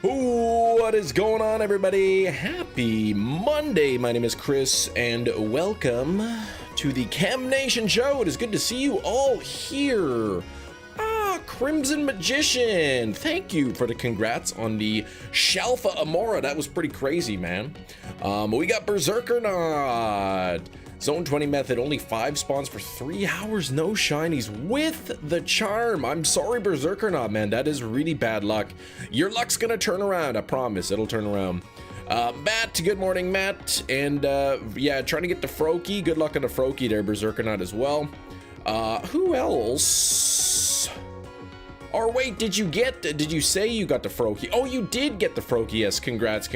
What is going on, everybody? Happy Monday. My name is Chris, and welcome to the Chem Nation Show. It is good to see you all here. Crimson Magician, thank you for the congrats on the Shalfa Amora. That was pretty crazy, man. We got Berserkernaut. Zone 20 method, only 5 spawns for 3 hours, no shinies with the charm. I'm sorry, Berserkernaut, man. That is really bad luck. Your luck's gonna turn around, I promise. It'll turn around. Matt, good morning, Matt. And yeah, trying to get the Froakie. Good luck on the Froakie there, Berserkernaut, as well. Who else? Or wait, did you say you got the Froakie? Oh, you did get the Froakie, yes, congrats.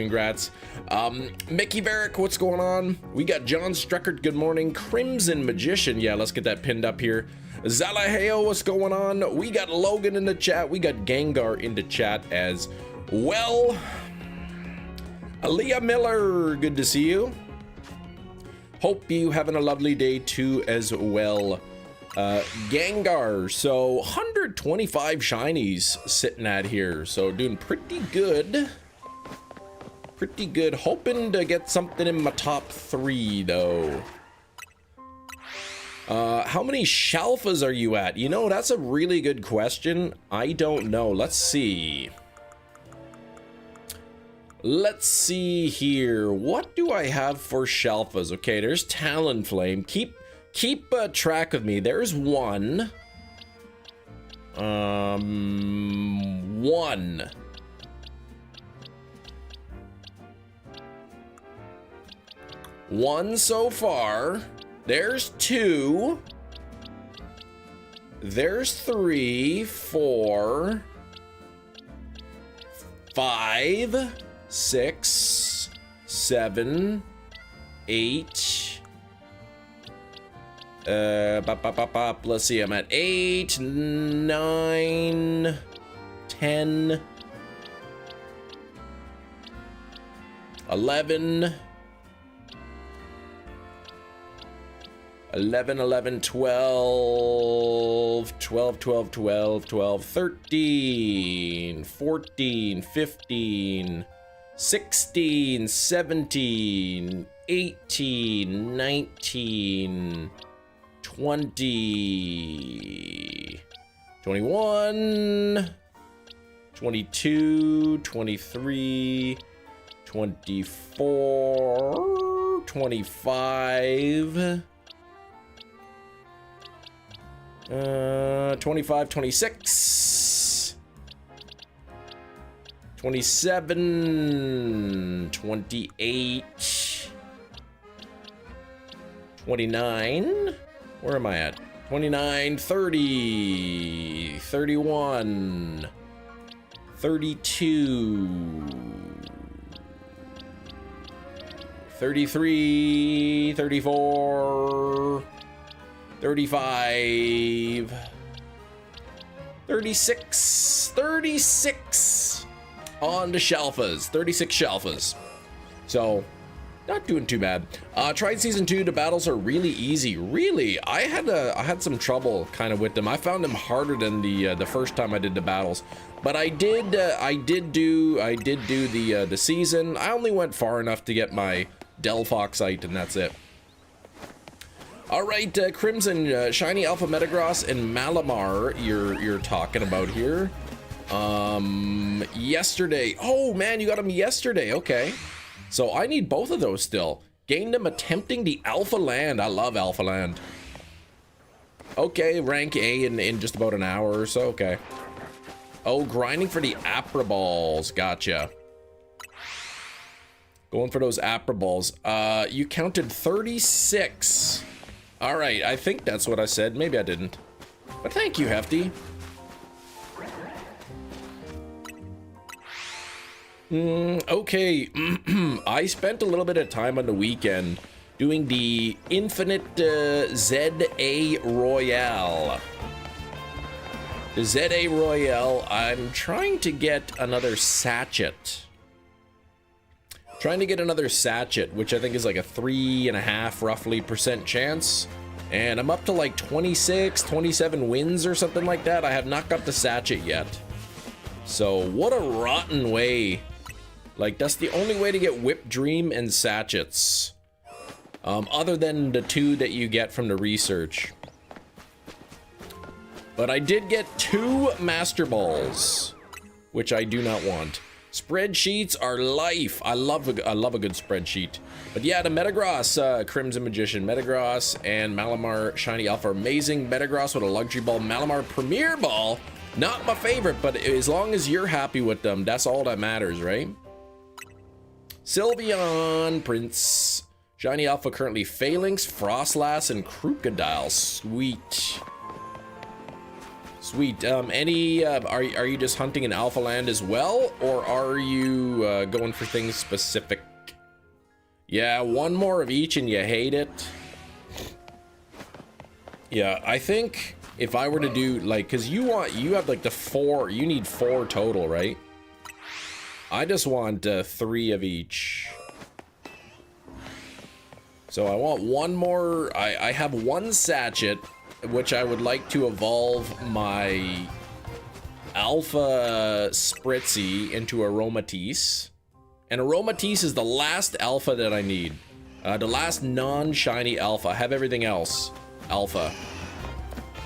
Mickey Barrick, what's going on? We got John Streckert, good morning. Crimson Magician, yeah, let's get that pinned up here. Zalaheo, what's going on? We got Logan in the chat, we got Gengar in the chat as well. Aaliyah Miller, good to see you. Hope you having a lovely day too as well. Gengar, so 125 shinies sitting at here, so doing pretty good, hoping to get something in my top 3 though. How many Shalfas are you at? You know, that's a really good question. I don't know. Let's see here. What do I have for Shalfas? Okay, there's Talonflame. Keep track of me. There's one. One so far. There's 2. There's 3, 4, 5, 6, 7, 8. Let's see, I'm at 8, 9, 10, 11, 12, 13, 14, 15, 16, 17, 18, 19, 20, 21, 22, 23, 24, 25, 25, 26, 27, 28, 29, where am I at? 29, 30, 31, 32, 33, 34, 35, 36 on the Shalfas, 36 Shalfas. So, not doing too bad. Tried season 2. The battles are really easy. Really, I had some trouble kind of with them. I found them harder than the first time I did the battles. But I did do the season. I only went far enough to get my Delphoxite, and that's it. All right, Crimson, Shiny Alpha Metagross and Malamar. You're talking about here. Yesterday. Oh man, you got them yesterday. Okay. So I need both of those still. Gained them attempting the Alphaland. I love Alphaland. Okay, rank A in just about an hour or so. Okay. Oh, grinding for the Apra Balls. Gotcha. Going for those Apra Balls. You counted 36. All right, I think that's what I said. Maybe I didn't. But thank you, Hefty. Okay, I spent a little bit of time on the weekend doing the Infinite ZA Royale. The ZA Royale, I'm trying to get another Sachet. Trying to get another Sachet, which I think is like a 3.5% roughly chance. And I'm up to like 26, 27 wins or something like that. I have not got the Sachet yet. So what a rotten way. Like, that's the only way to get Whip Dream and Sachets. Other than the 2 that you get from the research. But I did get 2 Master Balls, which I do not want. Spreadsheets are life. I love a good spreadsheet. But yeah, the Metagross, Crimson Magician, Metagross, and Malamar Shiny Alpha are amazing. Metagross with a Luxury Ball, Malamar Premier Ball. Not my favorite, but as long as you're happy with them, that's all that matters, right? Sylveon, Prince, Shiny Alpha currently Phalanx, Frostlass, and Crocodile. Sweet. Sweet. Are you just hunting in Alphaland as well, or are you going for things specific? Yeah, 1 more of each and you hate it. Yeah, I think if I were to do like, cause you have like the 4, you need 4 total, right? I just want 3 of each. So I want 1 more. I have 1 Sachet, which I would like to evolve my Alpha Spritzy into Aromatisse. And Aromatisse is the last Alpha that I need. The last non-shiny Alpha. I have everything else Alpha.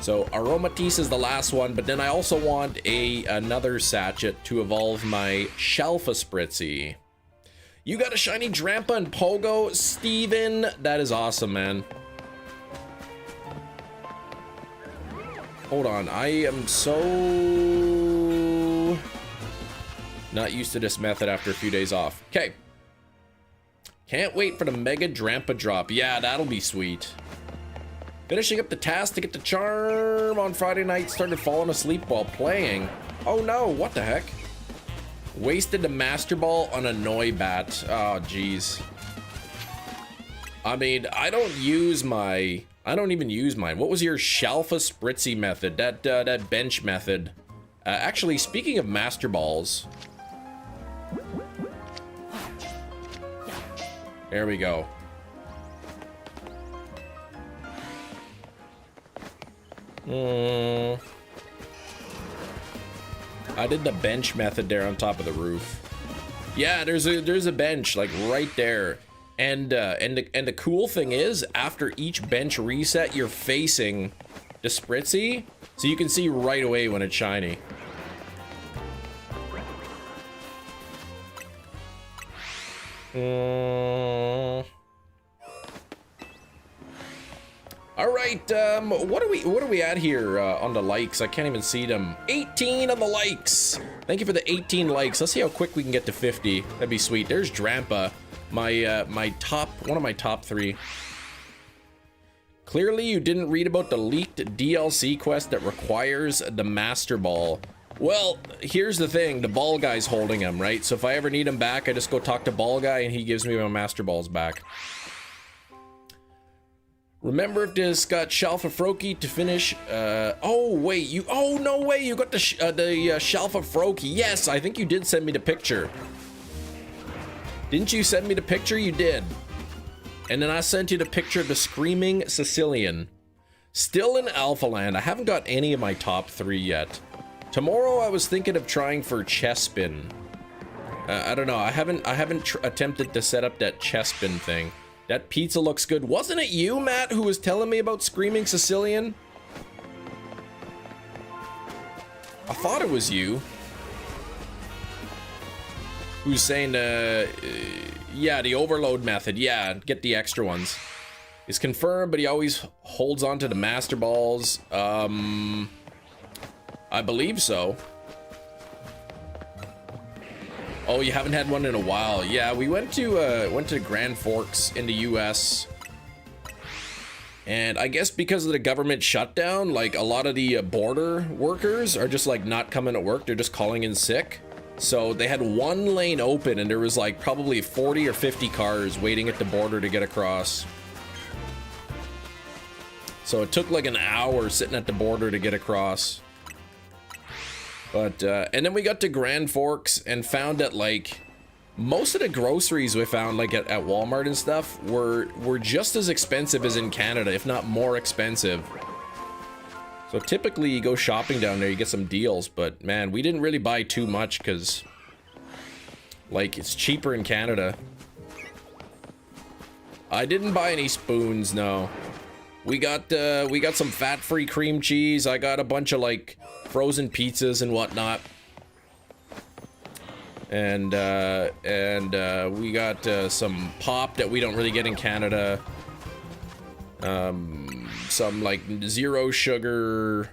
So Aromatisse is the last one, but then I also want another Sachet to evolve my Shalfa Spritzy. You got a shiny Drampa and Pogo, Steven. That is awesome, man. Hold on, I am so not used to this method after a few days off. Okay. Can't wait for the Mega Drampa drop. Yeah, that'll be sweet. Finishing up the task to get the charm on Friday night. Started falling asleep while playing. Oh no, what the heck? Wasted the Master Ball on a Noibat. Oh, jeez. I mean, I don't even use mine. What was your Shalfa Spritzy method? That bench method. Actually, speaking of Master Balls. There we go. I did the bench method there on top of the roof. Yeah, there's a bench like right there. And the cool thing is, after each bench reset, you're facing the Spritzy, so you can see right away when it's shiny. All right, what are we at here on the likes? I can't even see them. 18 on the likes. Thank you for the 18 likes. Let's see how quick we can get to 50. That'd be sweet. There's Drampa. One of my top 3. Clearly you didn't read about the leaked DLC quest that requires the Master Ball. Well, here's the thing, the ball guy's holding him, right? So if I ever need him back, I just go talk to ball guy and he gives me my Master Balls back. Remember if this got Shalfa Froakie to finish? Oh wait, oh no way, you got the Shalfa Froakie. Yes, I think you did send me the picture. Didn't you send me the picture? You did. And then I sent you the picture of the Screaming Sicilian. Still in Alphaland. I haven't got any of my top 3 yet. Tomorrow I was thinking of trying for Chespin. I don't know. I haven't attempted to set up that Chespin thing. That pizza looks good. Wasn't it you, Matt, who was telling me about Screaming Sicilian? I thought it was you. Who's saying, yeah, the overload method. Yeah, get the extra ones. It's confirmed, but he always holds on to the Master Balls. I believe so. Oh, you haven't had one in a while. Yeah, we went to Grand Forks in the US. And I guess because of the government shutdown, like a lot of the border workers are just like not coming to work. They're just calling in sick. So they had one lane open and there was like probably 40 or 50 cars waiting at the border to get across. So it took like an hour sitting at the border to get across. But, and then we got to Grand Forks and found that like most of the groceries we found like at Walmart and stuff were just as expensive as in Canada, if not more expensive. So typically you go shopping down there, you get some deals, but man, we didn't really buy too much because like it's cheaper in Canada. I didn't buy any spoons, no. We got some fat-free cream cheese. I got a bunch of like frozen pizzas and whatnot. And we got some pop that we don't really get in Canada. Some like zero sugar,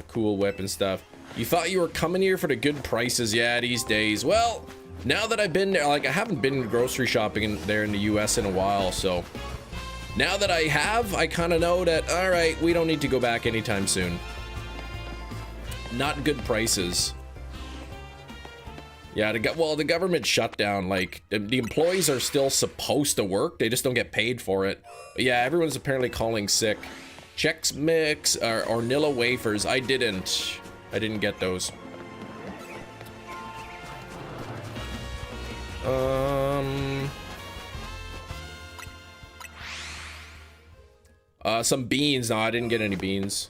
Cool Whip and stuff. You thought you were coming here for the good prices, yeah, these days. Well, now that I've been there, like I haven't been grocery shopping there in the US in a while, so now that I have, I kind of know that, all right, we don't need to go back anytime soon. Not good prices. Yeah, the government shut down. Like, the employees are still supposed to work. They just don't get paid for it. But yeah, everyone's apparently calling sick. Chex Mix or Nilla wafers. I didn't get those. Some beans. No, I didn't get any beans.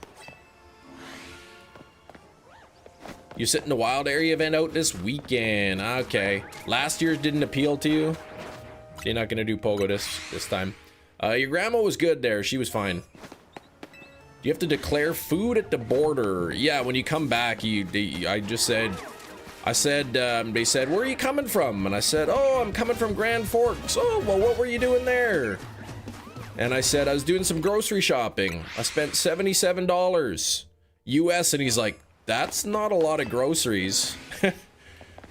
You sit in the wild area event out this weekend. Okay. Last year's didn't appeal to you. So you're not gonna do Pogo this time. Your grandma was good there. She was fine. You have to declare food at the border. Yeah, when you come back, they said, where are you coming from? And I said, oh, I'm coming from Grand Forks. Oh, well, what were you doing there? And I said, I was doing some grocery shopping. I spent $77 US, and he's like, that's not a lot of groceries.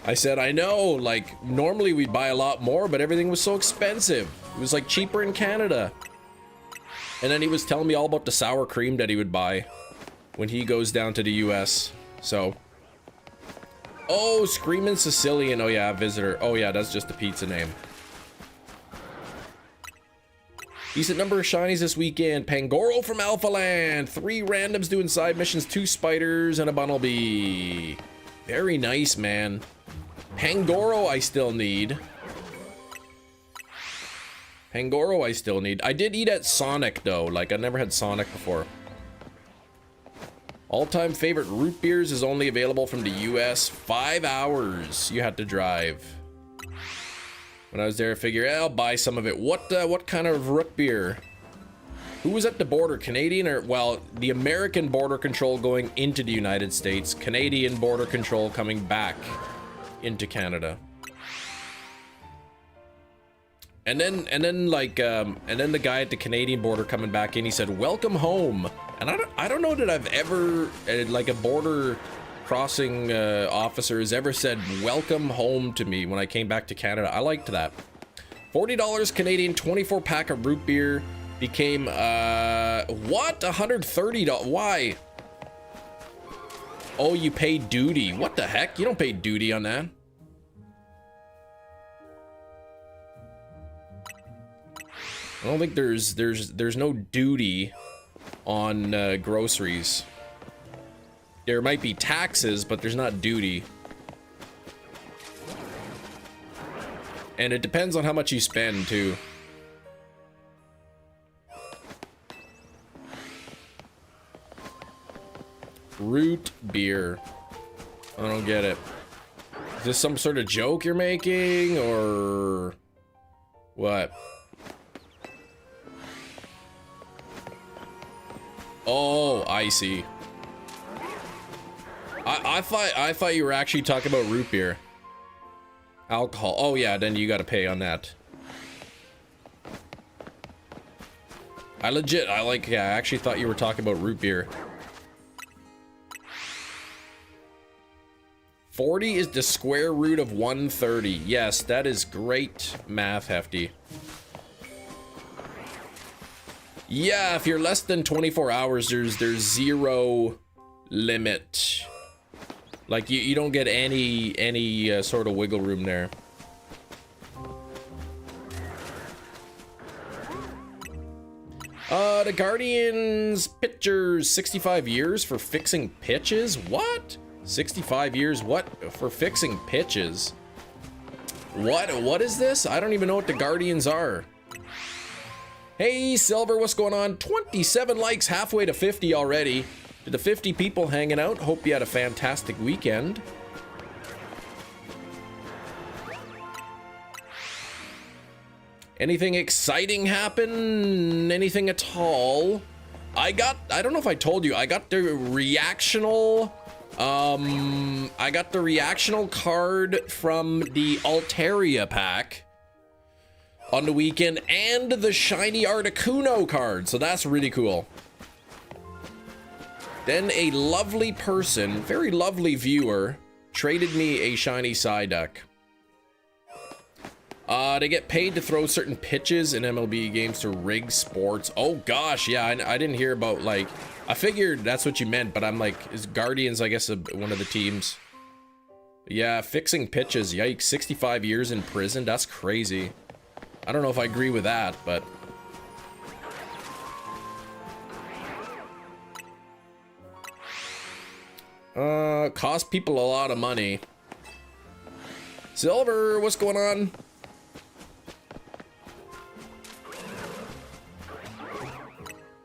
I said, I know, like, normally we'd buy a lot more, but everything was so expensive. It was, like, cheaper in Canada. And then he was telling me all about the sour cream that he would buy when he goes down to the US. So. Oh, Screamin' Sicilian. Oh, yeah, visitor. Oh, yeah, that's just the pizza name. Decent number of shinies this weekend. Pangoro from Alphaland. 3 randoms doing side missions. 2 spiders and a Bunnelby. Very nice, man. Pangoro I still need. Pangoro I still need. I did eat at Sonic, though. Like, I never had Sonic before. All-time favorite root beers is only available from the US. 5 hours you had to drive. When I was there, I figured, I'll buy some of it. What kind of root beer? Who was at the border? Canadian or, well, the American border control going into the United States. Canadian border control coming back into Canada. And then the guy at the Canadian border coming back in, he said, welcome home. And I don't know that I've ever, like a border crossing officer has ever said welcome home to me when I came back to Canada. I liked that. $40 Canadian, 24 pack of root beer became what? $130. Why? Oh, you pay duty. What the heck? You don't pay duty on that. I don't think there's no duty on groceries. There might be taxes, but there's not duty. And it depends on how much you spend, too. Root beer. I don't get it. Is this some sort of joke you're making, or what? Oh, I see. I thought you were actually talking about root beer. Alcohol. Oh yeah, then you gotta pay on that. I actually thought you were talking about root beer. 40 is the square root of 130. Yes, that is great math, Hefty. Yeah, if you're less than 24 hours, there's zero limit. Like you don't get any sort of wiggle room there. The Guardians pitchers 65 years for fixing pitches? What? 65 years what for fixing pitches? What is this? I don't even know what the Guardians are. Hey Silver, what's going on? 27 likes, halfway to 50 already. To the 50 people hanging out, hope you had a fantastic weekend. Anything exciting happen? Anything at all? I don't know if I told you, I got the reactional card from the Altaria pack on the weekend, and the shiny Articuno card, so that's really cool. Then a lovely person, very lovely viewer, traded me a shiny Psyduck. They get paid to throw certain pitches in MLB games to rig sports. Oh gosh, yeah, I didn't hear about, like, I figured that's what you meant, but I'm like, is Guardians, I guess, one of the teams? Yeah, fixing pitches, yikes, 65 years in prison, that's crazy. I don't know if I agree with that, but... cost people a lot of money. Silver, what's going on?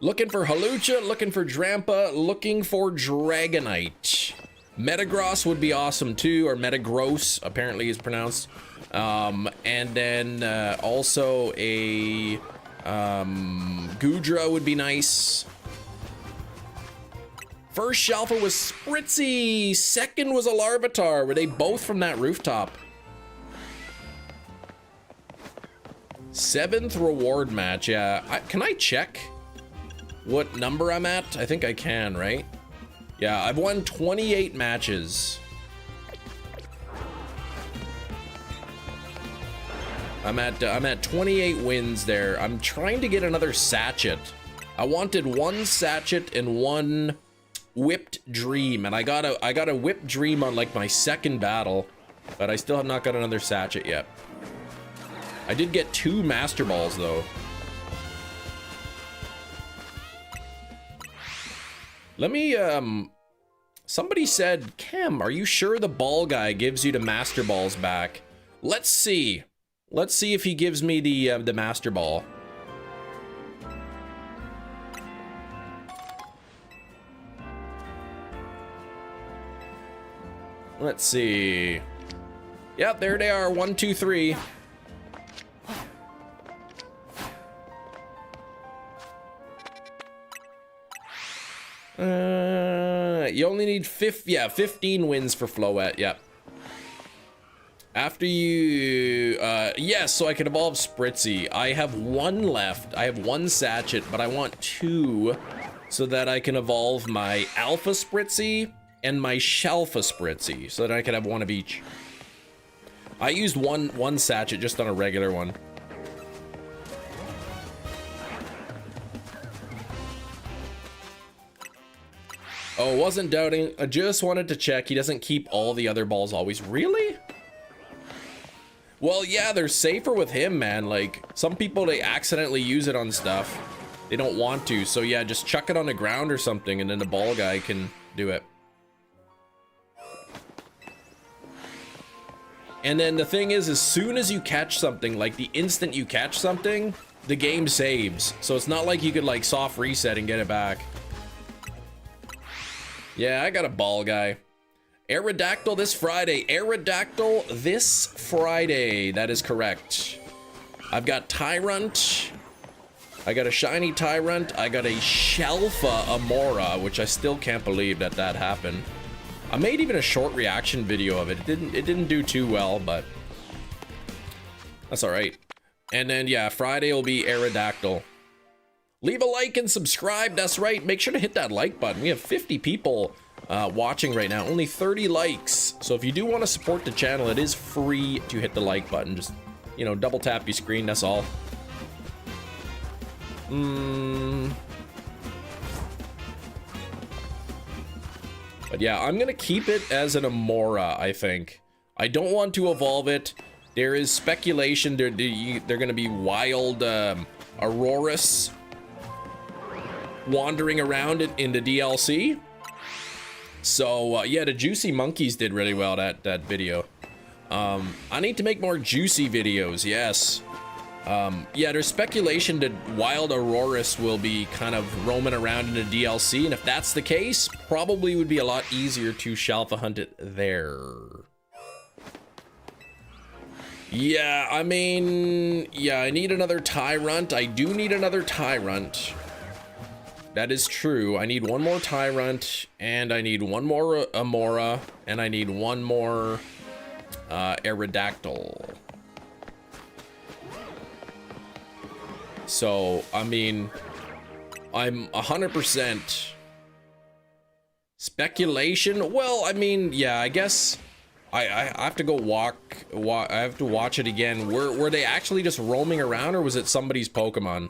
Looking for Halucha, looking for Drampa, looking for Dragonite. Metagross would be awesome too, or Metagross, apparently is pronounced. And then also a Goodra would be nice. First Shalfa was Spritzy, second was a Larvitar. Were they both from that rooftop? 7th reward match, yeah. Can I check what number I'm at? I think I can, right? Yeah, I've won 28 matches. I'm at 28 wins there. I'm trying to get another Sachet. I wanted 1 Sachet and 1 Whipped Dream, and I got a Whipped Dream on like my second battle, but I still have not got another Sachet yet. I did get 2 Master Balls though. Let me, somebody said, Cam, are you sure the ball guy gives you the Master Balls back? Let's see. Let's see if he gives me the Master Ball. Let's see. Yep, there they are. 1, 2, 3. You only need 15 wins for Floette. Yep. After you, yes, so I can evolve Spritzy. I have 1 left. I have 1 Sachet, but I want 2 so that I can evolve my Alpha Spritzy and my Shalfa Spritzy, so that I can have 1 of each. I used one Sachet just on a regular one. Oh, wasn't doubting. I just wanted to check. He doesn't keep all the other balls always. Really? Well, yeah, they're safer with him, man. Like, some people, they accidentally use it on stuff. They don't want to. So, yeah, just chuck it on the ground or something, and then the ball guy can do it. And then the thing is, as soon as you catch something, like the instant you catch something, the game saves. So it's not like you could, like, soft reset and get it back. Yeah, I got a ball guy. Aerodactyl this Friday. Aerodactyl this Friday. That is correct. I've got Tyrant. I got a shiny Tyrant. I got a Shalfa Amora, which I still can't believe that happened. I made even a short reaction video of it. It didn't do too well, but that's all right. And then, yeah, Friday will be Aerodactyl. Leave a like and subscribe. That's right. Make sure to hit that like button. We have 50 people watching right now. Only 30 likes. So if you do want to support the channel, it is free to hit the like button. Just, you know, double tap your screen. That's all. But yeah, I'm going to keep it as an Amora, I think. I don't want to evolve it. There is speculation they're going to be wild Aurorus wandering around in the DLC. So yeah, the Juicy Monkeys did really well that video. I need to make more juicy videos. Yes, Yeah, there's speculation that Wild Aurorus will be kind of roaming around in the DLC, and if that's the case, probably would be a lot easier to Shalfa hunt it there. Yeah, I mean, yeah, I need another Tyrunt. I do need another Tyrunt. That is true. I need one more Tyrunt, and I need one more Amora, and I need one more Aerodactyl. So, I mean, I'm 100% speculation. Well, I mean, yeah, I guess I have to go I have to watch it again. Were they actually just roaming around, or was it somebody's Pokemon?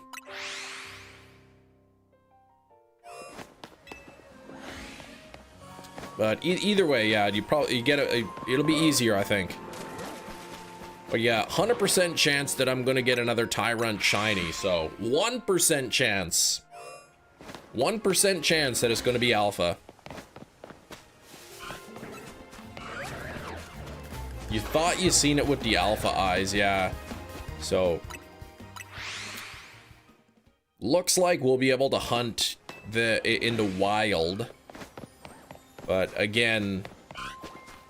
But either way, yeah, you get it'll be easier, I think. But yeah, 100% chance that I'm gonna get another Tyrunt shiny. So 1% chance. 1% chance that it's gonna be Alpha. You thought you seen it with the Alpha eyes, yeah. So looks like we'll be able to hunt in the wild. But again,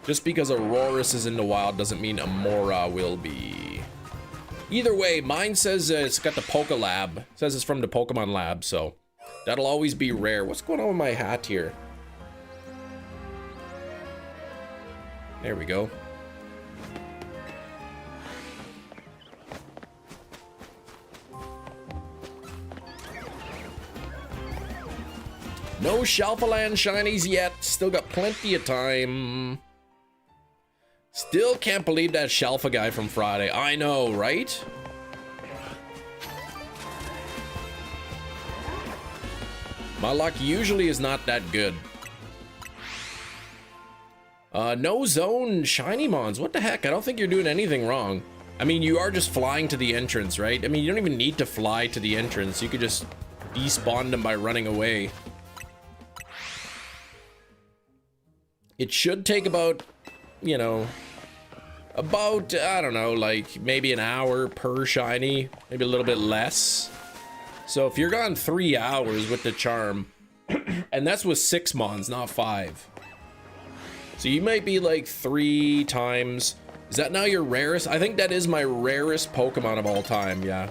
just because Aurorus is in the wild doesn't mean Amora will be. Either way, mine says it's got the Poké Lab. It says it's from the Pokemon Lab, so that'll always be rare. What's going on with my hat here? There we go. No Alphaland shinies yet. Still got plenty of time. Still can't believe that Shalfa guy from Friday. I know, right? My luck usually is not that good. No zone shiny mons. What the heck? I don't think you're doing anything wrong. I mean, you are just flying to the entrance, right? I mean, you don't even need to fly to the entrance. You could just despawn them by running away. It should take about, you know, I don't know, like maybe an hour per shiny, maybe a little bit less. So if you're gone 3 hours with the charm, and that's with 6 mons, not 5. So you might be like 3 times. Is that now your rarest? I think that is my rarest Pokemon of all time, yeah.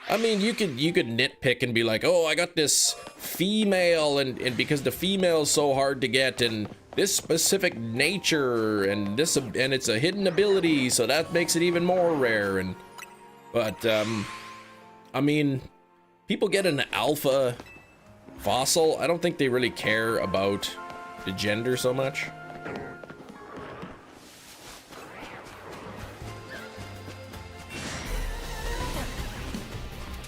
I mean, you could nitpick and be like, oh, I got this female, and because the female is so hard to get, and this specific nature, and it's a hidden ability, so that makes it even more rare. But I mean, people get an alpha fossil. I don't think they really care about the gender so much.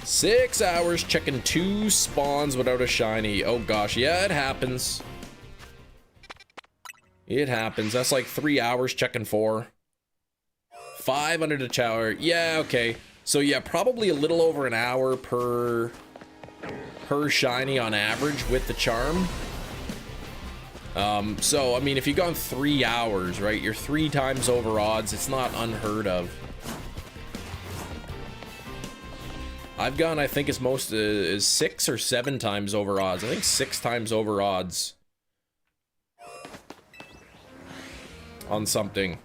Six hours checking 2 spawns without a shiny. Oh gosh, yeah, it happens. It happens. That's like 3 hours checking 4. 5 under the tower. Yeah, okay. So yeah, probably a little over an hour per shiny on average with the charm. So I mean, if you've gone 3 hours, right, you're 3 times over odds. It's not unheard of. I've gone, I think, as most is 6 or 7 times over odds. I think 6 times over odds on something.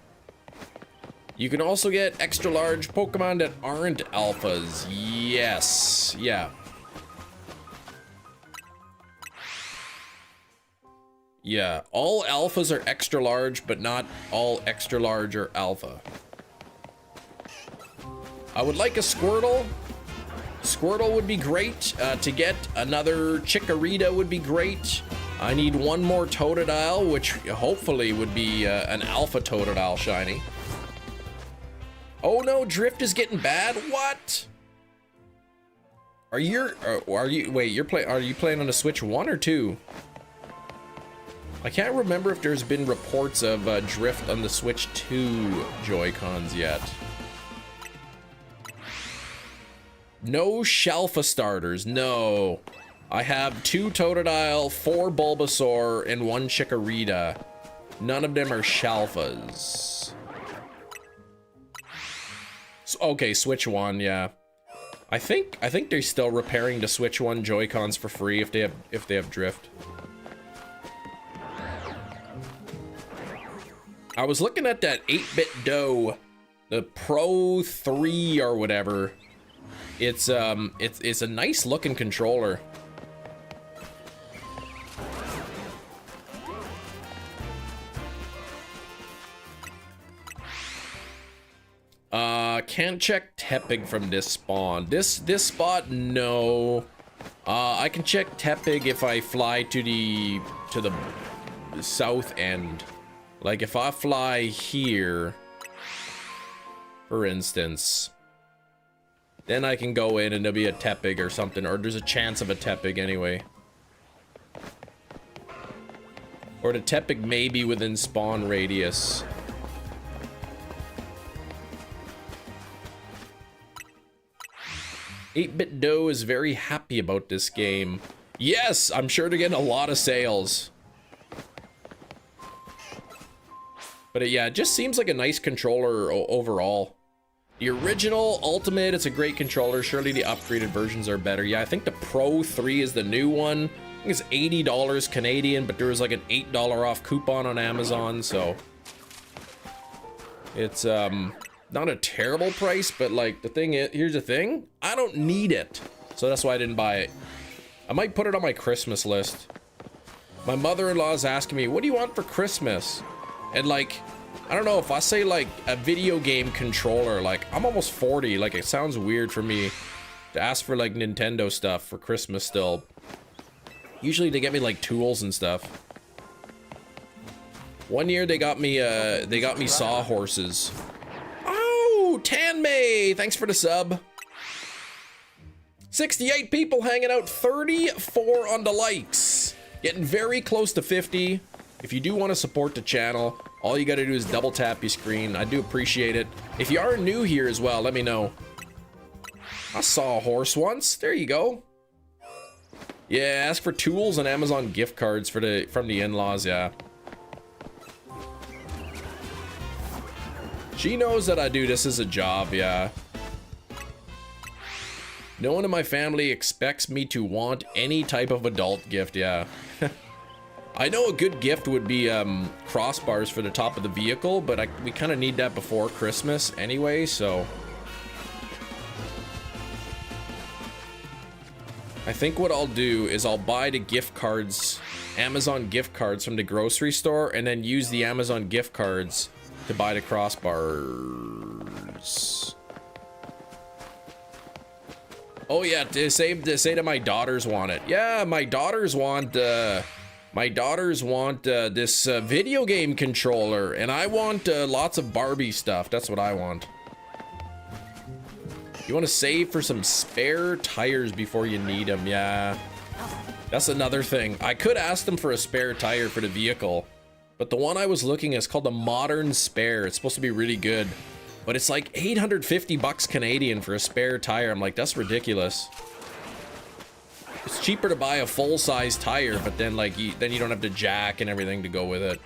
You can also get extra large Pokemon that aren't alphas. Yes, yeah. Yeah, all alphas are extra large, but not all extra large are alpha. I would like a Squirtle. Squirtle would be great. To get another Chikorita would be great. I need one more Totodile, which hopefully would be an Alpha Totodile shiny. Oh no, Drift is getting bad. What? Are you playing on a Switch 1 or 2? I can't remember if there's been reports of Drift on the Switch 2 Joy-Cons yet. No Shalfa starters, no. I have 2 Totodile, 4 Bulbasaur, and 1 Chikorita. None of them are Shalfas. Okay, Switch 1, yeah. I think they're still repairing the Switch 1 Joy-Cons for free if they have drift. I was looking at that 8-bit dough, the Pro 3 or whatever. It's a nice looking controller. Can't check Tepig from this spawn. This spot, no. I can check Tepig if I fly to the south end. Like if I fly here, for instance, then I can go in and there'll be a Tepig or something, or there's a chance of a Tepig anyway. Or the Tepig may be within spawn radius. 8-Bit Dough is very happy about this game. Yes, I'm sure they're getting a lot of sales. But yeah, it just seems like a nice controller overall. The original Ultimate, it's a great controller. Surely the upgraded versions are better. Yeah, I think the Pro 3 is the new one. I think it's $80 Canadian, but there was like an $8 off coupon on Amazon, so it's not a terrible price, but like the thing is, here's the thing, I don't need it, so that's why I didn't buy it. I might put it on my Christmas list. My mother-in-law is asking me, what do you want for Christmas? And like, I don't know, if I say like a video game controller, like I'm almost 40, like it sounds weird for me to ask for like Nintendo stuff for Christmas still. Usually they get me like tools and stuff. One year they got me sawhorses. Oh, Tanmay, thanks for the sub. 68 people hanging out, 34 on the likes. Getting very close to 50. If you do want to support the channel, all you got to do is double tap your screen. I do appreciate it. If you are new here as well, let me know. I saw a horse once. There you go. Yeah, ask for tools and Amazon gift cards from the in-laws, yeah. She knows that I do this as a job, yeah. No one in my family expects me to want any type of adult gift, yeah. I know a good gift would be crossbars for the top of the vehicle, but we kind of need that before Christmas anyway, so. I think what I'll do is I'll buy the gift cards, Amazon gift cards from the grocery store, and then use the Amazon gift cards to buy the crossbars. Oh yeah, to say that my daughters want it. Yeah, my daughters want this video game controller, and I want lots of Barbie stuff. That's what I want. You want to save for some spare tires before you need them, yeah. That's another thing. I could ask them for a spare tire for the vehicle, but the one I was looking at is called the Modern Spare. It's supposed to be really good, but it's like 850 bucks Canadian for a spare tire. I'm like, that's ridiculous. It's cheaper to buy a full-size tire, but then like you don't have the jack and everything to go with it.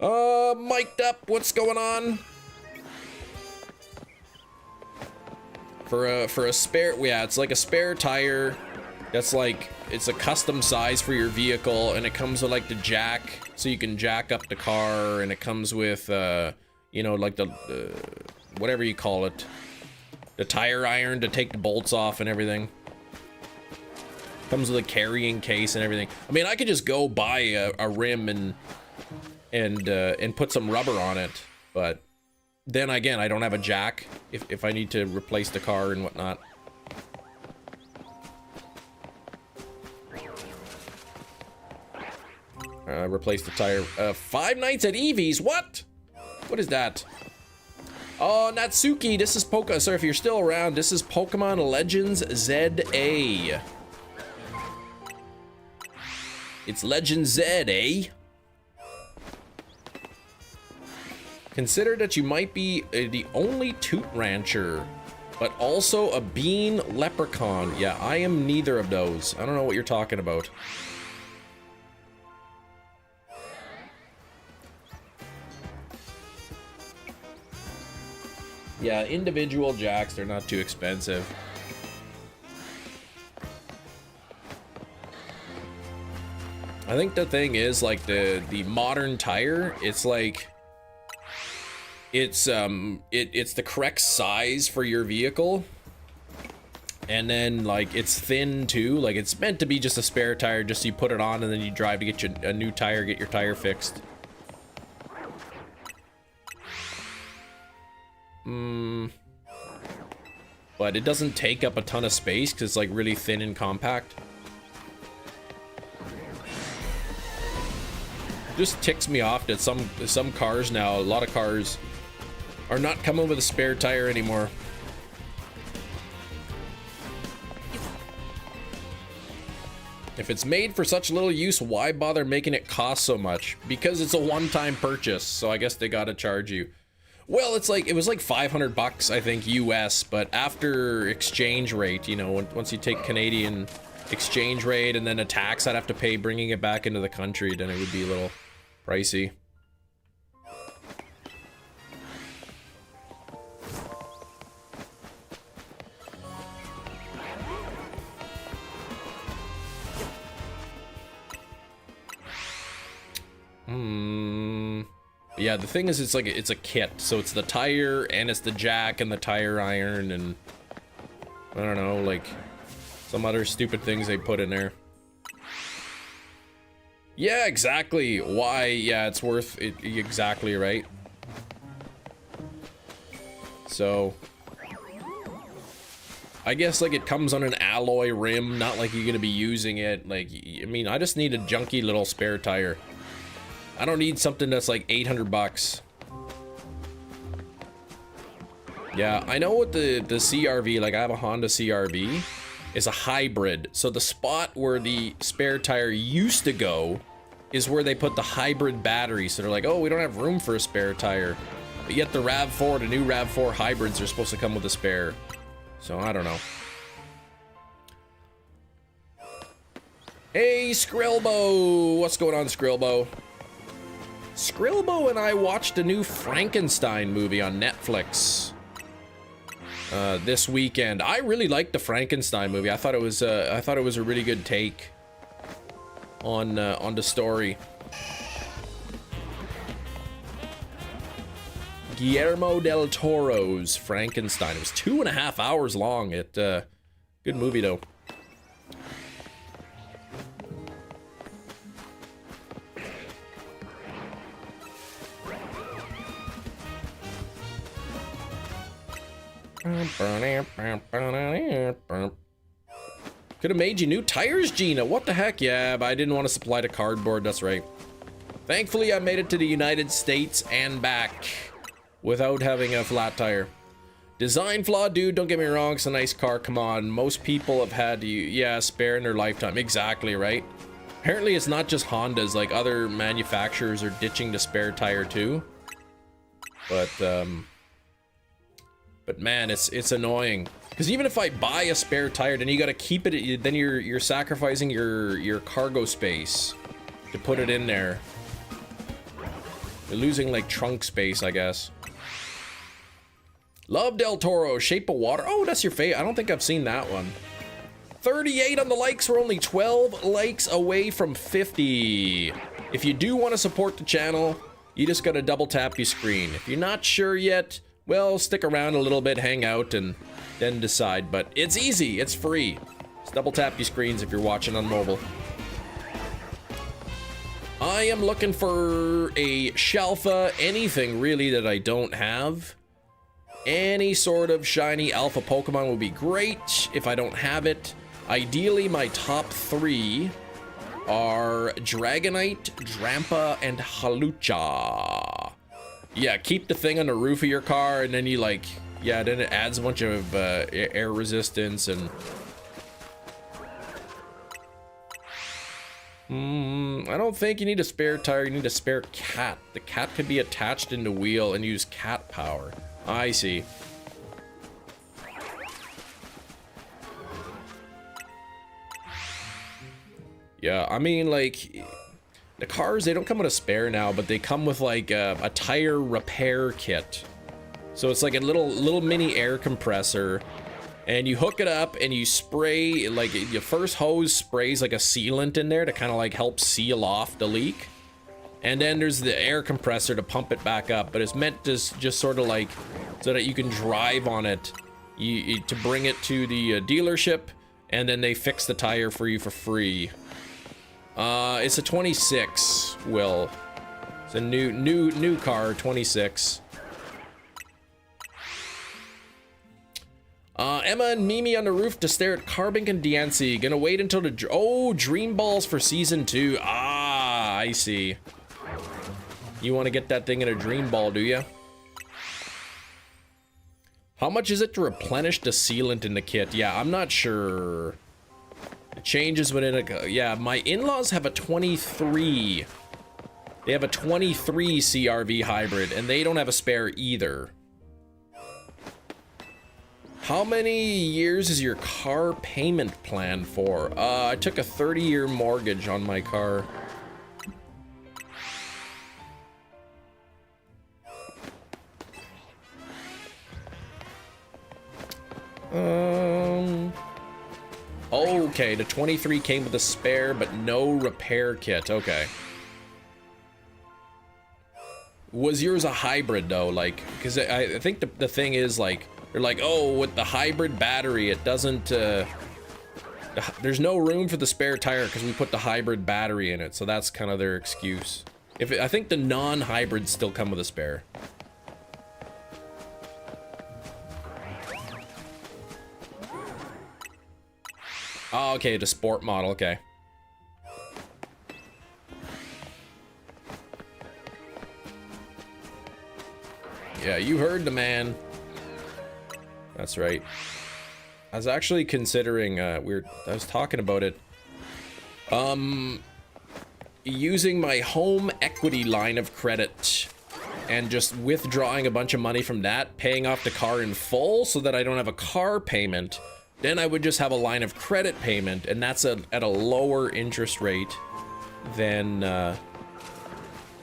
Mic'd up, what's going on? For a spare, yeah, it's like a spare tire. That's like, it's a custom size for your vehicle, and it comes with like the jack, so you can jack up the car, and it comes with, you know, like the whatever you call it, the tire iron to take the bolts off and everything. Comes with a carrying case and everything. I mean, I could just go buy a rim and put some rubber on it, but then again, I don't have a jack if I need to replace the car and whatnot. Replace the tire. 5 Nights at Eevee's, what? What is that? Oh, Natsuki, this is sorry if you're still around, this is Pokemon Legends ZA. It's Legend Z, eh? Consider that you might be the only Toot Rancher, but also a Bean Leprechaun. Yeah, I am neither of those. I don't know what you're talking about. Yeah, individual jacks, they're not too expensive. I think the thing is, like, the modern tire, it's like it's the correct size for your vehicle. And then, like, it's thin too. Like, it's meant to be just a spare tire, just so you put it on and then you drive to get a new tire, get your tire fixed. But it doesn't take up a ton of space because it's, like, really thin and compact. Just ticks me off that some cars now, a lot of cars, are not coming with a spare tire anymore. If it's made for such little use, why bother making it cost so much? Because it's a one-time purchase, so I guess they gotta charge you. Well, it's like, it was like 500 bucks, I think, US, but after exchange rate, you know, once you take Canadian exchange rate and then a tax I'd have to pay bringing it back into the country, then it would be a little pricey. Yeah, the thing is, it's like, it's a kit, so it's the tire and it's the jack and the tire iron and I don't know, like some other stupid things they put in there. Yeah, exactly. Why? Yeah, it's worth it. Exactly right. So I guess, like, it comes on an alloy rim, not like you're gonna be using it. Like, I mean, I just need a junky little spare tire. I don't need something that's like 800 bucks. Yeah, I know what the CRV, like I have a Honda CRV, is a hybrid. So the spot where the spare tire used to go is where they put the hybrid battery. So they're like, oh, we don't have room for a spare tire. But yet the RAV4, the new RAV4 hybrids are supposed to come with a spare. So I don't know. Hey, Skrillbo! What's going on, Skrillbo? Skrillbo and I watched a new Frankenstein movie on Netflix this weekend. I really liked the Frankenstein movie. I thought it was a really good take on the story. Guillermo del Toro's Frankenstein. It was 2.5 hours long. Good movie though. Could have made you new tires, Gina. What the heck? Yeah, but I didn't want to supply to cardboard. That's right. Thankfully, I made it to the United States and back without having a flat tire. Design flaw, dude. Don't get me wrong. It's a nice car. Come on. Most people have had, yeah, spare in their lifetime. Exactly, right? Apparently, it's not just Hondas. Like, other manufacturers are ditching the spare tire, too. But man, it's annoying. Because even if I buy a spare tire, then you gotta keep it. Then you're sacrificing your cargo space to put it in there. You're losing like trunk space, I guess. Love Del Toro, Shape of Water. Oh, that's your fave. I don't think I've seen that one. 38 on the likes. We're only 12 likes away from 50. If you do want to support the channel, you just gotta double tap your screen. If you're not sure yet, well, stick around a little bit, hang out, and then decide. But it's easy, it's free. Just double tap your screens if you're watching on mobile. I am looking for a Shalfa, anything really that I don't have. Any sort of shiny alpha Pokemon would be great if I don't have it. Ideally, my top 3 are Dragonite, Drampa, and Halucha. Yeah, keep the thing on the roof of your car, and then you like, yeah, then it adds a bunch of air resistance and... I don't think you need a spare tire, you need a spare cat. The cat could be attached in the wheel and use cat power. I see. Yeah, I mean, like... The cars, they don't come with a spare now, but they come with like a tire repair kit. So it's like a little mini air compressor, and you hook it up and you spray, like your first hose sprays like a sealant in there to kind of like help seal off the leak. And then there's the air compressor to pump it back up, but it's meant to just sort of like so that you can drive on it, to bring it to the dealership, and then they fix the tire for you for free. It's a 26, Will. It's a new car, 26. Emma and Mimi on the roof to stare at Carbink and Diancie. Gonna wait until the... Oh, Dream Balls for Season 2. Ah, I see. You want to get that thing in a Dream Ball, do you? How much is it to replenish the sealant in the kit? Yeah, I'm not sure. It changes within a... Yeah, my in-laws have a 23. They have a 23 CRV hybrid, and they don't have a spare either. How many years is your car payment plan for? I took a 30-year mortgage on my car. Okay, the 23 came with a spare, but no repair kit. Okay. Was yours a hybrid though? Like, because I think the thing is like, they're like, oh, with the hybrid battery, it doesn't, there's no room for the spare tire because we put the hybrid battery in it. So that's kind of their excuse. I think the non-hybrids still come with a spare. Oh, okay, the sport model, okay. Yeah, you heard the man. That's right. I was actually considering, I was talking about it. Using my home equity line of credit and just withdrawing a bunch of money from that, paying off the car in full so that I don't have a car payment. Then I would just have a line of credit payment, and that's at a lower interest rate than,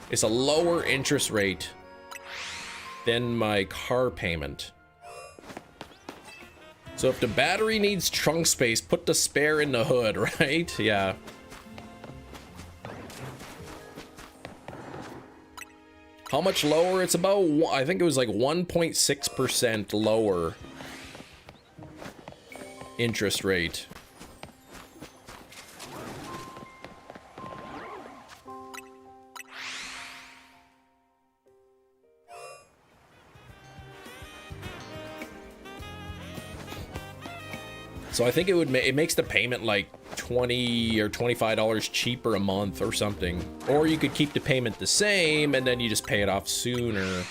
it's a lower interest rate than my car payment. So if the battery needs trunk space, put the spare in the hood, right? Yeah. How much lower? It's about, I think it was like 1.6% lower interest rate. So I think it makes the payment like $20 or $25 cheaper a month or something. Or you could keep the payment the same and then you just pay it off sooner.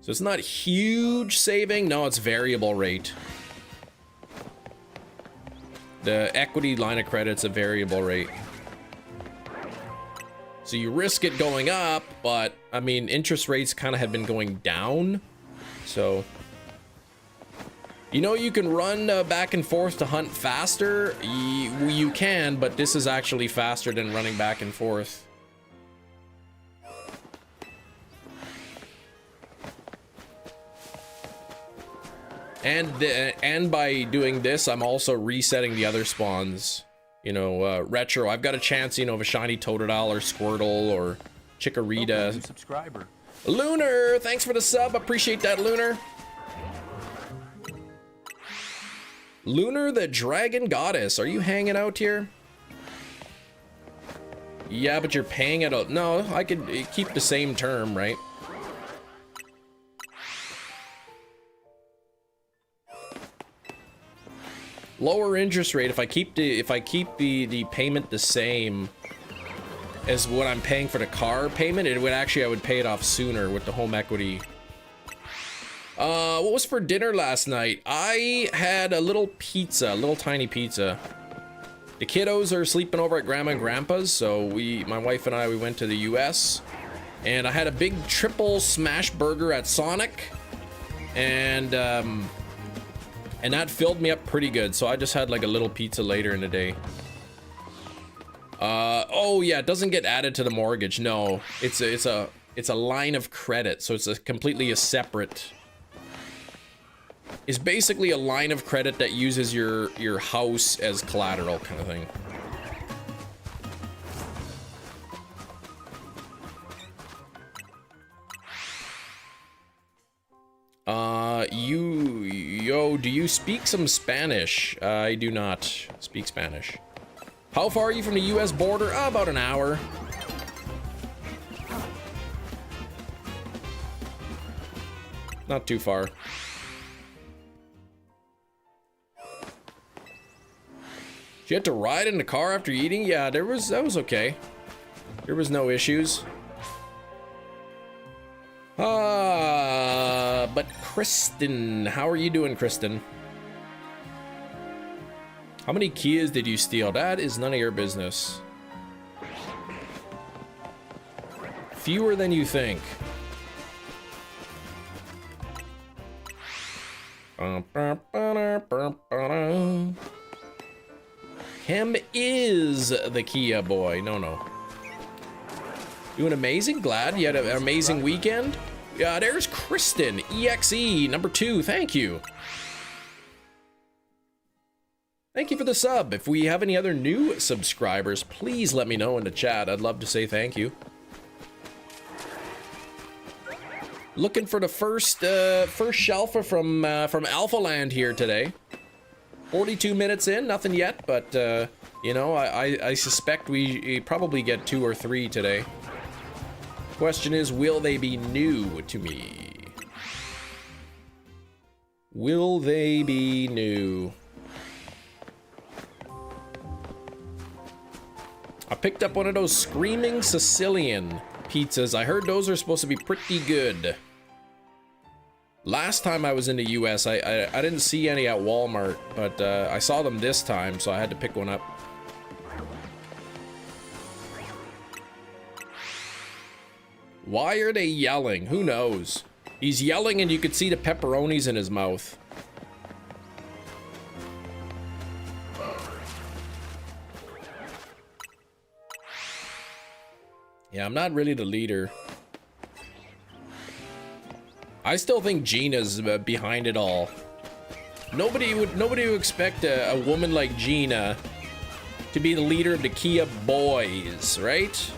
So it's not huge saving. No, it's variable rate. The equity line of credit's a variable rate. So you risk it going up, but I mean, interest rates kind of have been going down. So, you know, you can run back and forth to hunt faster. You can, but this is actually faster than running back and forth. And by doing this, I'm also resetting the other spawns. You know, retro. I've got a chance, you know, of a shiny Totodile or Squirtle or Chikorita. Subscriber. Lunar, thanks for the sub. Appreciate that, Lunar. Lunar, the Dragon Goddess. Are you hanging out here? Yeah, but you're paying it out. No, I could keep the same term, right? Lower interest rate. If I keep the payment the same as what I'm paying for the car payment, it would actually, I would pay it off sooner with the home equity. What was for dinner last night? I had a little pizza, a little tiny pizza. The kiddos are sleeping over at Grandma and Grandpa's, so my wife and I, we went to the US, and I had a big triple smash burger at Sonic, and that filled me up pretty good, so I just had like a little pizza later in the day. Oh yeah, it doesn't get added to the mortgage. No, it's a It's a line of credit, so it's a completely a separate... It's basically a line of credit that uses your house as collateral kind of thing. Do you speak some Spanish? I do not speak Spanish. How far are you from the US border? About an hour. Not too far. Did you have to ride in the car after eating? Yeah, that was okay. There was no issues. But Kristen, how are you doing, Kristen? How many Kias did you steal? That is none of your business. Fewer than you think. Him is the Kia boy. No. Doing amazing. Glad you had an amazing weekend. Yeah, there's Kristen, EXE, number 2. Thank you. Thank you for the sub. If we have any other new subscribers, please let me know in the chat. I'd love to say thank you. Looking for the first shelfer from Alphaland here today. 42 minutes in, nothing yet, but you know, I suspect we probably get 2 or 3 today. Question is, will they be new to me? Will they be new? I picked up one of those Screaming Sicilian pizzas. I heard those are supposed to be pretty good. Last time I was in the US, I didn't see any at Walmart, but I saw them this time, so I had to pick one up. Why are they yelling? Who knows? He's yelling and you could see the pepperonis in his mouth. Yeah, I'm not really the leader. I still think Gina's behind it all. Nobody would expect a woman like Gina to be the leader of the Kia boys, right?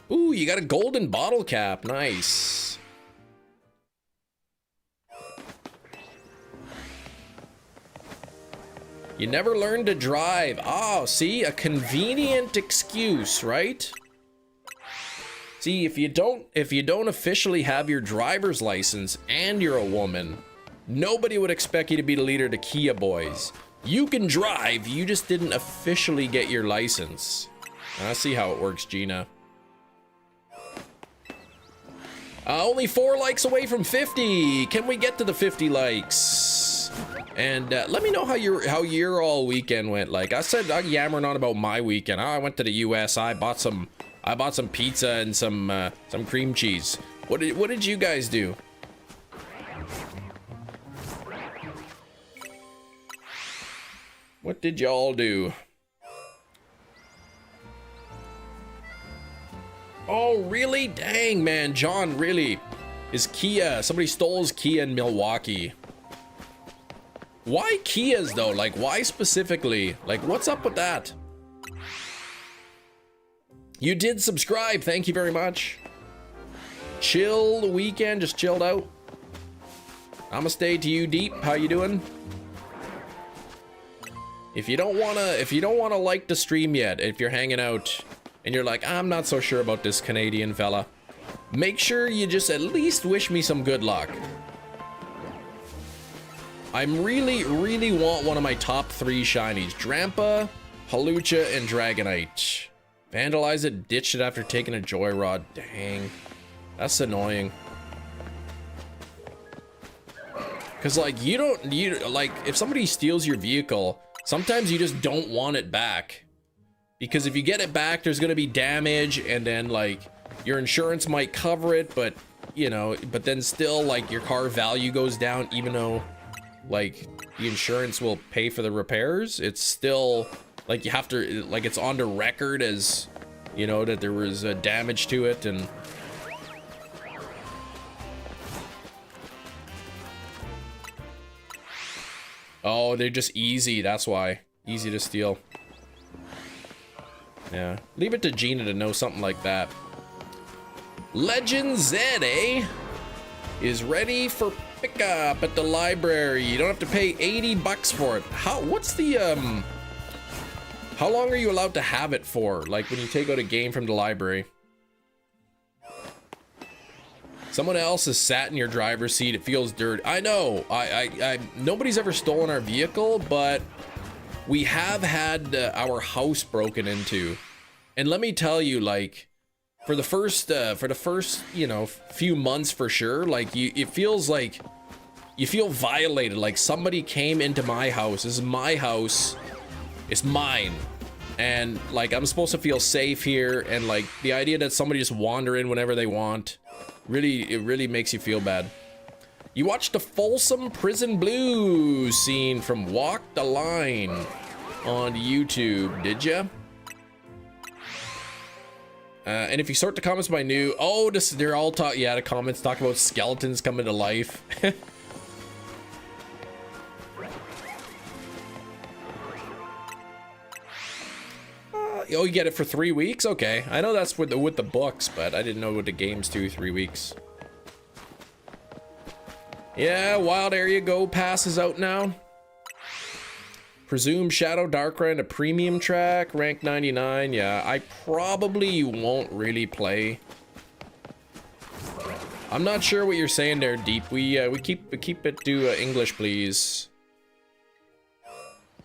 Ooh, you got a golden bottle cap. Nice. You never learned to drive. Oh, see, a convenient excuse, right? See, if you don't officially have your driver's license and you're a woman, nobody would expect you to be the leader of the Kia boys. You can drive, you just didn't officially get your license. I see how it works, Gina. Only 4 likes away from 50. Can we get to the 50 likes? And let me know how your all weekend went. Like I said, I'm yammering on about my weekend. I went to the US. I bought some pizza and some cream cheese. What did you guys do? What did y'all do? Oh, really? Dang, man. John, really? His Kia. Somebody stole his Kia in Milwaukee. Why Kias, though? Like, why specifically? Like, what's up with that? You did subscribe. Thank you very much. Chill the weekend. Just chilled out. I'ma stay to you deep. How you doing? If you don't wanna like the stream yet, if you're hanging out and you're like, I'm not so sure about this Canadian fella, make sure you just at least wish me some good luck. I really want one of my top 3 shinies. Drampa, Halucha, and Dragonite. Vandalize it, ditch it after taking a Joyride. Dang. That's annoying. Cause like, like, if somebody steals your vehicle, sometimes you just don't want it back. Because if you get it back, there's gonna be damage, and then like your insurance might cover it, but you know, but then still like your car value goes down, even though like the insurance will pay for the repairs. It's still Like you have to, like it's on the record as, you know, that there was damage to it. And oh, they're just easy. That's why. Easy to steal. Yeah. Leave it to Gina to know something like that. Legend Z, eh? Is ready for pickup at the library. You don't have to pay 80 bucks for it. What's the, how long are you allowed to have it for? Like when you take out a game from the library? Someone else has sat in your driver's seat. It feels dirty. I know. Nobody's ever stolen our vehicle, but we have had our house broken into. And let me tell you, like, for the first, you know, few months for sure, like it feels like you feel violated. Like somebody came into my house. This is my house. It's mine. And like, I'm supposed to feel safe here. And like the idea that somebody just wander in whenever they want, it really makes you feel bad. You watched the Folsom Prison Blues scene from Walk the Line on YouTube, did ya? And if you sort the comments by new, oh, they're all the comments talk about skeletons coming to life. Oh, you get it for 3 weeks? Okay, I know that's with the books, but I didn't know what the games do 3 weeks. Yeah, Wild Area Go Pass is out now. Presume Shadow Darkrai, a premium track, rank 99. Yeah, I probably won't really play. I'm not sure what you're saying there, Deep. We keep it to English, please.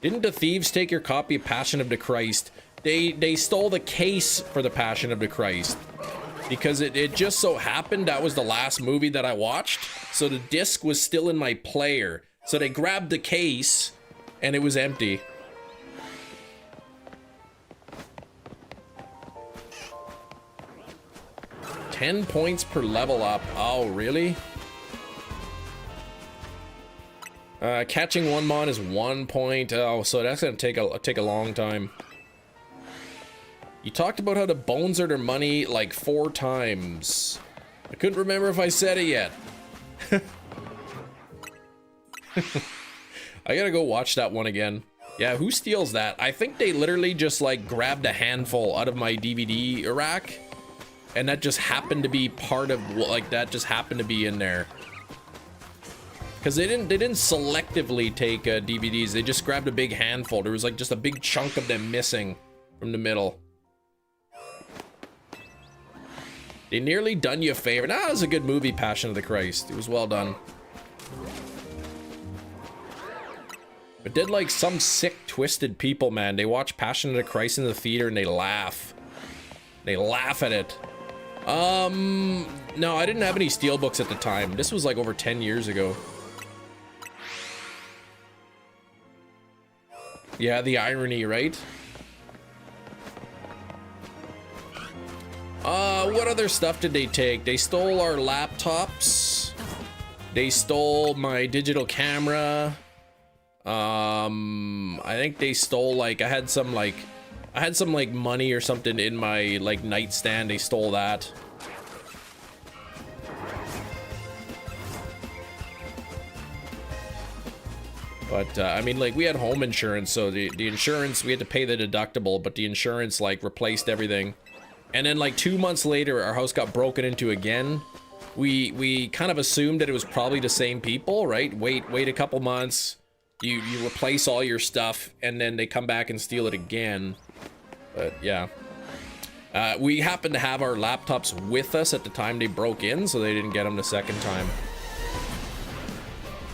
Didn't the thieves take your copy of Passion of the Christ? They stole the case for the Passion of the Christ because it just so happened that was the last movie that I watched, so the disc was still in my player. So they grabbed the case. And it was empty. $10 points per level up. Oh, really? Catching one mon is 1 point. Oh, so that's gonna take a long time. You talked about how the bones are their money like 4 times. I couldn't remember if I said it yet. I gotta go watch that one again. Yeah, who steals that? I think they literally just like grabbed a handful out of my DVD rack, and that just happened to be part of like that just happened to be in there. Because they didn't selectively take DVDs. They just grabbed a big handful. There was like just a big chunk of them missing from the middle. They nearly done you a favor. Nah, it was a good movie, Passion of the Christ. It was well done. But did like some sick, twisted people, man. They watch Passion of the Christ in the theater and they laugh. They laugh at it. No, I didn't have any steelbooks at the time. This was like over 10 years ago. Yeah, the irony, right? What other stuff did they take? They stole our laptops. They stole my digital camera. I think they stole like I had some like money or something in my like nightstand. They stole that. But I mean, like we had home insurance, so the insurance, we had to pay the deductible, but the insurance like replaced everything. And then like 2 months later, our house got broken into again. We kind of assumed that it was probably the same people, right? Wait a couple months. You replace all your stuff, and then they come back and steal it again. But yeah. We happened to have our laptops with us at the time they broke in, so they didn't get them the second time.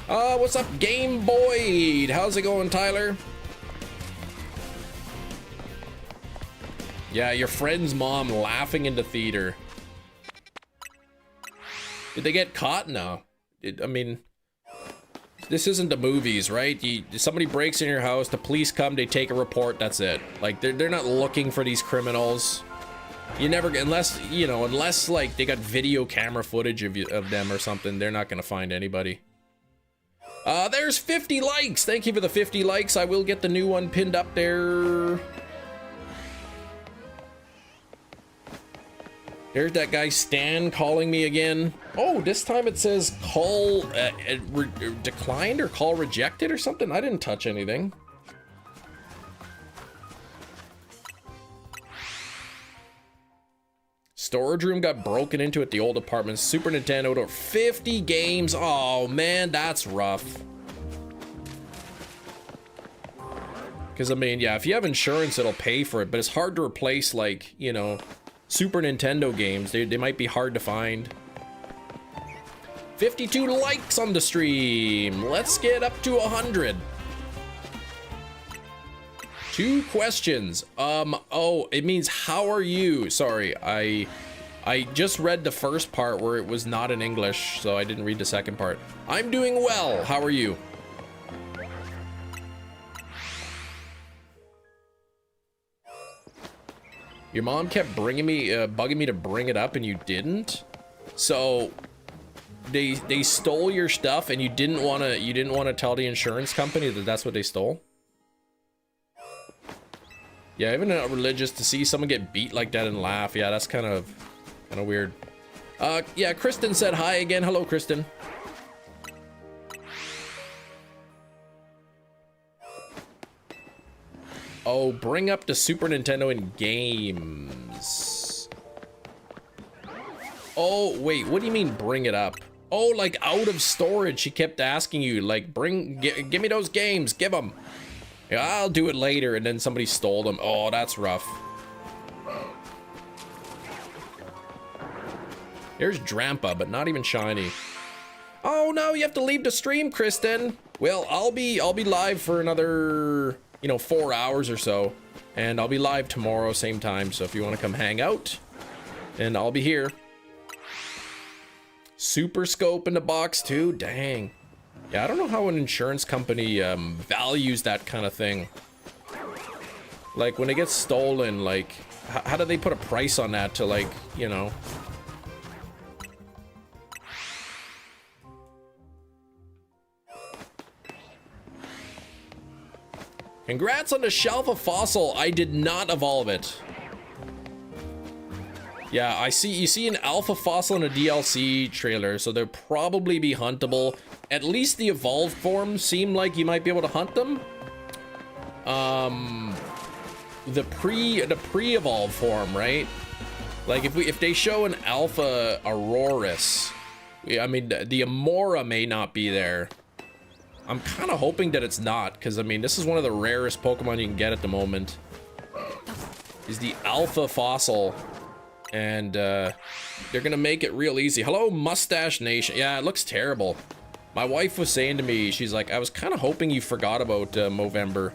What's up, Game Boy? How's it going, Tyler? Yeah, your friend's mom laughing in the theater. Did they get caught? No. I mean, this isn't the movies, right? Somebody breaks in your house, the police come, they take a report, that's it. Like, they're not looking for these criminals. You never, unless like they got video camera footage of them or something, they're not gonna find anybody. There's 50 likes. Thank you for the 50 likes. I will get the new one pinned up there. There's that guy Stan calling me again. Oh, this time it says call declined or call rejected or something. I didn't touch anything. Storage room got broken into at the old apartment. Super Nintendo door. 50 games. Oh man, that's rough. Because I mean, yeah, if you have insurance, it'll pay for it, but it's hard to replace, like, you know, Super Nintendo games. They might be hard to find. 52 likes on the stream. Let's get up to 100. 2 questions. Oh, it means how are you? Sorry, I just read the first part where it was not in English, so I didn't read the second part. I'm doing well. How are you? Your mom kept bringing me, bugging me to bring it up, and you didn't. So they stole your stuff, and you didn't want to tell the insurance company that that's what they stole. Yeah, even not religious to see someone get beat like that and laugh. Yeah, that's kind of weird. Yeah, Kristen said hi again. Hello, Kristen. Oh, bring up the Super Nintendo in games. Oh, wait, what do you mean bring it up? Oh, like out of storage. She kept asking you, like, give me those games, give them. Yeah, I'll do it later, and then somebody stole them. Oh, that's rough. There's Drampa, but not even shiny. Oh no, you have to leave the stream, Kristen. Well, I'll be live for another, you know, 4 hours or so, and I'll be live tomorrow same time. So if you want to come hang out, then I'll be here. Super Scope in the box too. Dang. Yeah, I don't know how an insurance company values that kind of thing. Like, when it gets stolen, like, how do they put a price on that to, like, you know? Congrats on the Shelf of Fossil. I did not evolve it. Yeah, you see an Alpha Fossil in a DLC trailer, so they'll probably be huntable. At least the evolved forms seem like you might be able to hunt them. The pre-evolved form, right? Like if they show an Alpha Auroras, I mean the Amora may not be there. I'm kind of hoping that it's not, because I mean this is one of the rarest Pokemon you can get at the moment. Is the Alpha Fossil. And they're gonna make it real easy. Hello, Mustache Nation. Yeah, it looks terrible. My wife was saying to me, she's like, I was kind of hoping you forgot about Movember.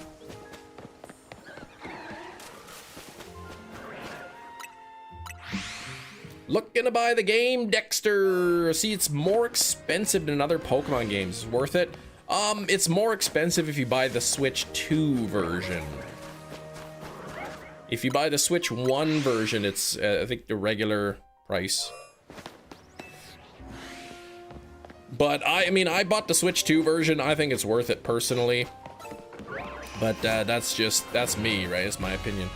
Looking to buy the game, Dexter. See, it's more expensive than other Pokemon games. Is it worth it? It's more expensive if you buy the Switch 2 version. If you buy the Switch 1 version, it's, I think, the regular price. But, I mean, I bought the Switch 2 version. I think it's worth it, personally. But, that's me, right? It's my opinion.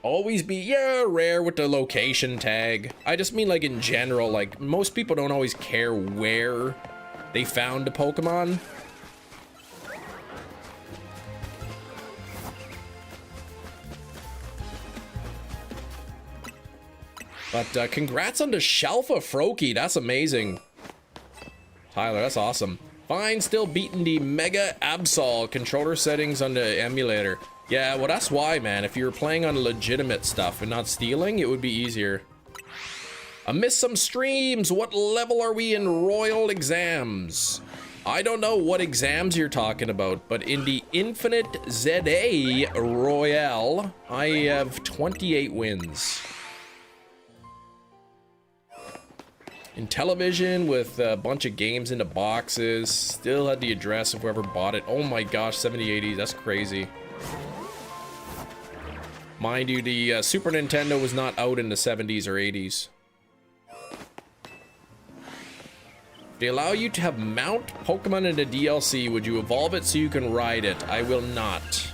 Always be, yeah, rare with the location tag. I just mean, like, in general, like, most people don't always care where they found a Pokemon. But congrats on the Shelf of Froakie. That's amazing. Tyler, that's awesome. Fine, still beating the Mega Absol controller settings on the emulator. Yeah, well, that's why, man. If you were playing on legitimate stuff and not stealing, it would be easier. I missed some streams. What level are we in Royal Exams? I don't know what exams you're talking about, but in the Infinite ZA Royale, I have 28 wins. In television with a bunch of games into boxes. Still had the address of whoever bought it. Oh my gosh, 7080, that's crazy. Mind you, the Super Nintendo was not out in the 70s or 80s. If they allow you to have mount Pokemon in the DLC, would you evolve it so you can ride it? I will not.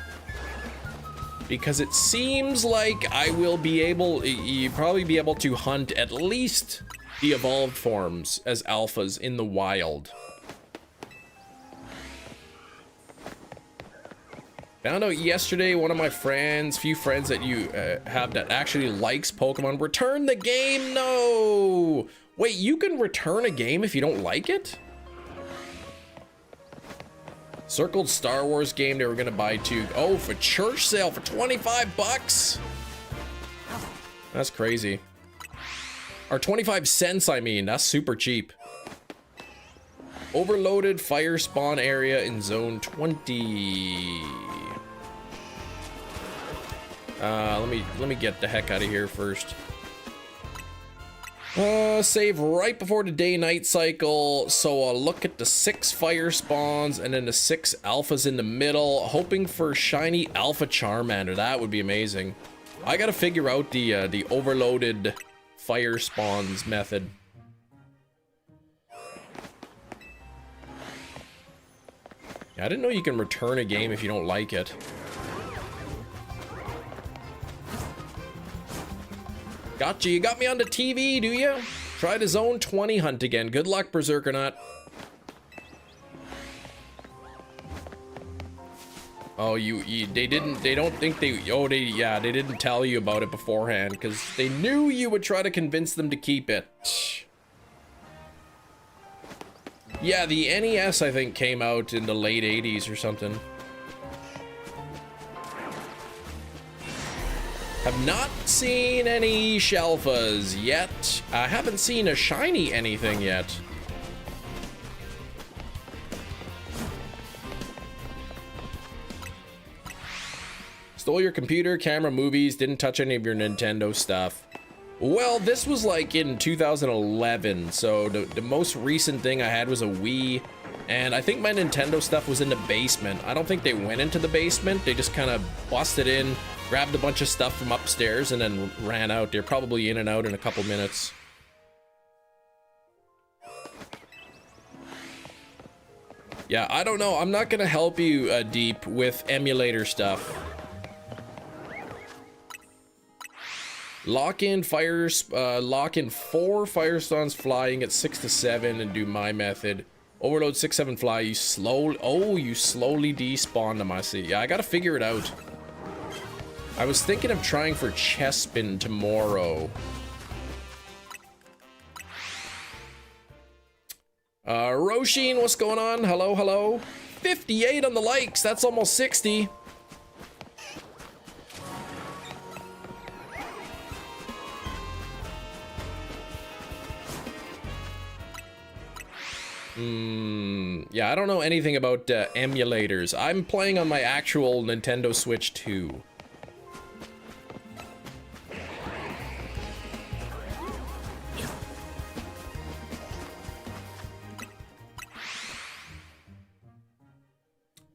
Because it seems like I will be able, you probably be able to hunt at least the evolved forms as alphas in the wild. Found out yesterday one of my friends, few friends that you have that actually likes Pokemon, return the game. No! Wait, you can return a game if you don't like it? Circled Star Wars game they were gonna buy too. Oh, for church sale for 25 bucks. That's crazy. Or 25 cents, I mean. That's super cheap. Overloaded fire spawn area in zone 20. Let me get the heck out of here first. Save right before the day-night cycle, so I'll look at the 6 fire spawns and then the 6 alphas in the middle, hoping for shiny alpha Charmander. That would be amazing. I gotta figure out the overloaded fire spawns method. Yeah, I didn't know you can return a game if you don't like it. Gotcha, you got me on the TV, do you? Try the zone 20 hunt again. Good luck, Berserkernaut. Oh, they didn't tell you about it beforehand because they knew you would try to convince them to keep it. Yeah, the NES, I think, came out in the late 80s or something. Have not seen any Shelfas yet. I haven't seen a shiny anything yet. Stole your computer, camera, movies, didn't touch any of your Nintendo stuff. Well, this was like in 2011, so the most recent thing I had was a Wii, and I think my Nintendo stuff was in the basement. I don't think they went into the basement, they just kind of busted in, grabbed a bunch of stuff from upstairs, and then ran out. They're probably in and out in a couple minutes. Yeah, I don't know. I'm not gonna help you, Deep, with emulator stuff. Lock in 4 Firestons flying at 6 to 7 and do my method. Overload 6, 7 fly. You slowly despawn them, I see. Yeah, I gotta figure it out. I was thinking of trying for Chespin tomorrow. Roshin, what's going on? Hello, hello. 58 on the likes. That's almost 60. Yeah, I don't know anything about emulators. I'm playing on my actual Nintendo Switch 2.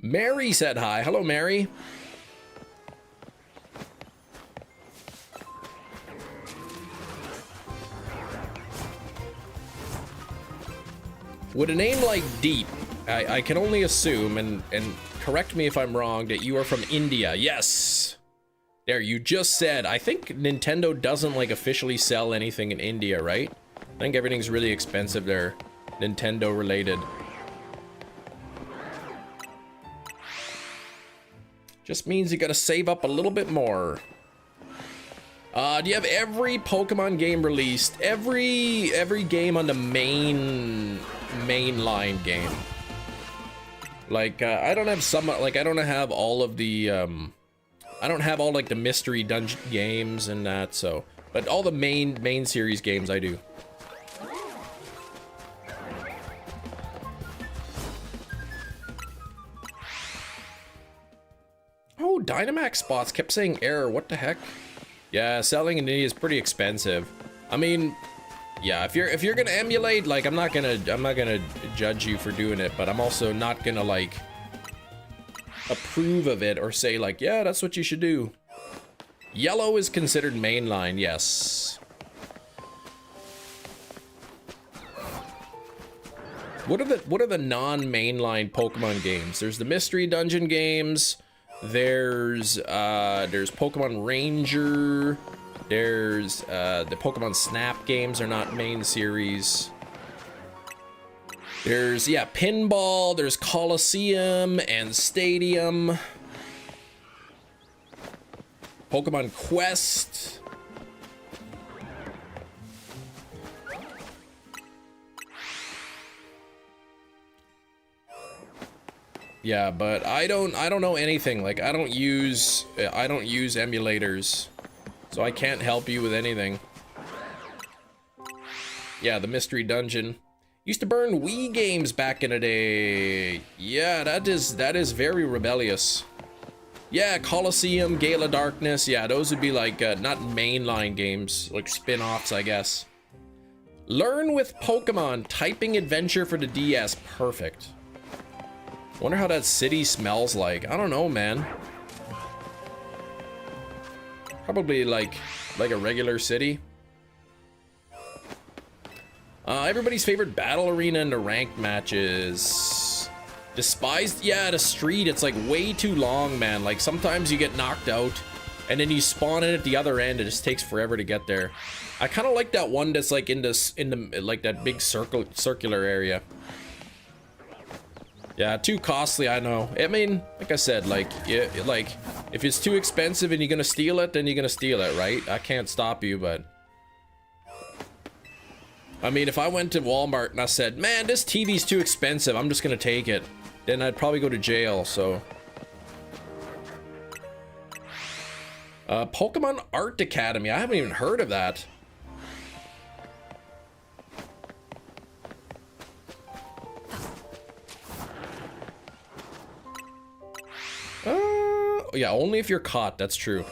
Mary said hi. Hello, Mary. With a name like Deep, I can only assume, and correct me if I'm wrong, that you are from India. Yes! There, you just said, I think Nintendo doesn't, like, officially sell anything in India, right? I think everything's really expensive there, Nintendo related. Just means you gotta save up a little bit more. Do you have every Pokemon game released? Every game on the mainline game. Like, I don't have some, like, I don't have all of the, I don't have all, like, the mystery dungeon games and that, so. But all the main series games I do. Oh, Dynamax spots kept saying error. What the heck? Yeah, selling in India is pretty expensive. I mean, yeah, if you're gonna emulate, like, I'm not gonna judge you for doing it, but I'm also not gonna, like, approve of it or say, like, yeah, that's what you should do. Yellow is considered mainline, yes. What are the non-mainline Pokemon games? There's the Mystery Dungeon games. There's Pokemon Ranger. There's the Pokemon Snap games are not main series. There's, yeah, Pinball. There's Coliseum and Stadium. Pokemon Quest. Yeah, but I don't know anything. Like, I don't use emulators, so I can't help you with anything. Yeah, the Mystery Dungeon used to burn Wii games back in the day. Yeah, that is very rebellious. Yeah, Coliseum, Gale of Darkness. Yeah, those would be like not mainline games, like spin-offs, I guess. Learn with Pokemon, typing adventure for the DS. Perfect. Wonder how that city smells like. I don't know, man. Probably like a regular city. Everybody's favorite battle arena in the ranked matches. Despised? Yeah, the street, it's like way too long, man. Like sometimes you get knocked out and then you spawn in at the other end. It just takes forever to get there. I kind of like that one that's like in the like that big circular area. Yeah, too costly, I know. I mean, like I said, like, yeah, like if it's too expensive and you're gonna steal it, then you're gonna steal it, right? I can't stop you, but I mean, if I went to Walmart and I said, man, this TV's too expensive, I'm just gonna take it, then I'd probably go to jail, so. Pokemon Art Academy, I haven't even heard of that. Yeah, only if you're caught, that's true.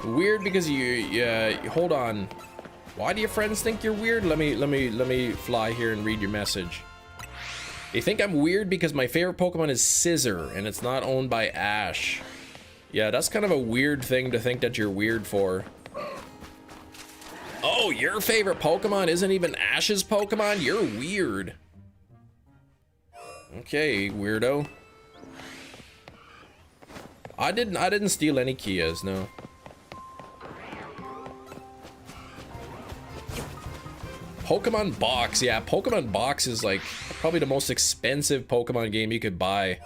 Weird because hold on. Why do your friends think you're weird? Let me fly here and read your message. They think I'm weird because my favorite Pokemon is Scizor and it's not owned by Ash. Yeah, that's kind of a weird thing to think that you're weird for. Oh, your favorite Pokemon isn't even Ash's Pokemon? You're weird. Okay, weirdo. I didn't steal any Kias, no. Pokemon Box, yeah, Pokemon Box is like probably the most expensive Pokemon game you could buy.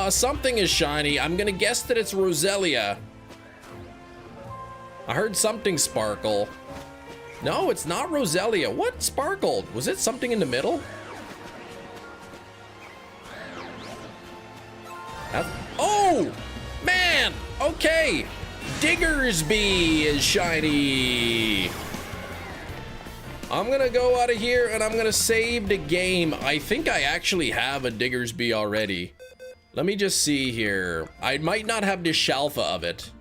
Something is shiny. I'm gonna guess that it's Roselia. I heard something sparkle. No, it's not Roselia. What sparkled? Was it something in the middle? Oh, man. Okay. Diggersby is shiny. I'm gonna go out of here and I'm gonna save the game. I think I actually have a Diggersby already. Let me just see here. I might not have the Shalfa of it.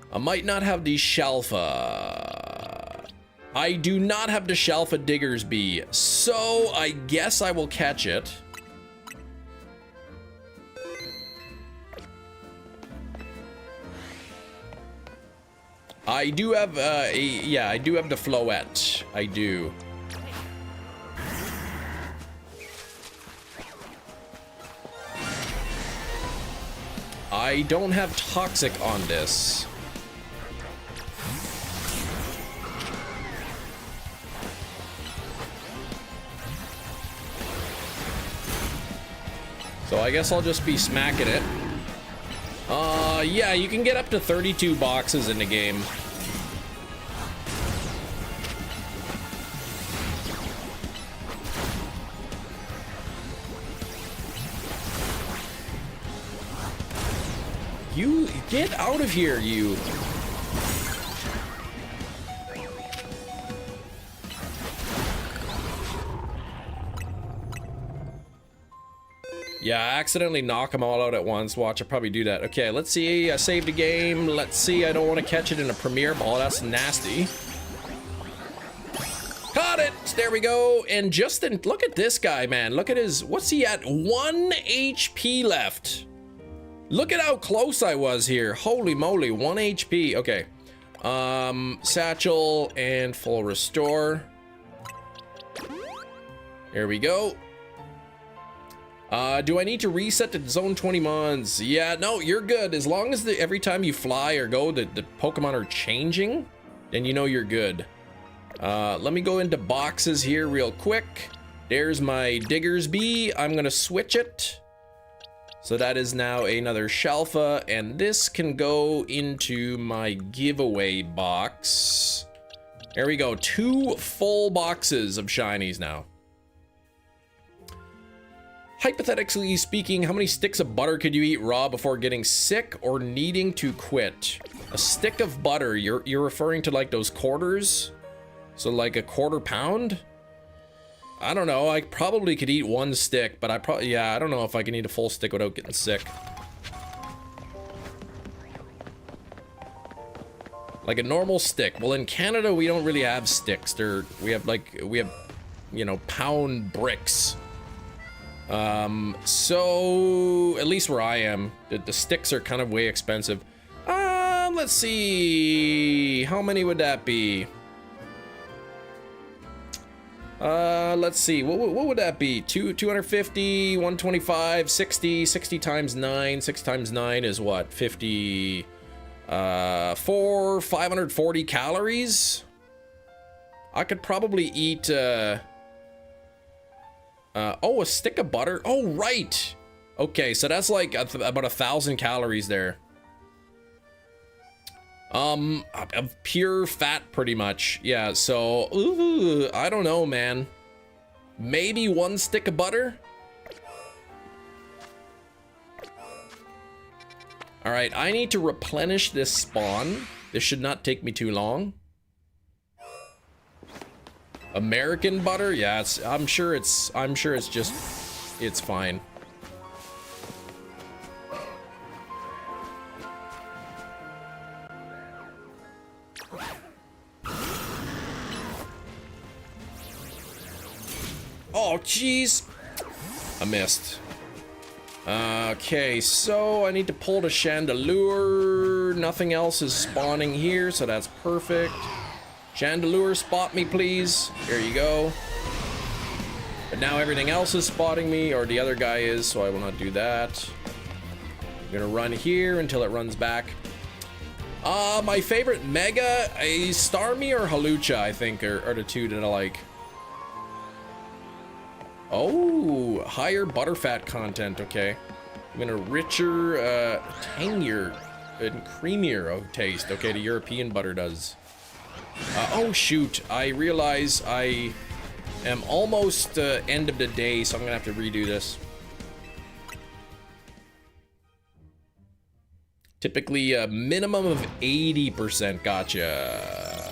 I might not have the Shalfa. I do not have the Shalfa Diggersby, so I guess I will catch it. I do have yeah, I do have the Floette. I do. I don't have Toxic on this. So I guess I'll just be smacking it. Yeah, you can get up to 32 boxes in the game. You get out of here, you. Yeah, I accidentally knock them all out at once. Watch, I'll probably do that. Okay, let's see. I saved a game. Let's see. I don't want to catch it in a premiere ball. That's nasty. Caught it! There we go. And Justin, look at this guy, man. Look at his, what's he at? 1 HP left. Look at how close I was here. Holy moly, 1 HP. Okay. Satchel and full restore. There we go. Do I need to reset to zone 20 mons? Yeah, no, you're good. As long as every time you fly or go, the Pokemon are changing, then you know you're good. Let me go into boxes here real quick. There's my Diggersby. I'm gonna switch it. So that is now another Shalfa, and this can go into my giveaway box. There we go, 2 full boxes of shinies now. Hypothetically speaking, how many sticks of butter could you eat raw before getting sick or needing to quit? A stick of butter, you're referring to like those quarters? So like a quarter pound? I don't know, I probably could eat 1 stick, but I don't know if I can eat a full stick without getting sick. Like a normal stick. Well, in Canada, we don't really have sticks. We have, you know, pound bricks. So at least where I am, the sticks are kind of way expensive. Let's see, how many would that be? Let's see, what would that be? 250, 125, 60 times 9. 6 times 9 is what? 50, 540 calories? I could probably eat, oh, a stick of butter? Oh, right. Okay, so that's like about 1,000 calories there. Of pure fat, pretty much. Yeah, so, ooh, I don't know, man. Maybe 1 stick of butter? All right, I need to replenish this spawn. This should not take me too long. American butter? Yeah, I'm sure it's just, it's fine. Oh, jeez. I missed. Okay, so I need to pull the Chandelure. Nothing else is spawning here, so that's perfect. Chandelure, spot me, please. There you go. But now everything else is spotting me, or the other guy is, so I will not do that. I'm gonna run here until it runs back. My favorite Mega, a Starmie or Halucha, I think, are the 2 that I like. Oh, higher butterfat content, okay. I'm gonna richer, tangier and creamier taste. Okay, the European butter does. Oh shoot, I realize I am almost end of the day, so I'm gonna have to redo this. Typically a minimum of 80%, gotcha.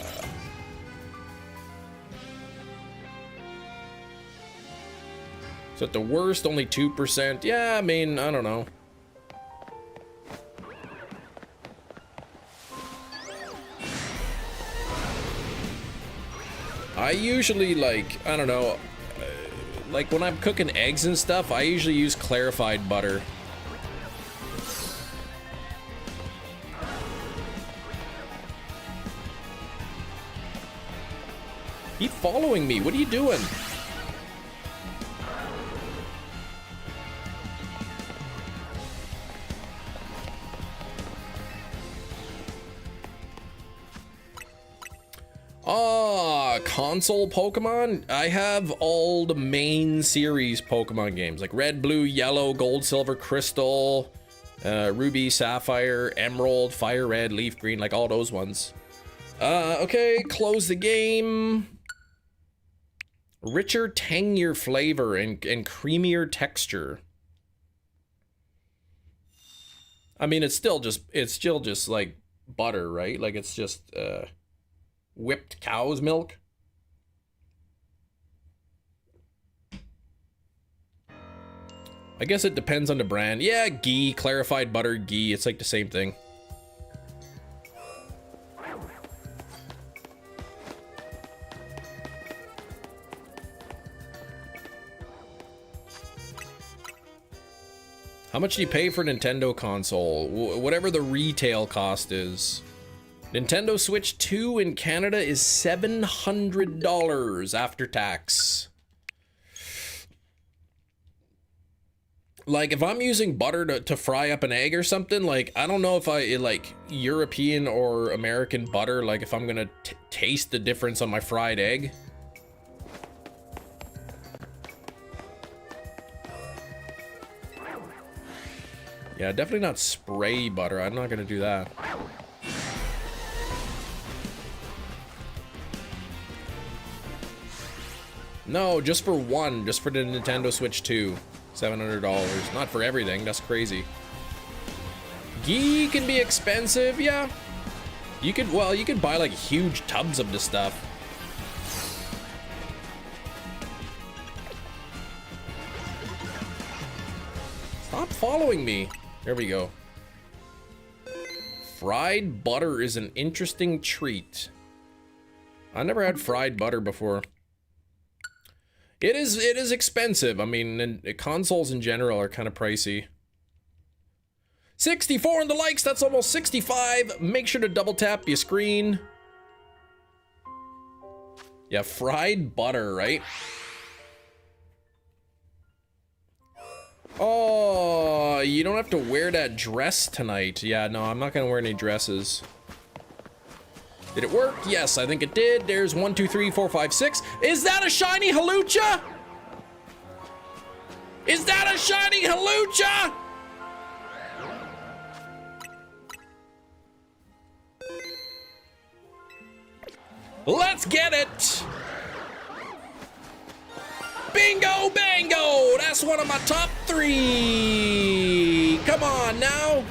So at the worst, only 2%. Yeah, I mean, I don't know. I usually, like, I don't know, like when I'm cooking eggs and stuff, I usually use clarified butter. Keep following me, what are you doing? Console Pokemon? I have all the main series Pokemon games, like Red, Blue, Yellow, Gold, Silver, Crystal, Ruby, Sapphire, Emerald, Fire Red, Leaf Green, like all those ones. Okay, close the game. Richer, tangier flavor and creamier texture. I mean, it's still just like butter, right? Like it's just whipped cow's milk. I guess it depends on the brand. Yeah, ghee, clarified butter, ghee, it's like the same thing. much do you pay for a Nintendo console? Whatever the retail cost is. Nintendo Switch 2 in Canada is $700 after tax. Like, if I'm using butter to fry up an egg or something, like, I don't know if I, like, European or American butter, like, if I'm gonna taste the difference on my fried egg. Yeah, definitely not spray butter. I'm not gonna do that. No, just for one, just for the Nintendo Switch 2. $700. Not for everything, that's crazy. Ghee can be expensive, yeah. You could, well, you could buy like huge tubs of this stuff. Stop following me. There we go. Fried butter is an interesting treat. I never had fried butter before. It is expensive. I mean, consoles in general are kind of pricey. 64 on the likes, that's almost 65. Make sure to double tap your screen. Yeah, fried butter, right? Oh, you don't have to wear that dress tonight. Yeah, no, I'm not gonna wear any dresses. Did it work? Yes, I think it did. There's 1, 2, 3, 4, 5, 6. Is that a shiny Halucha? Is that a shiny Halucha? Let's get it. Bingo bango. That's one of my top 3. Come on now.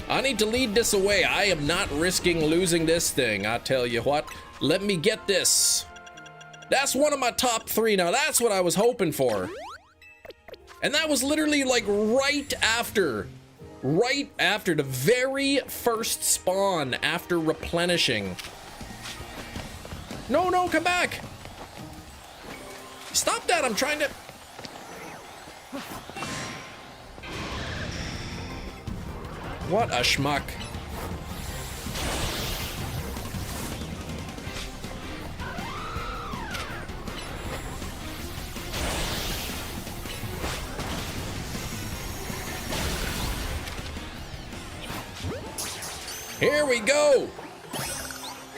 I need to lead this away. I am not risking losing this thing. I tell you what, let me get this. That's one of my top 3 now. That's what I was hoping for. And that was literally like right after the very first spawn after replenishing. No, no, come back. Stop that, I'm trying to... What a schmuck. Here we go.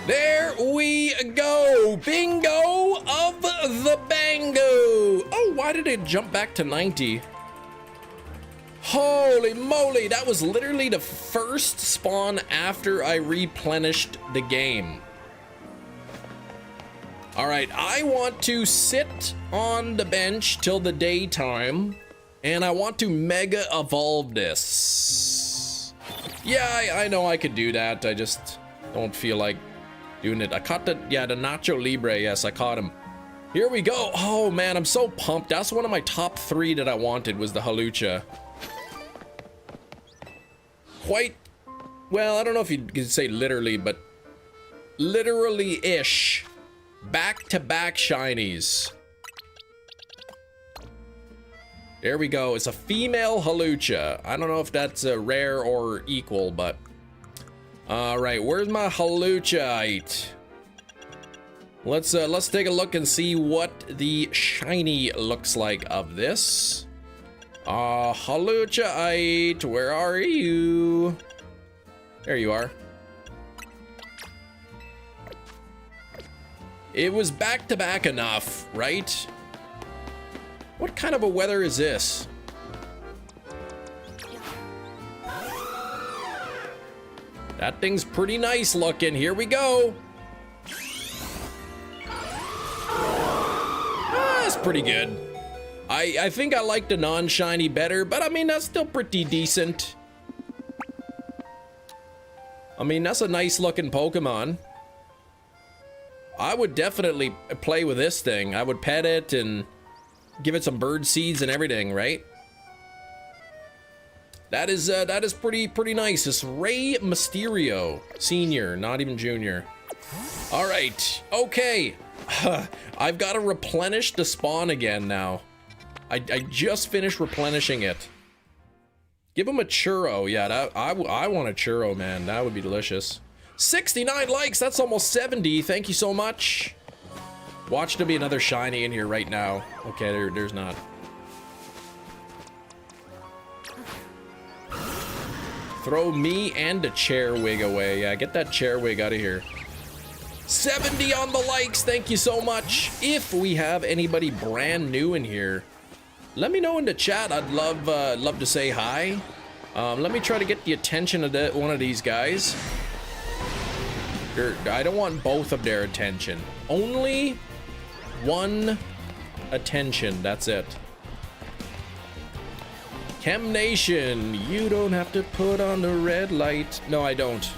There we go. Bingo of the bango. Oh, why did it jump back to 90? Holy moly, that was literally the first spawn after I replenished the game. All right, I want to sit on the bench till the daytime, and I want to mega evolve this. Yeah, I know I could do that. I just don't feel like doing it. I caught the Nacho Libre. Yes, I caught him. Here we go. Oh man, I'm so pumped. That's one of my top 3 that I wanted was the Halucha. Quite, well, I don't know if you could say literally, but literally-ish. Back-to-back shinies. There we go. It's a female Halucha. I don't know if that's a rare or equal, but... Alright, where's my Halucha-ite? Let's take a look and see what the shiny looks like of this. Halucha-ite, where are you? There you are. It was back-to-back enough, right? What kind of a weather is this? That thing's pretty nice looking. Here we go. That's pretty good. I think I like the non-shiny better, but I mean, that's still pretty decent. I mean, that's a nice looking Pokemon. I would definitely play with this thing. I would pet it and give it some bird seeds and everything, right? That is pretty nice. This Rey Mysterio, Senior, not even Junior. All right, okay. I've got to replenish the spawn again now. I just finished replenishing it. Give him a churro. Yeah, I want a churro, man. That would be delicious. 69 likes. That's almost 70. Thank you so much. Watch there be another shiny in here right now. Okay, there's not. Throw me and the chair wig away. Yeah, get that chair wig out of here. 70 on the likes. Thank you so much. If we have anybody brand new in here, let me know in the chat. I'd love to say hi. Let me try to get the attention of one of these guys. I don't want both of their attention. Only one attention. That's it. Chem Nation, you don't have to put on the red light. No, I don't.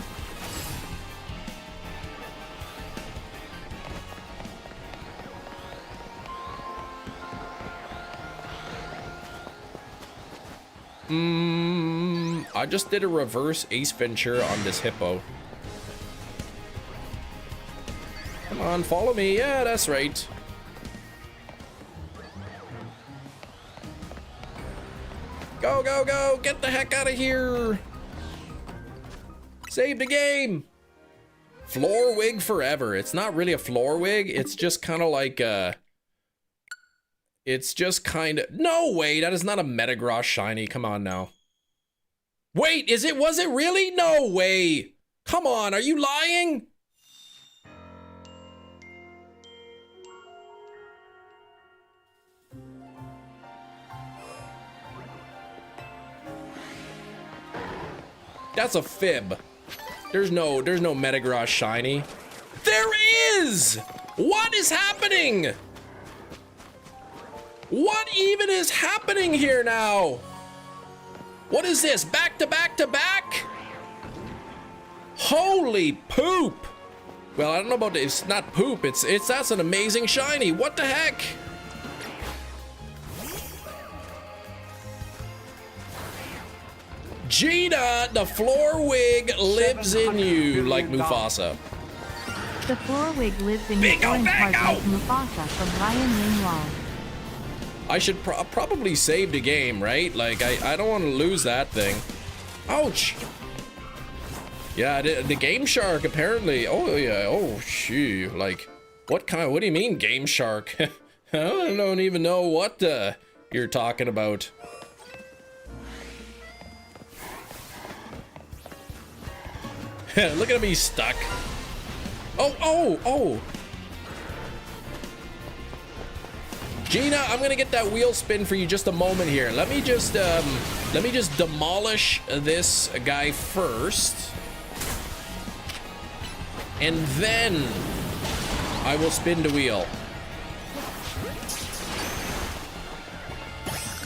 I just did a reverse Ace Ventura on this hippo. Come on, follow me. Yeah, that's right. Go, go, go. Get the heck out of here. Save the game. Floor wig forever. It's not really a floor wig. It's just kind of like it's just kind of... No way, that is not a Metagross shiny. Come on now. Wait, was it really? No way. Come on, are you lying? That's a fib. There's no Metagross shiny. There is! What is happening? What even is happening here now? What is this? Back to back to back? Holy poop. Well, I don't know about this. It's not poop. That's an amazing shiny. What the heck? Gina, the floor wig lives in you like Mufasa. The floor wig lives in your orange heart like Mufasa from Lion Ling Long. I should probably save the game, right? Like, I don't want to lose that thing. Ouch! Yeah, the Game Shark, apparently. Oh, yeah. Oh, shoo. Like, what do you mean, Game Shark? I don't even know what you're talking about. Look at me stuck. Oh! Gina, I'm gonna get that wheel spin for you just a moment here. Let me just demolish this guy first, and then I will spin the wheel.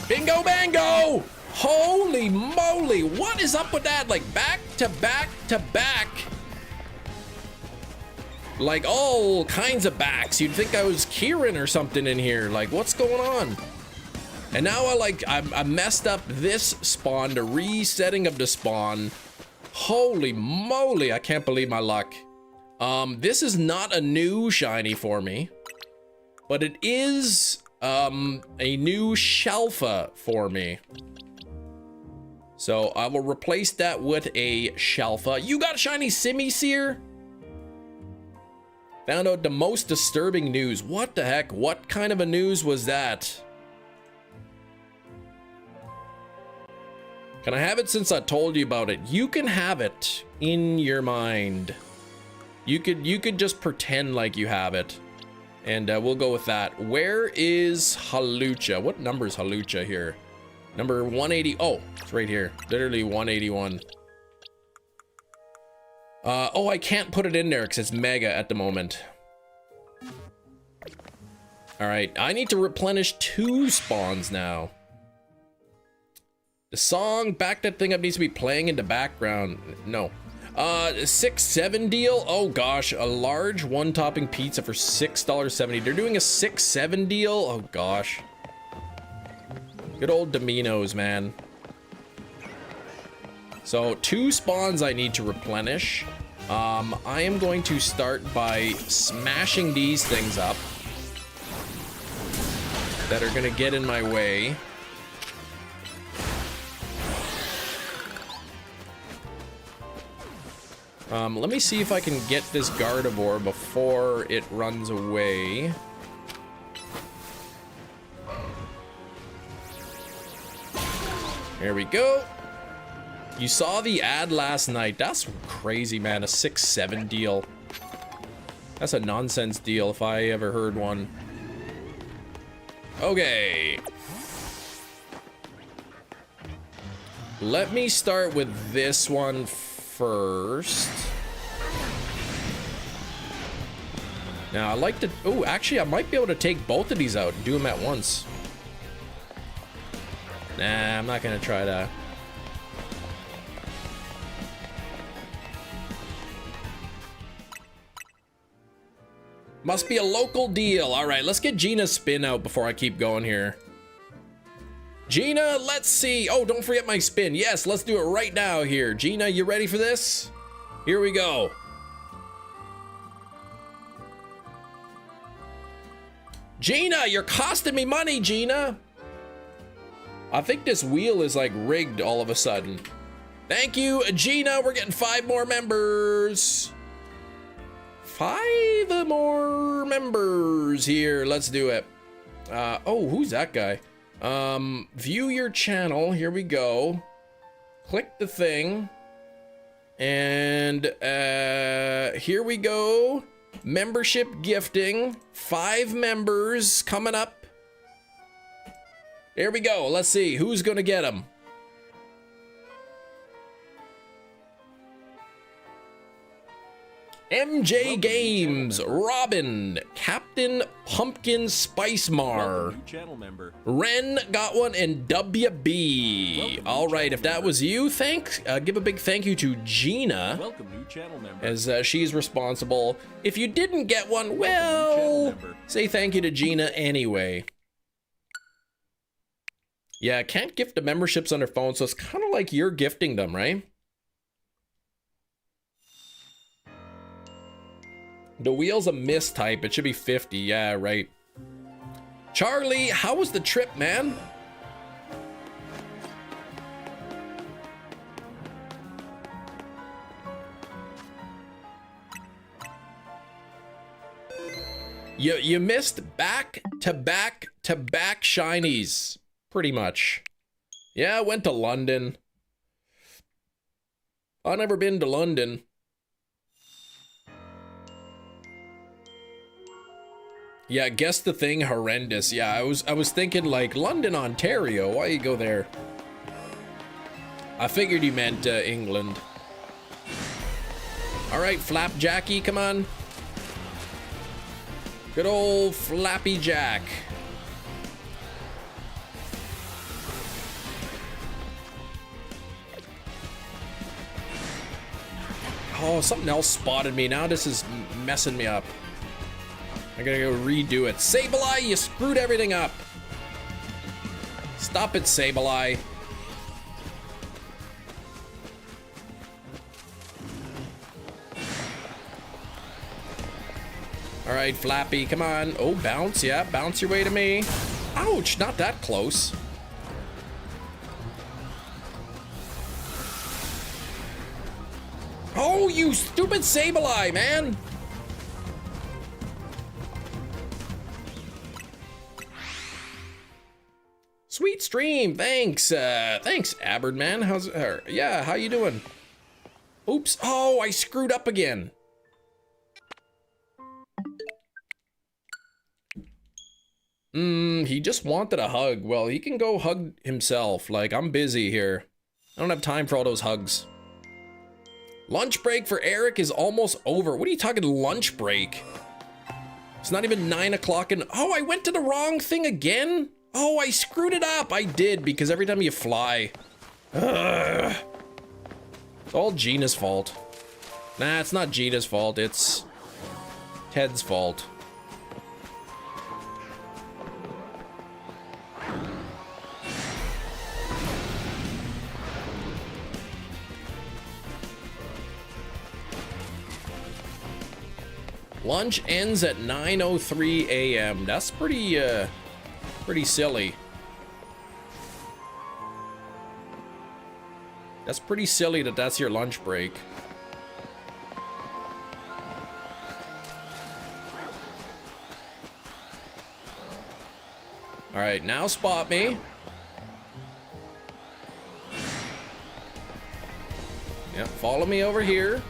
Bingo bango! Holy moly! What is up with that? Like back to back to back. Like all kinds of backs. You'd think I was Kieran or something in here. Like, what's going on? And now I messed up this spawn, the resetting of the spawn. Holy moly, I can't believe my luck. This is not a new shiny for me, but it is a new Shelfa for me. So I will replace that with a Shelfa. You got shiny Simisear? Found out the most disturbing news. What the heck? What kind of a news was that? Can I have it since I told you about it? You can have it in your mind. You could just pretend like you have it. And we'll go with that. Where is Halucha? What number is Halucha here? Number 180. Oh, it's right here. Literally 181. Oh, I can't put it in there because it's mega at the moment. All right, I need to replenish 2 spawns now. The song, back that thing up, needs to be playing in the background. No. 6-7 deal. Oh gosh, a large one-topping pizza for $6.70. They're doing a 6-7 deal. Oh gosh. Good old Domino's, man. So 2 spawns I need to replenish. I am going to start by smashing these things up that are gonna get in my way. Let me see if I can get this Gardevoir before it runs away. Here we go. You saw the ad last night. That's crazy, man. A 6-7 deal. That's a nonsense deal if I ever heard one. Okay. Let me start with this one first. Now, I like to... Oh, actually, I might be able to take both of these out and do them at once. Nah, I'm not going to try that. Must be a local deal. All right, let's get Gina's spin out before I keep going here. Gina, let's see. Oh, don't forget my spin. Yes, let's do it right now here. Gina, you ready for this? Here we go. Gina, you're costing me money, Gina. I think this wheel is like rigged all of a sudden. Thank you, Gina. We're getting 5 more members. 5 more members here. Let's do it. Oh, who's that guy? View your channel. Here we go. Click the thing. And here we go. Membership gifting. 5 members coming up. Here we go. Let's see who's gonna get them. MJ Games, Robin, Captain Pumpkin Spice Mar, Ren got one, and WB. All right, if that was you, give a big thank you to Gina, as she's responsible. If you didn't get one, well, say thank you to Gina anyway. Yeah, I can't gift the memberships on her phone, so it's kind of like you're gifting them, right? The wheel's a mistype. It should be 50. Yeah, right. Charlie, how was the trip, man? You missed back-to-back shinies. Pretty much. Yeah, I went to London. I've never been to London. Yeah, guess the thing horrendous. Yeah, I was thinking like London, Ontario. Why you go there? I figured you meant England. All right, Flapjacky, come on. Good old Flappy Jack. Oh, something else spotted me. Now this is messing me up. I gotta go redo it. Sableye, you screwed everything up. Stop it, Sableye. All right, Flappy, come on. Oh, bounce, yeah, bounce your way to me. Ouch, not that close. Oh, you stupid Sableye, man. Sweet stream, thanks. Thanks, Aberd, man. How's yeah, how you doing? Oops. Oh, I screwed up again. He just wanted a hug. Well, he can go hug himself. Like, I'm busy here. I don't have time for all those hugs. Lunch break for Eric is almost over. What are you talking lunch break? It's not even 9 o'clock and... Oh, I went to the wrong thing again? Oh, I screwed it up. I did, because every time you fly. Ugh. It's all Gina's fault. Nah, it's not Gina's fault. It's Ted's fault. Lunch ends at 9:03 a.m. That's pretty silly. That's pretty silly that that's your lunch break. All right, now spot me. Yep, follow me over here.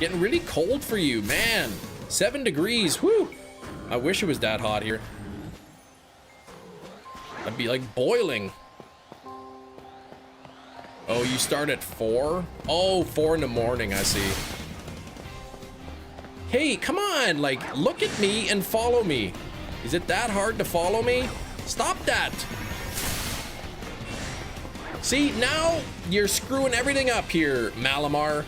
Getting really cold for you, man. 7 degrees, whoo. I wish it was that hot here. I'd be like boiling. Oh, you start at 4? Oh, 4 in the morning, I see. Hey, come on, like, look at me and follow me. Is it that hard to follow me? Stop that. See, now you're screwing everything up here, Malamar.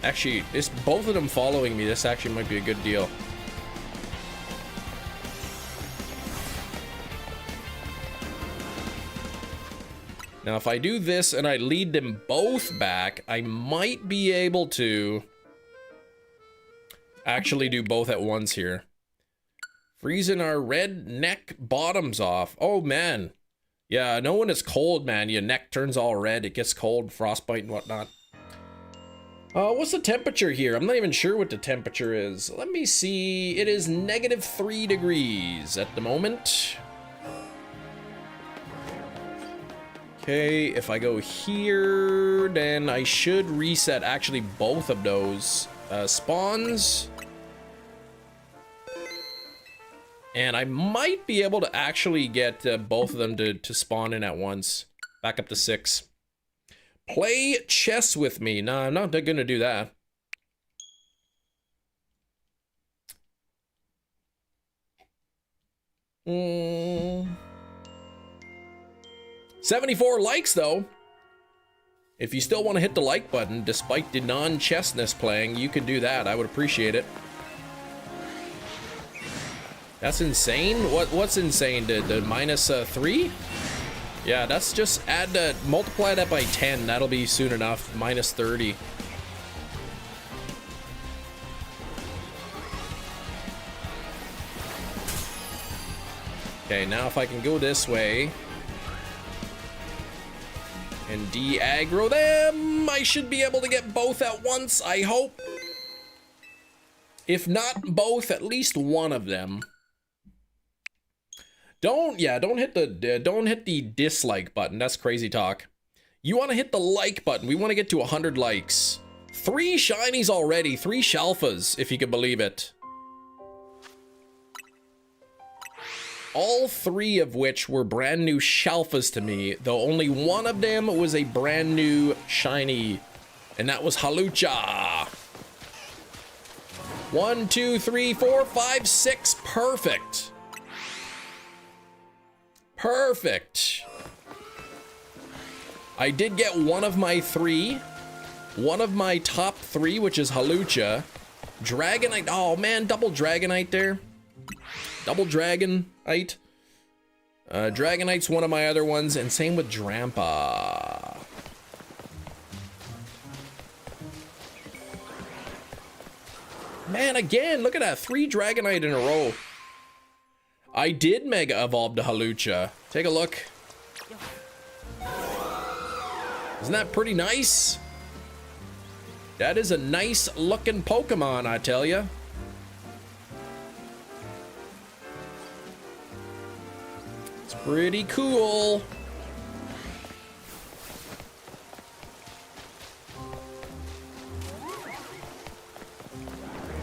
Actually, it's both of them following me. This actually might be a good deal. Now, if I do this and I lead them both back, I might be able to actually do both at once here. Freezing our red neck bottoms off. Oh, man. Yeah, I know when it's cold, man, your neck turns all red. It gets cold, frostbite and whatnot. What's the temperature here? I'm not even sure what the temperature is. Let me see. It is -3 degrees at the moment. Okay, if I go here, then I should reset actually both of those spawns. And I might be able to actually get both of them to spawn in at once. Back up to 6. Play chess with me. No, I'm not gonna do that. Mm. 74 likes though. If you still want to hit the like button despite the non-chessness playing, you can do that. I would appreciate it. That's insane. What's insane? The -3? Yeah, that's just multiply that by 10. That'll be soon enough. -30. Okay, now if I can go this way and de-aggro them, I should be able to get both at once, I hope. If not both, at least one of them. Don't hit the dislike button. That's crazy talk. You want to hit the like button. We want to get to 100 likes. 3 shinies already, 3 shalfas, if you can believe it. All 3 of which were brand new shalfas to me, though only one of them was a brand new shiny, and that was Halucha. 1, 2, 3, 4, 5, 6, perfect. Perfect. I did get one of my 3. One of my top 3, which is Halucha. Dragonite. Oh, man, double Dragonite there. Double Dragonite. Dragonite's one of my other ones, and same with Drampa. Man, again, look at that. 3 Dragonite in a row. I did Mega Evolve to Halucha. Take a look. Isn't that pretty nice? That is a nice looking Pokemon, I tell ya. It's pretty cool.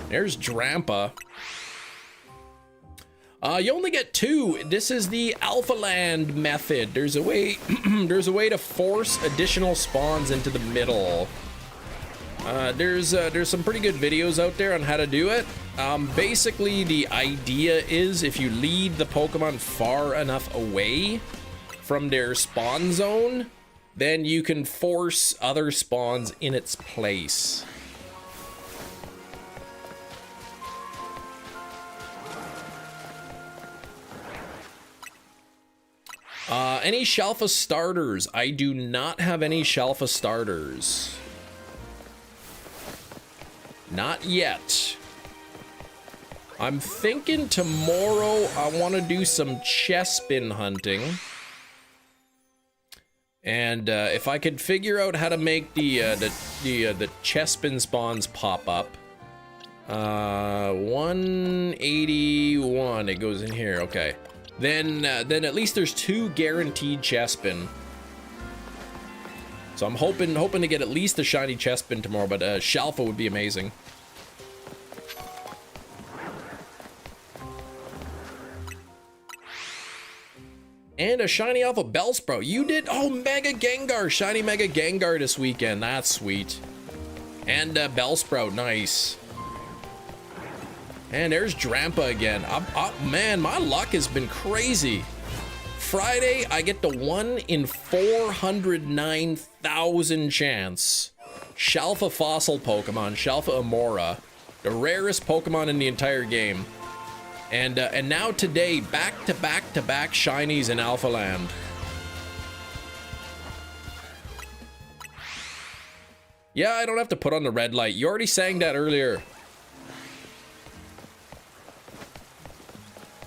There's Drampa. You only get 2. This is the Alphaland method. There's a way there's a way to force additional spawns into the middle. There's some pretty good videos out there on how to do it. Basically the idea is if you lead the Pokemon far enough away from their spawn zone, then you can force other spawns in its place. Any Shalfa starters? I do not have any Shalfa starters. Not yet. I'm thinking tomorrow I want to do some chespin hunting. And if I could figure out how to make the chespin spawns pop up. 181, it goes in here, okay. Then at least there's 2 guaranteed chespin. So I'm hoping to get at least a shiny chespin tomorrow, but Shalfa would be amazing. And a shiny Alpha Bellsprout. You did? Oh, Mega Gengar. Shiny Mega Gengar this weekend. That's sweet. And Bellsprout. Nice. And there's Drampa again. Man, my luck has been crazy. Friday, I get the 1 in 409,000 chance. Shalfa Fossil Pokemon. Shalfa Amora. The rarest Pokemon in the entire game. And now today, back to back shinies in Alphaland. Yeah, I don't have to put on the red light. You already sang that earlier.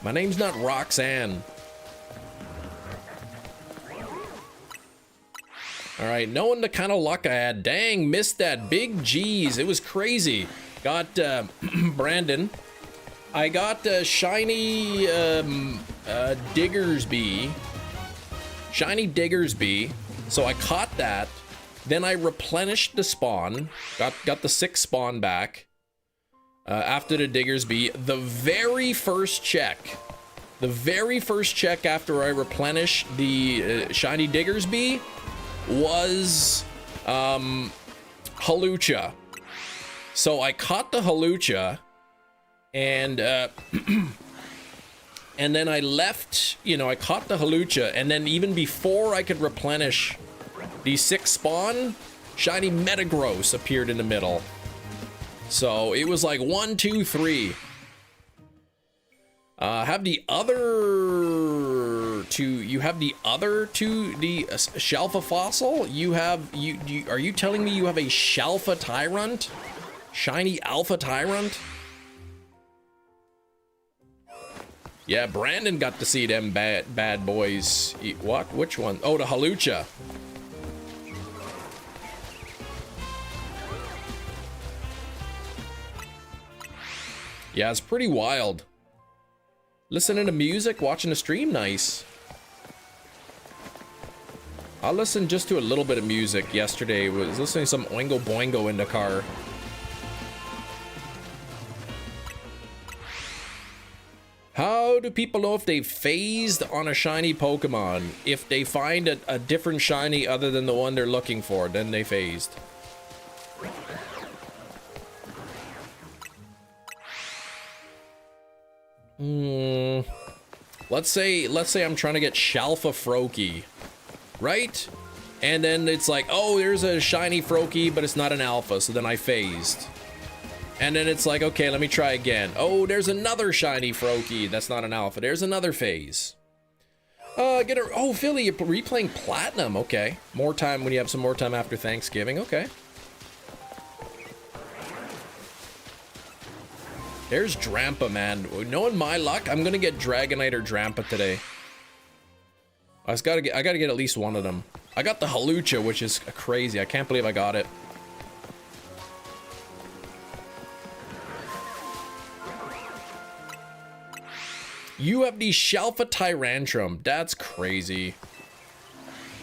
My name's not Roxanne. All right, knowing the kind of luck I had. Dang, missed that. Big G's. It was crazy. Got Brandon. I got shiny Diggersby. Shiny Diggersby. So I caught that. Then I replenished the spawn. Got the 6 spawn back. After the Diggersby. The very first check after I replenish the shiny Diggersby was Halucha. So I caught the Halucha. And and then I left, I caught the Halucha, and then even before I could replenish the 6 spawn, shiny Metagross appeared in the middle. So it was like 1, 2, 3. Have the other two, you have the other 2, the Shalfa Fossil? Are you telling me you have a Shalfa Tyrant? Shiny Alpha Tyrant? Yeah, Brandon got to see them bad boys. What? Which one? Oh, the Halucha. Yeah, it's pretty wild. Listening to music, watching the stream, nice. I listened just to a little bit of music yesterday. Was listening to some Oingo Boingo in the car. How do people know if they've phased on a shiny Pokemon? If they find a different shiny other than the one they're looking for, then they phased. Let's say I'm trying to get Shalfa Froakie, right? And then it's like, oh, there's a shiny Froakie, but it's not an alpha, so then I phased. And then it's like, okay, let me try again. Oh, there's another shiny Froakie. That's not an alpha. There's another phase. Oh, Philly, you're replaying Platinum. Okay. More time when you have some more time after Thanksgiving. Okay. There's Drampa, man. Knowing my luck, I'm gonna get Dragonite or Drampa today. I gotta get at least one of them. I got the Halucha, which is crazy. I can't believe I got it. You have the Shalfa Tyrantrum. That's crazy.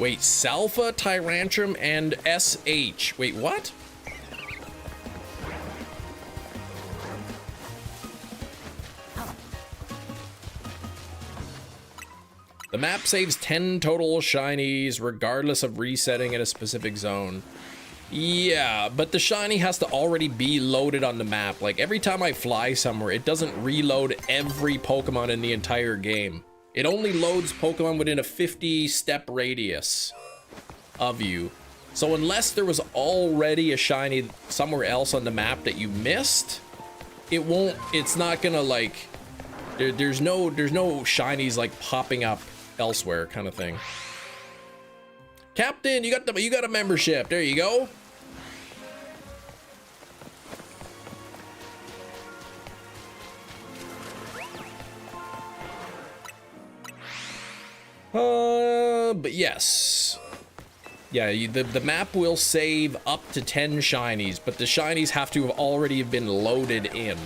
Wait, Salfa Tyrantrum and SH. Wait, what? The map saves 10 total shinies regardless of resetting at a specific zone. Yeah, but the shiny has to already be loaded on the map. Like, every time I fly somewhere, it doesn't reload every Pokemon in the entire game. It only loads Pokemon within a 50-step radius of you. So unless there was already a shiny somewhere else on the map that you missed, it's not gonna, like, there's no shinies, like, popping up elsewhere kind of thing. Captain, you got a membership. There you go. But yes. Yeah, the map will save up to 10 shinies, but the shinies have to have already been loaded in.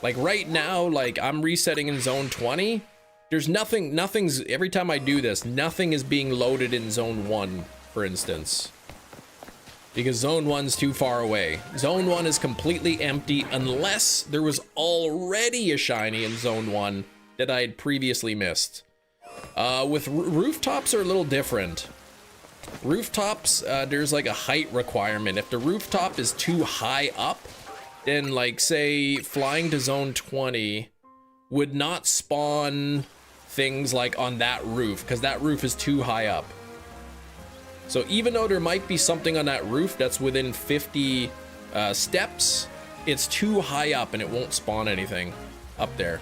Like right now, like I'm resetting in zone 20. There's nothing's, every time I do this, nothing is being loaded in zone 1, for instance. Because zone 1's too far away. Zone 1 is completely empty unless there was already a shiny in zone 1 that I had previously missed. With rooftops are a little different. Rooftops, there's like a height requirement. If the rooftop is too high up, then like say flying to zone 20 would not spawn things like on that roof because that roof is too high up. So even though there might be something on that roof that's within 50 steps, it's too high up and it won't spawn anything up there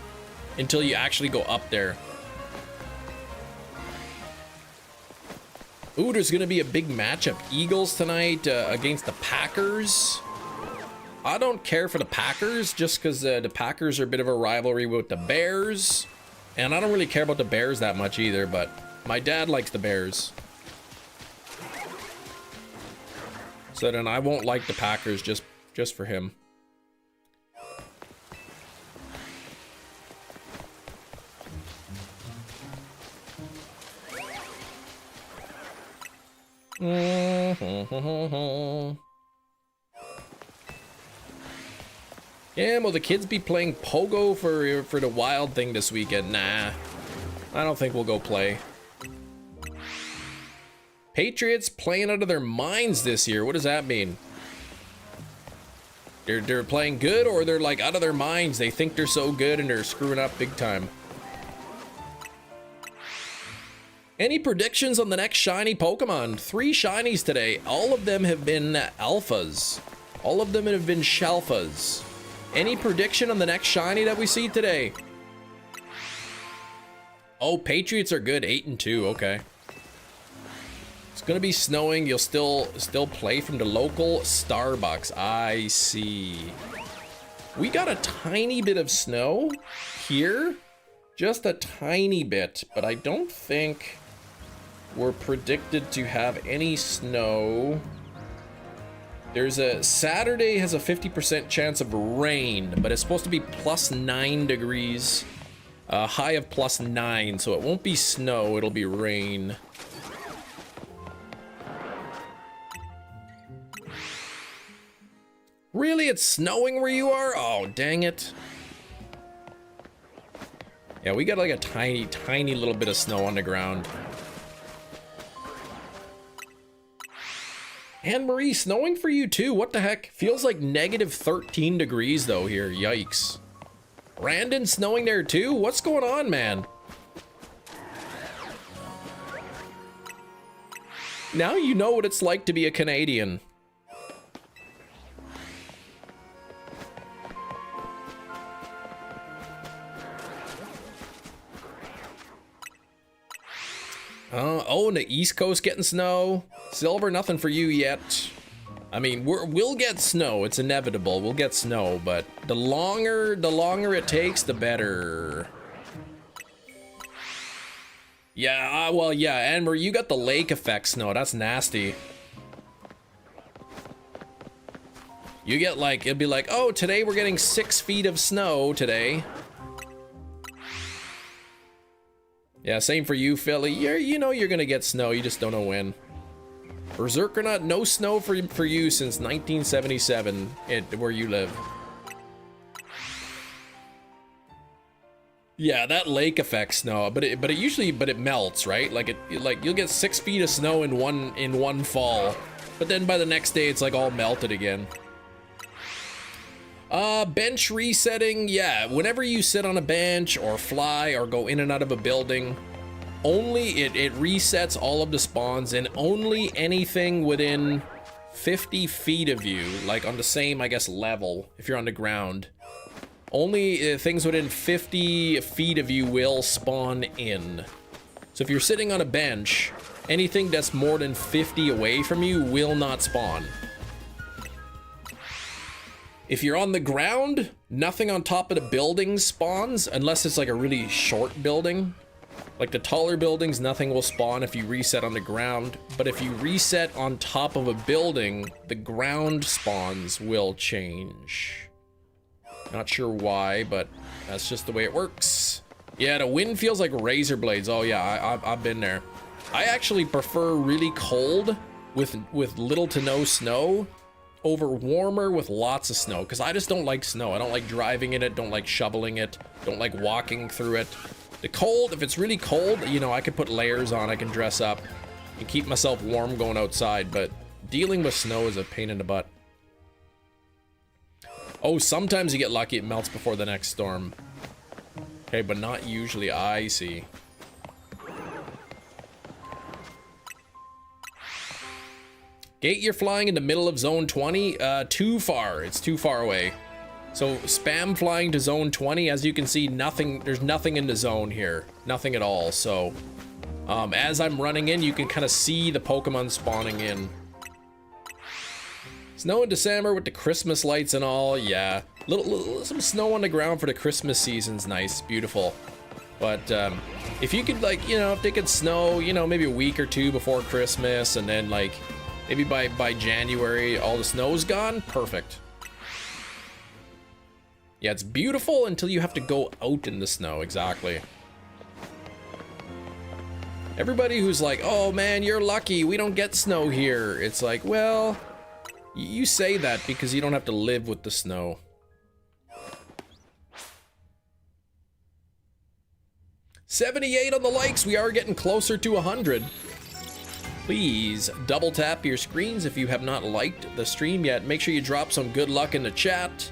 until you actually go up there. Ooh, there's gonna be a big matchup. Eagles tonight against the Packers. I don't care for the Packers just because the Packers are a bit of a rivalry with the Bears. And I don't really care about the Bears that much either, but my dad likes the Bears. So then I won't like the Packers just for him. Yeah, will the kids be playing Pogo for the wild thing this weekend? Nah, I don't think we'll go play. Patriots playing out of their minds this year. What does that mean? They're playing good, or they're like out of their minds? They think they're so good and they're screwing up big time. Any predictions on the next shiny Pokemon? 3 shinies today. All of them have been alphas. All of them have been shalfas. Any prediction on the next shiny that we see today? Oh, Patriots are good. 8-2. Okay. It's gonna be snowing. You'll still play from the local Starbucks. I see. We got a tiny bit of snow here. Just a tiny bit, but I don't think we're predicted to have any snow. There's a Saturday has a 50% chance of rain, but it's supposed to be plus 9 degrees, high of plus 9, so it won't be snow, it'll be rain. Really, it's snowing where you are? Oh, dang it. Yeah, we got like a tiny little bit of snow on the ground. Anne-Marie, snowing for you too? What the heck? Feels like negative 13 degrees though here. Yikes. Brandon, snowing there too? What's going on, man? Now you know what it's like to be a Canadian. Oh, and the East Coast getting snow. Silver, nothing for you yet. I mean, we'll get snow. It's inevitable. We'll get snow, but the longer it takes, the better. Yeah, well, yeah, Amber, you got the lake effect snow. That's nasty. You get like, it'd be like, oh, today we're getting 6 feet of snow today. Yeah, same for you, Philly. You know you're gonna get snow, you just don't know when. Berserkernaut, no snow for you since 1977 where you live. Yeah, that lake effect snow, but it usually melts, right? Like you'll get 6 feet of snow in one fall, but then by the next day it's like all melted again. Bench resetting, yeah, whenever you sit on a bench or fly or go in and out of a building, only it resets all of the spawns, and only anything within 50 feet of you, like on the same, I guess, level, if you're on the ground. Only things within 50 feet of you will spawn in. So if you're sitting on a bench, anything that's more than 50 away from you will not spawn. If you're on the ground, nothing on top of the building spawns, unless it's like a really short building. Like the taller buildings, nothing will spawn if you reset on the ground, but if you reset on top of a building, the ground spawns will change. Not sure why, but that's just the way it works. Yeah, the wind feels like razor blades. Oh yeah, I've been there. I actually prefer really cold with little to no snow over warmer with lots of snow, because I just don't like snow. I don't like driving in it, don't like shoveling it, don't like walking through it. The cold, if it's really cold, you know, I can put layers on, I can dress up and keep myself warm going outside, but dealing with snow is a pain in the butt. Oh, sometimes you get lucky, it melts before the next storm. Okay, but not usually. I see. Gate, you're flying in the middle of zone 20. Too far. It's too far away. So spam flying to zone 20. As you can see, nothing. There's nothing in the zone here. Nothing at all. So as I'm running in, you can kind of see the Pokemon spawning in. Snow in December with the Christmas lights and all. Yeah, some snow on the ground for the Christmas season's nice, beautiful. But if you could, like, you know, if they could snow, you know, maybe a week or two before Christmas, and then like maybe by January all the snow's gone, perfect. Yeah, it's beautiful until you have to go out in the snow. Exactly. Everybody who's like, oh man, you're lucky, we don't get snow here. It's like, well, you say that because you don't have to live with the snow. $78 on the likes. We are getting closer to 100. Please double tap your screens if you have not liked the stream yet. Make sure you drop some good luck in the chat.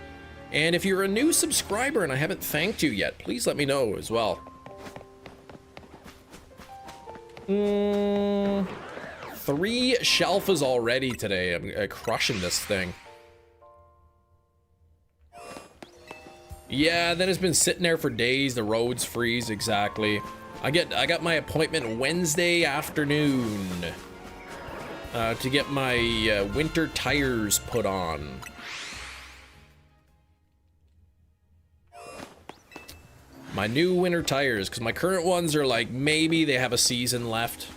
And if you're a new subscriber and I haven't thanked you yet, please let me know as well. 3 shelfers already today. I'm crushing this thing. Yeah, then it's been sitting there for days. The roads freeze. Exactly. I got my appointment Wednesday afternoon to get my winter tires put on. My new winter tires, because my current ones are like, maybe they have a season left.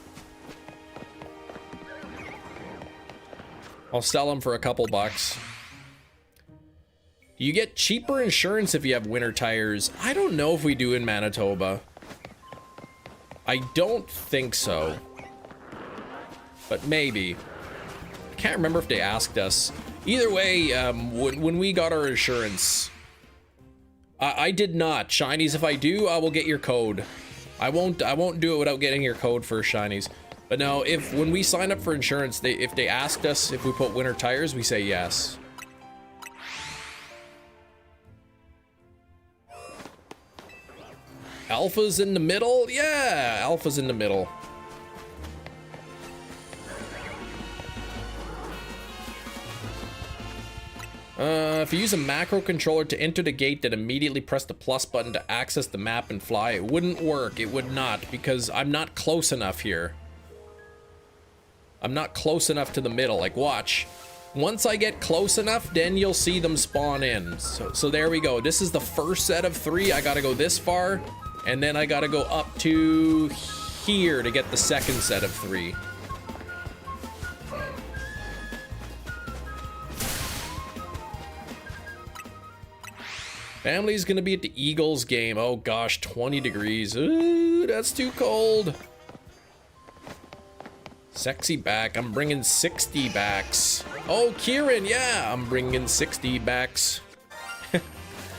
I'll sell them for a couple bucks. You get cheaper insurance if you have winter tires. I don't know if we do in Manitoba. I don't think so. But maybe. I can't remember if they asked us. Either way, when we got our insurance... I did not. Shinies, if I do, I will get your code. I won't do it without getting your code for shinies. But no, when we sign up for insurance, if they asked us if we put winter tires, we say yes. Alpha's in the middle? Yeah, Alpha's in the middle. If you use a macro controller to enter the gate, then immediately press the plus button to access the map and fly. It wouldn't work. It would not, because I'm not close enough here. I'm not close enough to the middle. Like, watch. Once I get close enough, then you'll see them spawn in. So there we go. This is the first set of 3. I gotta go this far, and then I gotta go up to here to get the second set of 3. Family's gonna be at the Eagles game. Oh gosh, 20 degrees. Ooh, that's too cold. Sexy back. I'm bringing 60 backs. Oh, Kieran, yeah, I'm bringing 60 backs.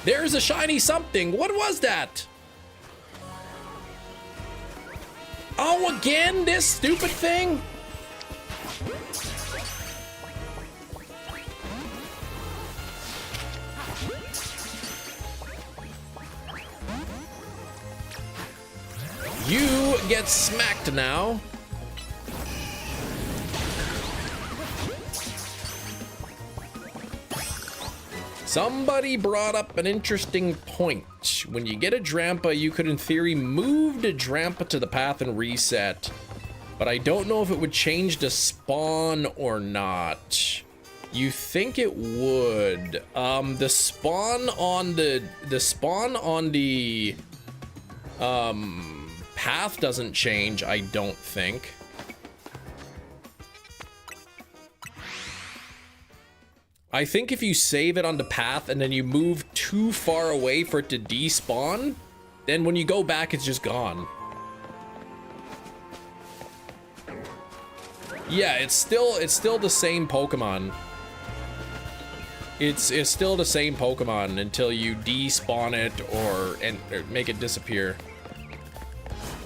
There's a shiny something. What was that? Oh, again, this stupid thing? You get smacked now. Somebody brought up an interesting point. When you get a Drampa, you could in theory move the Drampa to the path and reset. But I don't know if it would change the spawn or not. You think it would. The spawn on the path doesn't change, I don't think. I think if you save it on the path and then you move too far away for it to despawn, then when you go back, it's just gone. Yeah, it's still the same Pokemon. It's still the same Pokemon until you despawn it or make it disappear.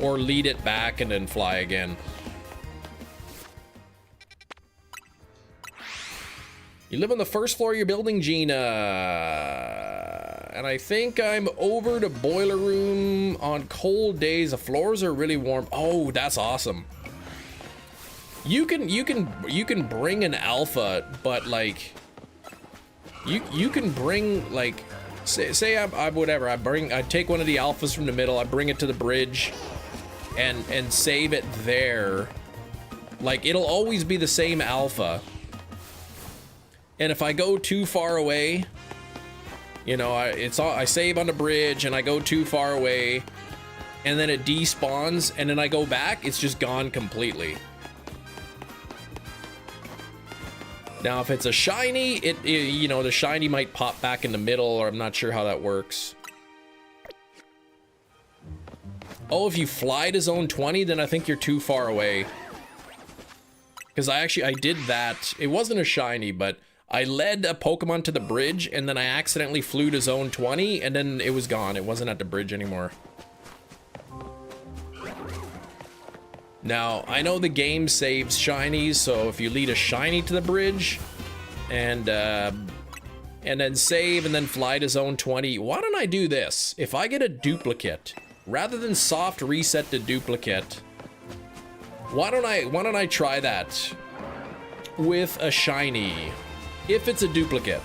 Or lead it back and then fly again. You live on the first floor of your building, Gina. And I think I'm over to boiler room on cold days. The floors are really warm. Oh, that's awesome. You can bring an alpha, but like you can bring like say I whatever. I take one of the alphas from the middle, I bring it to the bridge and save it there. Like it'll always be the same alpha. And if I go too far away, you know, I save on the bridge and I go too far away and then it despawns and then I go back, it's just gone completely. Now, if it's a shiny, you know, the shiny might pop back in the middle, or I'm not sure how that works. Oh, if you fly to zone 20, then I think you're too far away. Because I did that. It wasn't a shiny, but I led a Pokemon to the bridge, and then I accidentally flew to zone 20, and then it was gone. It wasn't at the bridge anymore. Now, I know the game saves shinies, so if you lead a shiny to the bridge and then save and then fly to zone 20, why don't I do this? If I get a duplicate, rather than soft reset to duplicate, why don't I try that with a shiny? If it's a duplicate,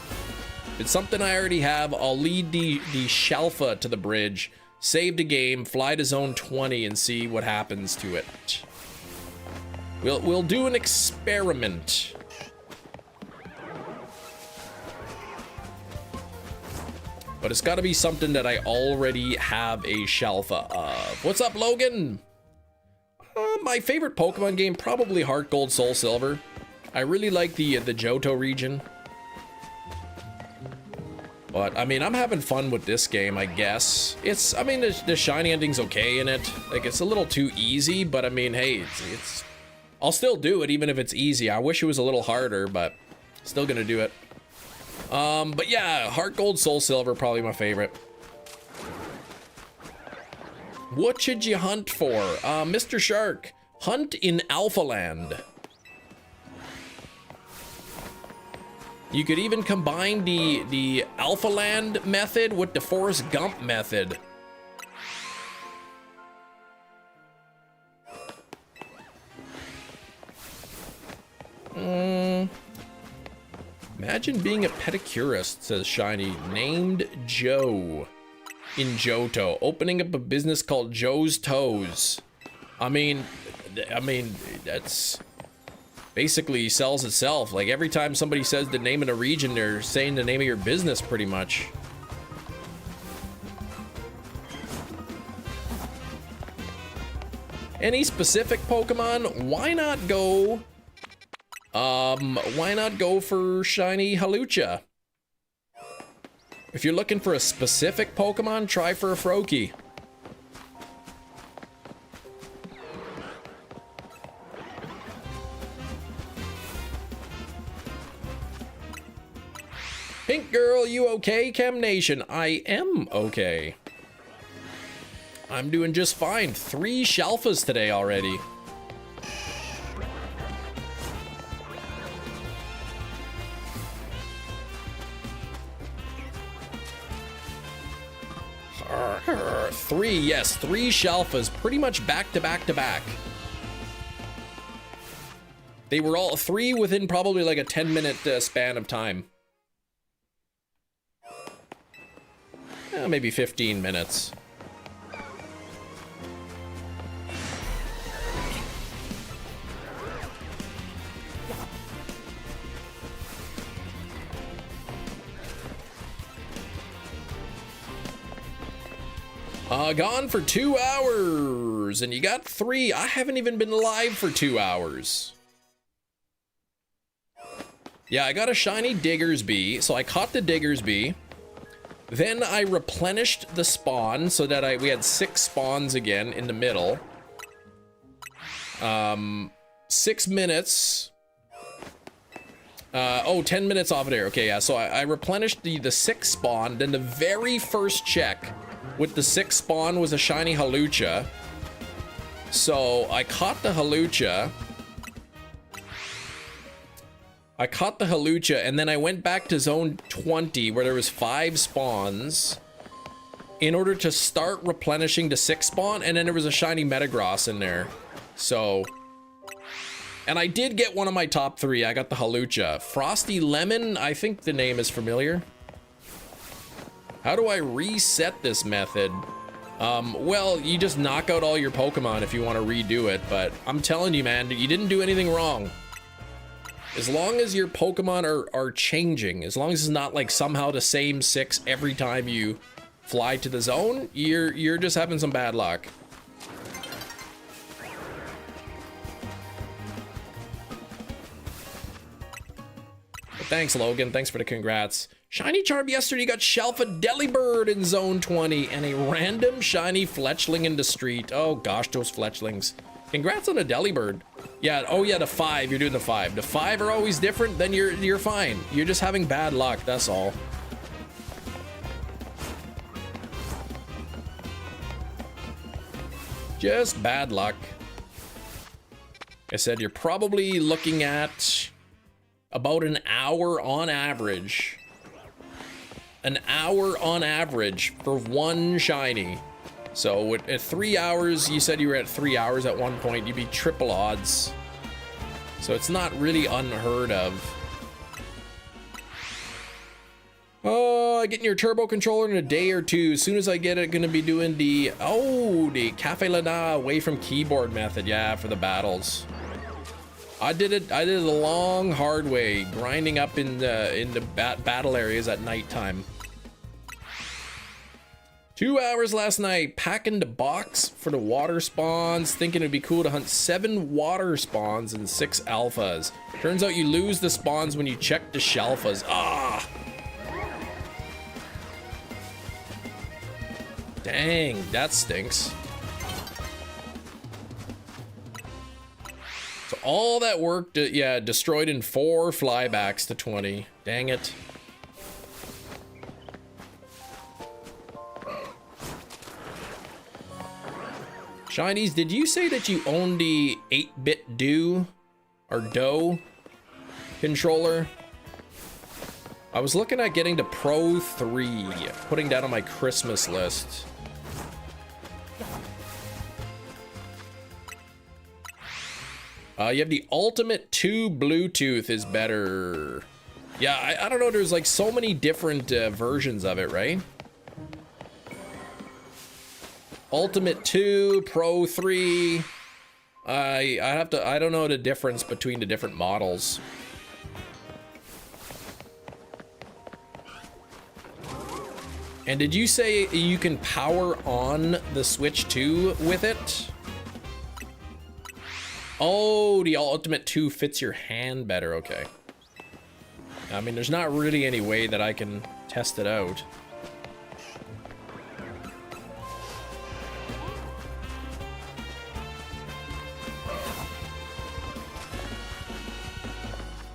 if it's something I already have, I'll lead the Shalfa to the bridge, save the game, fly to zone 20 and see what happens to it. We'll do an experiment. But it's got to be something that I already have a Shalfa of. What's up, Logan? My favorite Pokemon game, probably Heart Gold, Soul Silver. I really like the Johto region. But, I mean, I'm having fun with this game, I guess. I mean, the shiny ending's okay in it. Like, it's a little too easy, but I mean, hey, I'll still do it, even if it's easy. I wish it was a little harder, but still gonna do it. But yeah, Heart Gold, Soul Silver, probably my favorite. What should you hunt for? Mr. Shark, hunt in Alphaland. You could even combine the Alphaland method with the Forrest Gump method. Imagine being a pedicurist, says Shiny, named Joe in Johto, opening up a business called Joe's Toes. I mean, that's basically sells itself. Like every time somebody says the name of a region, they're saying the name of your business pretty much. Any specific Pokemon? Why not go for Shiny Halucha? If you're looking for a specific Pokemon, try for a Froakie. Pink Girl, you okay? Chem Nation, I am okay. I'm doing just fine. 3 Shalfas today already. Yes, 3 Shalfas, pretty much back to back to back. They were all 3 within probably like a 10-minute span of time. Maybe 15 minutes. Gone for 2 hours, and you got 3. I haven't even been live for 2 hours. Yeah, I got a shiny Diggersby, so I caught the Diggersby. Then I replenished the spawn so that we had 6 spawns again in the middle. 6 minutes. 10 minutes off of there. Okay, yeah, so I replenished the 6th spawn, then the very first check with the 6th spawn was a shiny Halucha. So I caught the Halucha. And then I went back to zone 20 where there was 5 spawns in order to start replenishing the 6th spawn, and then there was a shiny Metagross in there. So, and I did get one of my top 3. I got the Halucha. Frosty Lemon, I think the name is familiar. How do I reset this method? Well, you just knock out all your Pokemon if you want to redo it, but I'm telling you, man, you didn't do anything wrong. As long as your Pokemon are changing, as long as it's not like somehow the same 6 every time you fly to the zone, you're just having some bad luck. But thanks, Logan. Thanks for the congrats. Shiny Charm yesterday got Shelfa Delibird in zone 20 and a random shiny Fletchling in the street. Oh gosh, those Fletchlings. Congrats on the Delibird. Yeah, oh yeah, the 5, you're doing the 5. The 5 are always different, then you're fine. You're just having bad luck, that's all. Just bad luck. Like I said, you're probably looking at about an hour on average. An hour on average for one shiny. So at 3 hours, you said you were at 3 hours at one point, you'd be triple odds. So it's not really unheard of. Oh, getting your turbo controller in a day or two. As soon as I get it, gonna be doing the Cafe Lana away from keyboard method, yeah, for the battles. I did it the long, hard way, grinding up in the battle areas at nighttime. 2 hours last night, packing the box for the water spawns, thinking it'd be cool to hunt 7 water spawns and 6 alphas. Turns out you lose the spawns when you check the shelfas. Ah! Dang, that stinks. So all that work, yeah, destroyed in 4 flybacks to 20. Dang it. Shinies, did you say that you own the 8-bit Do controller? I was looking at getting the Pro 3, putting that on my Christmas list. You have the Ultimate 2 Bluetooth is better. Yeah, I don't know, there's like so many different versions of it, right? Ultimate 2, Pro 3. I don't know the difference between the different models. And did you say you can power on the Switch 2 with it? Oh, the Ultimate 2 fits your hand better, okay. I mean, there's not really any way that I can test it out.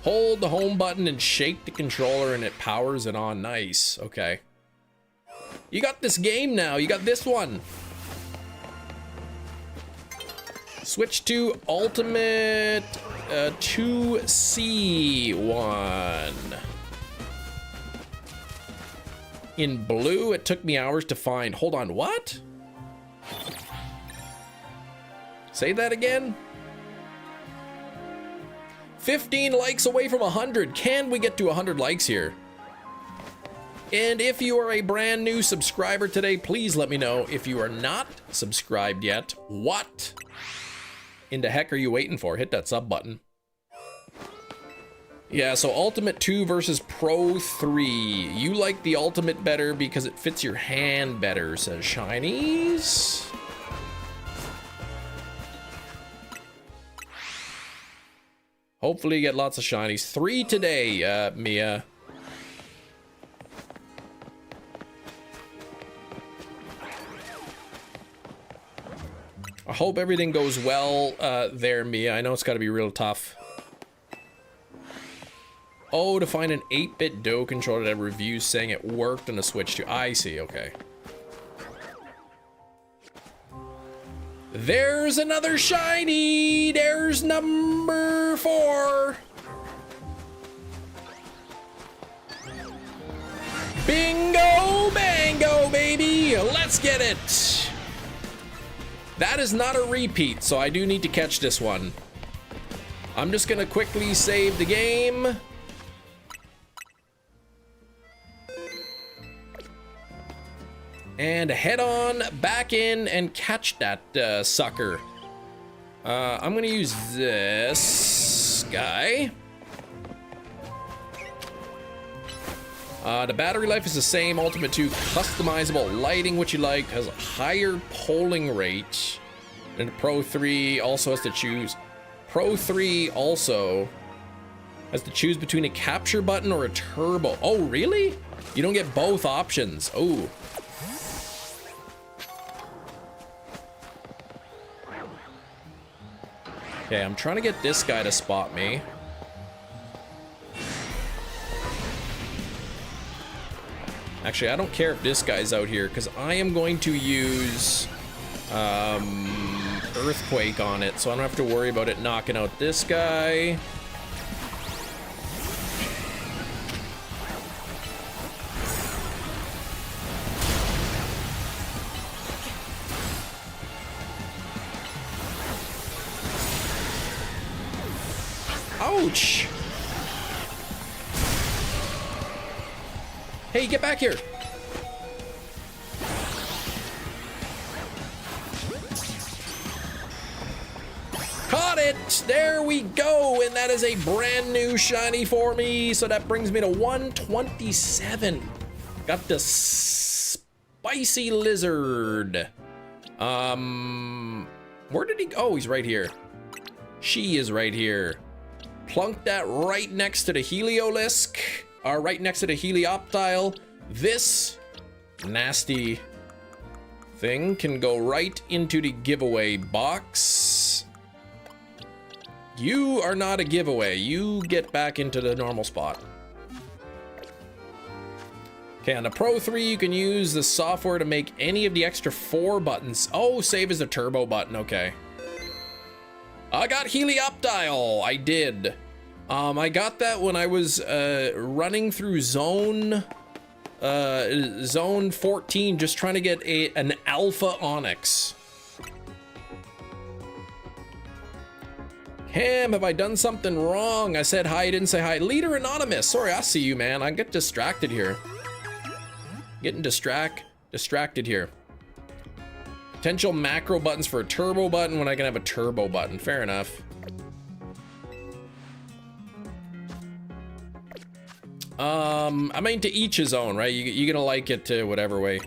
Hold the home button and shake the controller and it powers it on. Nice, okay. You got this game now, you got this one. Switch to Ultimate 2C1. In blue, it took me hours to find. Hold on, what? Say that again? 15 likes away from 100. Can we get to 100 likes here? And if you are a brand new subscriber today, please let me know. If you are not subscribed yet, what in the heck are you waiting for? Hit that sub button. Yeah, so Ultimate 2 versus Pro 3. You like the Ultimate better because it fits your hand better, says Shinies. Hopefully you get lots of Shinies. 3 today, Mia. I hope everything goes well there, Mia. I know it's got to be real tough. Oh, to find an 8-bit Do controller that had reviews saying it worked on the Switch too. I see, okay. There's another shiny! There's number 4! Bingo bango, baby! Let's get it! That is not a repeat, so I do need to catch this one. I'm just gonna quickly save the game. And head on back in and catch that sucker. I'm gonna use this guy. The battery life is the same. Ultimate 2, customizable lighting, which you like, has a higher polling rate. And the Pro 3 also has to choose. Pro 3 also has to choose between a capture button or a turbo. Oh, really? You don't get both options. Oh. Okay, I'm trying to get this guy to spot me. Actually, I don't care if this guy's out here, because I am going to use Earthquake on it, so I don't have to worry about it knocking out this guy. Ouch! Hey, get back here! Caught it! There we go! And that is a brand new shiny for me. So that brings me to 127. Got the spicy lizard. Where did he go? Oh, he's right here. She is right here. Plunk that right next to the Heliolisk. Right next to the Helioptile. This nasty thing can go right into the giveaway box. You are not a giveaway. You get back into the normal spot. Okay, on the Pro 3, you can use the software to make any of the extra 4 buttons. Oh, save as a turbo button. Okay. I got Helioptile. I did. I got that when I was running through zone 14, just trying to get an Alpha Onyx. Cam, have I done something wrong? I said hi, I didn't say hi. Leader Anonymous. Sorry, I see you, man. I get distracted here. Getting distracted here. Potential macro buttons for a turbo button when I can have a turbo button. Fair enough. I mean, to each his own, right? You're gonna like it whatever way.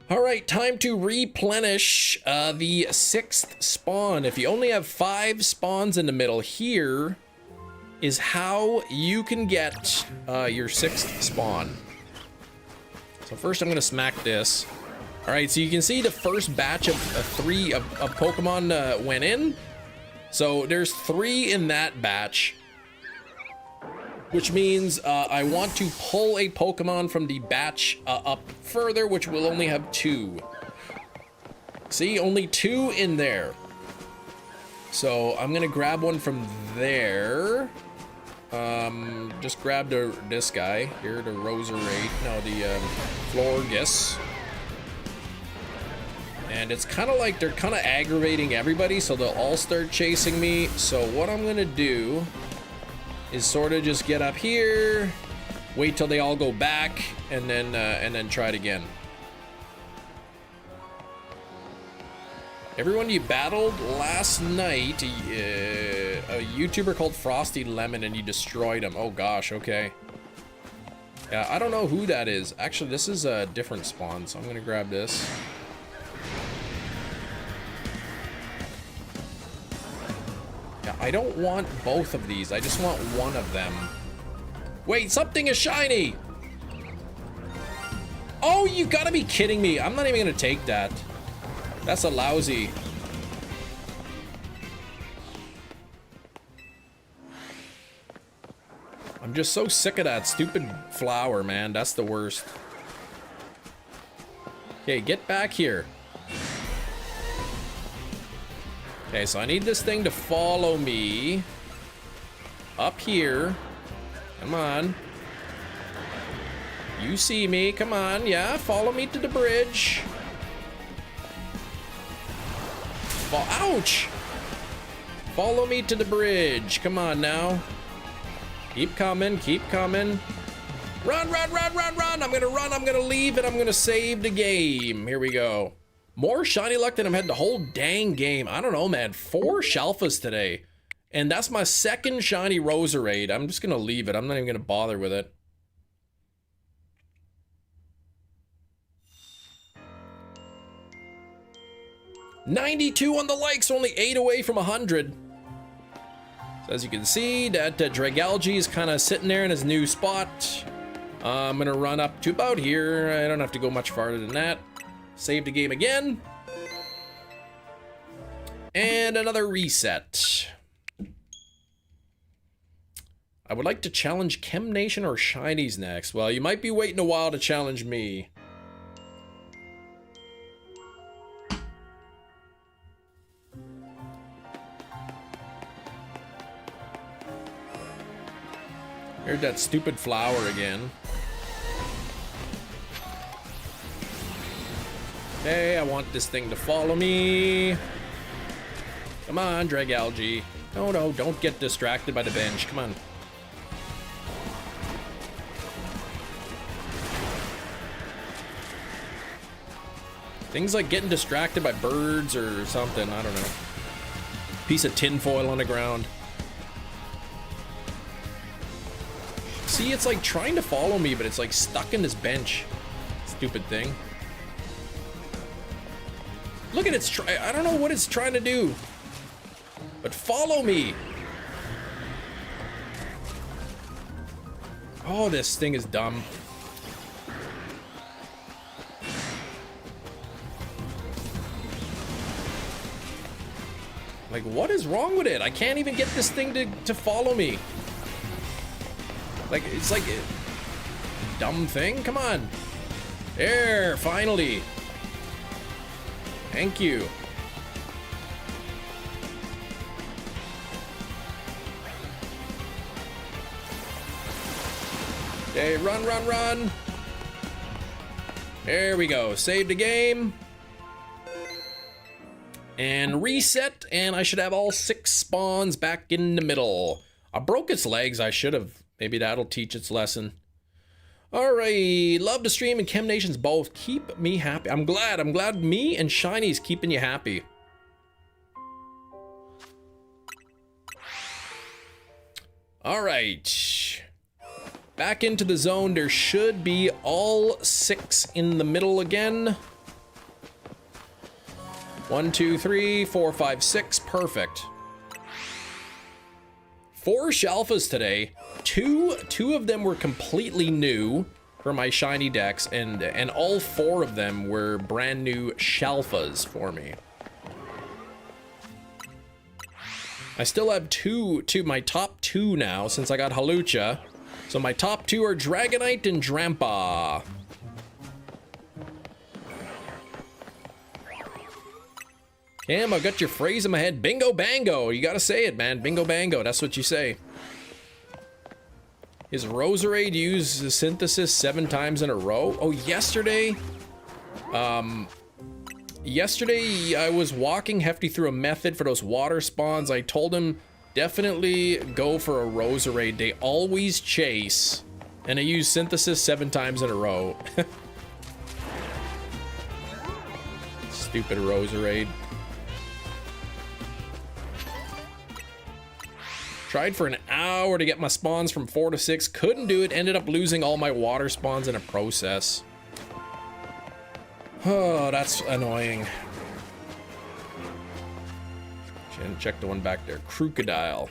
All right, time to replenish the 6th spawn. If you only have 5 spawns in the middle, here is how you can get your 6th spawn. So first I'm gonna smack this. All right, so you can see the first batch of 3 of Pokemon went in. So there's 3 in that batch, which means I want to pull a Pokemon from the batch up further, which will only have 2. See, only 2 in there. So I'm gonna grab one from there. Just grab this guy here, the Roserade, no, the Florges. And it's kind of like they're kind of aggravating everybody, so they'll all start chasing me. So what I'm gonna do is sort of just get up here, wait till they all go back, and then try it again. Everyone you battled last night, a YouTuber called Frosty Lemon, and you destroyed him. Oh gosh, okay. Yeah, I don't know who that is. Actually, this is a different spawn, so I'm gonna grab this. Yeah, I don't want both of these. I just want one of them. Wait, something is shiny! Oh, you gotta be kidding me. I'm not even gonna take that. That's a lousy. I'm just so sick of that stupid flower, man. That's the worst. Okay, get back here. Okay, so I need this thing to follow me up here. Come on. You see me. Come on. Yeah, follow me to the bridge. Ouch! Follow me to the bridge. Come on now. Keep coming. Keep coming. Run, run, run, run, run. I'm gonna run. I'm gonna leave, and I'm gonna save the game. Here we go. More shiny luck than I've had the whole dang game. I don't know, man. 4 Shalfas today. And that's my second shiny Roserade. I'm just gonna leave it. I'm not even gonna bother with it. $92 on the likes, only 8 away from 100. So as you can see, that Dragalge is kind of sitting there in his new spot. I'm gonna run up to about here. I don't have to go much farther than that. Save the game again. And another reset. I would like to challenge Chem Nation or Shinies next. Well, you might be waiting a while to challenge me. Here's that stupid flower again. Okay, I want this thing to follow me. Come on, Dragalge. No, no, don't get distracted by the bench. Come on. Things like getting distracted by birds or something. I don't know. Piece of tinfoil on the ground. See, it's like trying to follow me, but it's like stuck in this bench. Stupid thing. Look at its I don't know what it's trying to do. But follow me. Oh, this thing is dumb. Like, what is wrong with it? I can't even get this thing to follow me. Like, it's like a dumb thing. Come on. There, finally. Thank you. Okay, run, run, run. There we go. Save the game. And reset, and I should have all 6 spawns back in the middle. I broke its legs. I should have. Maybe that'll teach its lesson. Alright, love to stream and Chem Nations both. Keep me happy. I'm glad me and Shiny's keeping you happy. Alright. Back into the zone. There should be all 6 in the middle again. 1, 2, 3, 4, 5, 6. Perfect. 4 Shalfas today. Two of them were completely new for my shiny decks, and all 4 of them were brand new Shalfas for me. I still have my top 2 now since I got Halucha. So my top 2 are Dragonite and Drampa. Cam, I've got your phrase in my head. Bingo bango. You gotta say it, man. Bingo bango. That's what you say. His Roserade used the synthesis 7 times in a row. Oh, yesterday I was walking Hefty through a method for those water spawns. I told him definitely go for a Roserade. They always chase. And I used synthesis 7 times in a row. Stupid Roserade. Tried for an hour to get my spawns from 4 to 6. Couldn't do it. Ended up losing all my water spawns in a process. Oh, that's annoying. Check the one back there. Crocodile.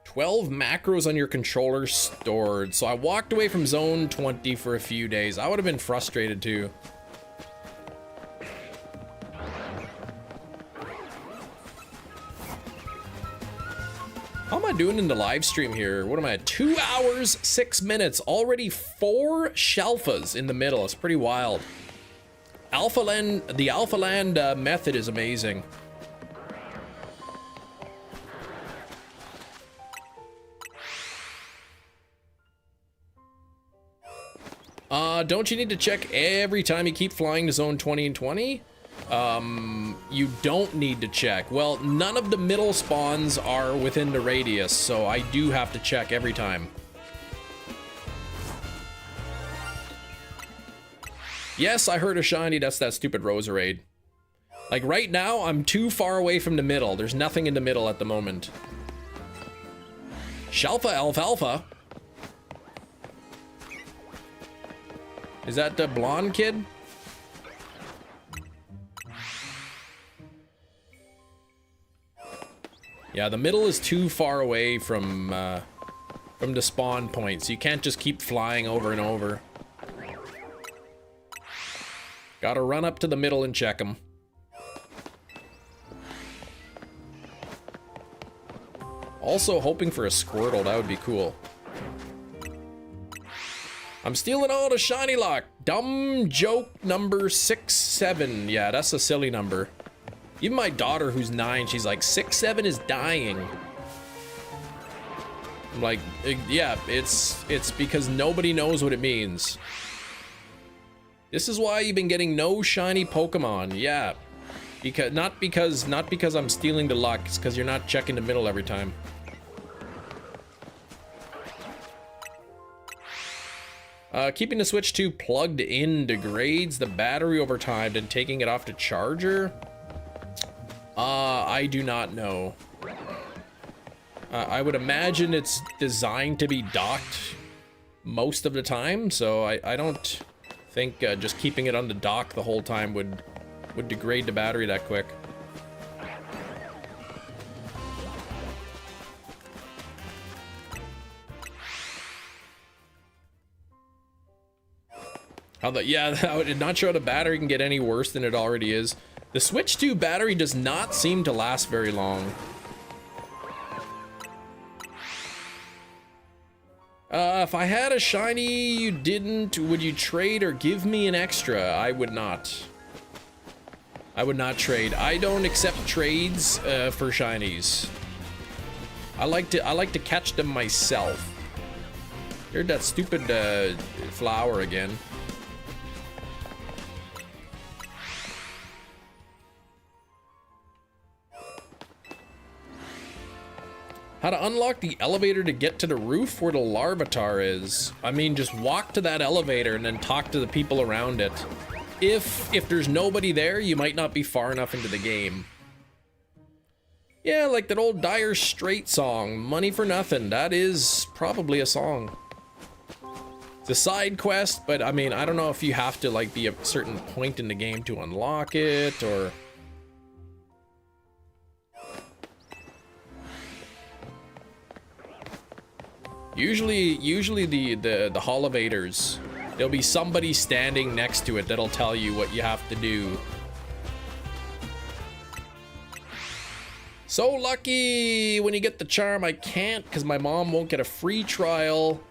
12 macros on your controller stored. So I walked away from zone 20 for a few days. I would have been frustrated too. How am I doing in the live stream here? What am I at? 2 hours, 6 minutes. Already 4 shelfas in the middle. It's pretty wild. Alphaland, the Alphaland method is amazing. Don't you need to check every time you keep flying to zone 20 and 20? You don't need to check. Well, none of the middle spawns are within the radius, so I do have to check every time. Yes, I heard a shiny. That's that stupid Roserade. Like right now, I'm too far away from the middle. There's nothing in the middle at the moment. Shelfa Alfalfa. Is that the blonde kid? Yeah, the middle is too far away from the spawn point, so you can't just keep flying over and over. Gotta run up to the middle and check them. Also hoping for a Squirtle, that would be cool. I'm stealing all the shiny lock. Dumb joke number 67. Yeah, that's a silly number. Even my daughter, who's 9, she's like, 6-7 is dying. I'm like, yeah, it's because nobody knows what it means. This is why you've been getting no shiny Pokemon. Yeah, not because I'm stealing the luck. It's because you're not checking the middle every time. Keeping the Switch 2 plugged in degrades the battery over time, then taking it off the charger? I do not know. I would imagine it's designed to be docked most of the time, so I don't think just keeping it on the dock the whole time would degrade the battery that quick. Yeah, I'm not sure how the battery can get any worse than it already is. The Switch 2 battery does not seem to last very long. If I had a shiny you didn't, would you trade or give me an extra? I would not. I would not trade. I don't accept trades for shinies. I like to catch them myself. Here's that stupid flower again. How to unlock the elevator to get to the roof where the Larvitar is. I mean, just walk to that elevator and then talk to the people around it. If there's nobody there, you might not be far enough into the game. Yeah, like that old Dire Straits song, Money for Nothing. That is probably a song. It's a side quest, but I mean, I don't know if you have to like be a certain point in the game to unlock it or... Usually the elevators, there'll be somebody standing next to it that'll tell you what you have to do. So lucky when you get the charm. I can't because my mom won't get a free trial.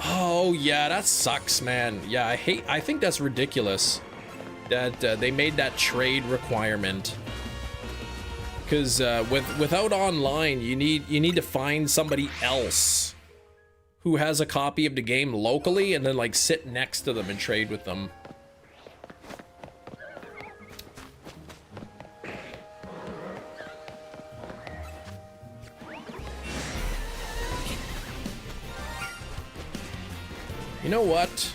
Oh yeah, that sucks, man. Yeah, I think that's ridiculous that they made that trade requirement. Because without online, you need to find somebody else who has a copy of the game locally and then like sit next to them and trade with them. You know what?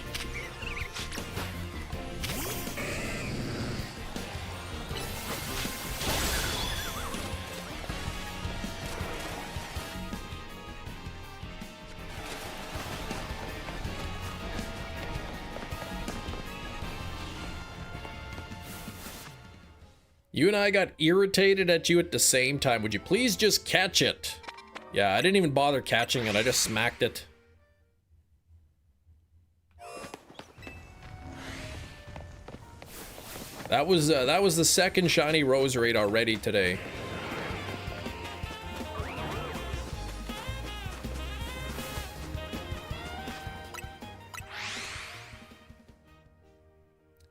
You and I got irritated at you at the same time. Would you please just catch it? Yeah, I didn't even bother catching it. I just smacked it. That was the second shiny Roserade already today.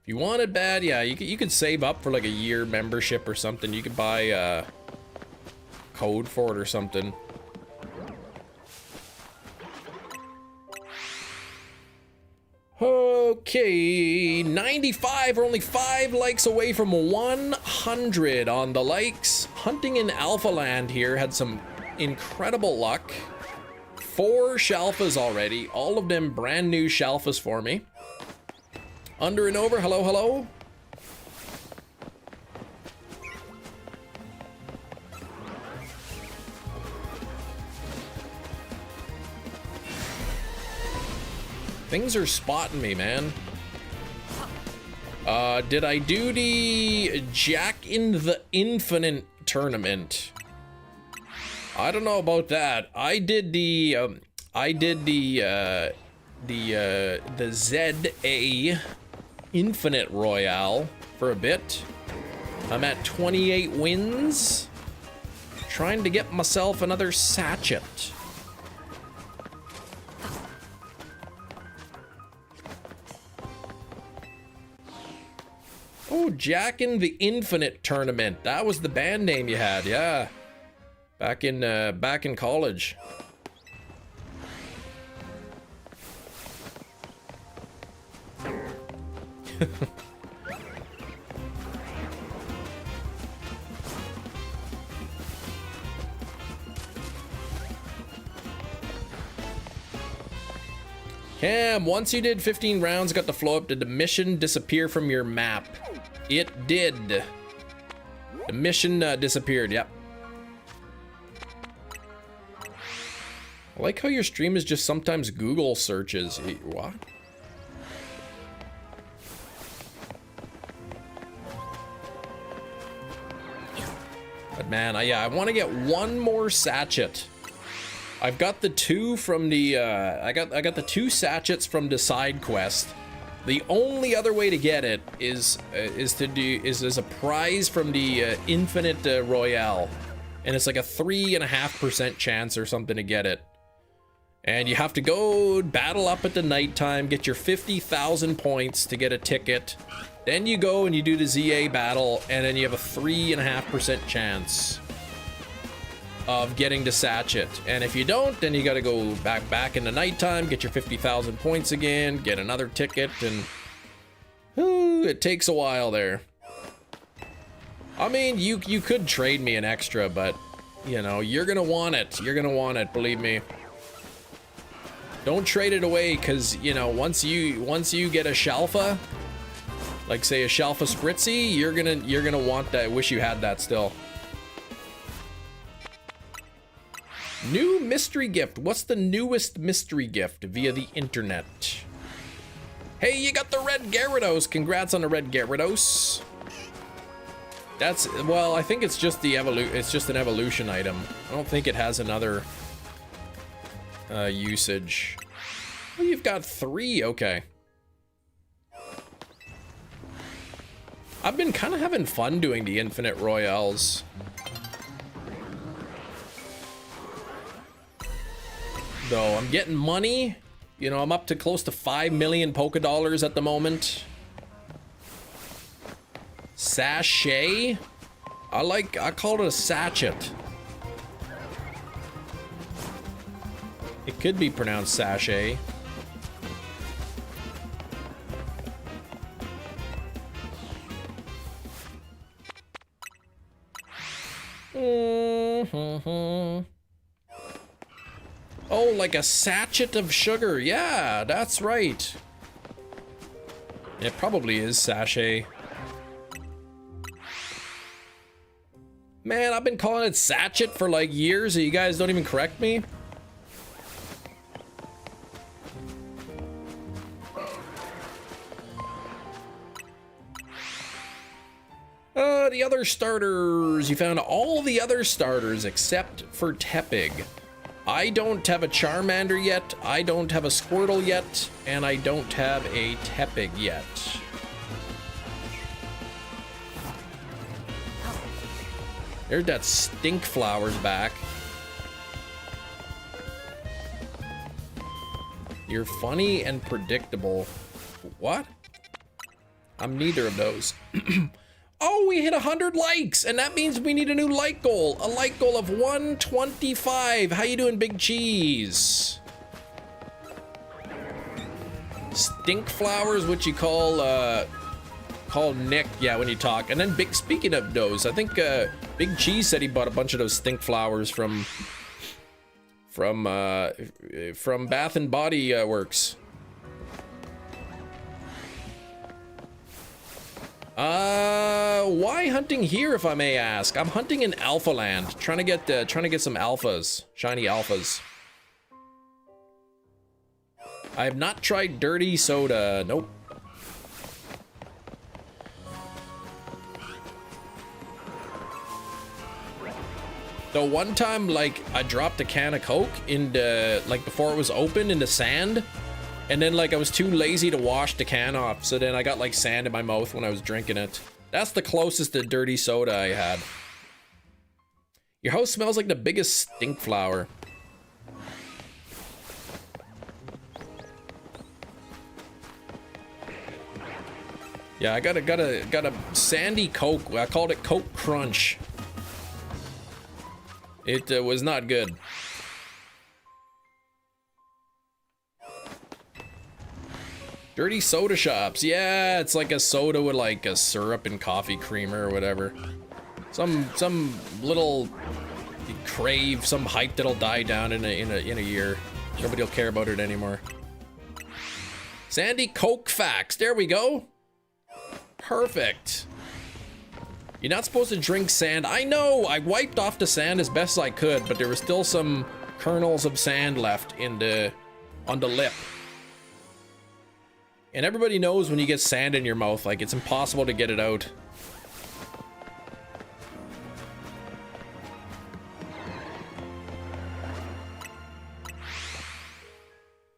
If you want it bad, yeah, you could save up for like a year membership or something. You could buy a code for it or something. Okay, 95. We're only 5 likes away from 100 on the likes. Hunting in Alphaland here had some incredible luck. 4 Shalfas already, all of them brand new Shalfas for me. Under and over, hello, hello. Things are spotting me, man. Did I do the Jack in the Infinite tournament? I don't know about that. I did the ZA Infinite Royale for a bit. I'm at 28 wins. Trying to get myself another sachet. Oh, Jack in the Infinite tournament. That was the band name you had, yeah. Back in college. Cam, once you did 15 rounds, got the flow up, did the mission disappear from your map? It did. The mission disappeared, yep. I like how your stream is just sometimes Google searches. What? But man, I want to get one more sachet. I've got the 2 from the I got the 2 sachets from the side quest. The only other way to get it is as a prize from the Infinite Royale, and it's like a 3.5% chance or something to get it. And you have to go battle up at the nighttime, get your 50,000 points to get a ticket. Then you go and you do the ZA battle, and then you have a 3.5% chance of getting the sachet. And if you don't, then you gotta go back in the nighttime, get your 50,000 points again, get another ticket, and it takes a while there. I mean, you could trade me an extra, but you know, you're gonna want it. You're gonna want it, believe me. Don't trade it away, because you know, once you get a Shalfa, like say a Shalfa Spritzy, you're gonna want that. Wish you had that still. New mystery gift. What's the newest mystery gift via the internet? Hey, you got the red Gyarados. Congrats on the red Gyarados. That's, well, I think it's just the it's just an evolution item. I don't think it has another usage. Oh, you've got 3. Okay. I've been kind of having fun doing the Infinite Royales. Though I'm getting money, you know, I'm up to close to 5 million Poké Dollars at the moment. Sachet? I called it a sachet. It could be pronounced sachet. Oh, like a sachet of sugar. Yeah, that's right. It probably is sachet. Man, I've been calling it sachet for like years and you guys don't even correct me. the other starters. You found all the other starters except for Tepig. I don't have a Charmander yet, I don't have a Squirtle yet, and I don't have a Tepig yet. There's that stink flowers back. You're funny and predictable. What? I'm neither of those. Oh, we hit 100 likes, and that means we need a new like goal. A like goal of 125. How you doing, Big Cheese? Stink flowers, what you call Nick, yeah, when you talk. And then speaking of those, I think Big Cheese said he bought a bunch of those stink flowers from Bath and Body Works. Why hunting here, if I may ask? I'm hunting in Alphaland, trying to get some alphas, shiny alphas. I have not tried dirty soda. Nope. The one time, like, I dropped a can of Coke into, like, before it was open in the sand, and then, like, I was too lazy to wash the can off, so then I got, like, sand in my mouth when I was drinking it. That's the closest to dirty soda I had. Your house smells like the biggest stink flower. Yeah, I got a sandy Coke. I called it Coke Crunch. It was not good. Dirty soda shops. Yeah, it's like a soda with like a syrup and coffee creamer or whatever. Some little crave, some hype that'll die down in a year. Nobody will care about it anymore. Sandy Coke facts. There we go. Perfect. You're not supposed to drink sand. I know, I wiped off the sand as best I could, but there were still some kernels of sand left on the lip. And everybody knows when you get sand in your mouth, like, it's impossible to get it out.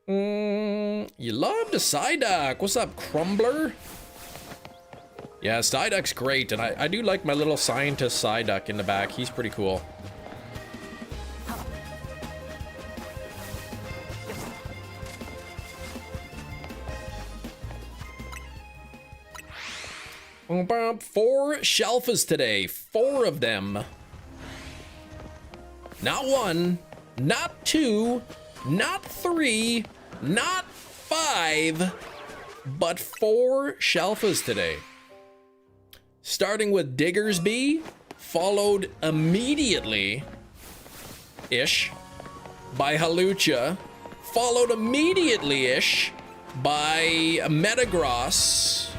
You love the Psyduck. What's up, Crumbler? Yeah, Psyduck's great, and I do like my little scientist Psyduck in the back. He's pretty cool. Four shelfers today. 4 of them. Not 1, not 2, not 3, not 5, but 4 shelfers today. Starting with Diggersby, followed immediately-ish by Halucha, followed immediately-ish by Metagross,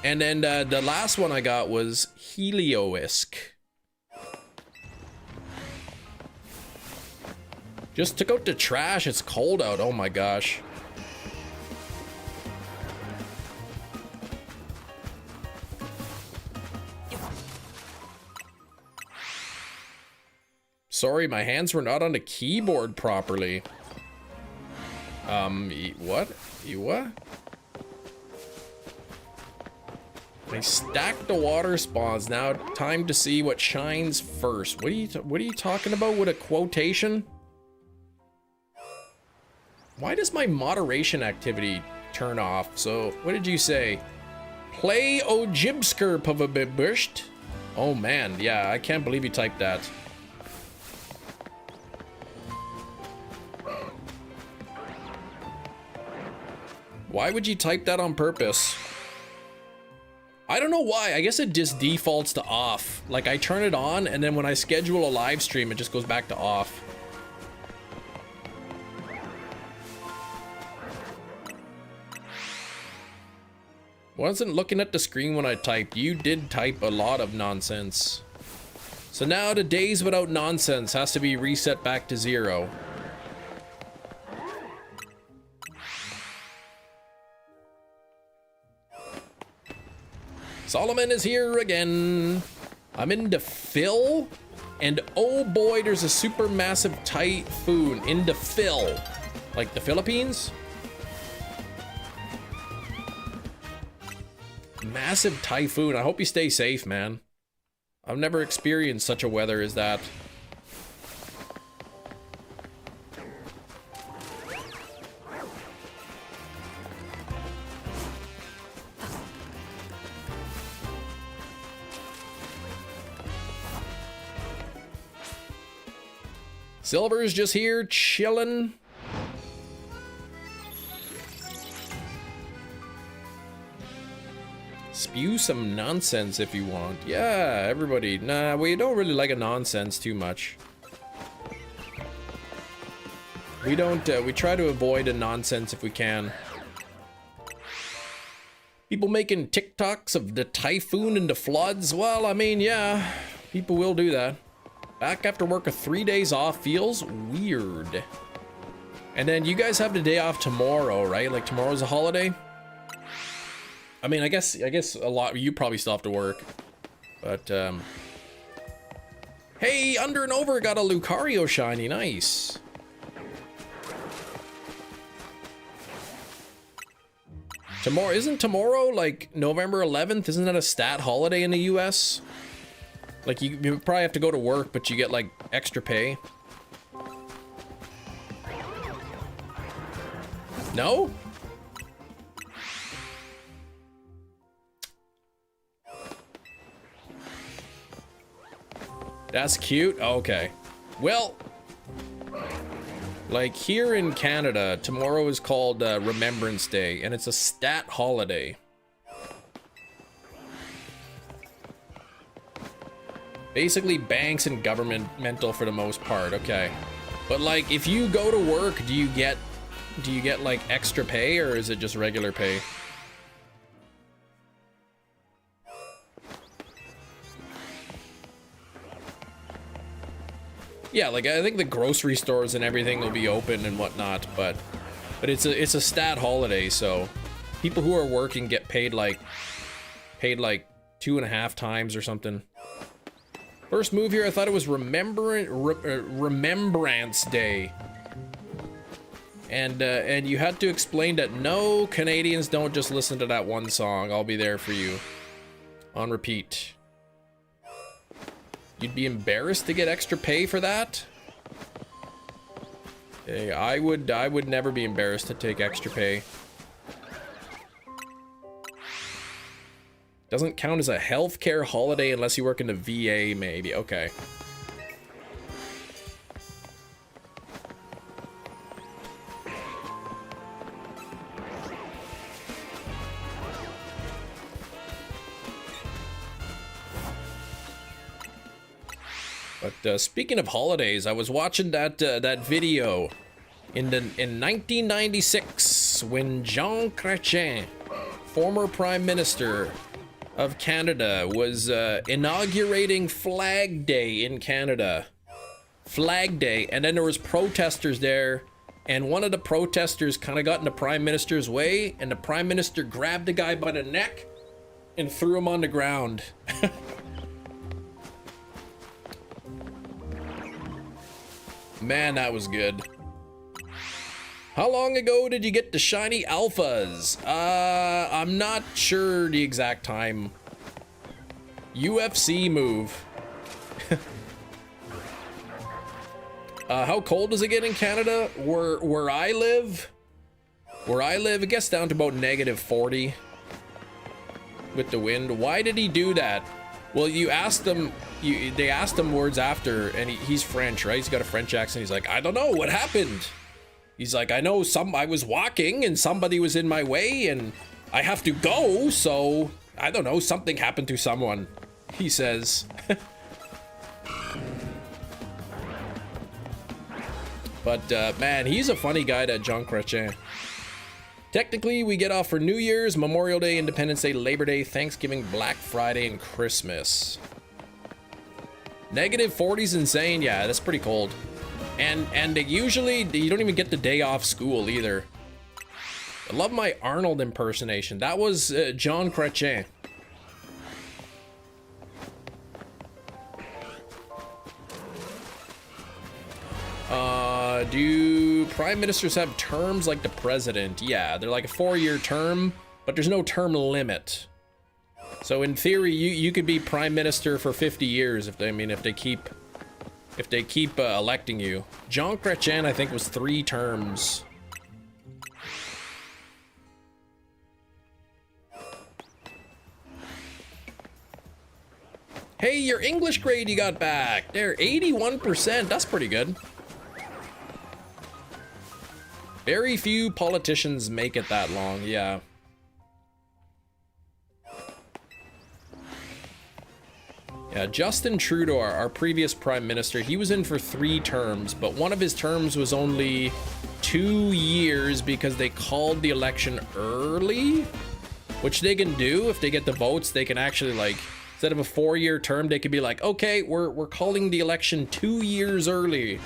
and then the last one I got was Helioisk. Just took out the trash, it's cold out, oh my gosh. Sorry, my hands were not on the keyboard properly. What? What? I stacked the water spawns. Now time to see what shines first. What are you talking about with a quotation? Why does my moderation activity turn off? So, what did you say? Play Ojibsker Pavabibusht? Oh man, yeah, I can't believe you typed that. Why would you type that on purpose? I don't know why. I guess it just defaults to off. Like, I turn it on, and then when I schedule a live stream, it just goes back to off. Wasn't looking at the screen when I typed. You did type a lot of nonsense. So now the days without nonsense has to be reset back to 0. Solomon is here again. I'm into Phil, and oh boy, there's a super massive typhoon into Phil. Like the Philippines? Massive typhoon. I hope you stay safe, man. I've never experienced such a weather as that. Silver's just here chilling. Spew some nonsense if you want. Yeah, everybody. Nah, we don't really like a nonsense too much. We don't, we try to avoid a nonsense if we can. People making TikToks of the typhoon and the floods. Well, I mean, yeah, people will do that. Back after work, 3 days off feels weird. And then you guys have the day off tomorrow, right? Like tomorrow's a holiday. I mean, I guess a lot, you probably still have to work, but, hey, under and over got a Lucario shiny, nice. Tomorrow, isn't tomorrow like November 11th? Isn't that a stat holiday in the US? Like you probably have to go to work, but you get like extra pay. No? That's cute. Okay. Well, like here in Canada, tomorrow is called Remembrance Day, and it's a stat holiday. Basically banks and governmental for the most part, okay. But like if you go to work, do you get like extra pay, or is it just regular pay? Yeah, like I think the grocery stores and everything will be open and whatnot, but it's a stat holiday, so people who are working get paid like 2.5 times or something. First move here, I thought it was Remembrance Day, and you had to explain that no, Canadians don't just listen to that one song. I'll be there for you on repeat. You'd be embarrassed to get extra pay for that? Hey, I would never be embarrassed to take extra pay. Doesn't count as a healthcare holiday unless you work in the VA, maybe. Okay. But speaking of holidays, I was watching that video in 1996 when Jean Chrétien, former Prime Minister of Canada, was inaugurating Flag Day in Canada. Flag Day, and then there was protesters there, and one of the protesters kind of got in the Prime Minister's way, and the Prime Minister grabbed the guy by the neck and threw him on the ground. Man, that was good. How long ago did you get the shiny alphas? I'm not sure the exact time. UFC move. How cold does it get in Canada? Where I live, it gets down to about -40 with the wind. Why did he do that? Well, you asked them. They asked him words after, and he's French, right? He's got a French accent. He's like, I don't know what happened. He's like, I know I was walking and somebody was in my way and I have to go, so I don't know, something happened to someone, he says. But man, he's a funny guy, that Jean Chrétien. Technically, we get off for New Year's, Memorial Day, Independence Day, Labor Day, Thanksgiving, Black Friday, and Christmas. -40's insane. Yeah, that's pretty cold. And usually you don't even get the day off school either. I love my Arnold impersonation. That was Jean Chrétien. Do prime ministers have terms like the president? Yeah, they're like a 4-year term, but there's no term limit. So in theory, you could be prime minister for 50 years if they keep electing you. Jean Chrétien, I think, was 3 terms. Hey, your English grade you got back. There, 81%. That's pretty good. Very few politicians make it that long, yeah. Yeah, Justin Trudeau, our previous prime minister, he was in for 3 terms, but one of his terms was only 2 years because they called the election early, which they can do if they get the votes. They can actually, like, instead of a 4-year term, they could be like, okay, we're calling the election 2 years early.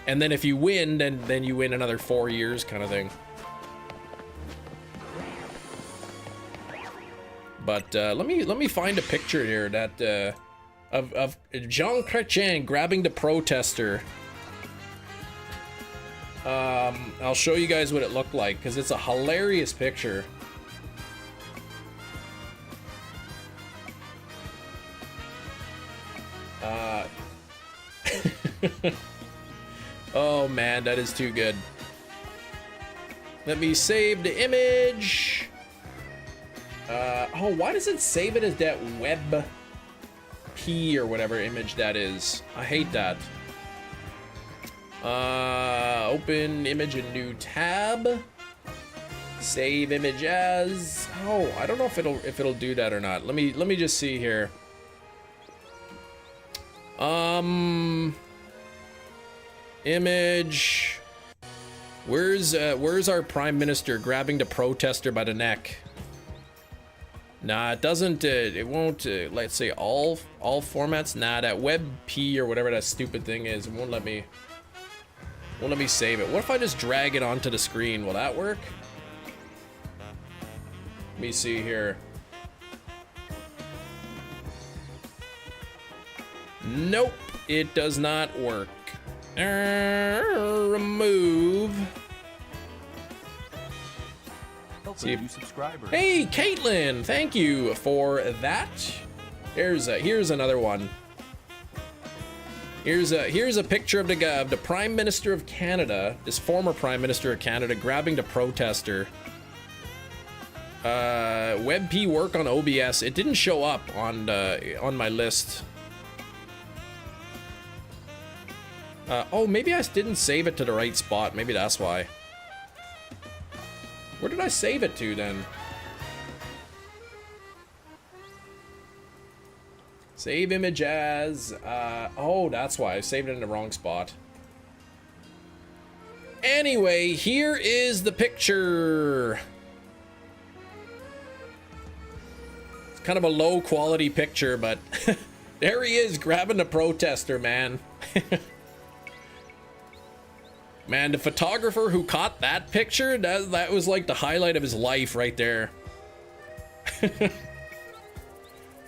And then if you win, then you win another 4 years kind of thing. But let me find a picture here that of Jean Chrétien grabbing the protester. I'll show you guys what it looked like because it's a hilarious picture. Oh man, that is too good. Let me save the image. Oh, why does it save it as that web P or whatever image that is? I hate that. Open image in new tab. Save image as. Oh, I don't know if it'll do that or not. Let me just see here. Image. Where's our prime minister grabbing the protester by the neck? Nah, it doesn't. It won't. Let's say all formats. Nah, that WebP or whatever that stupid thing is, it won't let me save it. What if I just drag it onto the screen? Will that work? Let me see here. Nope, it does not work. Remove. New subscriber. Hey, Caitlin, thank you for that. Here's another one. Here's a picture of the Prime Minister of Canada, this former Prime Minister of Canada, grabbing the protester. WebP work on OBS. It didn't show up on my list. Oh, maybe I didn't save it to the right spot. Maybe that's why. Where did I save it to then? Save image as. Oh, that's why I saved it in the wrong spot. Anyway, here is the picture. It's kind of a low quality picture, but there he is grabbing the protester, man. Man, the photographer who caught that picture, that was like the highlight of his life right there.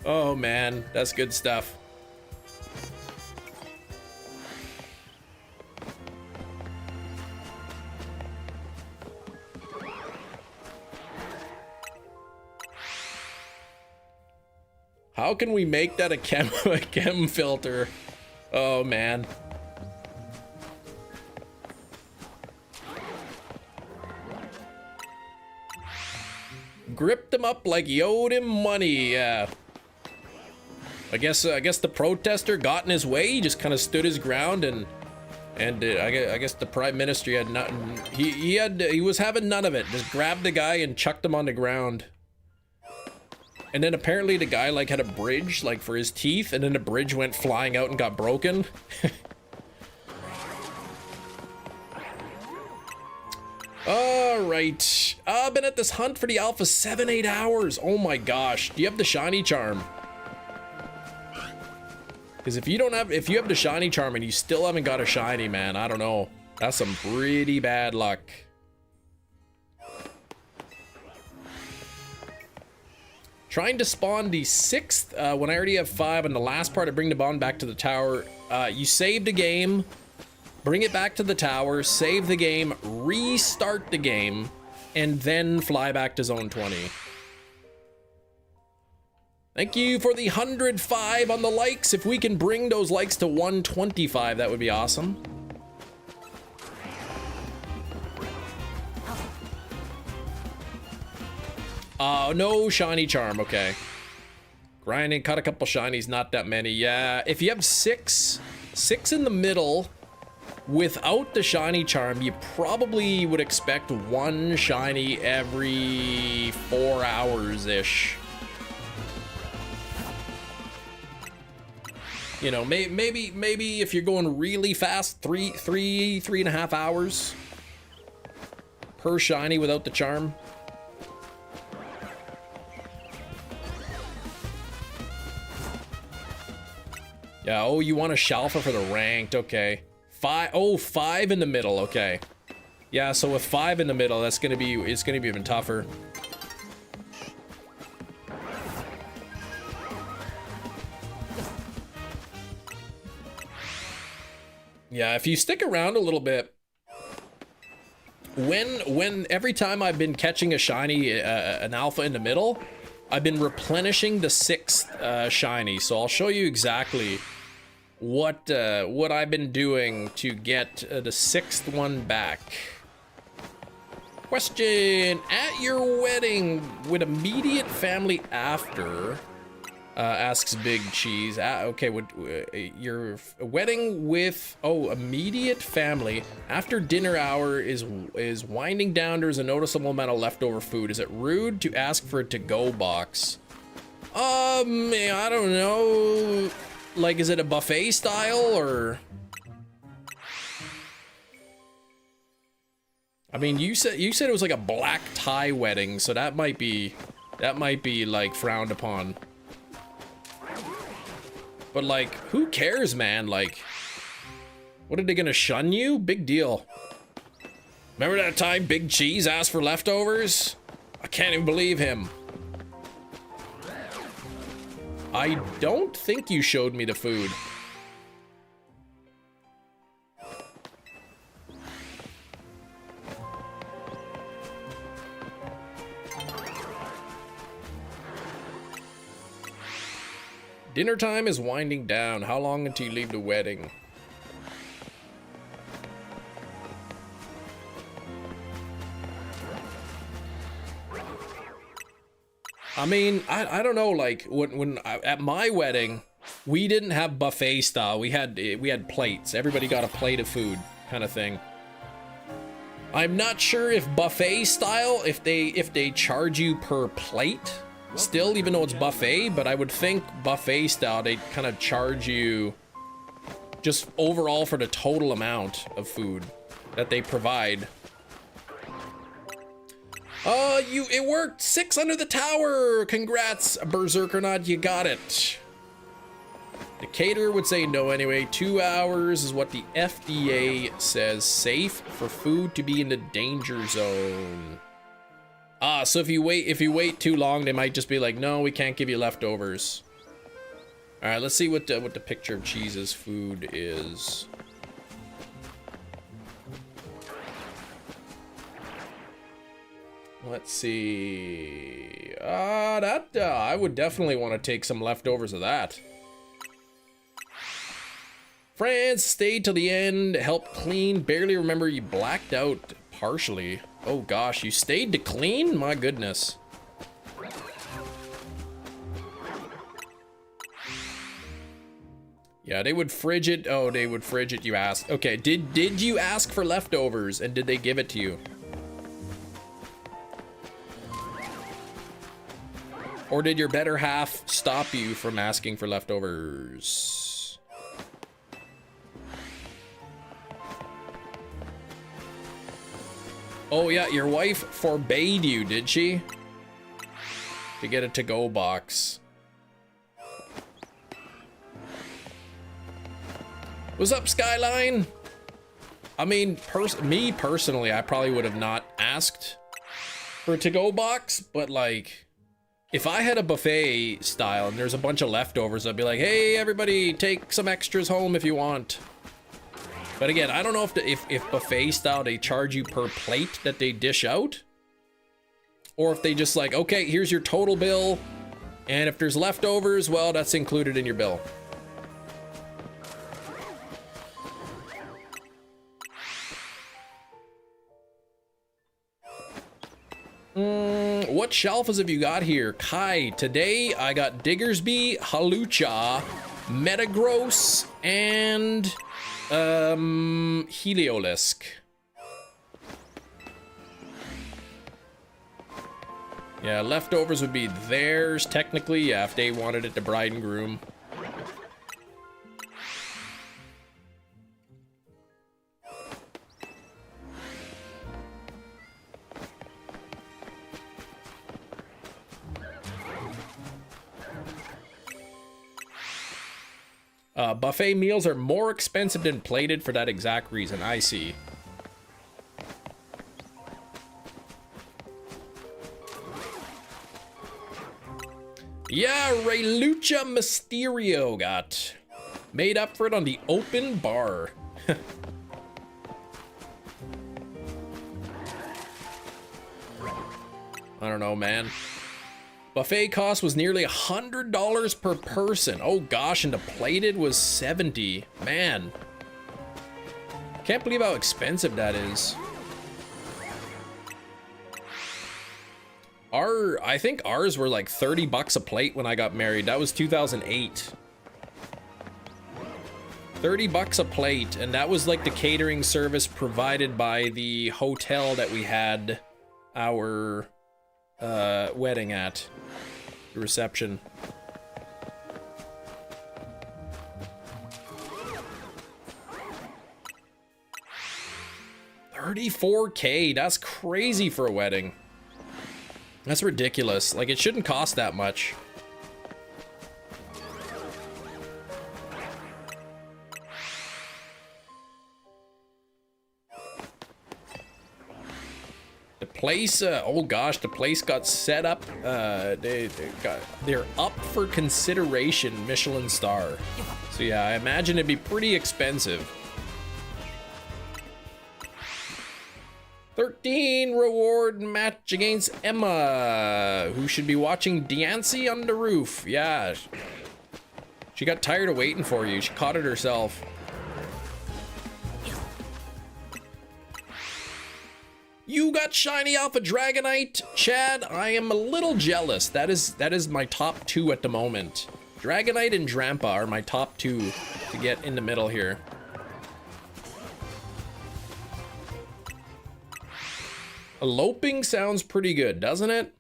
Oh man, that's good stuff. How can we make that a chem filter? Oh man. Gripped him up like you owed him money. Yeah. I guess the protester got in his way. He just kind of stood his ground, and I guess the prime minister had nothing. He was having none of it. Just grabbed the guy and chucked him on the ground. And then apparently the guy like had a bridge like for his teeth, and then the bridge went flying out and got broken. All right, I've been at this hunt for the alpha 7-8 hours. Oh my gosh, do you have the shiny charm? Because if you have the shiny charm and you still haven't got a shiny, man, I don't know. That's some pretty bad luck. Trying to spawn the 6th when I already have 5, and the last part to bring the bond back to the tower. You save the game, bring it back to the tower, save the game, restart the game, and then fly back to zone 20. Thank you for the 105 on the likes. If we can bring those likes to 125, that would be awesome. No shiny charm, okay. Grinding, cut a couple shinies, not that many. Yeah, if you have six in the middle without the shiny charm, you probably would expect one shiny every 4 hours-ish. You know, maybe if you're going really fast, three and a half hours per shiny without the charm. Yeah, oh, you want a Shalfa for the ranked, okay. 5 in the middle, okay. Yeah, so with 5 in the middle, it's gonna be even tougher. Yeah, if you stick around a little bit, every time I've been catching a shiny, an alpha in the middle, I've been replenishing the 6th shiny. So I'll show you exactly what I've been doing to get the 6th one back. Question: at your wedding, with immediate family after? Asks Big Cheese. Okay, your wedding with immediate family after dinner hour is winding down. There's a noticeable amount of leftover food. Is it rude to ask for a to-go box? I don't know. Like, is it a buffet style or? I mean, you said it was like a black tie wedding, so that might be like frowned upon. But like, who cares, man? Like, what are they gonna shun you? Big deal. Remember that time Big Cheese asked for leftovers? I can't even believe him. I don't think you showed me the food. Dinner time is winding down. How long until you leave the wedding? I mean, I don't know, like when at my wedding, we didn't have buffet style. We had plates. Everybody got a plate of food kind of thing. I'm not sure if buffet style, if they charge you per plate still, even though it's buffet, but I would think buffet style, they kind of charge you just overall for the total amount of food that they provide. It worked! 6 under the tower! Congrats, Berserkernaut, you got it. The caterer would say no anyway. 2 hours is what the FDA says safe for food to be in the danger zone. So if you wait too long, they might just be like, no, we can't give you leftovers. All right, let's see what the picture of Cheese's food is. Let's see. I would definitely want to take some leftovers of that. France stayed till the end, helped clean. Barely remember you blacked out partially. Oh gosh, you stayed to clean? My goodness. Yeah, they would fridge it. Oh, they would fridge it, you asked. Okay, did you ask for leftovers and did they give it to you? Or did your better half stop you from asking for leftovers? Oh yeah, your wife forbade you, did she? To get a to-go box. What's up, Skyline? I mean, me personally, I probably would have not asked for a to-go box, but like, if I had a buffet style and there's a bunch of leftovers, I'd be like, hey, everybody, take some extras home if you want. But again, I don't know if buffet style they charge you per plate that they dish out, or if they just like, okay, here's your total bill, and if there's leftovers, well, that's included in your bill. What shelves have you got here? Kai, today I got Diggersby, Halucha, Metagross, and Heliolisk. Yeah, leftovers would be theirs, technically, yeah, if they wanted it to bride and groom. Buffet meals are more expensive than plated for that exact reason. I see. Yeah, Raylucha Mysterio got made up for it on the open bar. I don't know, man. Buffet cost was nearly $100 per person. Oh gosh, and the plated was $70. Man. Can't believe how expensive that is. I think ours were like 30 bucks a plate when I got married. That was 2008. 30 bucks a plate, and that was like the catering service provided by the hotel that we had our wedding at. The reception. $34K, that's crazy for a wedding. That's ridiculous. Like, it shouldn't cost that much. The place, oh gosh, the place got set up. They're up for consideration, Michelin star. So yeah, I imagine it'd be pretty expensive. 13 reward match against Emma, who should be watching Diancie on the roof. Yeah. She got tired of waiting for you. She caught it herself. You got shiny Alpha Dragonite, Chad. I am a little jealous. That is my top two at the moment. Dragonite and Drampa are my top two to get in the middle here. Eloping sounds pretty good, doesn't it?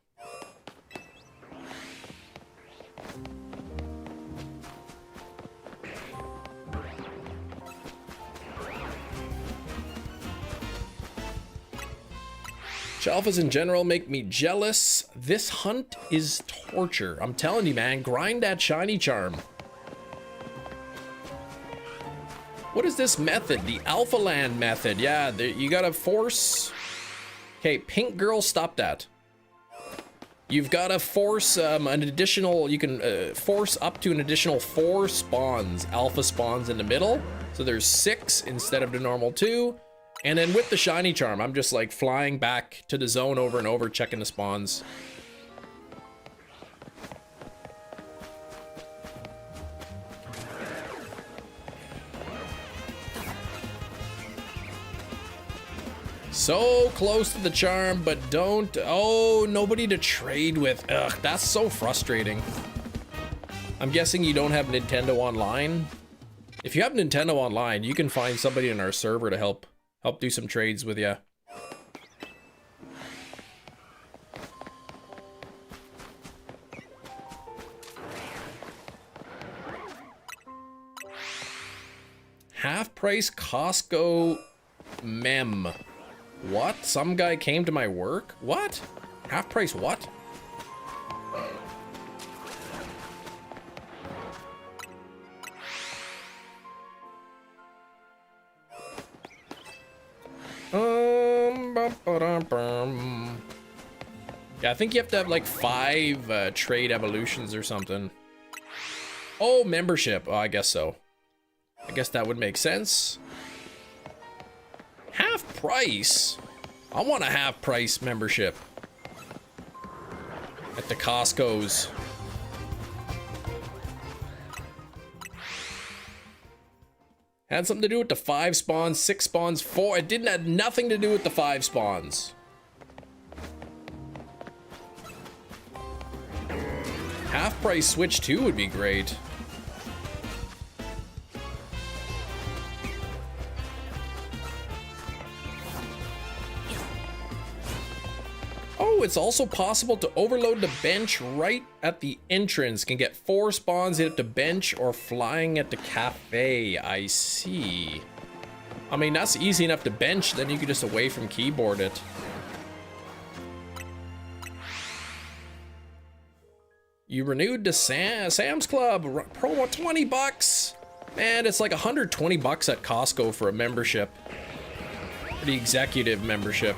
Alphas in general make me jealous. This hunt is torture. I'm telling you, man, grind that shiny charm. What is this method? The Alphaland method. Yeah, you gotta force... Okay, pink girl, stop that. You've gotta force an additional... You can force up to an additional 4 spawns. Alpha spawns in the middle. So there's 6 instead of the normal 2. And then with the shiny charm, I'm just like flying back to the zone over and over, checking the spawns. So close to the charm, but don't... Oh, nobody to trade with. Ugh, that's so frustrating. I'm guessing you don't have Nintendo Online? If you have Nintendo Online, you can find somebody in our server to help do some trades with you. Half price Costco mem. What? Some guy came to my work? What? Half price what? Yeah, I think you have to have like 5 trade evolutions or something. Oh, membership. Oh, I guess so. I guess that would make sense. price. I want a half price membership at the Costco's. Had something to do with the 5 spawns, 6 spawns, 4. It didn't have nothing to do with the 5 spawns. Half price Switch 2 would be great. Oh, it's also possible to overload the bench right at the entrance. Can get 4 spawns at the bench or flying at the cafe. I see. I mean, that's easy enough to bench, then you can just away from keyboard it. You renewed the Sam's Club promo, 20 bucks. Man, it's like 120 bucks at Costco for a membership. For the executive membership.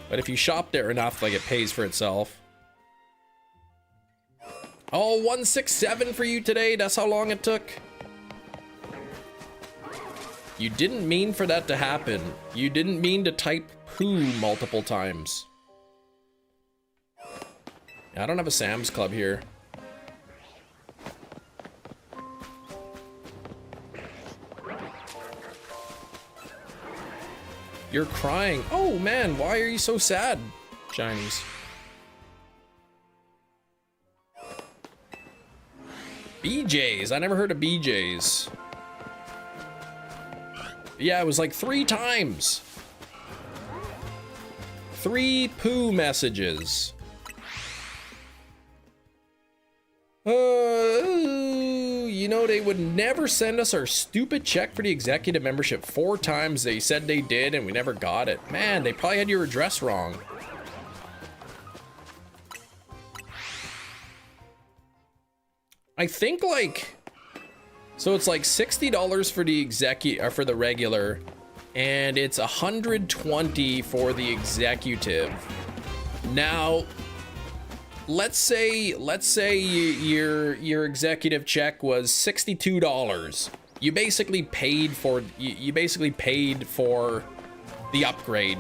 But if you shop there enough, like, it pays for itself. Oh, 167 for you today. That's how long it took. You didn't mean for that to happen. You didn't mean to type poo multiple times. I don't have a Sam's Club here. You're crying. Oh man, why are you so sad, Shinies? BJ's. I never heard of BJ's. Yeah, it was like 3 times. 3 poo messages. You know, they would never send us our stupid check for the executive membership. 4 times they said they did and we never got it. Man, they probably had your address wrong. I think like, so it's like $60 for the for the regular, and it's $120 for the executive. Now, let's say your executive check was $62. You basically paid for the upgrade.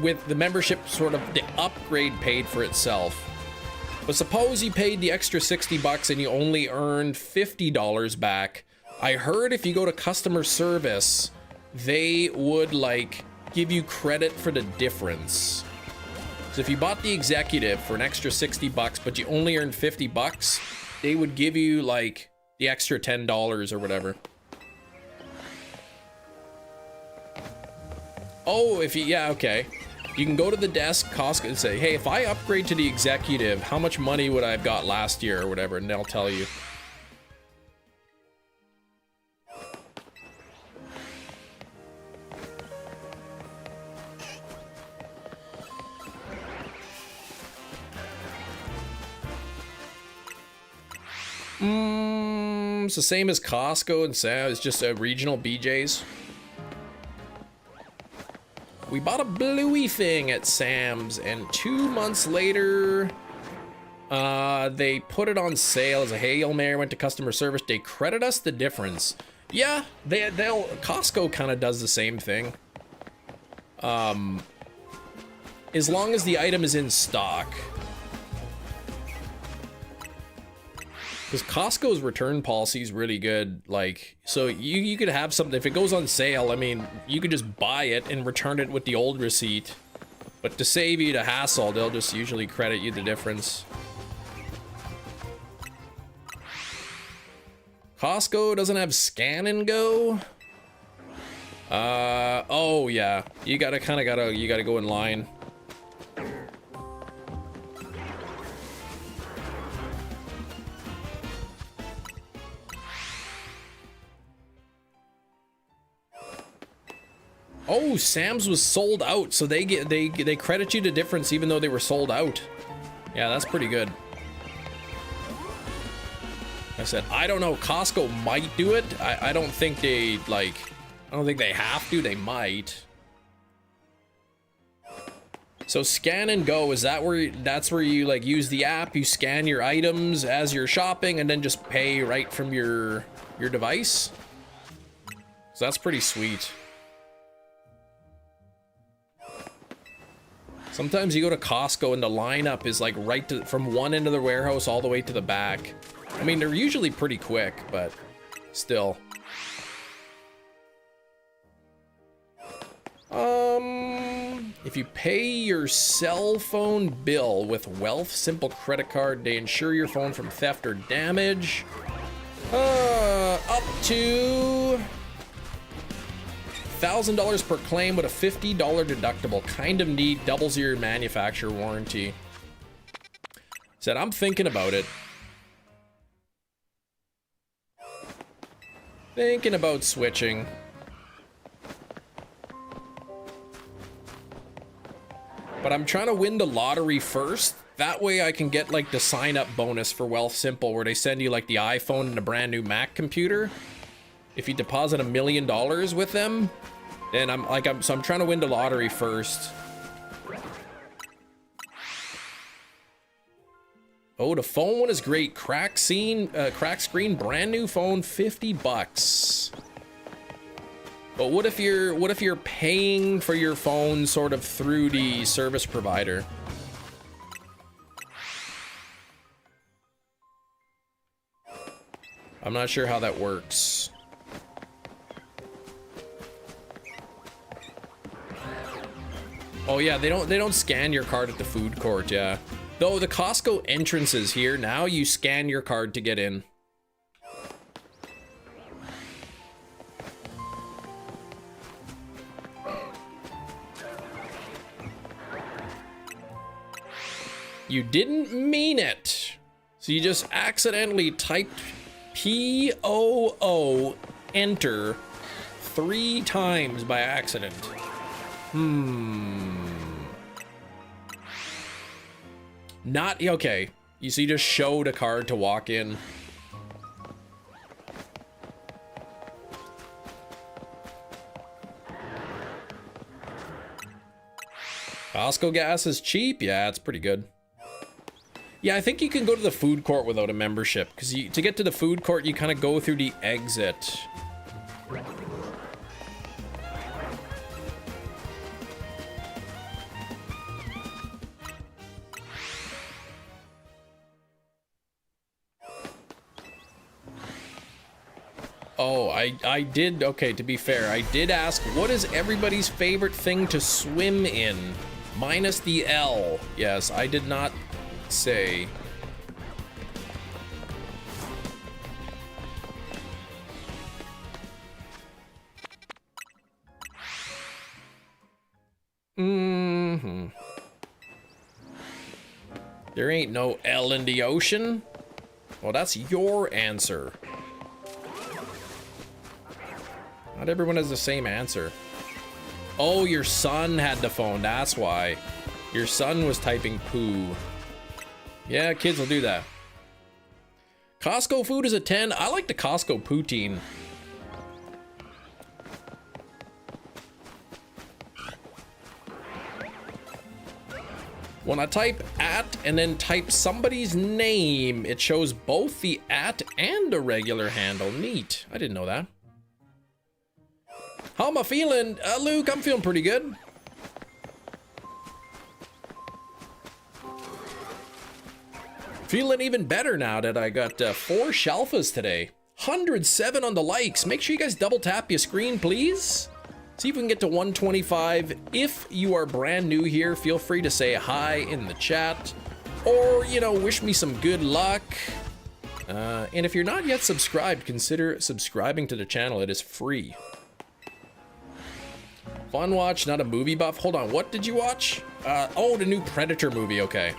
With the membership, sort of the upgrade paid for itself. But suppose you paid the extra 60 bucks and you only earned $50 back. I heard if you go to customer service, they would like give you credit for the difference. So if you bought the executive for an extra 60 bucks, but you only earned 50 bucks, they would give you like the extra $10 or whatever. Oh, yeah, okay. You can go to the desk, Costco, and say, hey, if I upgrade to the executive, how much money would I have got last year or whatever, and they'll tell you. It's the same as Costco and Sam's, it's just a regional BJ's. We bought a bluey thing at Sam's, and 2 months later, they put it on sale as a Hail Mary, went to customer service. They credit us the difference. Yeah, Costco kind of does the same thing. As long as the item is in stock. Because Costco's return policy is really good. Like, so you could have something, if it goes on sale, I mean, you could just buy it and return it with the old receipt. But to save you the hassle, they'll just usually credit you the difference. Costco doesn't have scan and go. Oh yeah, you gotta go in line. Oh, Sam's was sold out, so they credit you the difference even though they were sold out. Yeah, that's pretty good. I said, I don't know, Costco might do it. I don't think they, like, I don't think they have to, they might. So scan and go, is that where, that's where you like use the app, you scan your items as you're shopping and then just pay right from your device? So that's pretty sweet. Sometimes you go to Costco and the lineup is like right to, from one end of the warehouse all the way to the back. I mean, they're usually pretty quick, but still. If you pay your cell phone bill with Wealth Simple credit card, they insure your phone from theft or damage. Up to $1,000 per claim with a $50 deductible. Kind of neat, doubles your manufacturer warranty. Said, I'm thinking about it. Thinking about switching. But I'm trying to win the lottery first. That way I can get like the sign up bonus for Wealth Simple where they send you like the iPhone and a brand new Mac computer. If you deposit $1 million with them, then I'm trying to win the lottery first. Oh, the phone one is great. Crack screen, brand new phone, $50. But what if you're paying for your phone sort of through the service provider? I'm not sure how that works. Oh yeah, they don't scan your card at the food court, yeah. Though the Costco entrances here, now you scan your card to get in. You didn't mean it. So you just accidentally typed P-O-O enter 3 times by accident. Not okay. You see, just showed a card to walk in. Costco gas is cheap. Yeah, it's pretty good. Yeah, I think you can go to the food court without a membership, because to get to the food court, you kind of go through the exit. Oh, I did, okay, to be fair, I did ask, what is everybody's favorite thing to swim in? Minus the L. Yes, I did not say. There ain't no L in the ocean? Well, that's your answer. Not everyone has the same answer. Oh, your son had the phone, that's why. Your son was typing poo. Yeah, kids will do that. Costco food is a 10. I like the Costco poutine. When I type at and then type somebody's name, it shows both the at and the regular handle. Neat. I didn't know that. How am I feeling? Luke, I'm feeling pretty good. Feeling even better now that I got 4 shelfas today. 107 on the likes. Make sure you guys double tap your screen, please. See if we can get to 125. If you are brand new here, feel free to say hi in the chat. Or, you know, wish me some good luck. And if you're not yet subscribed, consider subscribing to the channel. It is free. Fun watch, not a movie buff. Hold on, what did you watch? Oh, the new Predator movie, okay.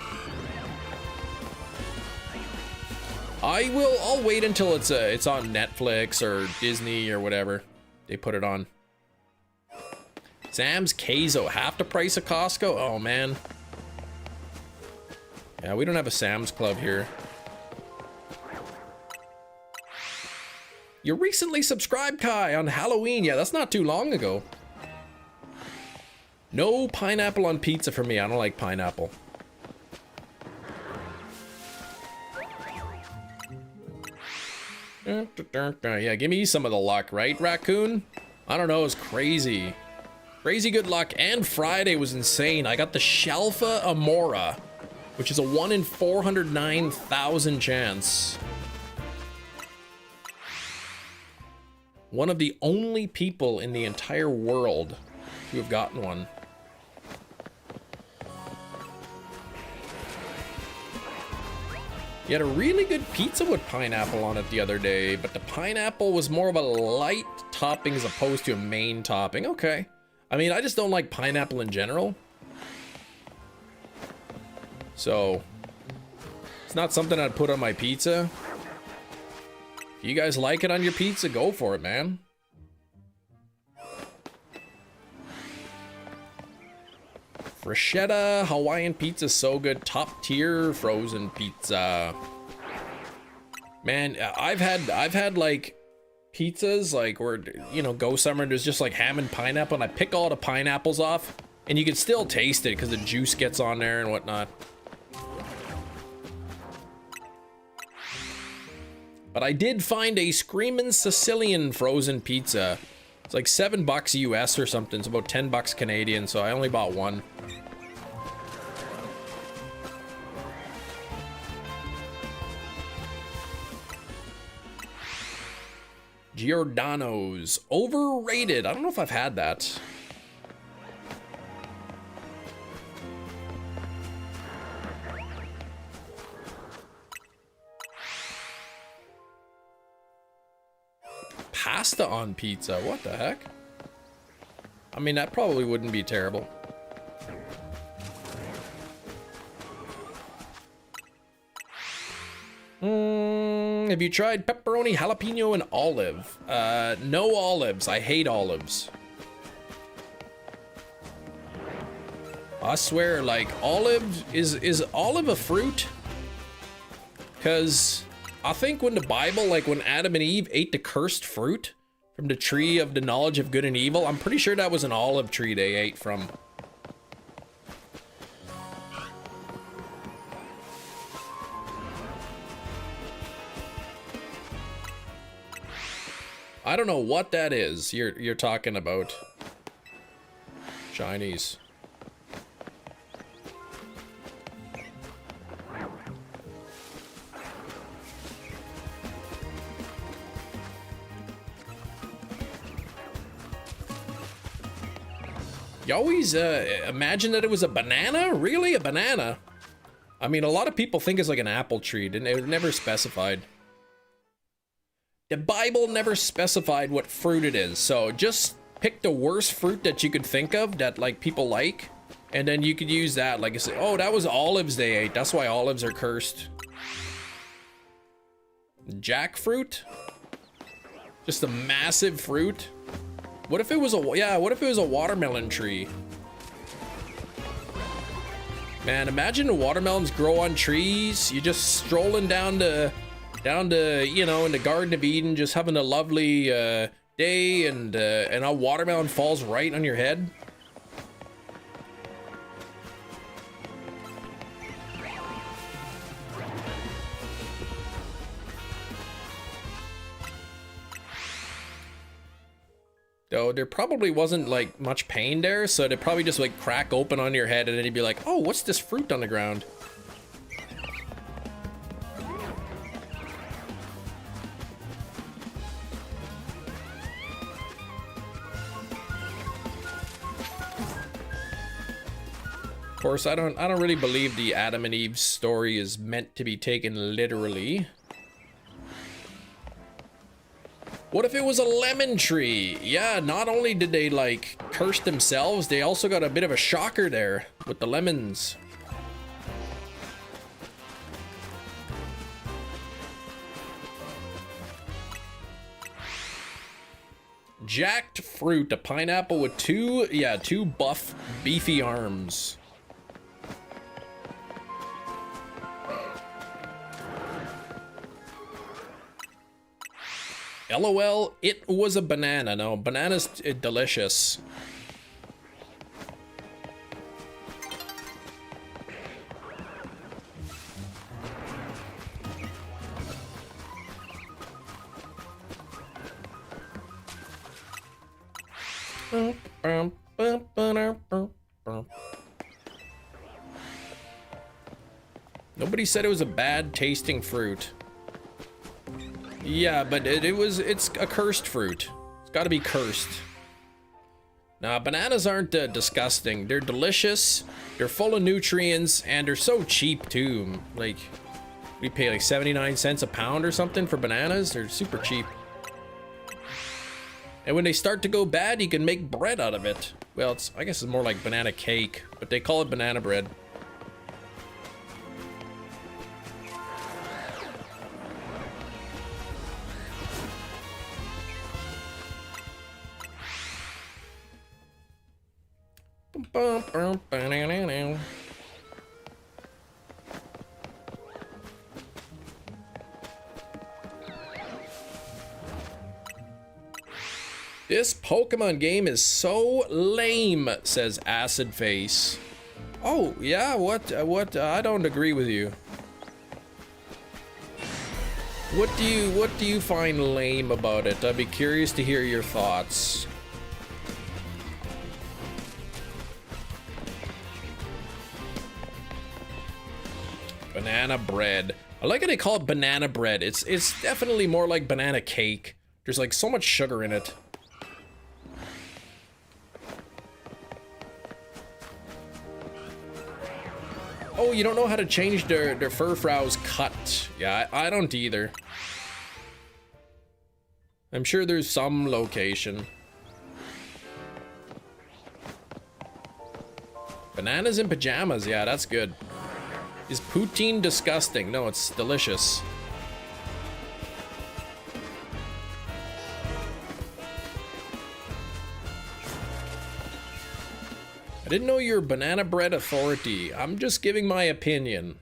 I'll wait until it's on Netflix or Disney or whatever they put it on. Sam's Queso, half the price of Costco? Oh, man. Yeah, we don't have a Sam's Club here. You recently subscribed, Kai, on Halloween. Yeah, that's not too long ago. No pineapple on pizza for me. I don't like pineapple. Yeah, give me some of the luck, right, Raccoon? I don't know, it's crazy. Crazy good luck. And Friday was insane. I got the Shalfa Amora, which is a 1 in 409,000 chance. One of the only people in the entire world who have gotten one. You had a really good pizza with pineapple on it the other day, but the pineapple was more of a light topping as opposed to a main topping. Okay. I mean, I just don't like pineapple in general. So, it's not something I'd put on my pizza. If you guys like it on your pizza, go for it, man. Freschetta Hawaiian pizza, so good. Top tier frozen pizza. Man, I've had like pizzas like where, you know, go somewhere and there's just like ham and pineapple, and I pick all the pineapples off and you can still taste it because the juice gets on there and whatnot. But I did find a Screamin' Sicilian frozen pizza. It's like $7 US or something. It's about 10 bucks Canadian, so I only bought one. Giordano's. Overrated. I don't know if I've had that. Pasta on pizza. What the heck? I mean, that probably wouldn't be terrible. Have you tried pepperoni, jalapeno, and olive? No olives. I hate olives. I swear, like, olive is olive a fruit? Because I think when the Bible, like when Adam and Eve ate the cursed fruit from the tree of the knowledge of good and evil, I'm pretty sure that was an olive tree they ate from. I don't know what that is you're talking about. Chinese. You always imagine that it was a banana? Really? A banana? I mean, a lot of people think it's like an apple tree, and it was never specified. The Bible never specified what fruit it is, so just pick the worst fruit that you could think of that like people like, and then you could use that. Like I said, oh, that was olives they ate. That's why olives are cursed. Jackfruit? Just a massive fruit? What if it was what if it was a watermelon tree? Man, imagine watermelons grow on trees. You're just strolling down to, you know, in the Garden of Eden, just having a lovely day, and a watermelon falls right on your head. Though there probably wasn't like much pain there, so they'd probably just like crack open on your head, and then you'd be like, oh, what's this fruit on the ground? Of course, I don't really believe the Adam and Eve story is meant to be taken literally. What if it was a lemon tree? Yeah, not only did they like curse themselves, they also got a bit of a shocker there with the lemons. Jacked fruit, a pineapple with two buff, beefy arms. LOL, it was a banana. No, banana's delicious. Nobody said it was a bad tasting fruit. Yeah, but it's a cursed fruit. It's got to be cursed. Nah, bananas aren't disgusting. They're delicious. They're full of nutrients, and they're so cheap too. Like, we pay like 79 cents a pound or something for bananas. They're super cheap. And when they start to go bad, you can make bread out of it. Well, I guess it's more like banana cake, but they call it banana bread. This Pokemon game is so lame, says Acid Face. Oh, yeah, what, I don't agree with you. What do you find lame about it? I'd be curious to hear your thoughts. Banana bread. I like how they call it banana bread. It's definitely more like banana cake. There's like so much sugar in it. Oh, you don't know how to change their Furfrow's cut. Yeah, I don't either. I'm sure there's some location. Bananas in pajamas, yeah, that's good. Is poutine disgusting? No, it's delicious. I didn't know you're banana bread authority. I'm just giving my opinion.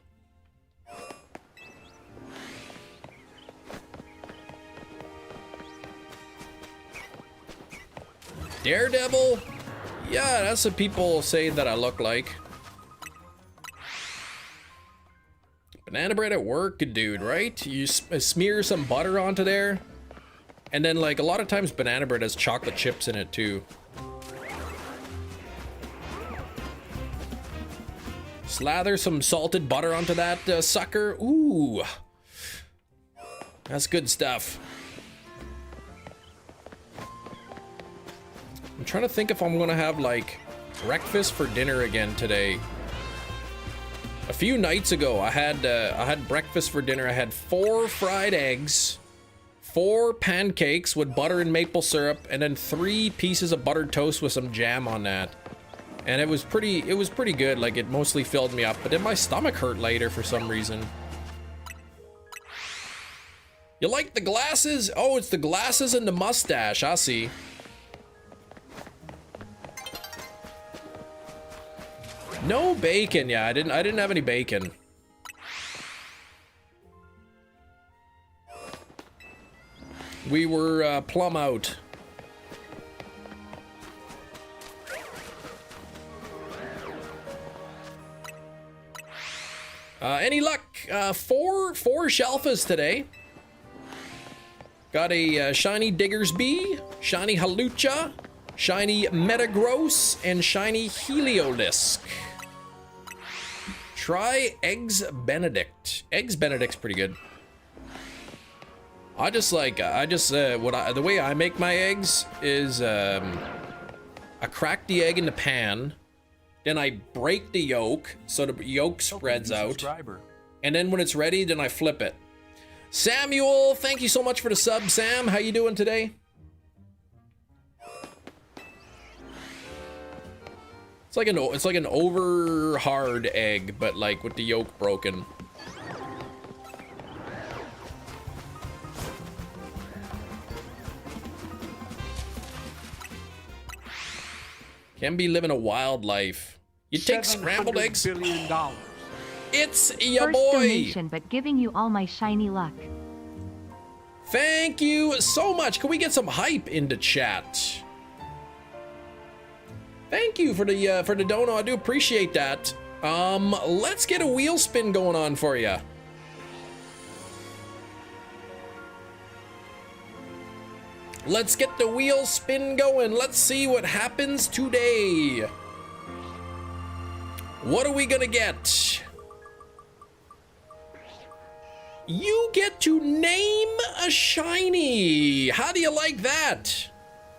Daredevil? Yeah, that's what people say that I look like. Banana bread at work, dude, right? You smear some butter onto there. And then, like, a lot of times banana bread has chocolate chips in it, too. Slather some salted butter onto that sucker. Ooh. That's good stuff. I'm trying to think if I'm gonna have, like, breakfast for dinner again today. A few nights ago, I had breakfast for dinner. I had 4 fried eggs, 4 pancakes with butter and maple syrup, and then 3 pieces of buttered toast with some jam on that. And it was pretty good. Like, it mostly filled me up, but then my stomach hurt later for some reason. You like the glasses? Oh, it's the glasses and the mustache. I see. No bacon. Yeah, I didn't have any bacon. We were plumb out. Any luck? 4 Shelfas today. Got a shiny Diggersby, shiny Halucha, shiny Metagross, and shiny Heliolisk. Try Eggs Benedict. Eggs Benedict's pretty good. The way I make my eggs is I crack the egg in the pan. Then I break the yolk, so the yolk spreads out. And then when it's ready, then I flip it. Samuel, thank you so much for the sub, Sam. How you doing today? It's like an over hard egg, but like with the yolk broken. Can be living a wild life. You take scrambled eggs. $700 billion. It's ya First boy. donation, but giving you all my shiny luck. Thank you so much. Can we get some hype into chat? Thank you for the dono. I do appreciate that. Let's get a wheel spin going on for you. Let's get the wheel spin going. Let's see what happens today. What are we gonna get? You get to name a shiny. How do you like that?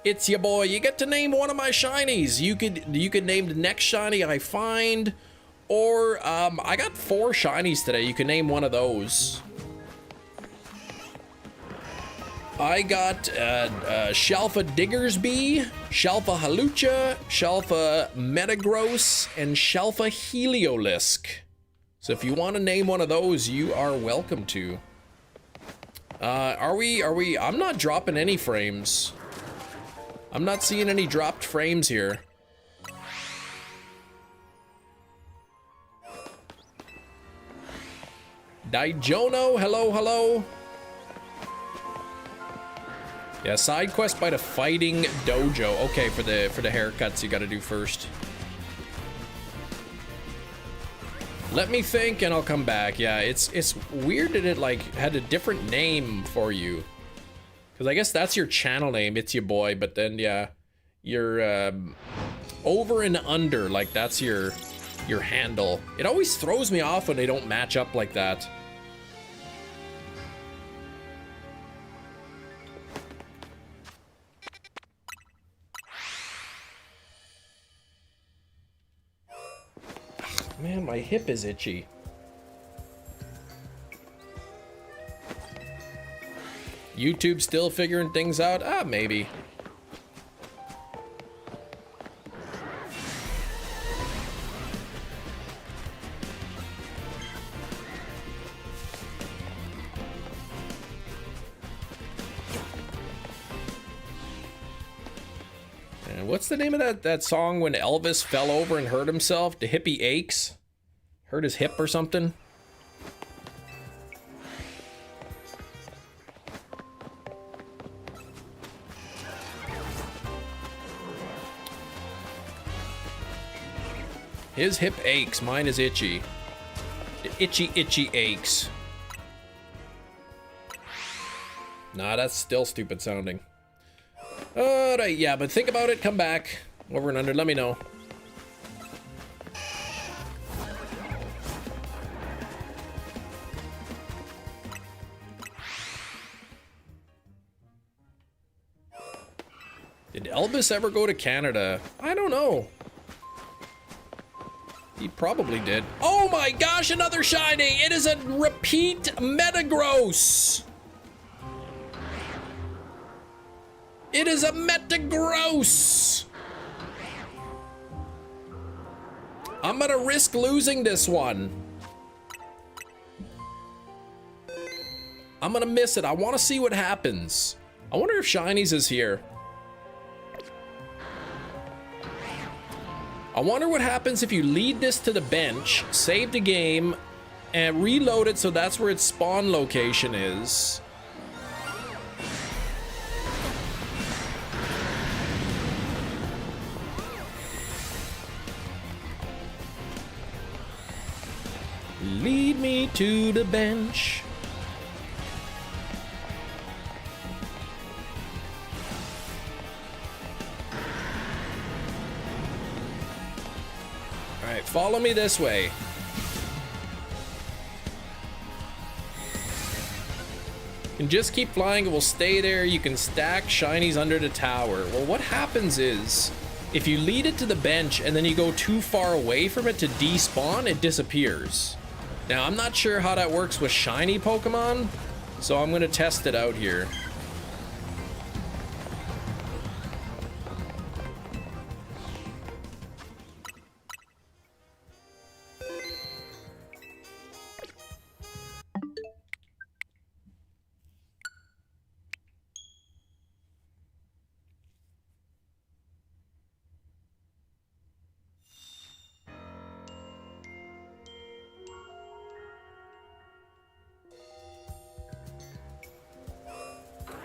It's your boy. You get to name one of my shinies. You could name the next shiny I find, or I got 4 shinies today. You can name one of those. I got Shelfa Diggersby, Shelfa Halucha, Shelfa Metagross, and Shelfa Heliolisk. So if you want to name one of those, you are welcome to. Are we? I'm not dropping any frames. I'm not seeing any dropped frames here. Daijono, hello, hello. Yeah, side quest by the fighting dojo. Okay, for the haircuts you gotta do first. Let me think and I'll come back. Yeah, it's weird that it like had a different name for you. Cause I guess that's your channel name, it's your boy, but then yeah, your over and under, like that's your handle. It always throws me off when they don't match up like that. Man, my hip is itchy. YouTube still figuring things out? Ah, maybe. And what's the name of that song when Elvis fell over and hurt himself? The hippie aches? Hurt his hip or something? His hip aches, mine is itchy. The itchy aches. Nah, that's still stupid sounding. Alright, yeah, but think about it, come back. Over and under, let me know. Did Elvis ever go to Canada? I don't know. He probably did. Oh my gosh, another shiny! It is a repeat Metagross! It is a Metagross! I'm gonna risk losing this one. I'm gonna miss it. I want to see what happens. I wonder if Shinies is here. I wonder what happens if you lead this to the bench, save the game, and reload it so that's where its spawn location is. Lead me to the bench. Alright, follow me this way. You can just keep flying, it will stay there. You can stack shinies under the tower. Well, what happens is, if you lead it to the bench and then you go too far away from it to despawn, it disappears. Now, I'm not sure how that works with shiny Pokemon, so I'm gonna test it out here.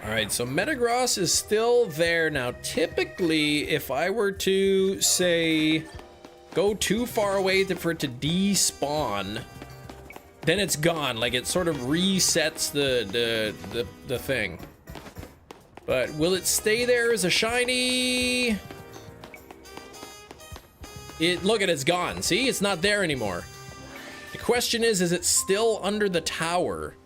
Alright, so Metagross is still there. Now, typically, if I were to, say, go too far away for it to despawn, then it's gone. Like, it sort of resets the thing. But will it stay there as a shiny? Look at it's gone. See, it's not there anymore. The question is it still under the tower?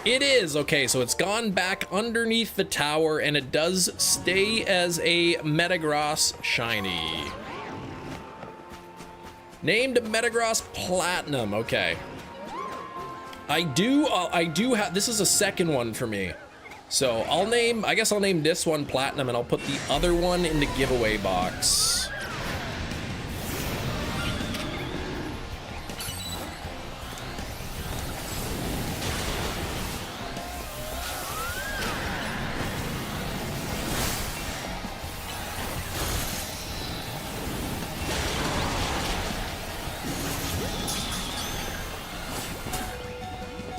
It is. Okay, so it's gone back underneath the tower, and it does stay as a Metagross shiny. Named Metagross Platinum. Okay. I do have, this is a second one for me. So I guess I'll name this one Platinum, and I'll put the other one in the giveaway box.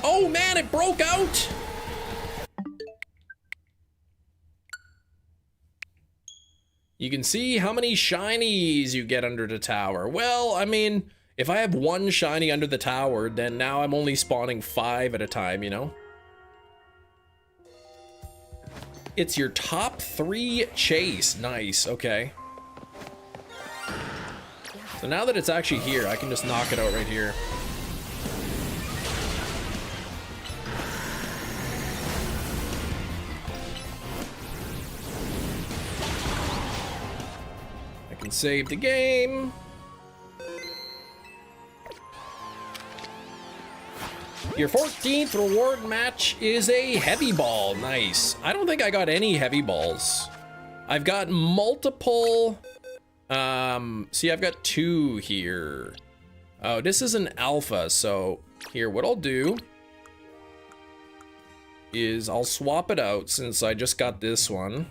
Oh man, it broke out! You can see how many shinies you get under the tower. Well, I mean, if I have one shiny under the tower, then now I'm only spawning 5 at a time, you know? It's your top 3 chase. Nice, okay. So now that it's actually here, I can just knock it out right here. Save the game. Your 14th reward match is a heavy ball. Nice. I don't think I got any heavy balls. I've got multiple. See, I've got 2 here. Oh, this is an alpha. So here, what I'll do is I'll swap it out since I just got this one.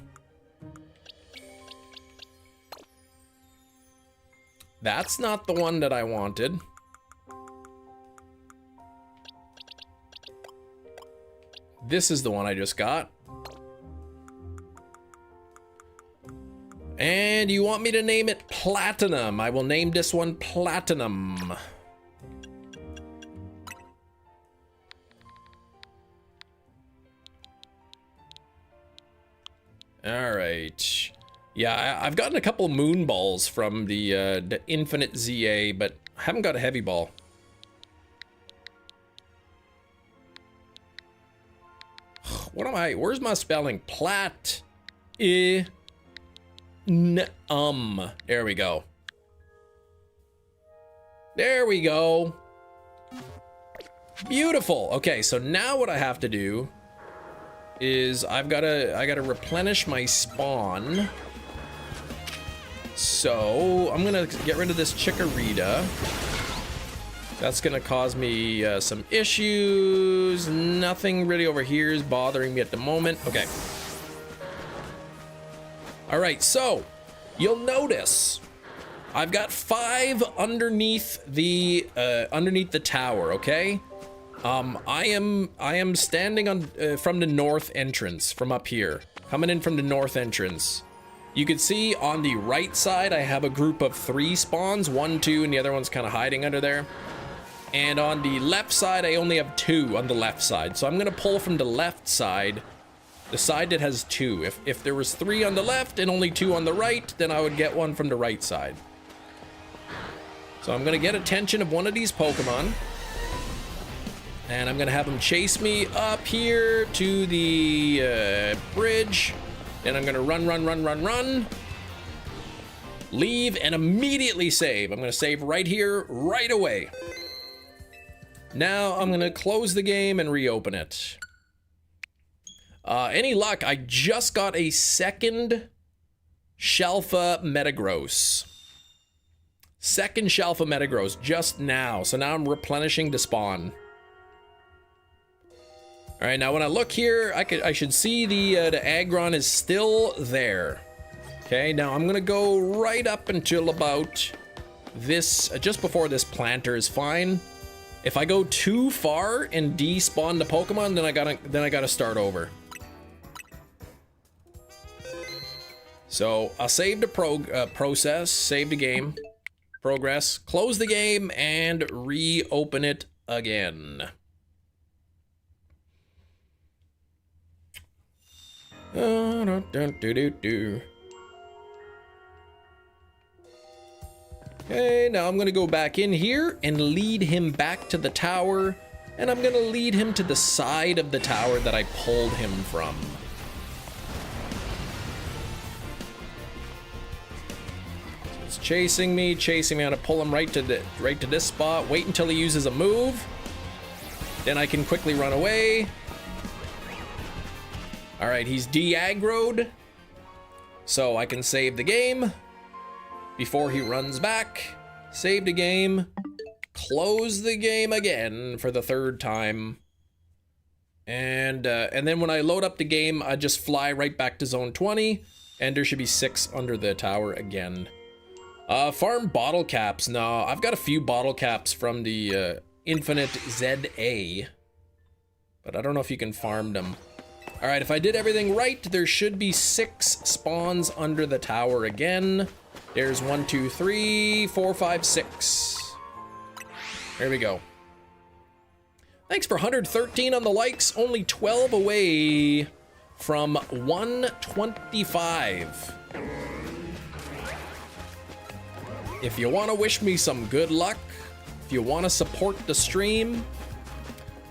That's not the one that I wanted. This is the one I just got. And you want me to name it Platinum. I will name this one Platinum. All right. Yeah, I've gotten a couple moon balls from the Infinite ZA, but I haven't got a heavy ball. What am I? Where's my spelling? Plat. There we go. There we go. Beautiful. Okay, so now what I have to do is I gotta replenish my spawn. So I'm gonna get rid of this Chikorita. That's gonna cause me some issues. Nothing really over here is bothering me at the moment. Okay. All right, so you'll notice I've got 5 underneath the tower. Okay. I am standing on from the north entrance, from up here, coming in from the north entrance. You can see on the right side, I have a group of 3 spawns, 1, 2, and the other one's kind of hiding under there. And on the left side, I only have 2 on the left side. So I'm gonna pull from the left side, the side that has 2. If there was 3 on the left and only 2 on the right, then I would get 1 from the right side. So I'm gonna get attention of one of these Pokemon. And I'm gonna have him chase me up here to the bridge. Then I'm gonna run, leave, and immediately save. I'm gonna save right here, right away. Now I'm gonna close the game and reopen it. Any luck, I just got a second Shalfa Metagross. Second Shalfa Metagross just now. So now I'm replenishing the spawn. All right, now when I look here, I should see the Aggron is still there. Okay, now I'm gonna go right up until about this, just before this planter is fine. If I go too far and despawn the Pokemon, then I gotta start over. So I'll save the process, save the game, progress, close the game, and reopen it again. Okay, now I'm gonna go back in here and lead him back to the tower, and I'm gonna lead him to the side of the tower that I pulled him from. So it's chasing me. I'm gonna pull him right to this spot. Wait until he uses a move. Then I can quickly run away. All right, he's de-aggroed, so I can save the game before he runs back. Save the game, close the game again for the third time, and then when I load up the game, I just fly right back to zone 20, and there should be 6 under the tower again. Farm bottle caps. No, I've got a few bottle caps from the Infinite ZA, but I don't know if you can farm them. All right, if I did everything right, there should be 6 spawns under the tower again. There's 1, 2, 3, 4, 5, 6. There we go. Thanks for 113 on the likes. Only 12 away from 125. If you want to wish me some good luck, if you want to support the stream,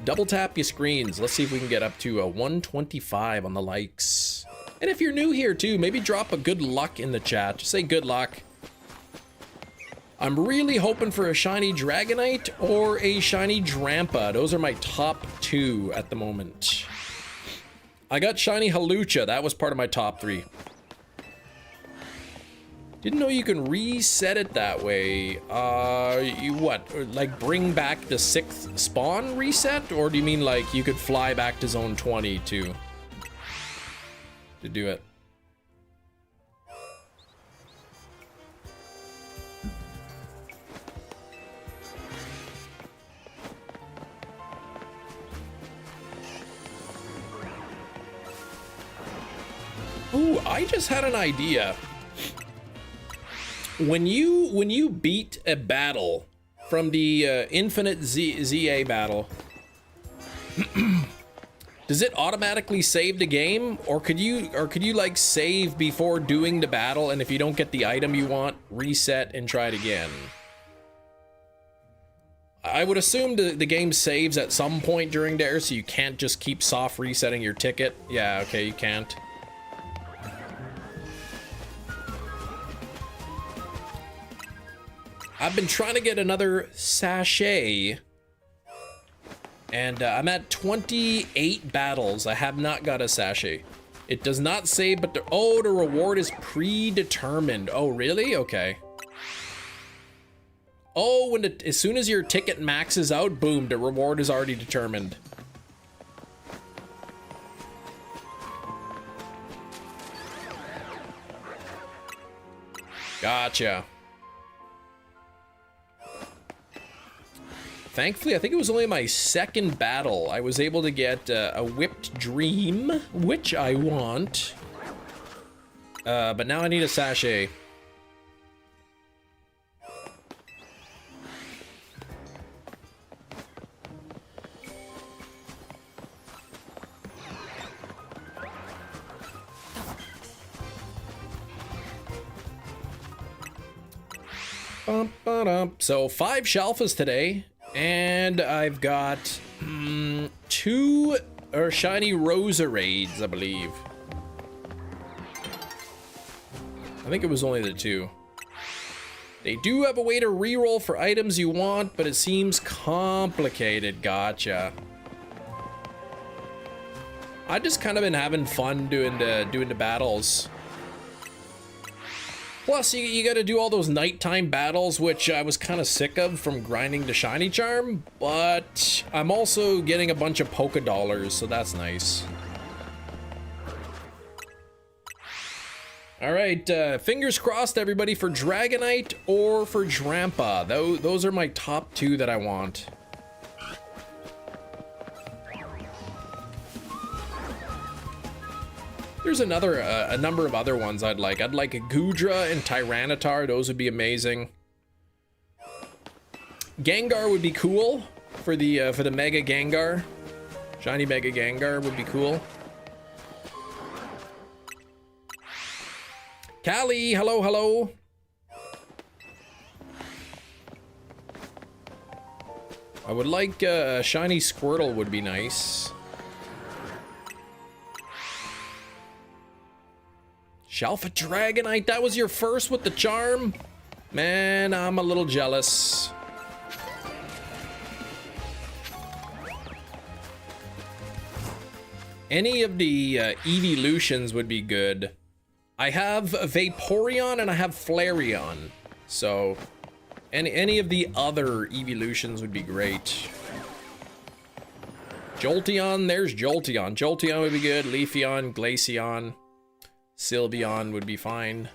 double tap your screens. Let's see if we can get up to a 125 on the likes. And if you're new here too, maybe drop a good luck in the chat. Just say good luck. I'm really hoping for a shiny Dragonite or a shiny Drampa. Those are my top 2 at the moment. I got shiny Halucha. That was part of my top 3. Didn't know you can reset it that way. You what? Like bring back the 6th spawn reset? Or do you mean like you could fly back to zone 20 to do it? Ooh, I just had an idea. When you beat a battle from the Infinite ZA battle, does it automatically save the game, or could you like save before doing the battle, and if you don't get the item you want, reset and try it again? I would assume the game saves at some point during there, so you can't just keep soft resetting your ticket. Yeah, okay, you can't. I've been trying to get another sachet, and I'm at 28 battles. I have not got a sachet. It does not say, but the reward is predetermined. Oh, really? Okay. Oh, as soon as your ticket maxes out, boom, the reward is already determined. Gotcha. Thankfully, I think it was only my 2nd battle. I was able to get a Whipped Dream, which I want. But now I need a sachet. So 5 Shalfas today. And I've got 2 shiny Roserades, I believe. I think it was only the 2. They do have a way to reroll for items you want, but it seems complicated. Gotcha. I've just kind of been having fun doing the battles. Plus, you gotta do all those nighttime battles, which I was kind of sick of from grinding the shiny charm, but I'm also getting a bunch of Poké Dollars, so that's nice. All right, fingers crossed, everybody, for Dragonite or for Drampa. Those are my top 2 that I want. There's a number of other ones I'd like. I'd like a Goodra and Tyranitar. Those would be amazing. Gengar would be cool. for the Mega Gengar. Shiny Mega Gengar would be cool. Callie, hello, hello. I would like a shiny Squirtle would be nice. Shalfa Dragonite, that was your first with the charm? Man, I'm a little jealous. Any of the evolutions would be good. I have Vaporeon and I have Flareon, so any of the other evolutions would be great. Jolteon, there's Jolteon. Jolteon would be good. Leafeon, Glaceon, Sylveon would be fine.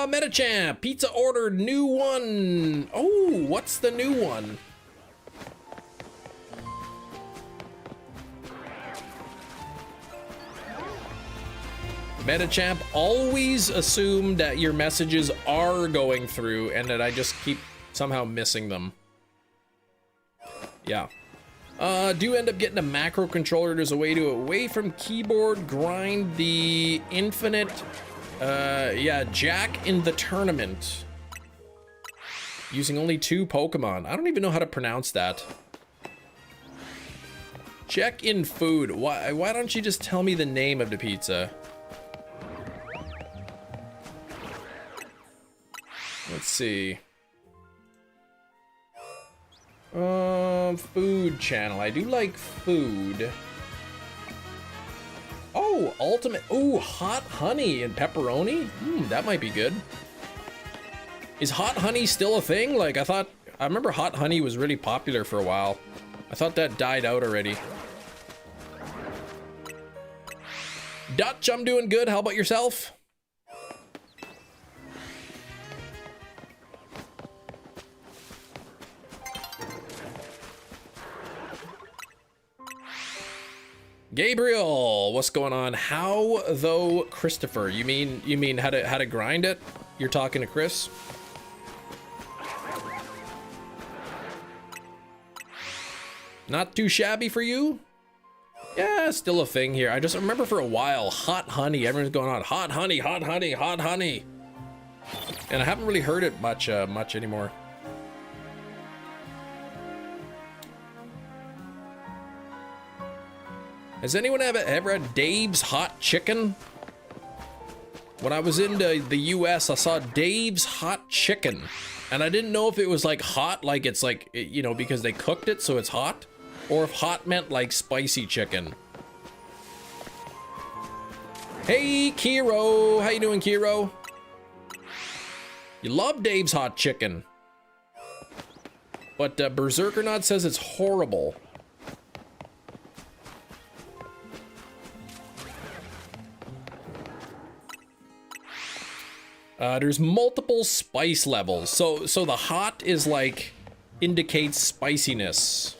Metachamp, pizza ordered, new one. Oh, what's the new one? Metachamp, always assume that your messages are going through and that I just keep somehow missing them. Yeah. Do end up getting a macro controller. There's a way to away from keyboard grind the infinite. Yeah, Jack in the tournament. Using only 2 Pokemon. I don't even know how to pronounce that. Check in food. Why don't you just tell me the name of the pizza? Let's see. Food channel. I do like food. Oh, ultimate. Ooh, hot honey and pepperoni. That might be good. Is hot honey still a thing? Like, I remember hot honey was really popular for a while. I thought that died out already. Dutch, I'm doing good. How about yourself? Gabriel, what's going on? How though, Christopher? You mean how to grind it? You're talking to Chris? Not too shabby for you? Yeah, still a thing here. I just remember for a while, hot honey. Everyone's going on hot honey, hot honey, hot honey, and I haven't really heard it much anymore. Has anyone ever had Dave's Hot Chicken? When I was in the US, I saw Dave's Hot Chicken, and I didn't know if it was like hot, like it's like, you know, because they cooked it so it's hot, or if hot meant like spicy chicken. Hey, Kiro, how you doing, Kiro? You love Dave's Hot Chicken, but Berserkernaut says it's horrible. There's multiple spice levels. So the hot is like indicates spiciness.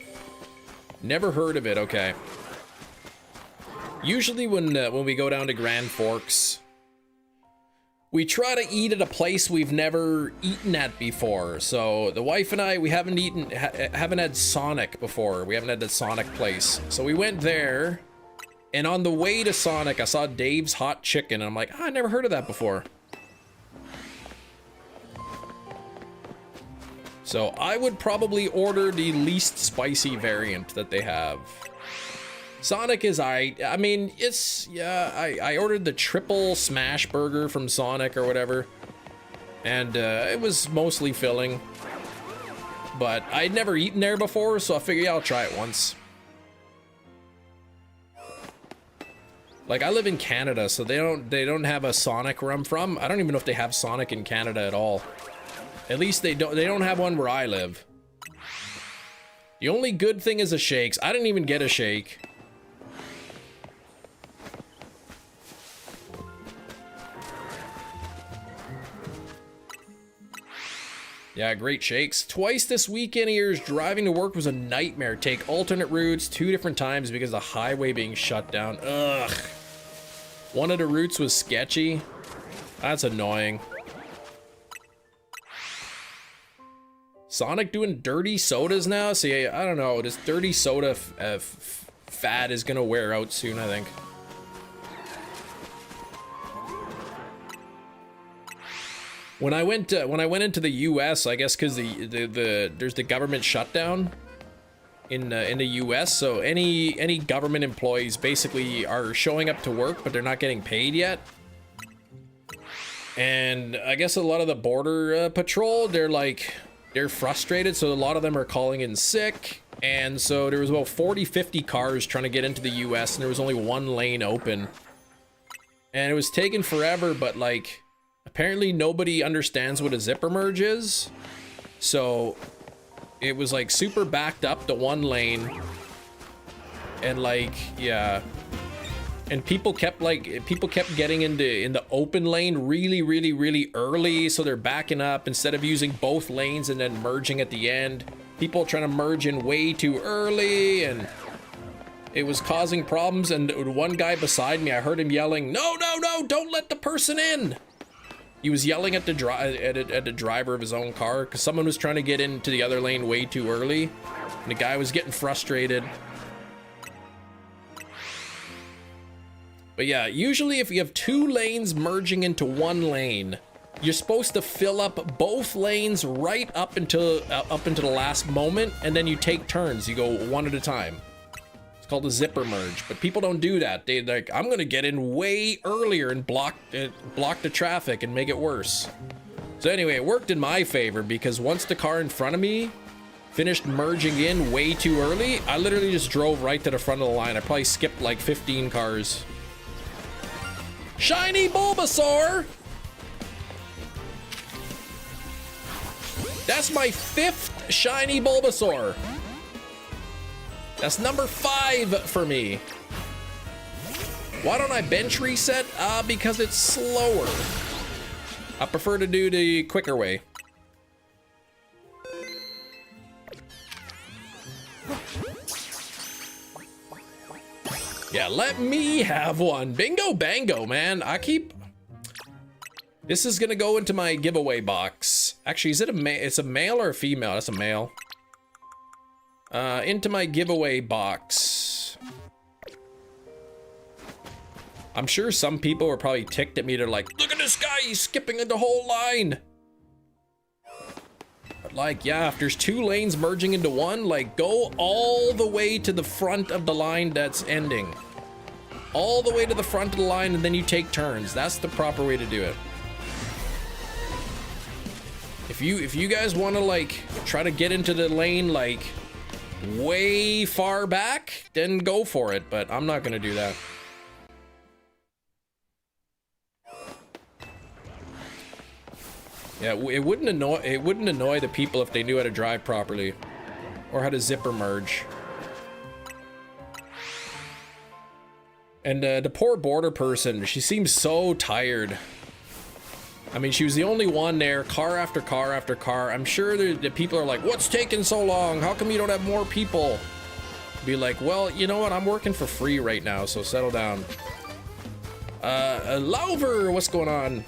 Never heard of it. Okay. Usually when we go down to Grand Forks, we try to eat at a place we've never eaten at before. So the wife and I, we haven't had Sonic before. We haven't had the Sonic place. So we went there, and on the way to Sonic, I saw Dave's Hot Chicken, and I'm like, I never heard of that before. So I would probably order the least spicy variant that they have. Sonic is I mean, it's, yeah, I ordered the triple smash burger from Sonic or whatever, and it was mostly filling, but I'd never eaten there before, so I figured, yeah, I'll try it once. Like, I live in Canada, so they don't have a Sonic where I'm from. I don't even know if they have Sonic in Canada at all. At least they don't have one where I live. The only good thing is the shakes. I didn't even get a shake. Yeah, great shakes. Twice this weekend here, driving to work was a nightmare. Take alternate routes 2 different times because of the highway being shut down. Ugh. One of the routes was sketchy. That's annoying. Sonic doing dirty sodas now? See, I don't know. This dirty soda fad is gonna wear out soon, I think. When I went into the U.S., I guess because there's the government shutdown in the U.S., so any government employees basically are showing up to work, but they're not getting paid yet. And I guess a lot of the border patrol, they're frustrated, so a lot of them are calling in sick. And so there was about 40-50 cars trying to get into the US, and there was only one lane open. And it was taking forever, but like, apparently nobody understands what a zipper merge is. So it was like super backed up to one lane. And like, yeah. And people kept getting in the open lane really early, so they're backing up instead of using both lanes and then merging at the end. People trying to merge in way too early, and it was causing problems. And one guy beside me, I heard him yelling, "No, no, no, don't let the person in." He was yelling at the driver of his own car because someone was trying to get into the other lane way too early, and the guy was getting frustrated. But yeah, usually if you have two lanes merging into one lane, you're supposed to fill up both lanes right up until the last moment, and then you take turns. You go one at a time. It's called a zipper merge, but people don't do that. They're like, I'm gonna get in way earlier and block the traffic and make it worse. So anyway, it worked in my favor because once the car in front of me finished merging in way too early, I literally just drove right to the front of the line. I probably skipped like 15 cars. Shiny Bulbasaur! That's my 5th shiny Bulbasaur. That's number 5 for me. Why don't I bench reset? Because it's slower. I prefer to do the quicker way. Yeah, let me have one. Bingo bango, man. This is gonna go into my giveaway box. Actually, is it it's a male or a female? That's a male. Into my giveaway box. I'm sure some people were probably ticked at me. They're like, look at this guy, he's skipping the whole line. But like, yeah, if there's two lanes merging into one, like, go all the way to the front of the line that's ending. All the way to the front of the line, and then you take turns. That's the proper way to do it. If you guys want to like try to get into the lane like way far back, then go for it, but I'm not gonna do that. Yeah, it wouldn't annoy the people if they knew how to drive properly or how to zipper merge. And the poor border person, she seems so tired. I mean, she was the only one there, car after car after car. I'm sure the people are like, what's taking so long? How come you don't have more people? Be like, well, you know what? I'm working for free right now, so settle down. Lauver, what's going on?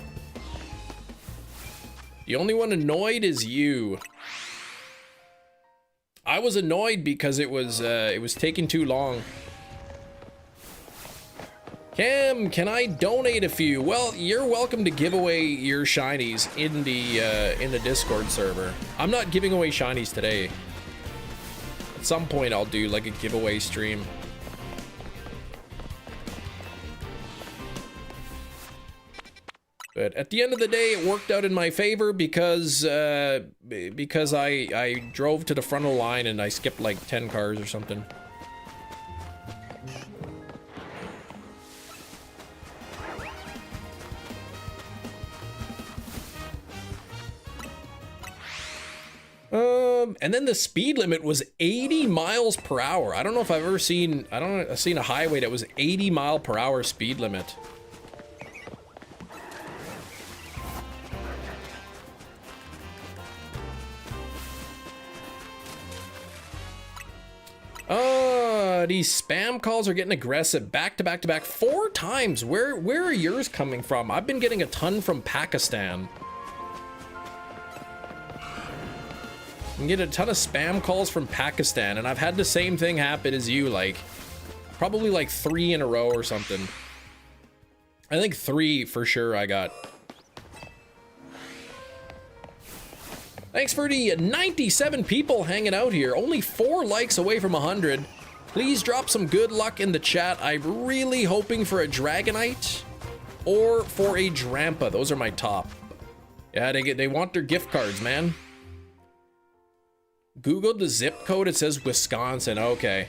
The only one annoyed is you. I was annoyed because it was taking too long. Cam, can I donate a few? Well, you're welcome to give away your shinies in the Discord server. I'm not giving away shinies today. At some point, I'll do like a giveaway stream. But at the end of the day, it worked out in my favor because I drove to the front of the line and I skipped like 10 cars or something. And then the speed limit was 80 miles per hour. I don't know if I've ever seen, I've seen a highway that was 80 mile per hour speed limit. These spam calls are getting aggressive. Back to back to back 4 times. Where are yours coming from? I've been getting a ton from Pakistan. I get a ton of spam calls from Pakistan, and I've had the same thing happen as you, like probably like 3 in a row or something. I think 3 for sure I got. Thanks for the 97 people hanging out here. Only 4 likes away from 100. Please drop some good luck in the chat. I'm really hoping for a Dragonite or for a Drampa. Those are my top. Yeah, they want their gift cards, man. Google the zip code. It says Wisconsin. Okay.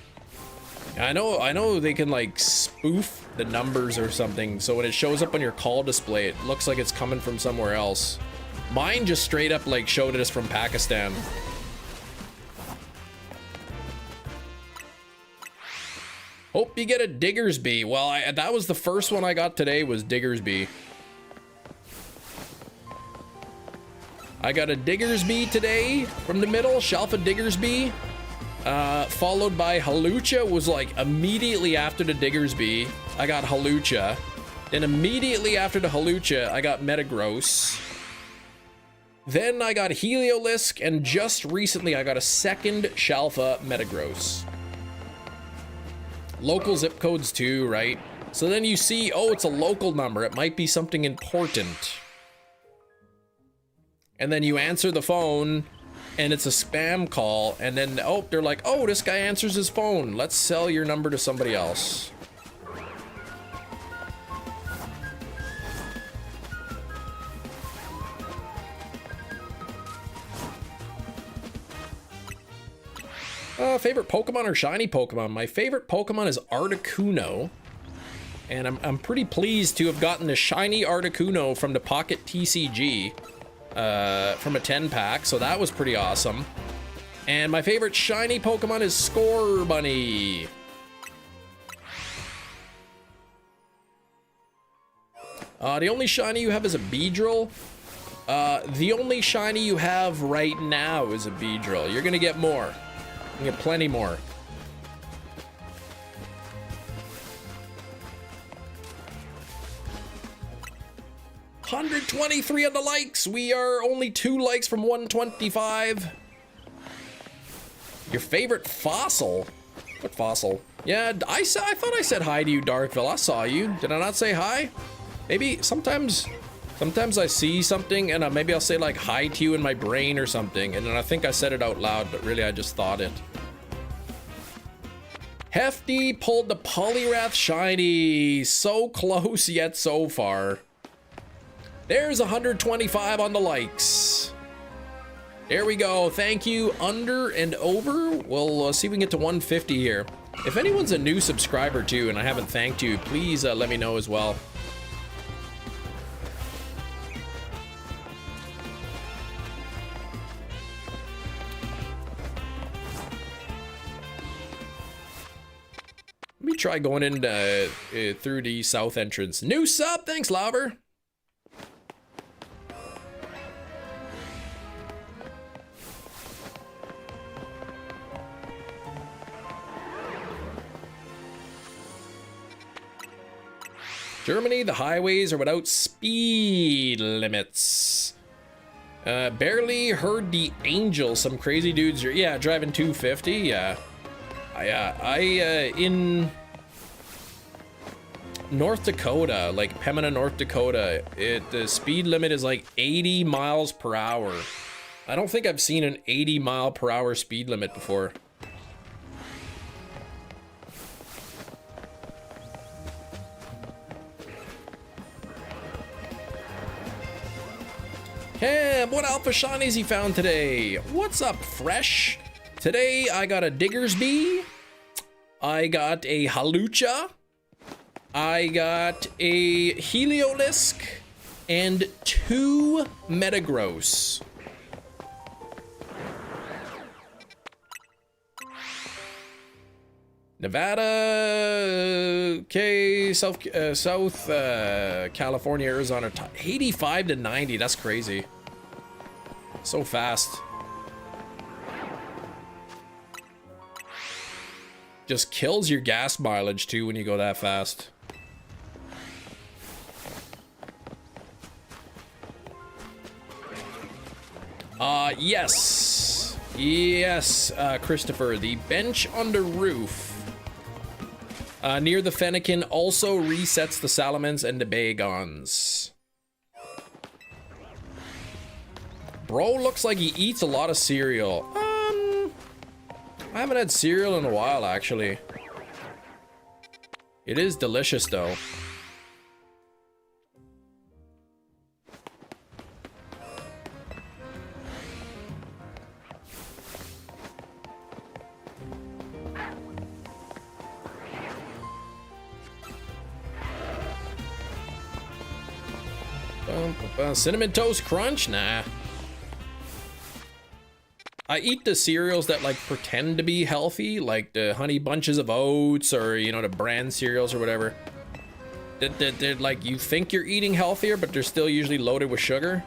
I know they can like spoof the numbers or something, so when it shows up on your call display, it looks like it's coming from somewhere else. Mine just straight up like showed us from Pakistan. Hope you get a Diggersby. Well, that was the first one I got today, was Diggersby. I got a Diggersby today from the middle, Shalfa Diggersby. Followed by Halucha was like immediately after the Diggersby. I got Halucha. Then immediately after the Halucha, I got Metagross. Then I got Heliolisk, and just recently I got a second Shalfa Metagross. Local zip codes too, right? So then you see, oh, it's a local number. It might be something important. And then you answer the phone, and it's a spam call, and then, oh, they're like, oh, this guy answers his phone. Let's sell your number to somebody else. Favorite Pokemon or shiny Pokemon? My favorite Pokemon is Articuno. And I'm pretty pleased to have gotten a shiny Articuno from the Pocket TCG. From a 10-pack, so that was pretty awesome. And my favorite shiny Pokemon is Scorbunny. The only shiny you have is a Beedrill. The only shiny you have right now is a Beedrill. You're gonna get more. You get plenty more. $123 on the likes. We are only 2 likes from 125. Your favorite fossil? What fossil? Yeah, I thought I said hi to you, Darkville. I saw you. Did I not say hi? Maybe sometimes I see something and maybe I'll say like hi to you in my brain or something, and then I think I said it out loud, but really I just thought it. Hefty pulled the Poliwrath shiny. So close yet so far. There's 125 on the likes. There we go. Thank you. Under and over. We'll see if we can get to 150 here. If anyone's a new subscriber too and I haven't thanked you, please let me know as well. Let me try going in through the south entrance. New sub. Thanks, Lauber. Germany, the highways are without speed limits. Barely heard the Angel. Some crazy dudes are, yeah, driving 250. Yeah. In North Dakota, like Pembina, North Dakota, the speed limit is like 80 miles per hour. I don't think I've seen an 80 mile per hour speed limit before. Cam, what alpha shinies he found today? What's up, Fresh? Today I got a Diggersby, I got a Halucha, I got a Heliolisk, and 2 Metagross. Nevada, okay, South California, Arizona, 85 to 90. That's crazy. So fast. just kills your gas mileage too when you go that fast. Yes. Yes, Christopher. The bench on the roof near the Fennekin also resets the Salamence and the Bagons. Bro looks like he eats a lot of cereal. I haven't had cereal in a while, actually. It is delicious, though. Cinnamon Toast Crunch? Nah. I eat the cereals that like pretend to be healthy, like the Honey Bunches of Oats or, you know, the brand cereals or whatever. They're like, you think you're eating healthier, but they're still usually loaded with sugar.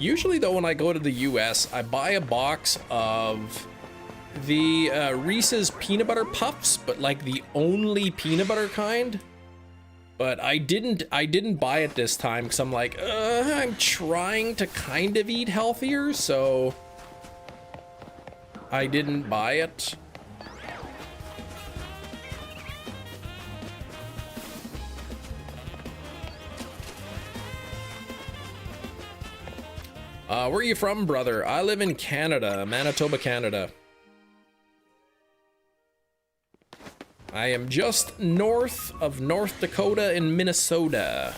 Usually though, when I go to the US, I buy a box of the Reese's peanut butter puffs, but like the only peanut butter kind. But I didn't buy it this time because I'm like, I'm trying to kind of eat healthier, so I didn't buy it. Where are you from, brother? I live in Canada, Manitoba, Canada. I am just north of North Dakota in Minnesota.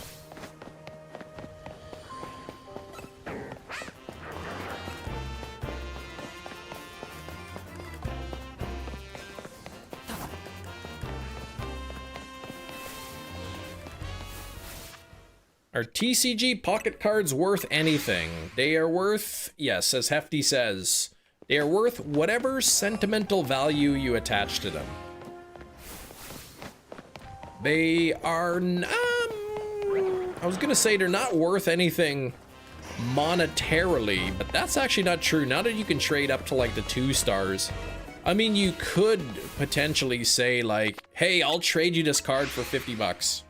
Are TCG pocket cards worth anything? They are worth, yes, as Hefty says, they are worth whatever sentimental value you attach to them. They are, I was gonna say they're not worth anything monetarily, but that's actually not true. Now that you can trade up to like the 2 stars, I mean, you could potentially say like, hey, I'll trade you this card for 50 bucks.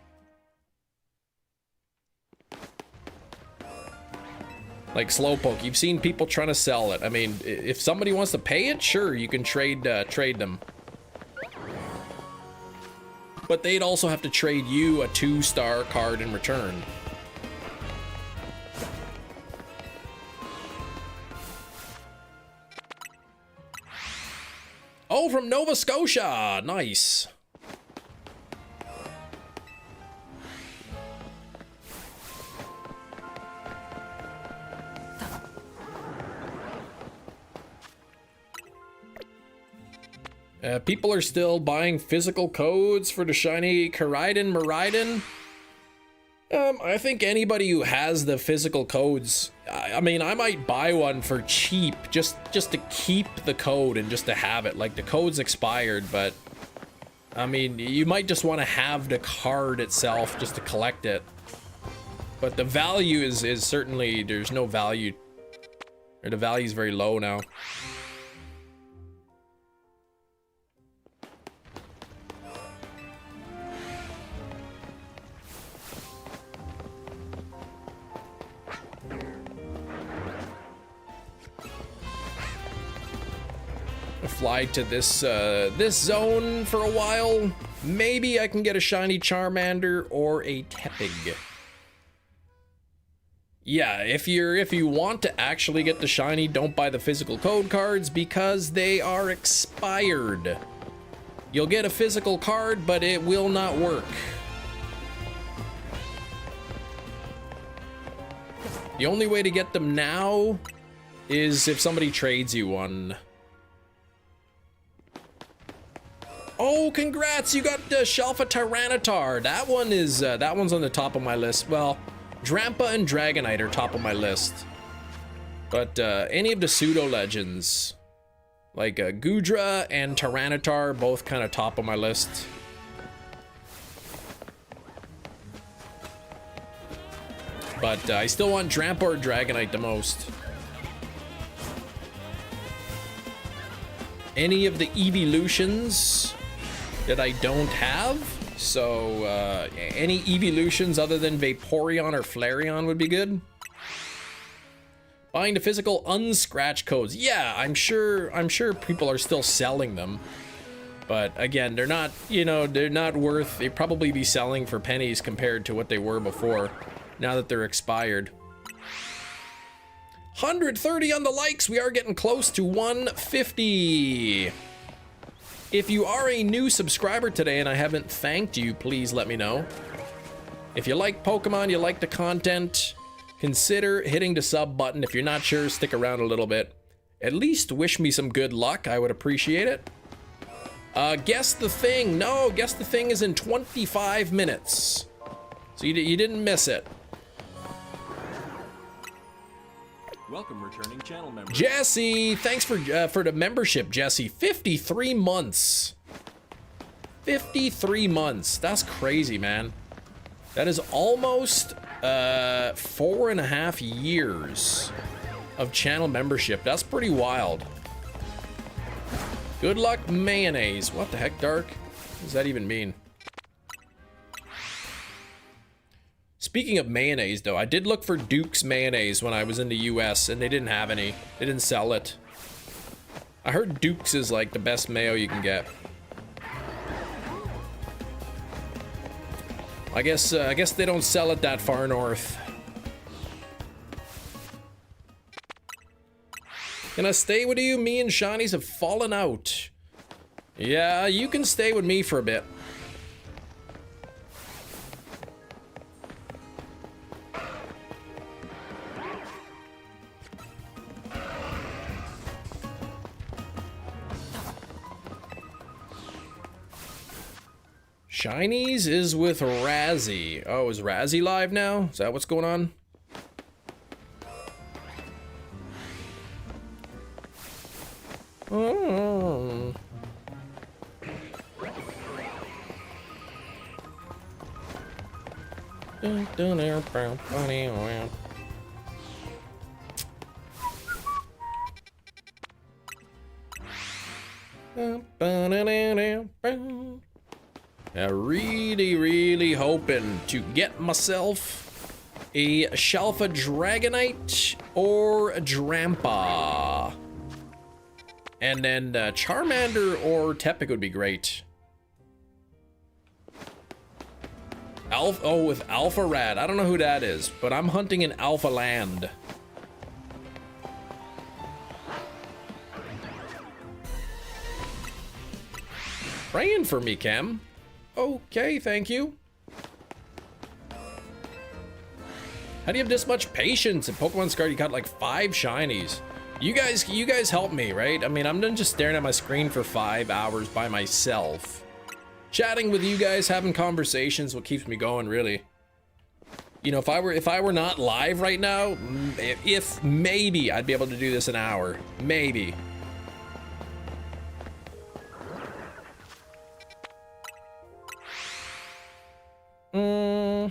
Like Slowpoke, you've seen people trying to sell it. I mean, if somebody wants to pay it, sure, you can trade them. But they'd also have to trade you a 2-star card in return. Oh, from Nova Scotia! Nice. People are still buying physical codes for the shiny Koraidon, Miraidon. I think anybody who has the physical codes, I mean, I might buy one for cheap, just to keep the code and just to have it. Like, the code's expired, but I mean, you might just want to have the card itself just to collect it. But the value is certainly, there's no value, or the value is very low now. Fly to this this zone for a while. Maybe I can get a shiny Charmander or a Tepig. Yeah, if you want to actually get the shiny, don't buy the physical code cards because they are expired. You'll get a physical card, but it will not work. The only way to get them now is if somebody trades you one. Oh, congrats! You got the Shelfa Tyranitar. That one is that one's on the top of my list. Well, Drampa and Dragonite are top of my list. But any of the pseudo legends, like Gudra and Tyranitar, both kind of top of my list. But I still want Drampa or Dragonite the most. Any of the evolutions that I don't have. So any evolutions other than Vaporeon or Flareon would be good. Buying the physical unscratch codes. Yeah, I'm sure people are still selling them. But again, they're not, you know, they're not worth, they'd probably be selling for pennies compared to what they were before, now that they're expired. 130 on the likes, we are getting close to 150. If you are a new subscriber today and I haven't thanked you, please let me know. If you like Pokemon, you like the content, consider hitting the sub button. If you're not sure, stick around a little bit. At least wish me some good luck, I would appreciate it. Guess the thing. No, guess the thing is in 25 minutes. So you didn't miss it. Welcome, returning channel member. Jesse, thanks for the membership, Jesse. 53 months. 53 months. That's crazy, man. That is almost 4.5 years of channel membership. That's pretty wild. Good luck, mayonnaise. What the heck, Dark? What does that even mean? Speaking of mayonnaise, though, I did look for Duke's mayonnaise when I was in the US, and they didn't have any. They didn't sell it. I heard Duke's is like the best mayo you can get. I guess they don't sell it that far north. Can I stay with you? Me and Shinies have fallen out. Yeah, you can stay with me for a bit. Shinies is with Razzie. Oh, is Razzie live now? Is that what's going on? Oh. Really hoping to get myself a Shalfa Dragonite or a Drampa. And then Charmander or Tepig would be great. Oh, with Alphaland. I don't know who that is, but I'm hunting in Alphaland. Praying for me, Cam. Okay, thank you. How do you have this much patience? In Pokemon Scarlet, you got like 5 shinies. You guys help me, right? I mean, I'm done just staring at my screen for 5 hours by myself. Chatting with you guys, having conversations, what keeps me going, really. You know, if I were not live right now, if maybe I'd be able to do this an hour, maybe. Oh.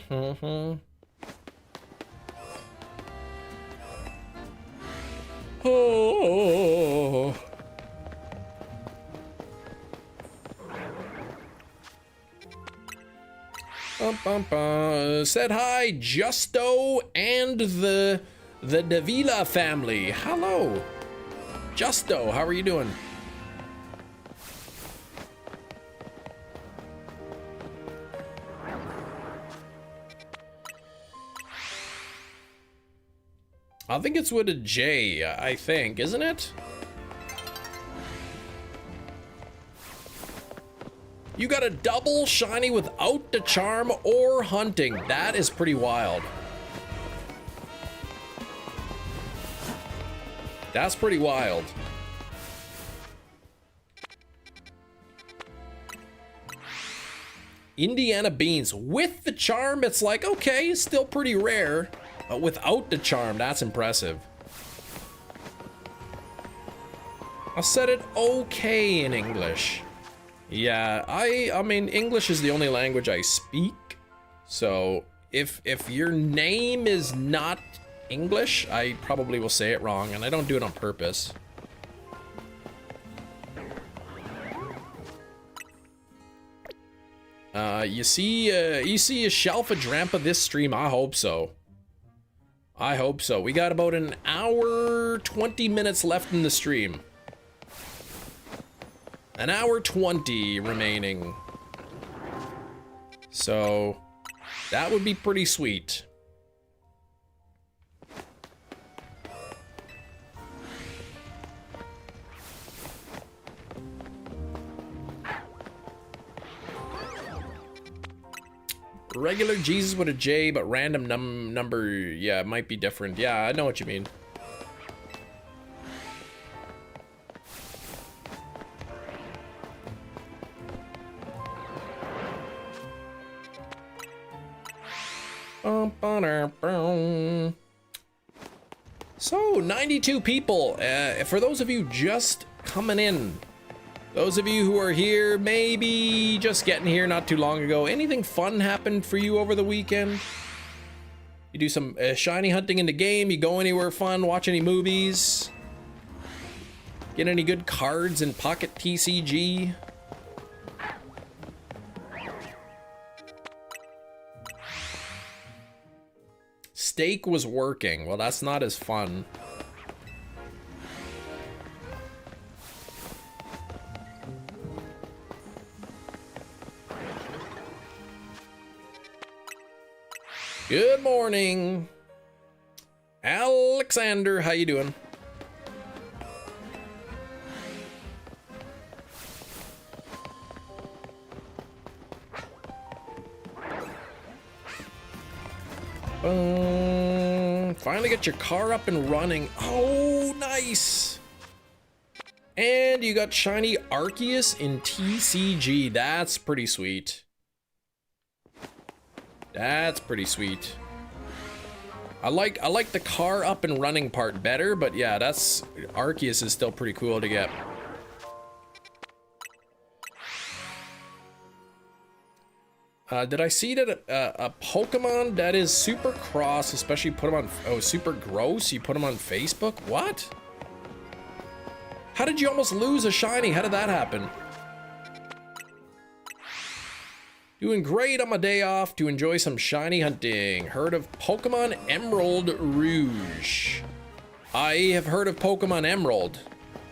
Said hi, Justo and the Davila family. Hello, Justo. How are you doing? I think it's with a J, I think, isn't it? You got a double shiny without the charm or hunting. That is pretty wild. That's pretty wild. Indiana Beans. With the charm, it's like, okay, it's still pretty rare. But without the charm, that's impressive. I said it okay in English. Yeah, I mean, English is the only language I speak. So, if your name is not English, I probably will say it wrong, and I don't do it on purpose. You see a Shalfadrampa this stream? I hope so. I hope so. We got about an hour, 20 minutes left in the stream. An hour 20 remaining. So, that would be pretty sweet. Regular Jesus with a J, but random number, yeah, it might be different. Yeah, I know what you mean. So, 92 people. For those of you just coming in, those of you who are here, maybe just getting here not too long ago, anything fun happened for you over the weekend? You do some shiny hunting in the game, you go anywhere fun, watch any movies? Get any good cards in Pocket TCG? Steak was working. Well, that's not as fun. Good morning, Alexander. How you doing? Finally got your car up and running. Oh, nice. And you got shiny Arceus in TCG. That's pretty sweet. That's pretty sweet. I like the car up and running part better, but yeah, that's Arceus is still pretty cool to get. Did I see that a Pokemon that is super cross, especially put them on, super gross, you put them on Facebook? What? How did you almost lose a shiny? How did that happen? Doing great on my day off to enjoy some shiny hunting. Heard of Pokemon Emerald Rouge? I have heard of Pokemon Emerald,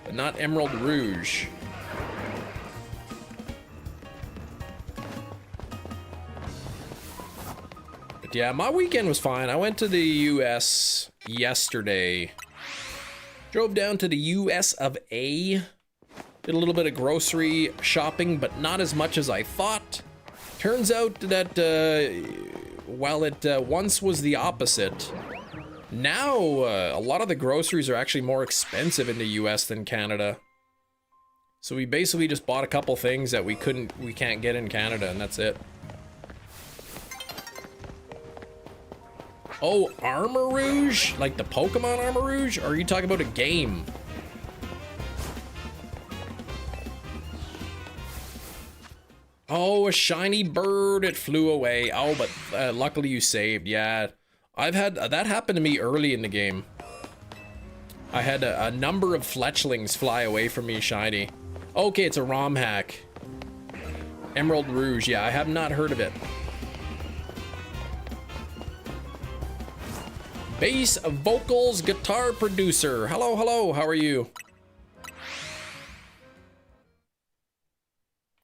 but not Emerald Rouge. But yeah, my weekend was fine. I went to the US yesterday. Drove down to the US of A. Did a little bit of grocery shopping, but not as much as I thought. Turns out that while it once was the opposite, now a lot of the groceries are actually more expensive in the US than Canada. So we basically just bought a couple things that we can't get in Canada, and that's it. Oh, Armor Rouge? Like the Pokemon Armor Rouge? Or are you talking about a game? Oh, a shiny bird, it flew away. Oh, but luckily you saved. Yeah, I've had that happen to me early in the game. I had a number of fletchlings fly away from me shiny. Okay, it's a ROM hack. Emerald Rouge, yeah, I have not heard of it. Bass vocals guitar producer. Hello, hello, how are you?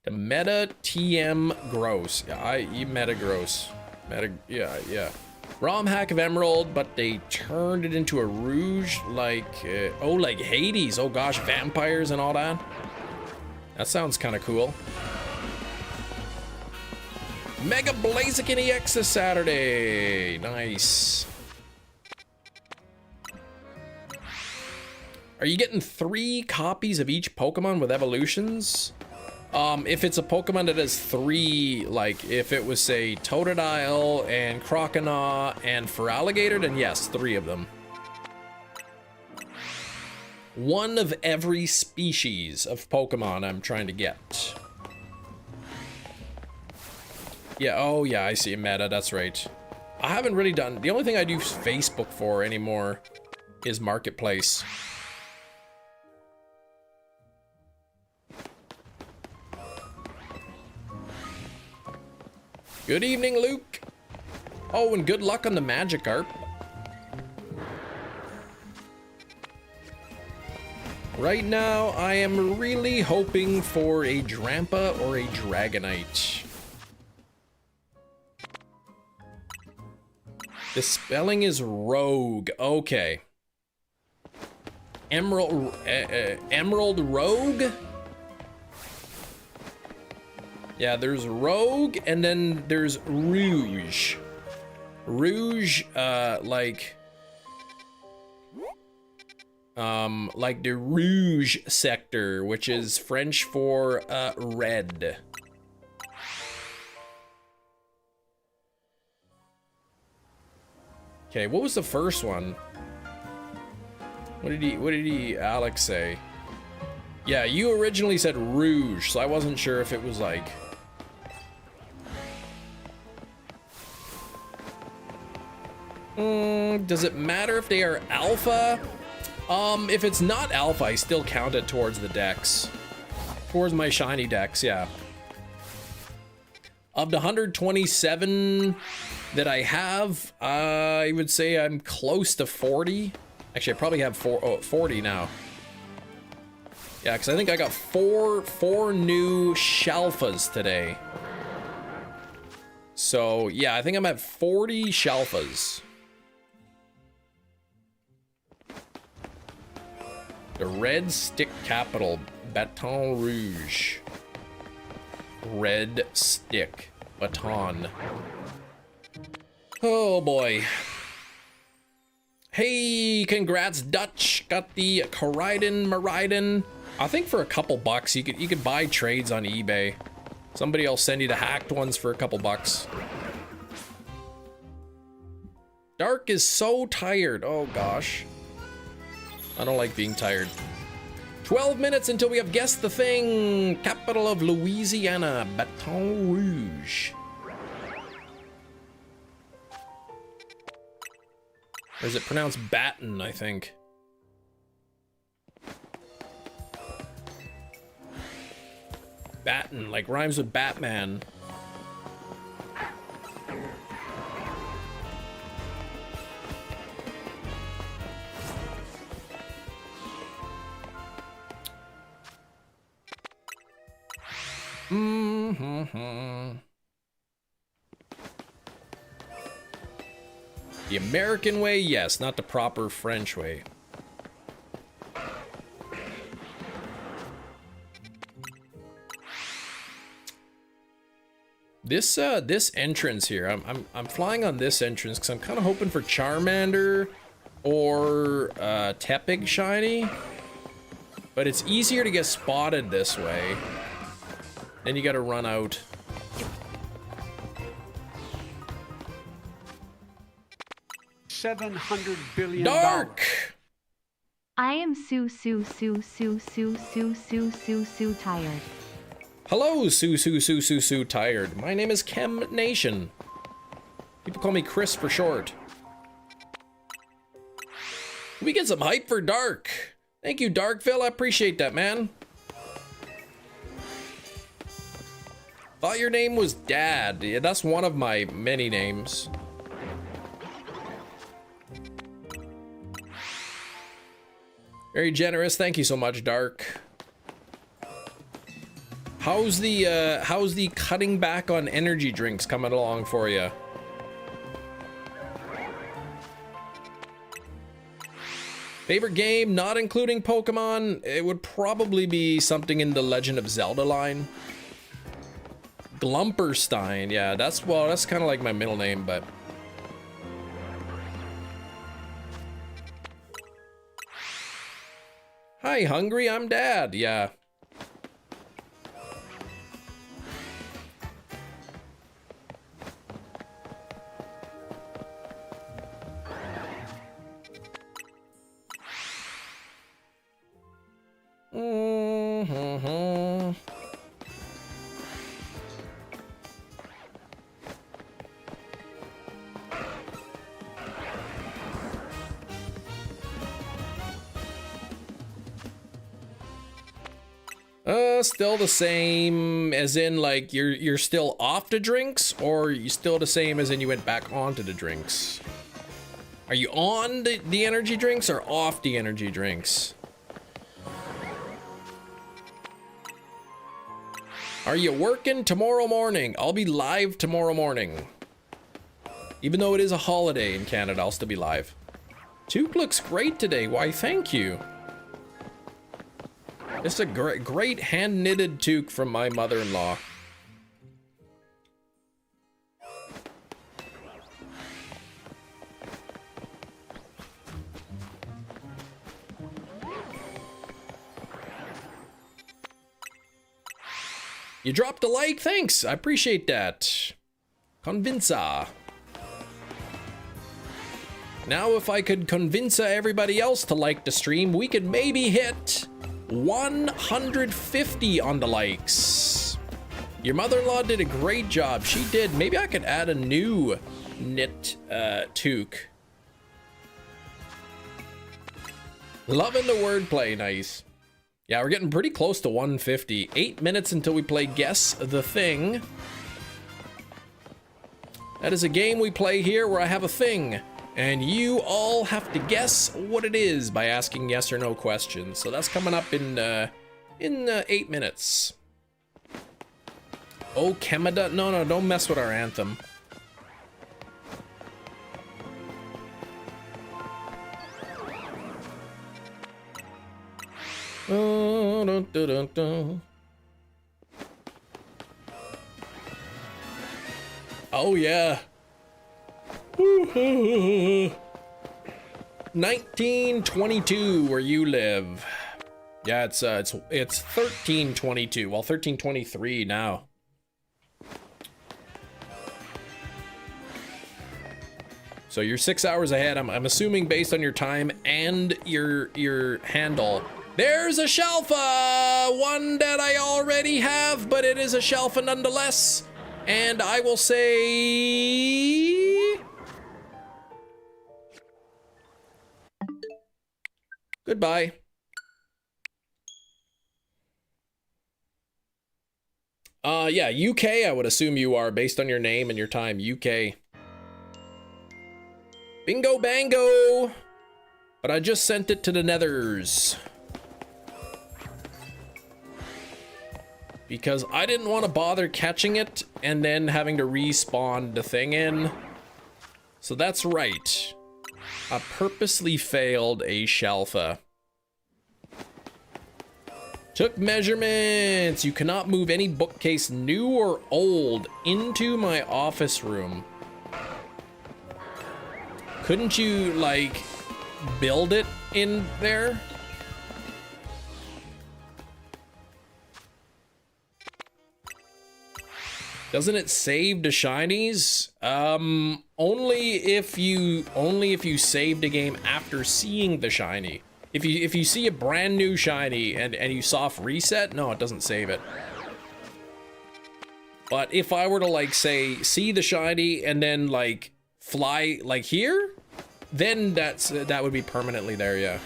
The meta TM gross. Yeah, you meta gross. Yeah. ROM hack of Emerald, but they turned it into a Rouge like, like Hades. Oh gosh, vampires and all that. That sounds kind of cool. Mega Blaziken EX this Saturday. Nice. Are you getting 3 copies of each Pokemon with evolutions? If it's a Pokemon that has 3, like if it was, say, Totodile and Croconaw and Feraligatr, then yes, 3 of them. 1 of every species of Pokemon I'm trying to get. Yeah, oh yeah, I see a meta, that's right. I haven't really done, the only thing I do Facebook for anymore is Marketplace. Good evening, Luke. Oh, and good luck on the Magikarp. Right now, I am really hoping for a Drampa or a Dragonite. The spelling is Rogue. Okay. Emerald Rogue? Yeah, there's Rogue, and then there's Rouge. Rouge, like the Rouge sector, which is French for red. Okay, what was the first one? What did Alex say? Yeah, you originally said Rouge, so I wasn't sure if it was like... does it matter if they are alpha? If it's not alpha, I still count it towards the dex. Towards my shiny dex, yeah. Of the 127 that I have, I would say I'm close to 40. Actually, I probably have 40 now. Yeah, because I think I got four new Shalfas today. So, yeah, I think I'm at 40 Shalfas. The Red Stick Capital, Baton Rouge. Red Stick, Baton. Oh boy. Hey, congrats Dutch. Got the Maridon. I think for a couple bucks you could buy trades on eBay. Somebody will send you the hacked ones for a couple bucks. Dark is so tired. Oh gosh. I don't like being tired. 12 minutes until we have guessed the thing. Capital of Louisiana, Baton Rouge. Or is it pronounced Baton, I think? Baton, like rhymes with Batman. The American way, yes, not the proper French way. This entrance here, I'm flying on this entrance because I'm kind of hoping for Charmander or Tepig shiny, but it's easier to get spotted this way. Then you got to run out. $700 billion. Dark. I am so tired. Hello, Sue tired. My name is Chem Nation. People call me Chris for short. Can we get some hype for Dark? Thank you, Darkville. I appreciate that, man. Thought your name was Dad. Yeah, that's one of my many names. Very generous. Thank you so much, Dark. How's the cutting back on energy drinks coming along for you? Favorite game, not including Pokemon, it would probably be something in the Legend of Zelda line. Glumperstein, yeah, that's kind of like my middle name, but... Hi, hungry, I'm Dad, yeah. Still the same as in like you're still off the drinks, or you still the same as in you went back onto the drinks? Are you on the energy drinks or off the energy drinks? Are you working tomorrow morning? I'll be live tomorrow morning. Even though it is a holiday in Canada, I'll still be live. Toque looks great today. Why, thank you. It's a great hand-knitted toque from my mother-in-law. You dropped a like, thanks. I appreciate that. Convinza. Now if I could convince everybody else to like the stream, we could maybe hit 150 on the likes. Your mother-in-law did a great job. She did. Maybe I could add a new knit toque. Loving the wordplay, nice. Yeah, we're getting pretty close to 150. 8 minutes until we play Guess the Thing. That is a game we play here where I have a thing, and you all have to guess what it is by asking yes or no questions. So that's coming up in 8 minutes. Oh, Kemada. No, don't mess with our anthem. Oh, dun, dun, dun, dun. Oh yeah. 1922 where you live. Yeah, it's 1322. Well, 1323 now. So you're 6 hours ahead. I'm assuming based on your time and your handle. There's a Shelfa! One that I already have, but it is a Shelfa nonetheless. And I will say... goodbye. Yeah, UK, I would assume you are based on your name and your time. UK. Bingo bango! But I just sent it to the Nethers. Because I didn't want to bother catching it and then having to respawn the thing in. So that's right. I purposely failed a Shelfa. Took measurements. You cannot move any bookcase, new or old, into my office room. Couldn't you, like, build it in there? Doesn't it save the shinies? Only if you save the game after seeing the shiny. If you see a brand new shiny and you soft reset, no, it doesn't save it. But if I were to, like, say, see the shiny and then, like, fly like here, then that would be permanently there, yeah.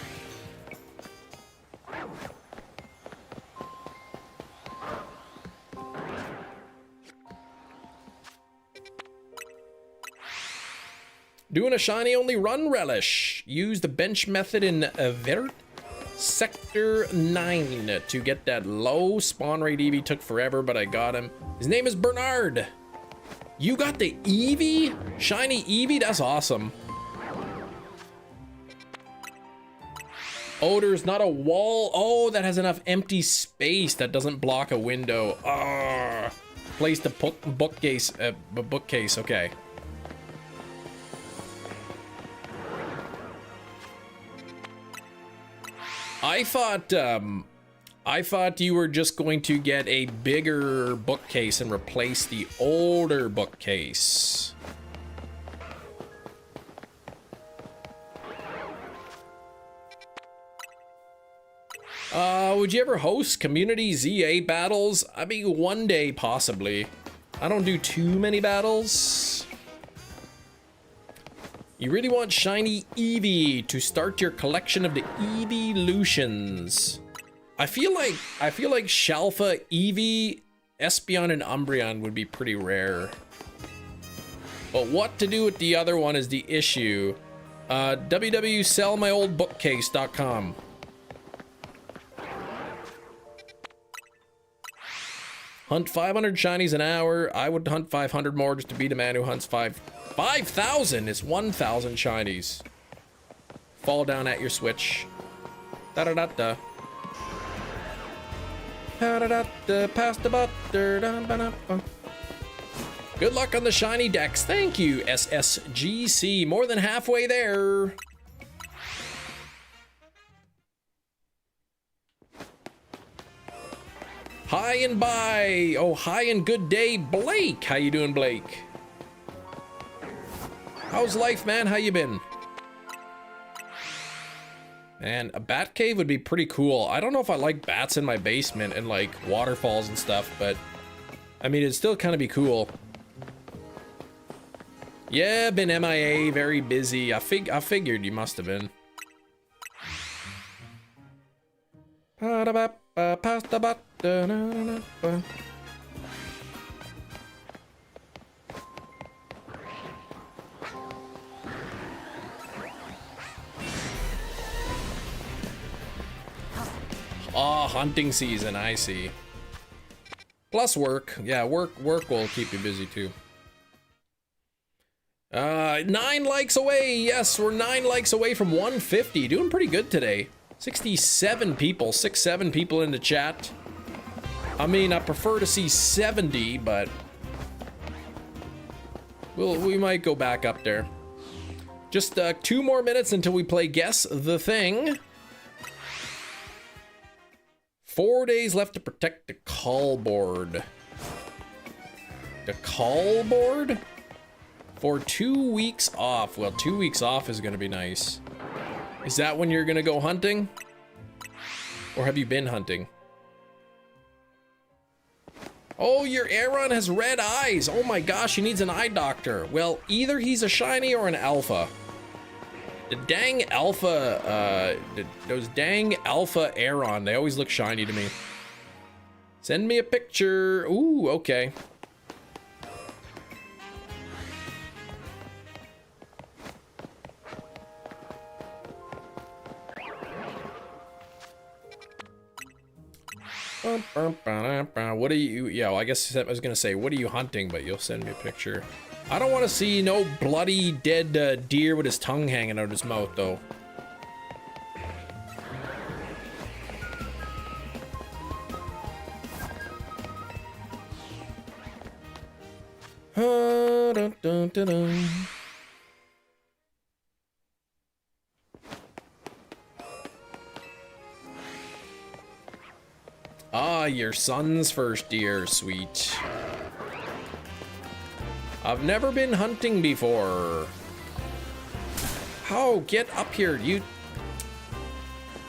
Doing a shiny only run relish. Use the bench method in Vert Sector 9 to get that low spawn rate Eevee. Took forever, but I got him. His name is Bernard. You got the Eevee? Shiny Eevee? That's awesome. Oh, there's not a wall. Oh, that has enough empty space that doesn't block a window. Ah, place the bookcase. Bookcase. Okay. I thought you were just going to get a bigger bookcase and replace the older bookcase. Would you ever host community ZA battles? I mean, one day, possibly. I don't do too many battles. You really want shiny Eevee to start your collection of the Eeveelutions. I feel like Shalfa, Eevee, Espeon, and Umbreon would be pretty rare. But what to do with the other one is the issue. www.sellmyoldbookcase.com. Hunt 500 shinies an hour. I would hunt 500 more just to beat a man who hunts 5,000 is 1,000 shinies. Fall down at your switch. Da da da da. Da da da da. Pass the butter. Da ba da ba. Good luck on the shiny decks. Thank you, SSGC. More than halfway there. Hi and bye. Oh, hi and good day, Blake. How you doing, Blake? How's life, man? How you been? Man, a bat cave would be pretty cool. I don't know if I like bats in my basement and like waterfalls and stuff, but I mean, it'd still kind of be cool. Yeah, been MIA, very busy. I figured you must have been. Pasta butter. Oh, hunting season, I see. Plus work. Yeah, work will keep you busy too. 9 likes away. Yes, we're 9 likes away from 150. Doing pretty good today. 67 people, 7 people in the chat. I mean, I prefer to see 70, but we might go back up there. Just 2 more minutes until we play Guess the Thing. 4 days left to protect the call board. The call board? For 2 weeks off. Well, 2 weeks off is gonna be nice. Is that when you're gonna go hunting? Or have you been hunting? Oh, your Aeron has red eyes. Oh my gosh, he needs an eye doctor. Well, either he's a shiny or an alpha. The dang alpha, those dang alpha Aeron, they always look shiny to me. Send me a picture. Ooh, okay. What are you, yeah, well, I guess I was gonna say, what are you hunting, but you'll send me a picture. I don't want to see no bloody dead deer with his tongue hanging out his mouth, though. Dun, dun, dun, dun. Ah, your son's first deer, sweet. I've never been hunting before. How? Get up here, you.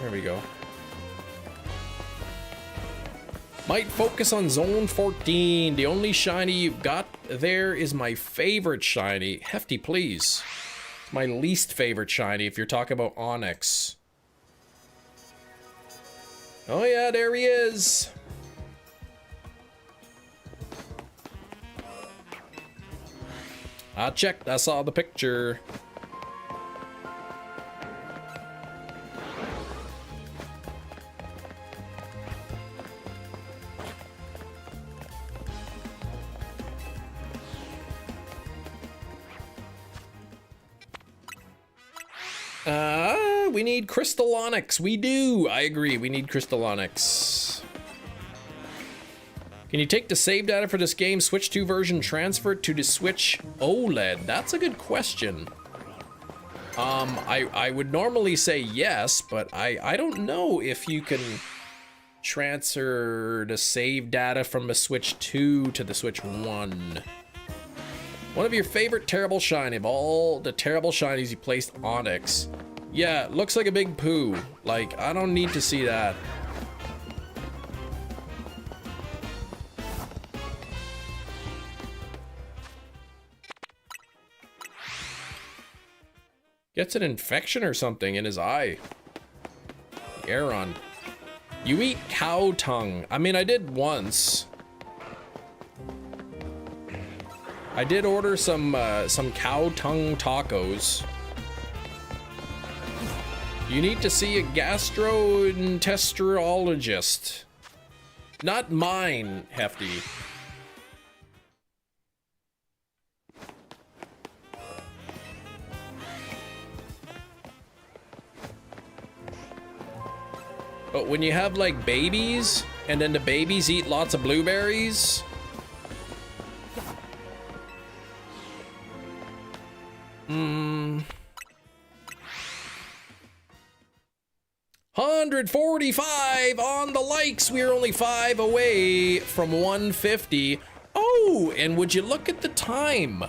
There we go. Might focus on zone 14. The only shiny you've got there is my favorite shiny. Hefty, please. It's my least favorite shiny if you're talking about Onyx. Oh yeah, there he is. I checked, I saw the picture. We need Crystal Onyx. We do. I agree. We need Crystal Onyx. Can you take the save data for this game, Switch 2 version, transfer it to the Switch OLED? That's a good question. I would normally say yes, but I don't know if you can transfer the save data from a Switch 2 to the Switch 1. One of your favorite terrible shiny of all the terrible shinies you placed Onyx. Yeah, looks like a big poo. Like, I don't need to see that. Gets an infection or something in his eye. Aeron. You eat cow tongue. I mean, I did once. I did order some cow tongue tacos. You need to see a gastroenterologist. Not mine, Hefty. But when you have like babies, and then the babies eat lots of blueberries. Hmm. 145 on the likes. We're only 5 away from 150. Oh, and would you look at the time?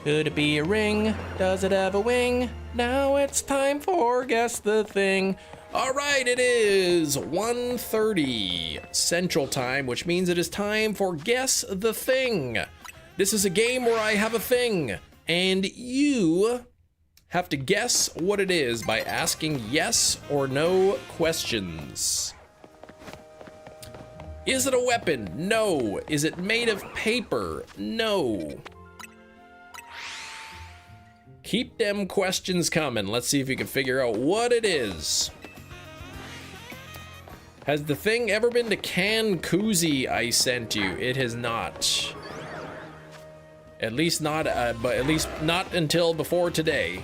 Could it be a ring? Does it have a wing? Now it's time for Guess the Thing. All right, it is 1:30 Central Time, which means it is time for Guess the Thing. This is a game where I have a thing, and you have to guess what it is by asking yes or no questions. Is it a weapon? No. Is it made of paper? No. Keep them questions coming. Let's see if you can figure out what it is. Has the thing ever been to Can Koozie I sent you? It has not. At least not, but at least not until before today.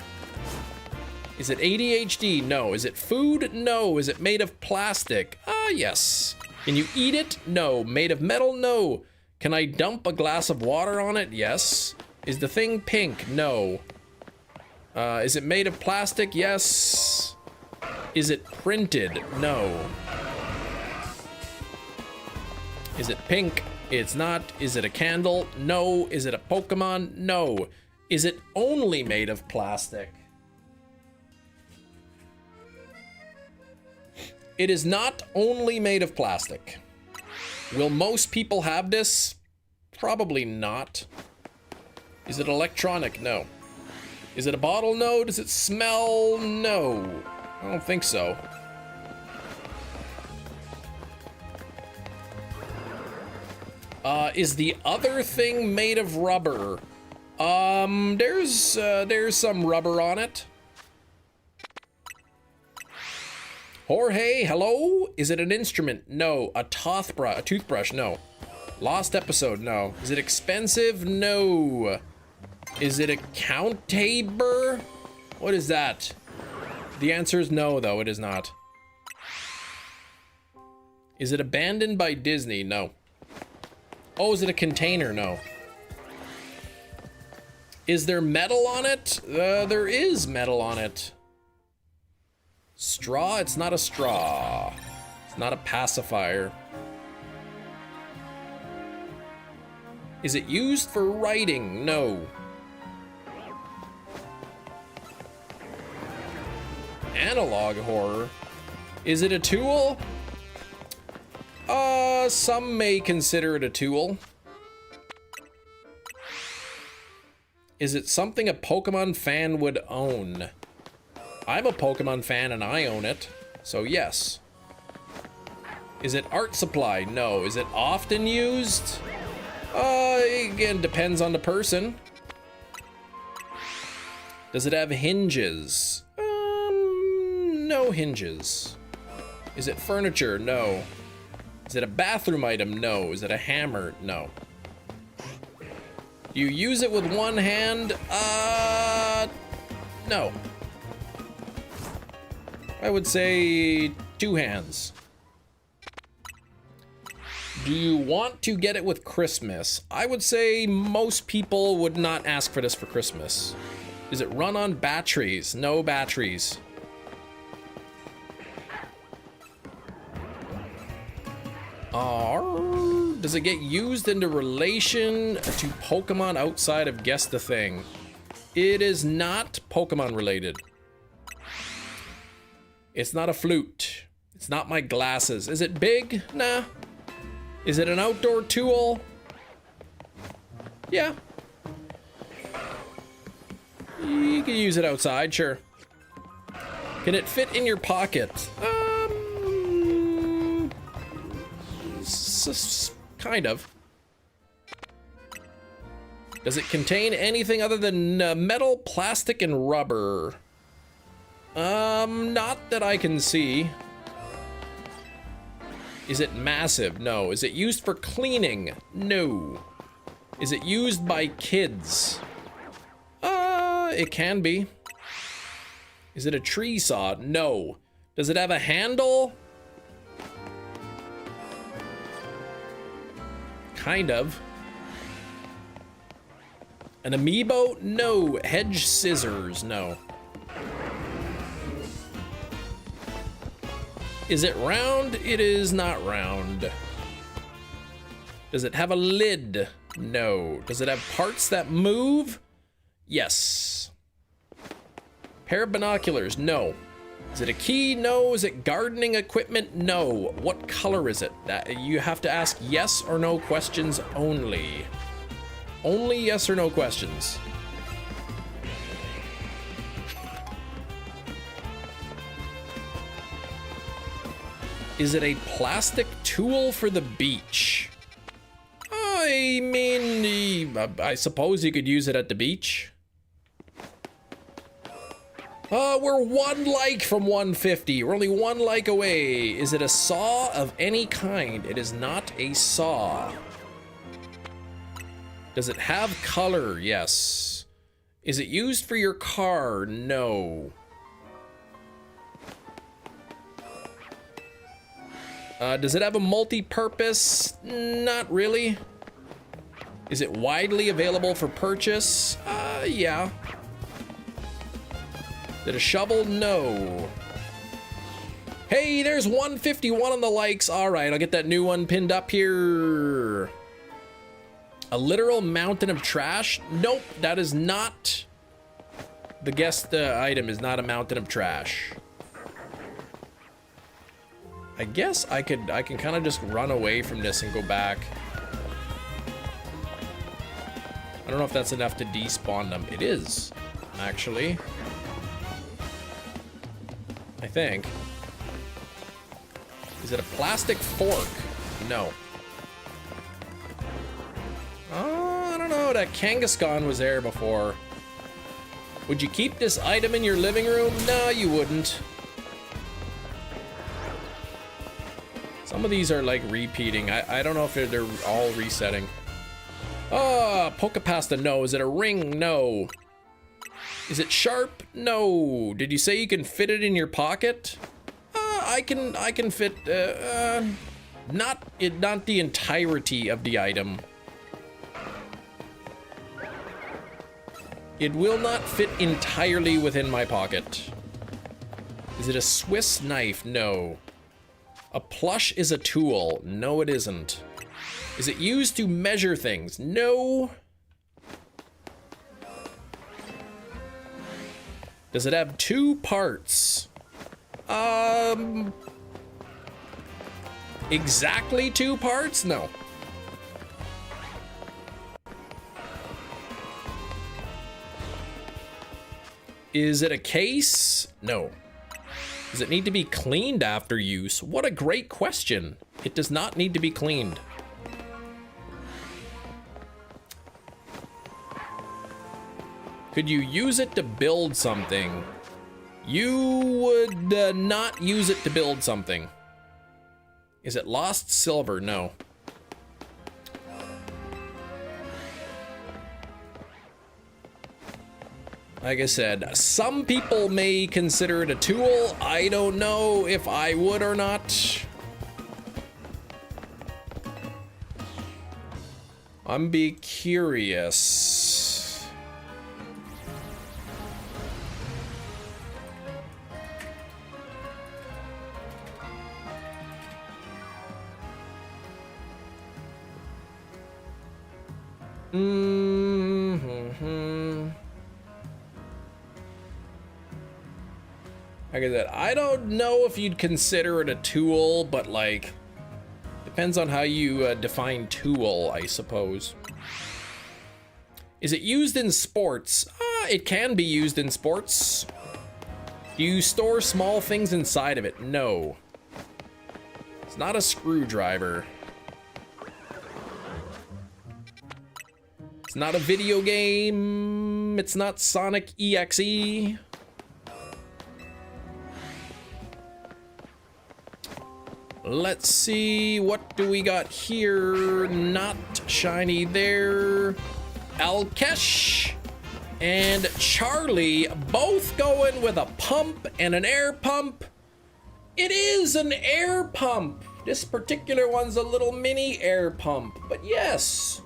Is it ADHD? No. Is it food? No. Is it made of plastic? Ah, yes. Can you eat it? No. Made of metal? No. Can I dump a glass of water on it? Yes. Is the thing pink? No. Is it made of plastic? Yes. Is it printed? No. Is it pink? It's not. Is it a candle? No. Is it a Pokemon? No. Is it only made of plastic? It is not only made of plastic. Will most people have this? Probably not. Is it electronic? No. Is it a bottle? No. Does it smell? No. I don't think so. Is the other thing made of rubber? There's some rubber on it. Jorge, hello? Is it an instrument? No. A toothbrush? No. Lost episode? No. Is it expensive? No. Is it a countaber? What is that? The answer is no, though. It is not. Is it abandoned by Disney? No. Oh, is it a container? No. Is there metal on it? There is metal on it. Straw? It's not a straw. It's not a pacifier. Is it used for writing? No. Analog horror. Is it a tool? Some may consider it a tool. Is it something a Pokemon fan would own? I'm a Pokemon fan and I own it, so yes. Is it art supply? No. Is it often used? Again, depends on the person. Does it have hinges? No hinges. Is it furniture? No. Is it a bathroom item? No. Is it a hammer? No. Do you use it with one hand? No. I would say 2 hands. Do you want to get it with Christmas? I would say most people would not ask for this for Christmas. Is it run on batteries? No batteries. Does it get used into relation to Pokemon outside of Guess the Thing? It is not Pokemon related. It's not a flute. It's not my glasses. Is it big? Nah. Is it an outdoor tool? Yeah. You can use it outside, sure. Can it fit in your pocket? Yes, kind of. Does it contain anything other than metal, plastic, and rubber? Not that I can see. Is it massive? No. Is it used for cleaning? No. Is it used by kids? It can be. Is it a tree saw? No. Does it have a handle? Kind of. An amiibo? No. Hedge scissors? No. Is it round? It is not round. Does it have a lid? No. Does it have parts that move? Yes. Pair of binoculars? No. Is it a key? No. Is it gardening equipment? No. What color is it? You have to ask yes or no questions only. Only yes or no questions. Is it a plastic tool for the beach? I mean, I suppose you could use it at the beach. We're 1 like from 150. We're only 1 like away. Is it a saw of any kind? It is not a saw. Does it have color? Yes. Is it used for your car? No. Does it have a multi-purpose? Not really. Is it widely available for purchase? Yeah. Is it a shovel? No. Hey, there's 151 on the likes. All right, I'll get that new one pinned up here. A literal mountain of trash? Nope, that is not. The guest item is not a mountain of trash. I guess I can kind of just run away from this and go back. I don't know if that's enough to despawn them. It is, actually. I think. Is it a plastic fork? No. Oh, I don't know. That Kangaskhan was there before. Would you keep this item in your living room? No, you wouldn't. Some of these are like repeating. I don't know if they're all resetting. Oh, Pokepasta, no. Is it a ring? No. Is it sharp? No. Did you say you can fit it in your pocket? I can fit not the entirety of the item. It will not fit entirely within my pocket. Is it a Swiss knife? No. A plush is a tool. No, it isn't. Is it used to measure things? No. Does it have 2 parts? Exactly 2 parts? No. Is it a case? No. Does it need to be cleaned after use? What a great question. It does not need to be cleaned. Could you use it to build something? You would not use it to build something. Is it lost silver? No. Like I said, some people may consider it a tool. I don't know if I would or not. I'm be curious. Like I said, I don't know if you'd consider it a tool, but like, depends on how you define tool, I suppose. Is it used in sports? It can be used in sports. Do you store small things inside of it? No. It's not a screwdriver. not a video game. It's not Sonic EXE. Let's see, what do we got here? Not shiny there. Alkesh and Charlie both going with a pump and an air pump. It is an air pump. This particular one's a little mini air pump, but yes,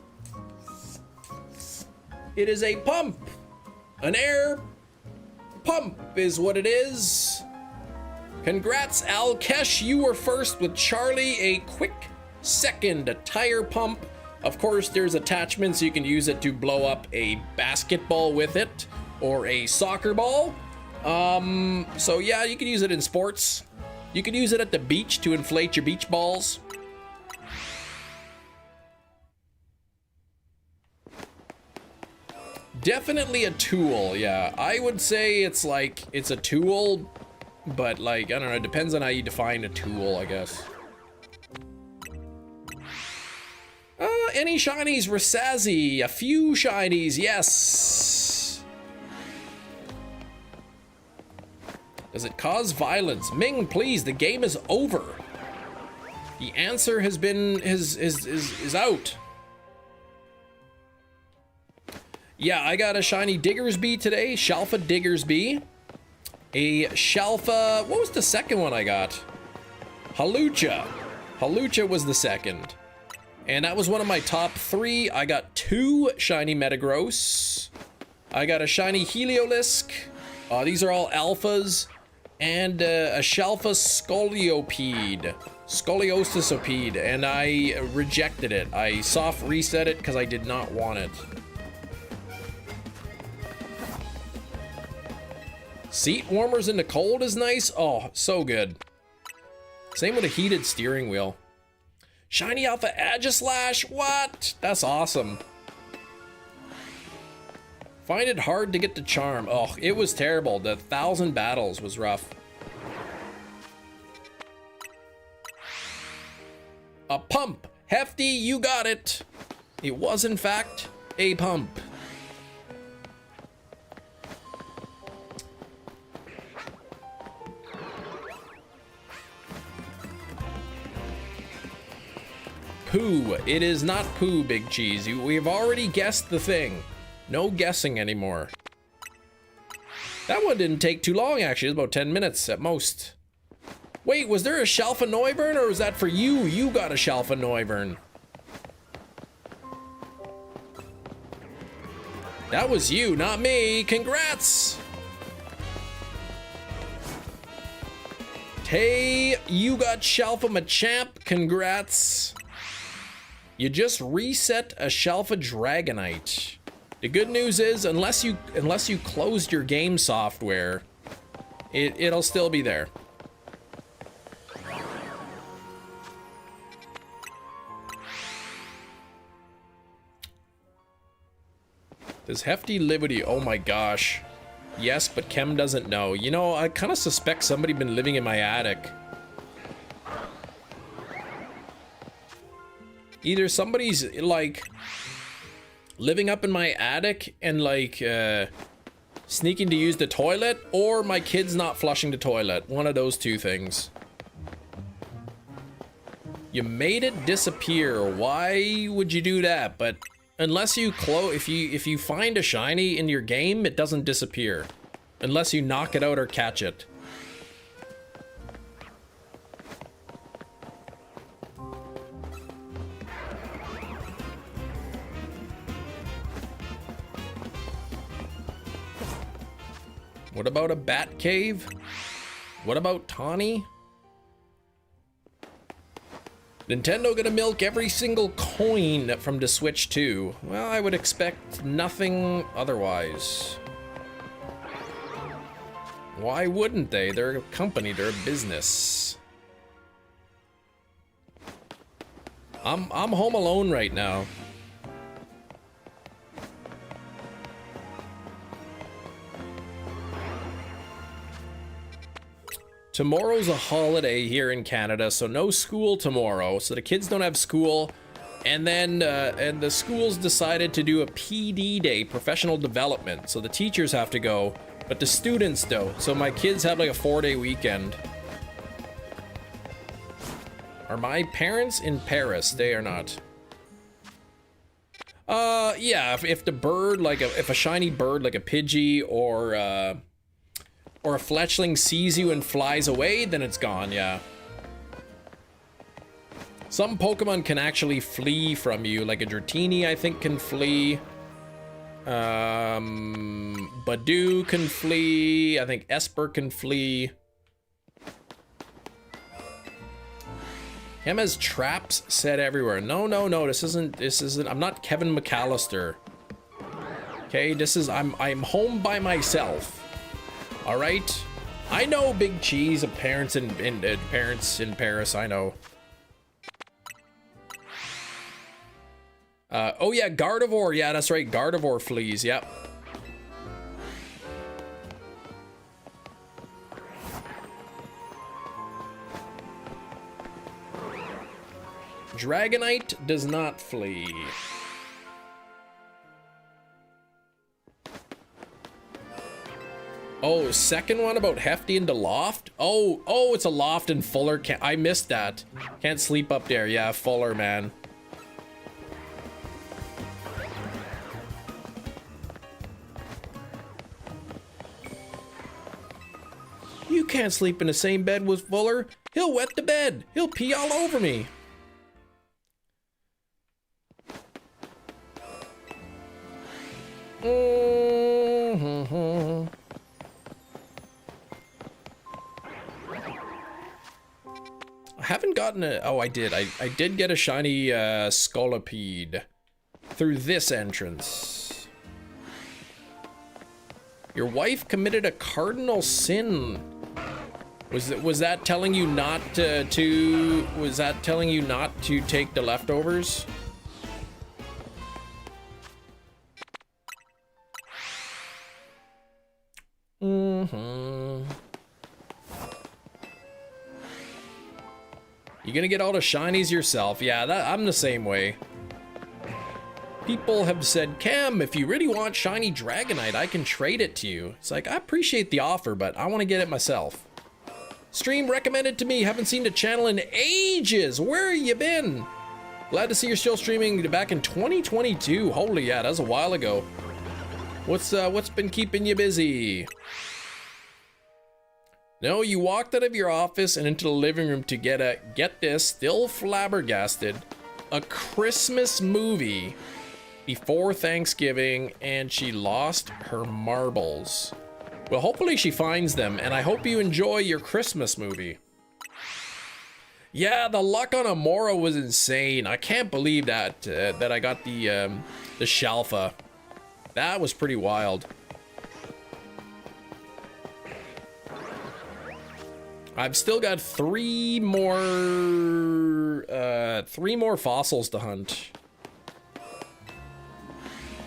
it is a pump. An air pump is what it is. Congrats, Alkesh, you were first with Charlie. A quick second, a tire pump. Of course, there's attachments. You can use it to blow up a basketball with it or a soccer ball. So yeah, you can use it in sports. You can use it at the beach to inflate your beach balls. Definitely a tool, yeah. I would say it's like, it's a tool, but like, I don't know, it depends on how you define a tool, I guess. Any shinies? Rasazi, a few shinies, yes. Does it cause violence? Ming, please, the game is over. The answer has been, is out. Yeah, I got a shiny Diggersby today, Shalfa Diggersby. A Shalfa, what was the second one I got? Halucha. Halucha was the second. And that was one of my top 3. I got 2 shiny Metagross. I got a shiny Heliolisk. These are all alphas. And a Shalfa Scoliopede. Scoliosisopede. And I rejected it. I soft reset it because I did not want it. Seat warmers in the cold is nice. Oh, so good. Same with a heated steering wheel. Shiny Alpha Agislash, what? That's awesome. Find it hard to get the charm. Oh, it was terrible. The 1,000 battles was rough. A pump. Hefty, you got it. It was in fact a pump. Poo. It is not poo, Big Cheese. We've already guessed the thing. No guessing anymore. That one didn't take too long, actually. It was about 10 minutes at most. Wait, was there a Shalfa Noivern, or was that for you? You got a Shalfa Noivern. That was you, not me. Congrats! Tay, you got Shalfa Machamp. Congrats. You just reset a Shalfa Dragonite. The good news is, unless you closed your game software, it'll still be there. Does Hefty Liberty? Oh my gosh. Yes, but Kem doesn't know. You know, I kind of suspect somebody been living in my attic. Either somebody's like living up in my attic and like sneaking to use the toilet, or my kid's not flushing the toilet. One of those two things. You made it disappear. Why would you do that? But unless you if you find a shiny in your game, it doesn't disappear unless you knock it out or catch it. What about a bat cave? What about Tawny? Nintendo gonna milk every single coin from the Switch 2. Well, I would expect nothing otherwise. Why wouldn't they? They're a company, they're a business. I'm home alone right now. Tomorrow's a holiday here in Canada, so no school tomorrow. So the kids don't have school. And then and the schools decided to do a PD day, professional development. So the teachers have to go, but the students don't. So my kids have like a 4-day weekend. Are my parents in Paris? They are not. Yeah, if the bird, like if a shiny bird like a Pidgey or a Fletchling sees you and flies away, then it's gone, yeah. Some Pokemon can actually flee from you, like a Dratini, I think, can flee. Badoo can flee. I think Esper can flee. Him has traps set everywhere. No, no, no. This isn't. I'm not Kevin McAllister. Okay, I'm home by myself. All right. I know Big Cheese of parents in Paris. I know. Oh yeah, Gardevoir. Yeah, that's right. Gardevoir flees. Yep. Dragonite does not flee. Oh, second one about Hefty into Loft? Oh, it's a Loft in Fuller. I missed that. Can't sleep up there. Yeah, Fuller, man. You can't sleep in the same bed with Fuller. He'll wet the bed. He'll pee all over me. I haven't gotten a... Oh, I did. I did get a shiny Scolipede through this entrance. Your wife committed a cardinal sin. Was that telling you not to... Was that telling you not to take the leftovers? You gonna get all the shinies yourself? Yeah, I'm the same way. People have said, Cam, if you really want shiny Dragonite, I can trade it to you. It's like, I appreciate the offer, but I want to get it myself. Stream recommended to me. Haven't seen the channel in ages. Where you been? Glad to see you're still streaming back in 2022. Holy, yeah, that was a while ago. What's been keeping you busy? No, you walked out of your office and into the living room to get this, still flabbergasted, a Christmas movie before Thanksgiving, and she lost her marbles. Well, hopefully she finds them, and I hope you enjoy your Christmas movie. Yeah, the luck on Amora was insane. I can't believe that I got the Shalfa. That was pretty wild. I've still got three more fossils to hunt.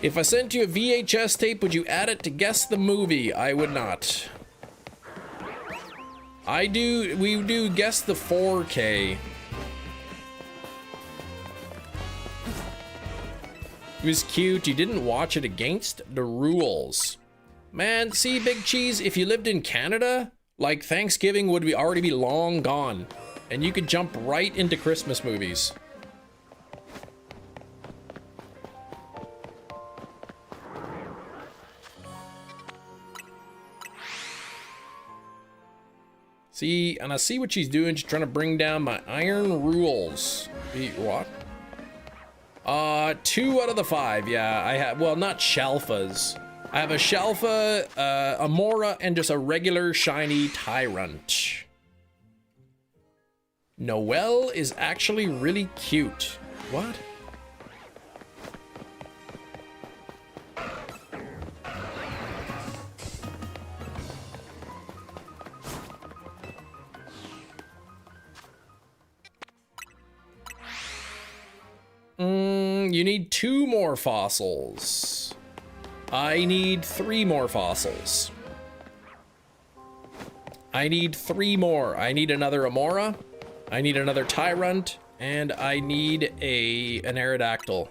If I sent you a VHS tape, would you add it to guess the movie? I would not. We do guess the 4K. It was cute. You didn't watch it against the rules. Man, see, Big Cheese, if you lived in Canada, like, Thanksgiving would already be long gone, and you could jump right into Christmas movies. See, and I see what she's doing. She's trying to bring down my iron rules. What? 2 out of the 5, yeah. I have, well, not Shalfas. I have a Shalfa, Amora, and just a regular shiny Tyrant. Noelle is actually really cute. What? You need 2 more fossils. I need 3 more fossils. I need 3 more. I need another Amora. I need another Tyrant. And I need an Aerodactyl.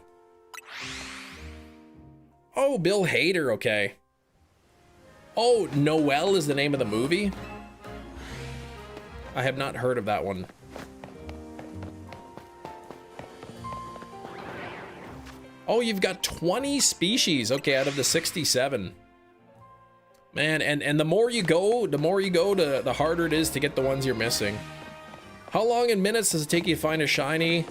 Oh, Bill Hader, okay. Oh, Noelle is the name of the movie? I have not heard of that one. Oh, you've got 20 species, okay, out of the 67. Man, and the more you go, the harder it is to get the ones you're missing. How long in minutes does it take you to find a shiny?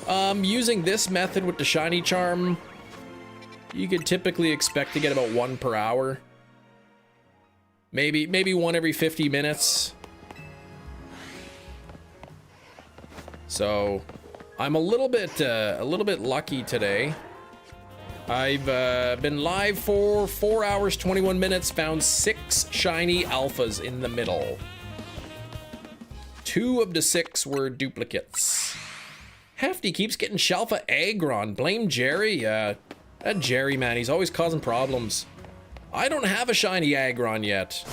Using this method with the shiny charm, you could typically expect to get about 1 per hour. Maybe 1 every 50 minutes. So, I'm a little bit lucky today. I've been live for 4 hours, 21 minutes, found 6 shiny alphas in the middle. 2 of the 6 were duplicates. Hefty keeps getting Shalfa Aggron. Blame Jerry? That Jerry, man, he's always causing problems. I don't have a shiny Aggron yet.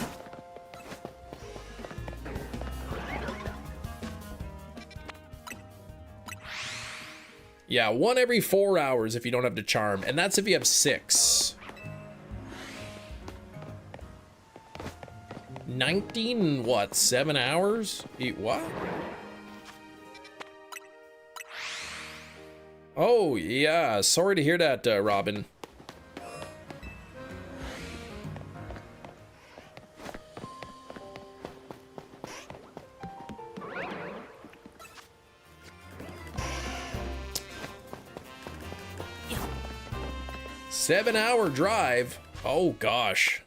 Yeah, 1 every 4 hours if you don't have the charm, and that's if you have 6. 19, what, 7 hours? What? Oh, yeah, sorry to hear that, Robin. Seven-hour drive. Oh, gosh.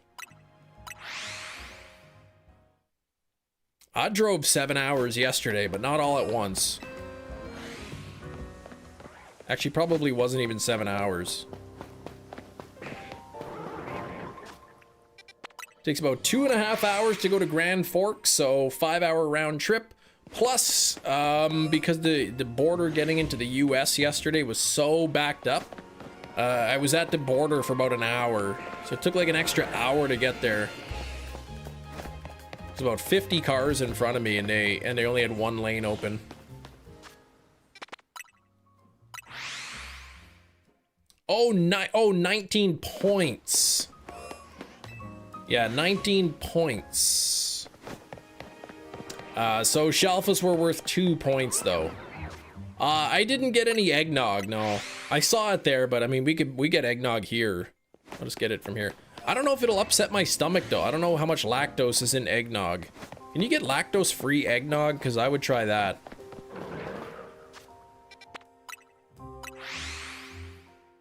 I drove 7 hours yesterday, but not all at once. Actually, probably wasn't even 7 hours. Takes about 2.5 hours to go to Grand Forks, so 5-hour round trip. Plus, because the border getting into the US yesterday was so backed up, I was at the border for about an hour, so it took like an extra hour to get there. There's about 50 cars in front of me, and they only had 1 lane open. Oh, 19 points. Yeah, 19 points. So Shalfas were worth 2 points though. I didn't get any eggnog, no. I saw it there, but I mean, we get eggnog here. I'll just get it from here. I don't know if it'll upset my stomach though. I don't know how much lactose is in eggnog. Can you get lactose-free eggnog? Because I would try that.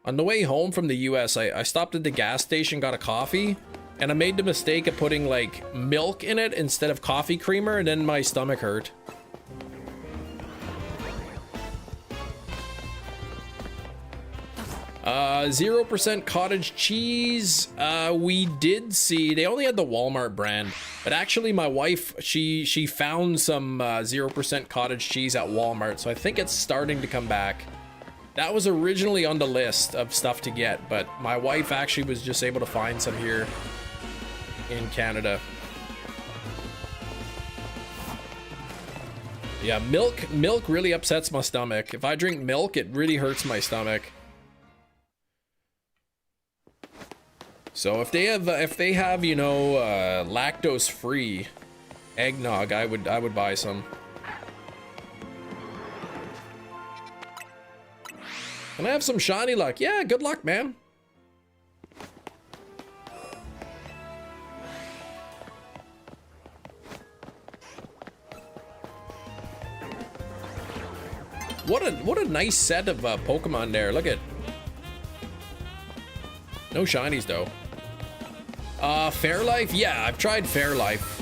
On the way home from the US, I stopped at the gas station, got a coffee, and I made the mistake of putting like milk in it instead of coffee creamer, and then my stomach hurt. 0% cottage cheese. We did see, they only had the Walmart brand, but actually my wife, she found some 0% cottage cheese at Walmart, so I think it's starting to come back. That was originally on the list of stuff to get, but my wife actually was just able to find some here in Canada. Yeah, milk really upsets my stomach. If I drink milk, it really hurts my stomach. So if they have, you know, lactose-free eggnog, I would buy some. Can I have some shiny luck? Yeah, good luck, man. What a nice set of Pokemon there. Look at. No shinies though. Fairlife? Yeah, I've tried Fairlife.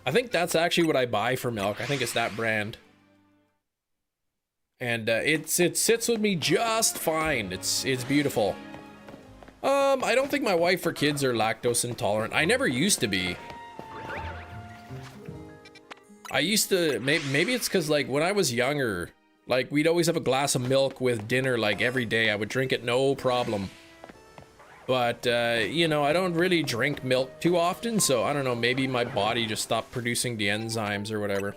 I think that's actually what I buy for milk. I think it's that brand. And it sits with me just fine. It's beautiful. I don't think my wife or kids are lactose intolerant. I never used to be. I used to, maybe it's because like when I was younger, like we'd always have a glass of milk with dinner like every day. I would drink it no problem. But, you know, I don't really drink milk too often, so I don't know, maybe my body just stopped producing the enzymes or whatever.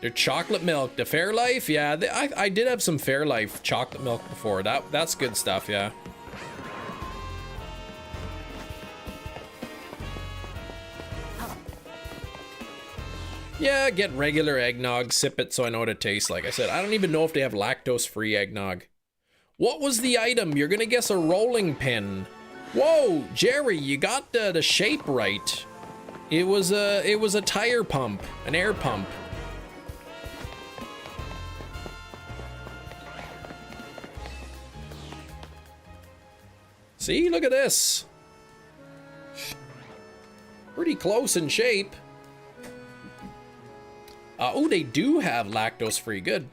They're chocolate milk. The Fairlife, yeah, I did have some Fairlife chocolate milk before. That's good stuff, yeah. Yeah, get regular eggnog, sip it so I know what it tastes like. I said, I don't even know if they have lactose-free eggnog. What was the item? You're gonna guess a rolling pin. Whoa, Jerry, you got the shape right. It was a tire pump, an air pump. See, look at this. Pretty close in shape. Oh, they do have lactose-free. Good.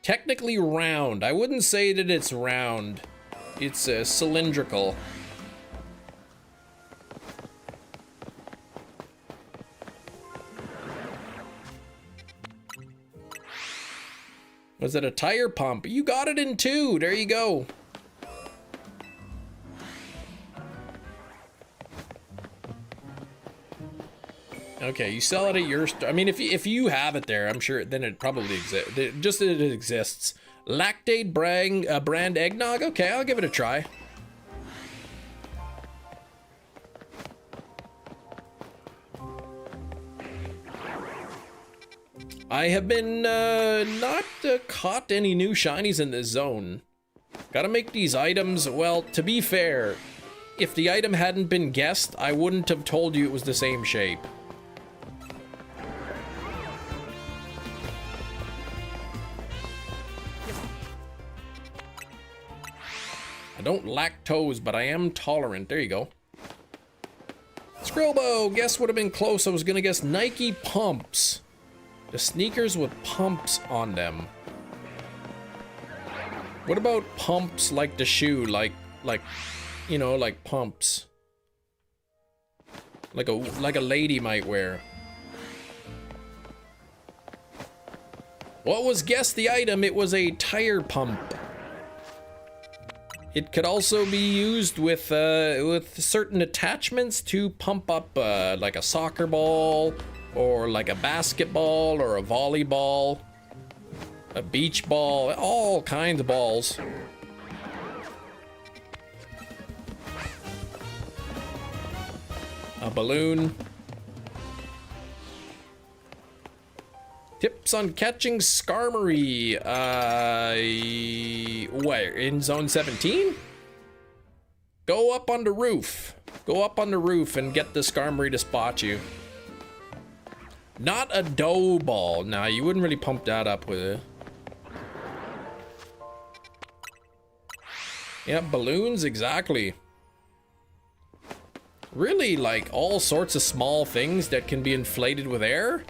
Technically round. I wouldn't say that it's round. It's cylindrical. Was it a tire pump? You got it in 2. There you go. Okay, you sell it at your store. I mean, if you have it there, I'm sure then it probably exists. Just that it exists. Lactate brand eggnog. Okay, I'll give it a try. I have been not caught any new shinies in this zone. Gotta make these items. Well, to be fair, if the item hadn't been guessed, I wouldn't have told you it was the same shape. I don't lactose, but I am tolerant. There you go. Skrillbo, guess would have been close. I was gonna guess Nike pumps. The sneakers with pumps on them. What about pumps like the shoe, like you know, like pumps, like a lady might wear. What was guess the item? It was a tire pump. It could also be used with certain attachments to pump up like a soccer ball, or like a basketball, or a volleyball, a beach ball, all kinds of balls. A balloon. Tips on catching Skarmory. Where? In zone 17? Go up on the roof. Go up on the roof and get the Skarmory to spot you. Not a dough ball. Nah, you wouldn't really pump that up with it. Yeah, balloons, exactly. Really, like all sorts of small things that can be inflated with air.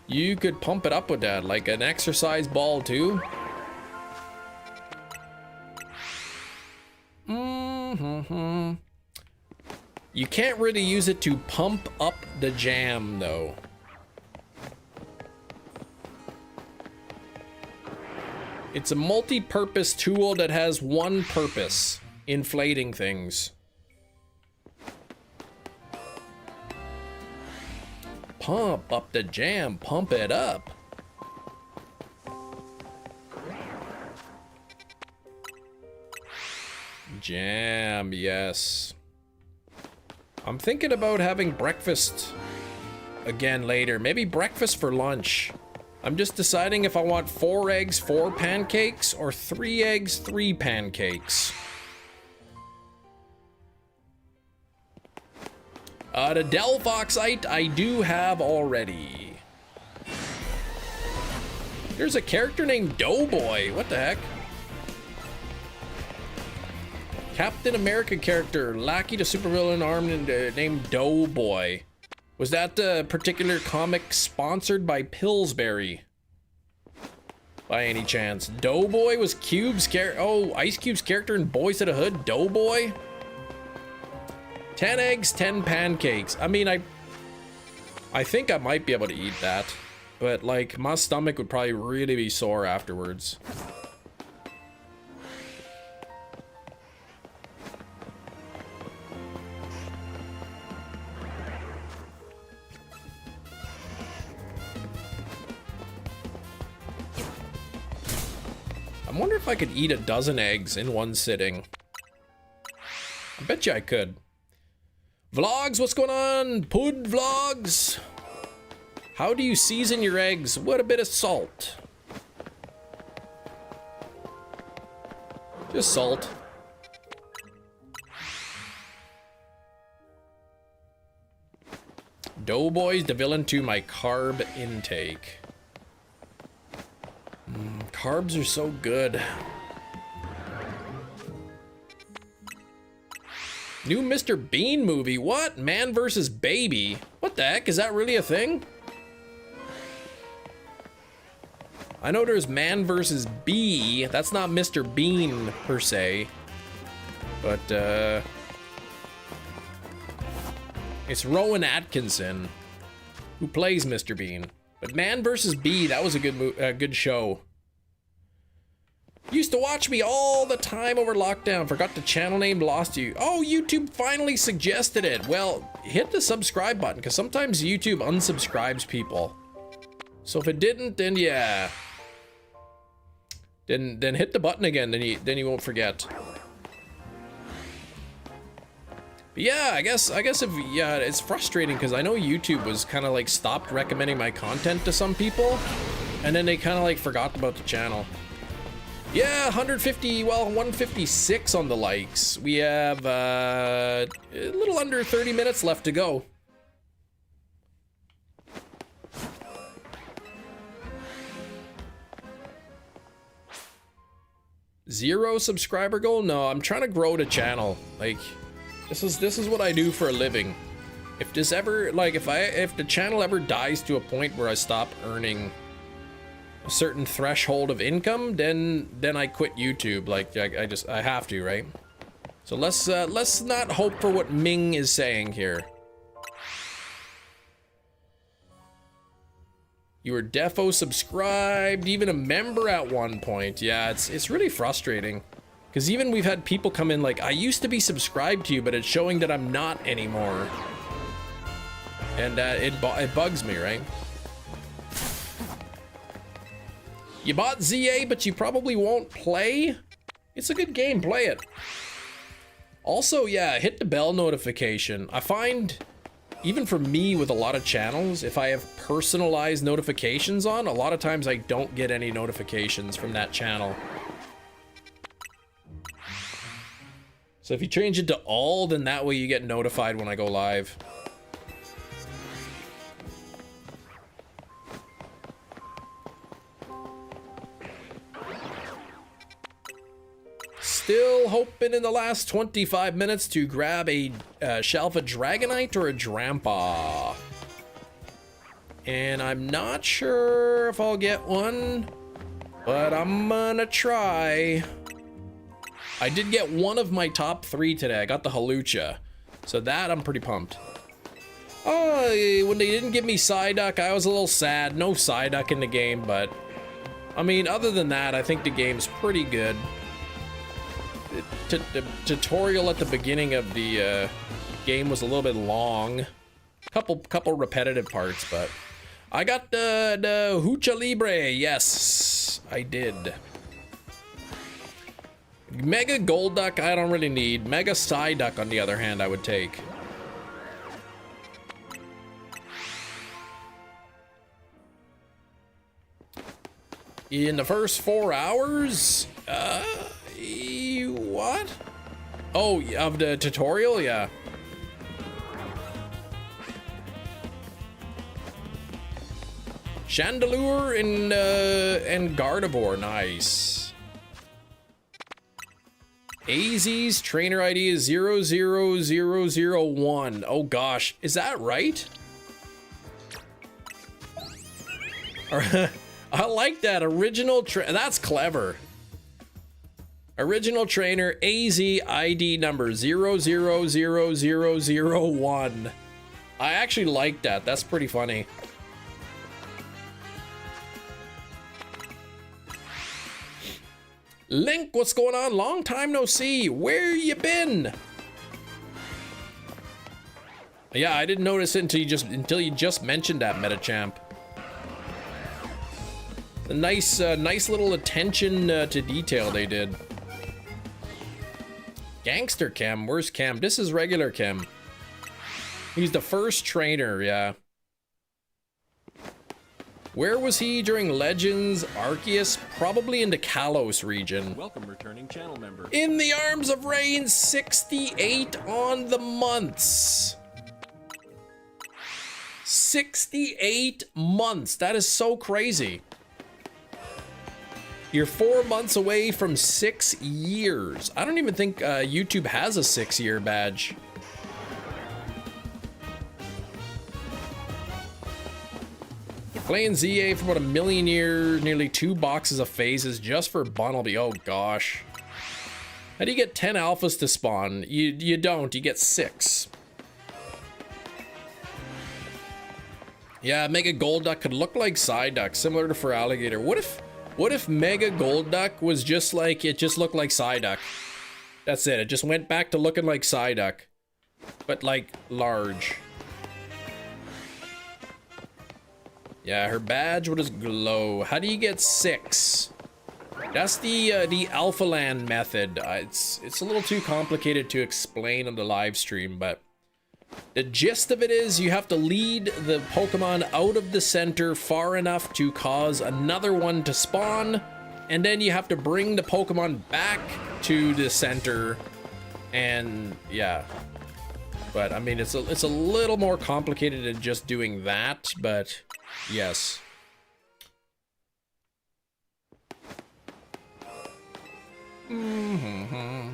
You could pump it up with that, like an exercise ball too. You can't really use it to pump up the jam though. It's a multi-purpose tool that has one purpose: inflating things. Pump up the jam, pump it up. Jam, yes. I'm thinking about having breakfast again later. Maybe breakfast for lunch. I'm just deciding if I want 4 eggs, 4 pancakes, or 3 eggs, 3 pancakes. The Delphoxite I do have already. There's a character named Doughboy. What the heck? Captain America character, lackey to supervillain armed and named Doughboy. Was that the particular comic sponsored by Pillsbury? By any chance? Doughboy was Cube's character. Oh, Ice Cube's character in Boys to the Hood? Doughboy? 10 eggs, 10 pancakes. I mean, I think I might be able to eat that. But, like, my stomach would probably really be sore afterwards. I wonder if I could eat a dozen eggs in one sitting. I bet you I could. Vlogs, what's going on? Pud Vlogs. How do you season your eggs? What a bit of salt. Just salt. Doughboys, the villain to my carb intake. Carbs are so good. New Mr. Bean movie. What? Man versus baby. What the heck? Is that really a thing? I know there's Man versus Bee. That's not Mr. Bean per se. But it's Rowan Atkinson who plays Mr. Bean. But Man vs. Bee, that was a good show. Used to watch me all the time over lockdown. Forgot the channel name, lost you. Oh, YouTube finally suggested it. Well, hit the subscribe button, because sometimes YouTube unsubscribes people. So if it didn't, then yeah. Then hit the button again, then you won't forget. But yeah, I guess if, yeah, it's frustrating because I know YouTube was kind of like stopped recommending my content to some people, and then they kind of like forgot about the channel. Yeah, 156 on the likes. We have a little under 30 minutes left to go. Zero subscriber goal? No, I'm trying to grow the channel. Like, this is what I do for a living. If this ever, like, if the channel ever dies to a point where I stop earning a certain threshold of income, then I quit YouTube. Like, I have to, right? So let's not hope for what Ming is saying here. You were defo subscribed, even a member at one point. Yeah, it's really frustrating. Because even we've had people come in like, I used to be subscribed to you, but it's showing that I'm not anymore. And it bugs me, right? You bought ZA, but you probably won't play? It's a good game, play it. Also, yeah, hit the bell notification. I find, even for me with a lot of channels, if I have personalized notifications on, a lot of times I don't get any notifications from that channel. So if you change it to all, then that way you get notified when I go live. Still hoping in the last 25 minutes to grab a Shalva Dragonite or a Drampa. And I'm not sure if I'll get one, but I'm gonna try. I did get one of my top 3 today. I got the Halucha. So that I'm pretty pumped. Oh, when they didn't give me Psyduck, I was a little sad. No Psyduck in the game, but I mean, other than that, I think the game's pretty good. The tutorial at the beginning of the game was a little bit long. Couple repetitive parts, but I got the Hucha Libre. Yes, I did. Mega Golduck, I don't really need. Mega Psyduck, on the other hand, I would take. In the first 4 hours? What? Oh, of the tutorial? Yeah. Chandelure and Gardevoir, nice. AZ's trainer ID is 00001. Oh gosh, is that right? I like that original that's clever. Original trainer AZ ID number 0000001. I actually like that. That's pretty funny. Link, what's going on? Long time no see. Where you been? Yeah, I didn't notice it until you just mentioned that, Metachamp. A nice, nice little attention to detail they did. Gangster Chem, where's Chem? This is regular Chem. He's the first trainer, yeah. Where was he during Legends Arceus? Probably in the Kalos region. Welcome, returning channel member. In the Arms of Rain, 68 on the months. 68 months. That is so crazy. You're 4 months away from 6 years. I don't even think YouTube has a 6-year badge. Playing ZA for about 1 million years, nearly 2 boxes of phases just for Bunnelby. Oh gosh. How do you get 10 alphas to spawn? You don't, you get 6. Yeah, Mega Golduck could look like Psyduck, similar to Feraligatr. What if Mega Golduck was just like, it just looked like Psyduck? That's it, it just went back to looking like Psyduck. But like, large. Yeah, her badge would just glow. How do you get 6? That's the Alphaland method. It's a little too complicated to explain on the live stream, but the gist of it is you have to lead the Pokemon out of the center far enough to cause another one to spawn, and then you have to bring the Pokemon back to the center, and yeah. But I mean, it's a little more complicated than just doing that, but yes. Mm-hmm.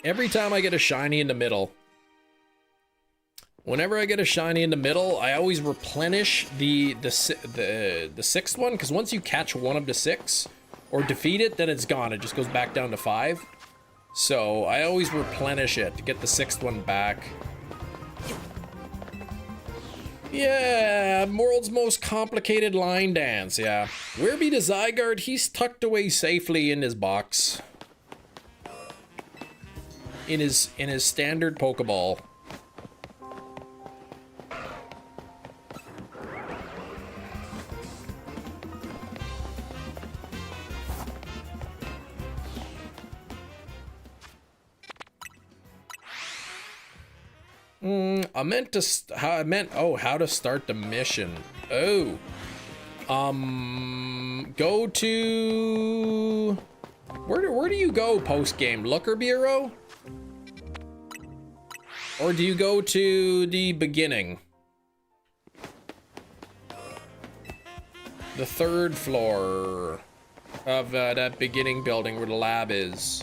Every time I get a shiny in the middle, whenever I get a shiny in the middle, I always replenish the 6th one, because once you catch one of the 6 or defeat it, then it's gone. It just goes back down to 5. So I always replenish it to get the 6th one back. Yeah, world's most complicated line dance, yeah. Where be the Zygarde? He's tucked away safely in his box. In his standard Pokeball. How to start the mission. Oh. Go to... Where do you go post-game? Looker Bureau? Or do you go to the beginning? The 3rd floor of that beginning building where the lab is.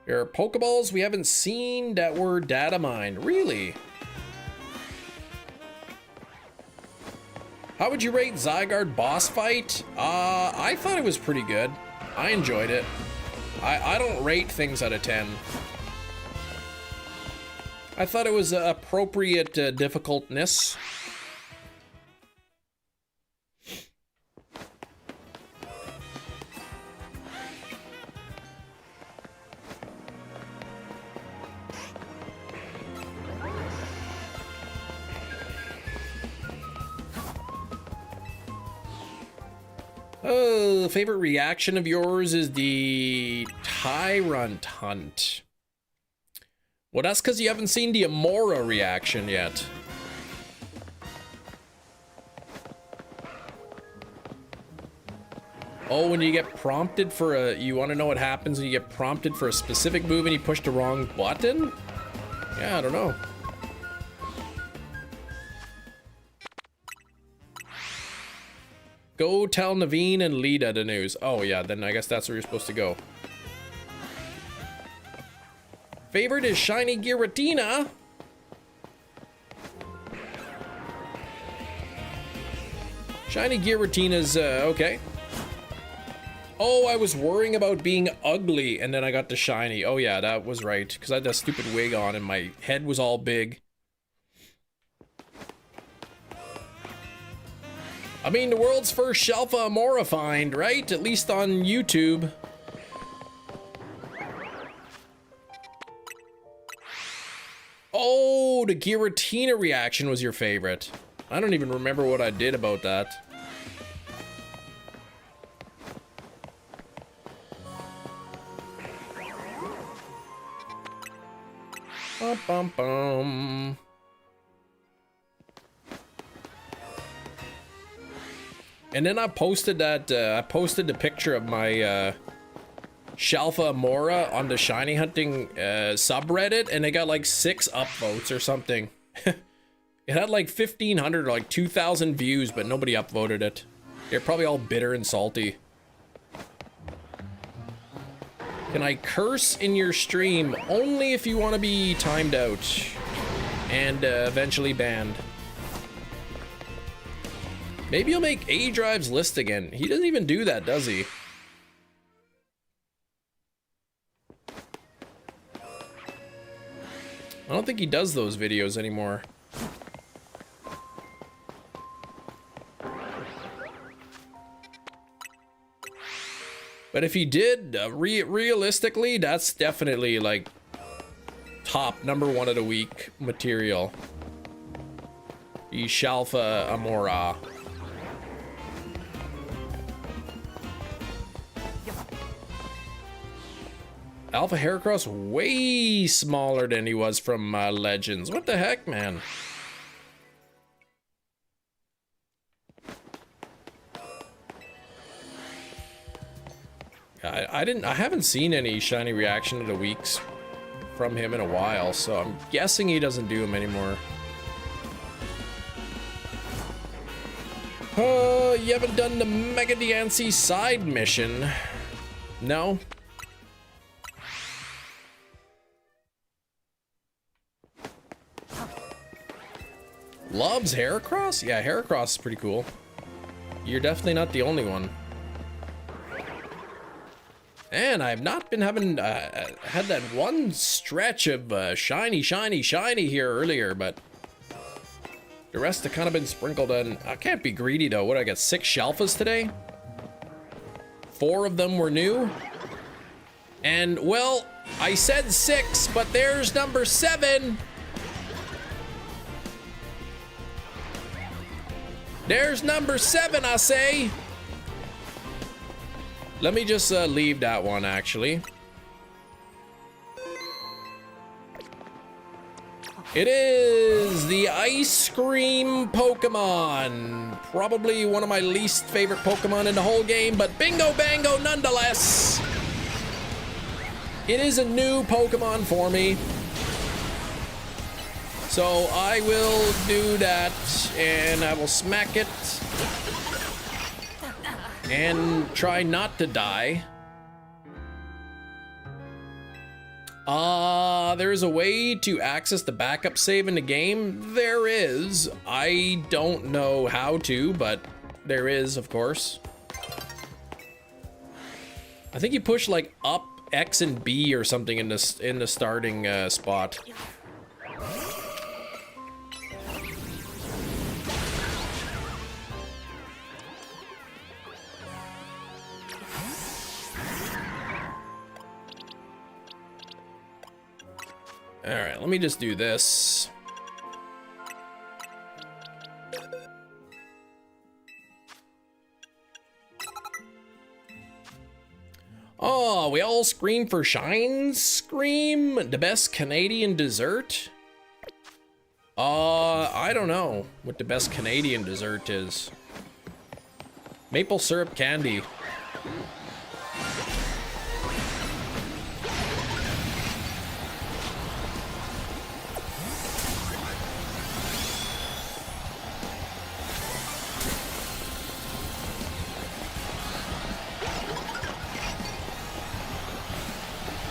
There are Pokeballs we haven't seen that were data mined. Really? How would you rate Zygarde boss fight? I thought it was pretty good. I enjoyed it. I don't rate things out of 10. I thought it was appropriate difficultness. Oh, favorite reaction of yours is the Tyrant Hunt. Well, that's because you haven't seen the Amora reaction yet. Oh, when you get prompted for a... You want to know what happens when you get prompted for a specific move and you push the wrong button? Yeah, I don't know. Go tell Naveen and Lita the news. Oh yeah, then I guess that's where you're supposed to go. Favorite is Shiny Giratina. Shiny Giratina's okay. Oh, I was worrying about being ugly and then I got the shiny. Oh yeah, that was right. Because I had that stupid wig on and my head was all big. I mean, the world's first Shelfa Amora find, right? At least on YouTube. Oh, the Giratina reaction was your favorite. I don't even remember what I did about that. Bum, bum, bum. And then I posted that, I posted the picture of my, Shalfa Amora on the shiny hunting subreddit, and it got like 6 upvotes or something. It had like 1,500 or like 2,000 views, but nobody upvoted it. They're probably all bitter and salty. Can I curse in your stream? Only if you want to be timed out and eventually banned. Maybe you'll make A-Drive's list again. He doesn't even do that, does he? I don't think he does those videos anymore. But if he did, realistically, that's definitely like top #1 of the week material. The Shalfa Amora. Alpha Heracross way smaller than he was from Legends. What the heck, man? I haven't seen any shiny reaction of the weeks from him in a while, so I'm guessing he doesn't do them anymore. Oh, you haven't done the Mega Diancie side mission? No? Loves Heracross? Yeah, Heracross is pretty cool. You're definitely not the only one. And I've not been having, had that one stretch of shiny here earlier, but the rest have kind of been sprinkled in. I can't be greedy though. What, I got 6 Shalfas today? 4 of them were new. And, well, I said 6, but there's number 7. There's number 7, I say. Let me just leave that one, actually. It is the Ice Cream Pokemon. Probably one of my least favorite Pokemon in the whole game, but bingo bango nonetheless. It is a new Pokemon for me. So I will do that, and I will smack it. And try not to die. There is a way to access the backup save in the game. There is. I don't know how to, but there is, of course. I think you push like up X and B or something in the starting spot. All right, let me just do this. Oh, we all scream for Shine Scream, the best Canadian dessert? I don't know what the best Canadian dessert is. Maple syrup candy.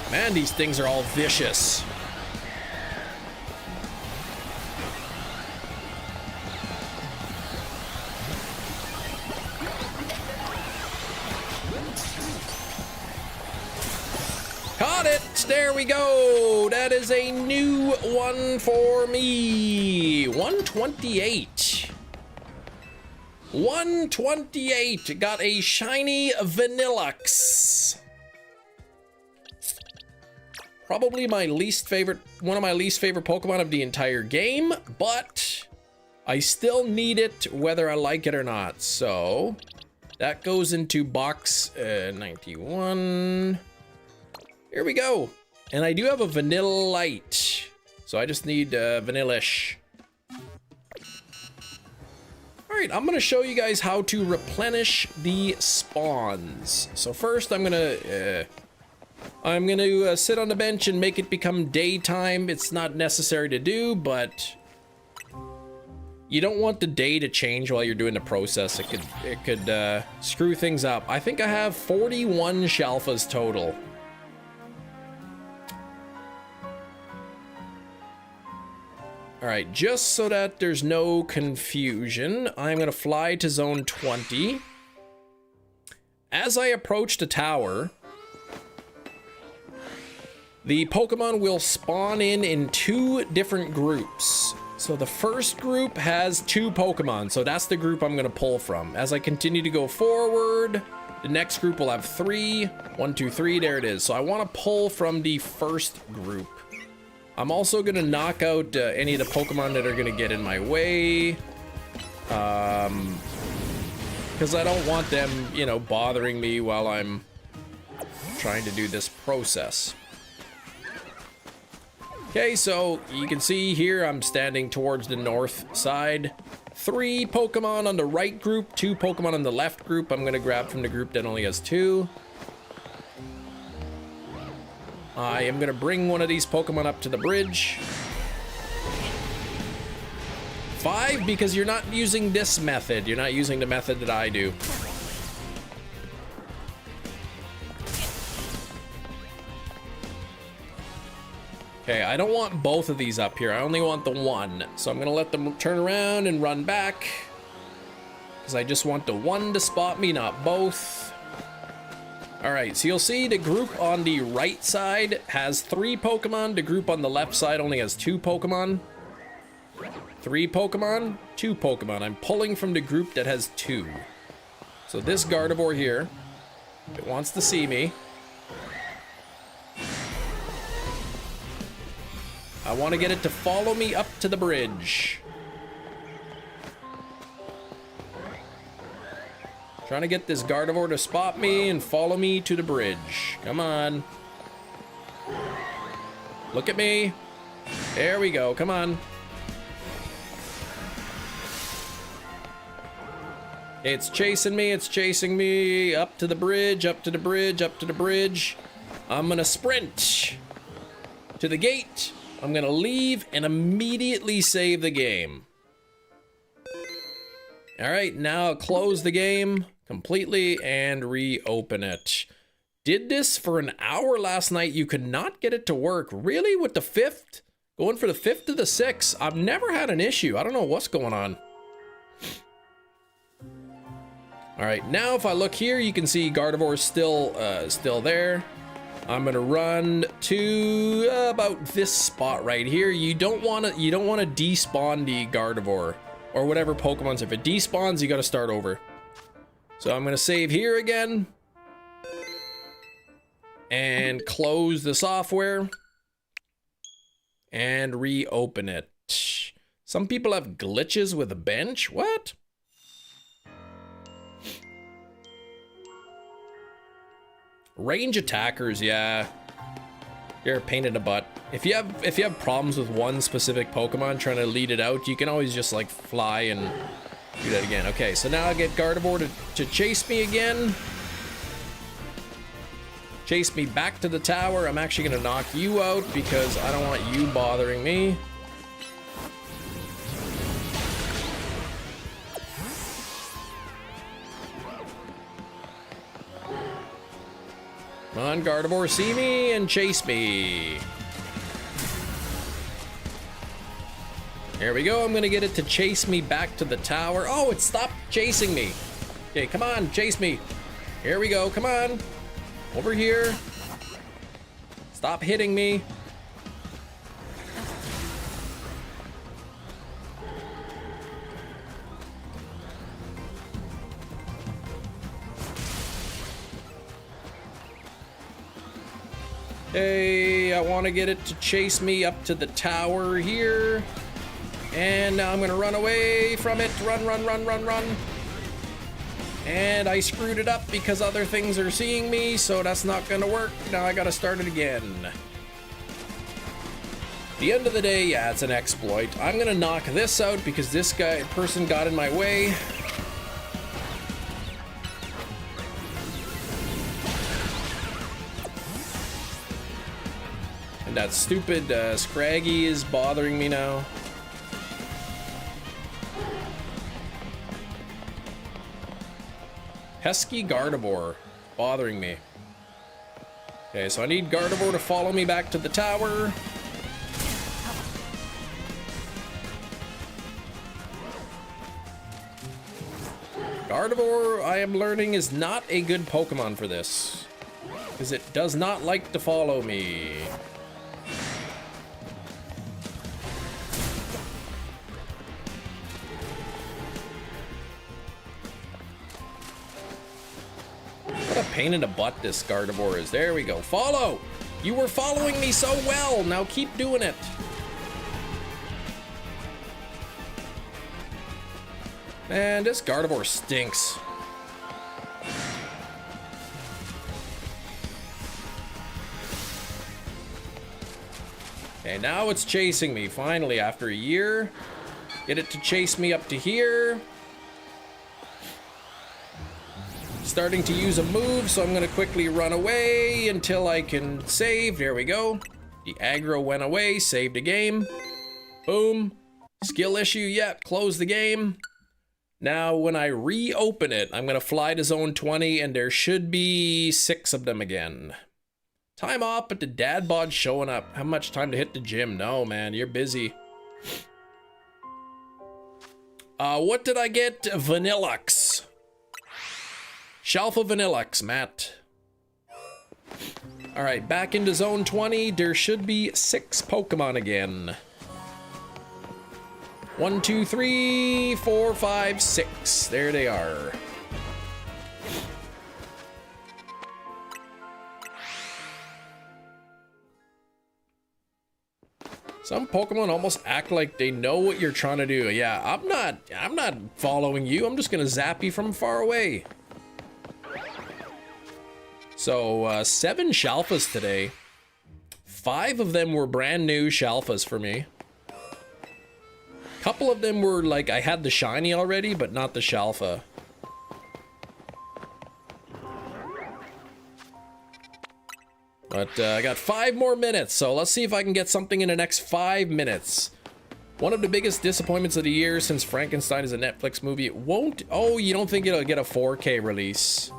Man, these things are all vicious. Caught it! There we go! That is a new one for me. 128. 128. Got a shiny Vanillux. Probably my least favorite, one of my least favorite Pokemon of the entire game, but I still need it whether I like it or not. So that goes into box 91. Here we go. And I do have a Vanillite. So I just need Vanillish. Alright, I'm gonna show you guys how to replenish the spawns. So first I'm gonna sit on the bench and make it become daytime. It's not necessary to do, but you don't want the day to change while you're doing the process. It could screw things up. I think I have 41 Shalfas total. All right, just so that there's no confusion, I'm gonna fly to zone 20. As I approach the tower, the Pokemon will spawn in 2 different groups. So the first group has 2 Pokemon, so that's the group I'm gonna pull from. As I continue to go forward, the next group will have 3. 1, 2, 3, there it is. So I wanna pull from the first group. I'm also gonna knock out any of the Pokemon that are gonna get in my way. Because I don't want them, you know, bothering me while I'm trying to do this process. Okay, so you can see here I'm standing towards the north side. 3 Pokemon on the right group, 2 Pokemon on the left group. I'm gonna grab from the group that only has 2. I am gonna bring one of these Pokemon up to the bridge. 5, because you're not using this method. You're not using the method that I do. Okay, I don't want both of these up here. I only want the one. So I'm gonna let them turn around and run back, because I just want the one to spot me, not both. All right, so you'll see the group on the right side has 3 Pokemon. The group on the left side only has 2 Pokemon. 3 Pokemon, 2 Pokemon. I'm pulling from the group that has 2. So this Gardevoir here, if it wants to see me, I want to get it to follow me up to the bridge. Trying to get this Gardevoir to spot me and follow me to the bridge. Come on. Look at me. There we go. Come on. It's chasing me. It's chasing me up to the bridge, up to the bridge, up to the bridge. I'm going to sprint to the gate. I'm going to leave and immediately save the game. All right, now I'll close the game completely and reopen it. Did this for an hour last night. You could not get it to work. Really? With the 5th? Going for the 5th to the 6th? I've never had an issue. I don't know what's going on. All right, now if I look here, you can see Gardevoir's still there. I'm gonna run to about this spot right here. You don't want to despawn the Gardevoir or whatever Pokemon's. If it despawns, you got to start over. So I'm gonna save here again and close the software and reopen it. Some people have glitches with a bench. What? Range attackers, yeah. You're a pain in the butt. If you have problems with one specific Pokemon trying to lead it out, you can always just like fly and do that again. Okay, so now I get Gardevoir to chase me again. Chase me back to the tower. I'm actually gonna knock you out because I don't want you bothering me. Come on, Gardevoir, see me and chase me. There we go. I'm gonna get it to chase me back to the tower. Oh, it stopped chasing me. Okay, come on, chase me. Here we go, come on. Over here. Stop hitting me. Okay, I want to get it to chase me up to the tower here. And now I'm going to run away from it. Run, run, run, run, run. And I screwed it up because other things are seeing me, so that's not going to work. Now I got to start it again. The end of the day, yeah, it's an exploit. I'm going to knock this out because this person got in my way. And that stupid Scraggy is bothering me now. Pesky Gardevoir, bothering me. Okay, so I need Gardevoir to follow me back to the tower. Gardevoir, I am learning, is not a good Pokemon for this, because it does not like to follow me. What a pain in the butt this Gardevoir is. There we go. Follow! You were following me so well. Now keep doing it. Man, this Gardevoir stinks. Okay, now it's chasing me. Finally, after a year. Get it to chase me up to here. Starting to use a move, so I'm gonna quickly run away until I can save. There we go. The aggro went away, saved the game. Boom. Skill issue, yep, close the game. Now, when I reopen it, I'm gonna fly to zone 20 and there should be 6 of them again. Time off, but the dad bod's showing up. How much time to hit the gym? No, man, you're busy. What did I get? Vanillux. Shalfa Vanillux, Matt. All right, back into zone 20. There should be 6 Pokemon again. 1, 2, 3, 4, 5, 6. There they are. Some Pokemon almost act like they know what you're trying to do. Yeah, I'm not following you. I'm just gonna zap you from far away. So, 7 Shalfas today. 5 of them were brand new Shalfas for me. Couple of them were like, I had the shiny already, but not the Shalfa. But I got 5 more minutes, so let's see if I can get something in the next 5 minutes. One of the biggest disappointments of the year since Frankenstein is a Netflix movie. It won't... Oh, you don't think it'll get a 4K release?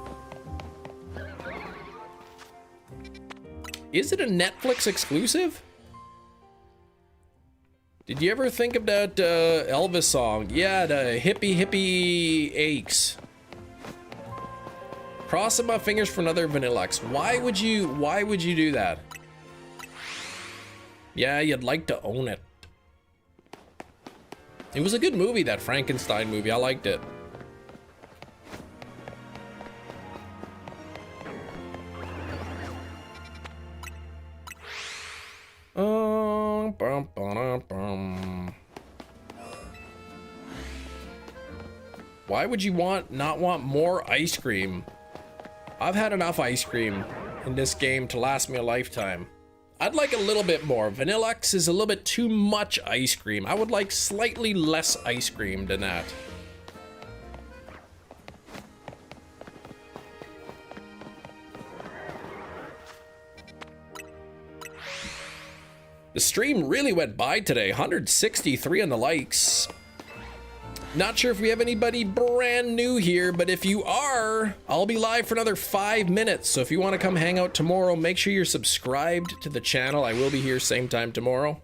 Is it a Netflix exclusive? Did you ever think of that Elvis song? Yeah, the hippie hippie aches. Crossing my fingers for another Vanillux. Why would you do that? Yeah, you'd like to own it. It was a good movie, that Frankenstein movie. I liked it. Why would you not want more ice cream? I've had enough ice cream in this game to last me a lifetime. I'd like a little bit more. Vanillux is a little bit too much ice cream. I would like slightly less ice cream than that. The stream really went by today. 163 on the likes. Not sure if we have anybody brand new here, but if you are, I'll be live for another 5 minutes. So if you want to come hang out tomorrow, make sure you're subscribed to the channel. I will be here same time tomorrow.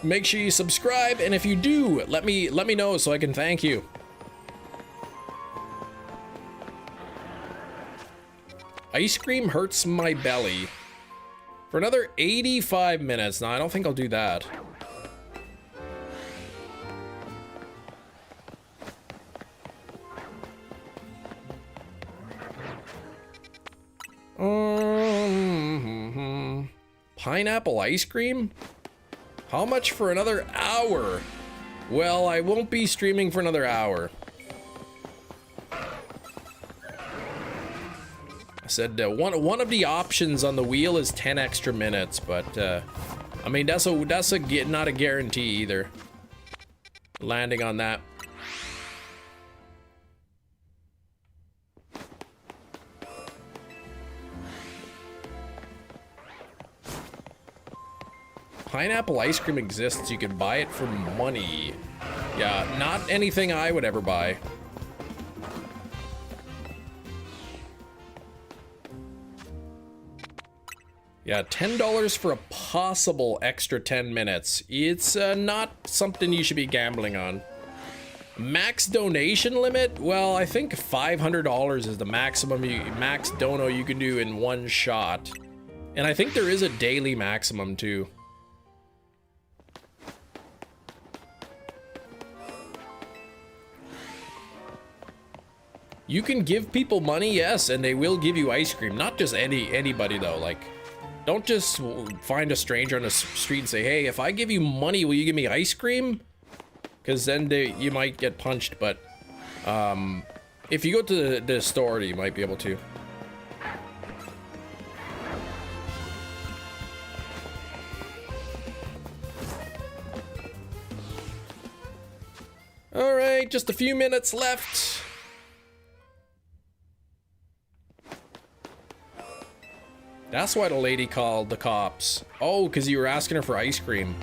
Make sure you subscribe, and if you do, let me know so I can thank you. Ice cream hurts my belly. For another 85 minutes. Now, I don't think I'll do that. Pineapple ice cream? How much for another hour? Well, I won't be streaming for another hour. I said one of the options on the wheel is 10 extra minutes, but I mean that's not a guarantee either. Landing on that. Pineapple ice cream exists. You can buy it for money. Yeah, not anything I would ever buy. Yeah, $10 for a possible extra 10 minutes. It's not something you should be gambling on. Max donation limit? Well, I think $500 is the maximum max dono you can do in one shot. And I think there is a daily maximum too. You can give people money, yes, and they will give you ice cream. Not just anybody though. Like, don't just find a stranger on the street and say, "Hey, if I give you money, will you give me ice cream?" Because then you might get punched. But if you go to the store, you might be able to. All right, just a few minutes left. That's why the lady called the cops. Oh, because you were asking her for ice cream.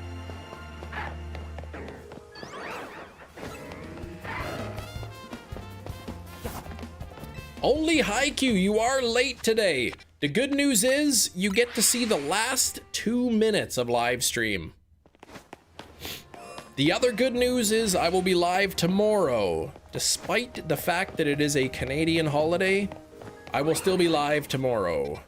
Only Haikyuu, you are late today. The good news is you get to see the last 2 minutes of live stream. The other good news is I will be live tomorrow. Despite the fact that it is a Canadian holiday, I will still be live tomorrow.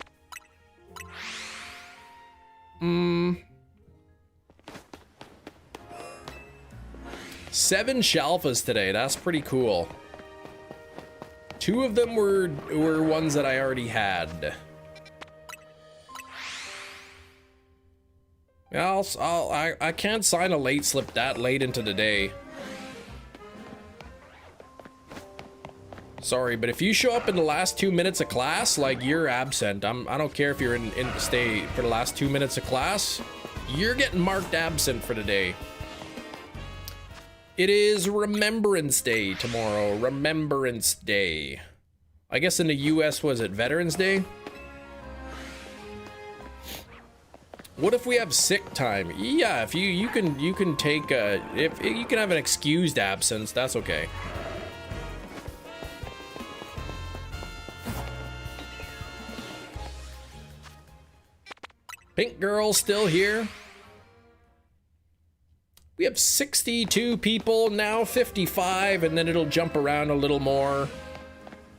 7 Shalfas today. That's pretty cool. 2 of them were ones that I already had. I can't sign a late slip that late into the day. Sorry, but if you show up in the last 2 minutes of class, like, you're absent. I don't care if you're in stay for the last 2 minutes of class. You're getting marked absent for the day. It is Remembrance Day tomorrow. Remembrance Day. I guess in the US, was it Veterans Day? What if we have sick time? Yeah, if you can take if you can have an excused absence, that's okay. Pink Girl still here. We have 62 people, now 55, and then it'll jump around a little more.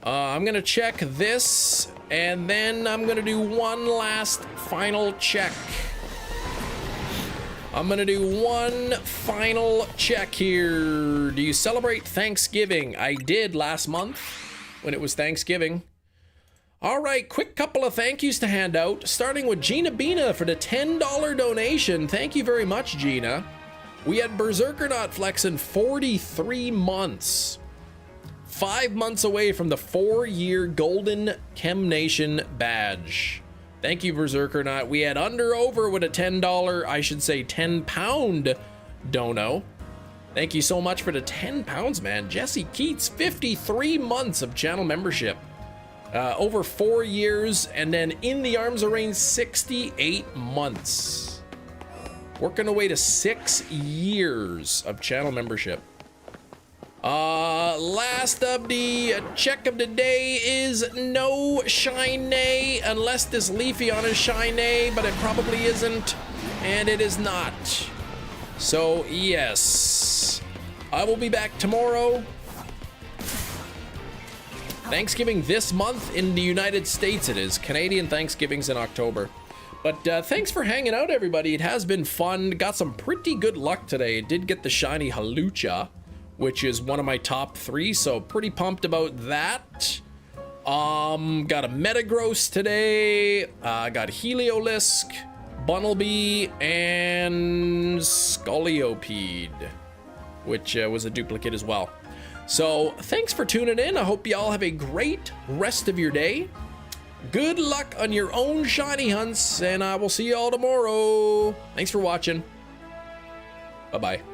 I'm gonna check this, and then I'm gonna do one last final check. I'm gonna do one final check here. Do you celebrate Thanksgiving? I did last month when it was Thanksgiving. All right, quick couple of thank yous to hand out, starting with Gina Bina for the $10 donation. Thank you very much, Gina. We had Berserkernaut flexing 43 months. 5 months away from the 4-year Golden Chem Nation badge. Thank you, Berserkernaut. We had Under Over with a $10, I should say 10 pound dono. Thank you so much for the 10 pounds, man. Jesse Keats, 53 months of channel membership. Over 4 years, and then in the arms of rain, 68 months. Working away to 6 years of channel membership. Last of the check of the day is no Shine, unless this Leafeon is Shine, but it probably isn't, and it is not. So yes, I will be back tomorrow. Thanksgiving this month in the United States it is. Canadian Thanksgiving's in October. But thanks for hanging out, everybody. It has been fun. Got some pretty good luck today. Did get the shiny Halucha, which is one of my top 3, so pretty pumped about that. Got a Metagross today. Got Heliolisk, Bunnelby, and Scolliopede, which was a duplicate as well. So thanks for tuning in. I hope y'all have a great rest of your day. Good luck on your own shiny hunts, and I will see y'all tomorrow. Thanks for watching. Bye-bye.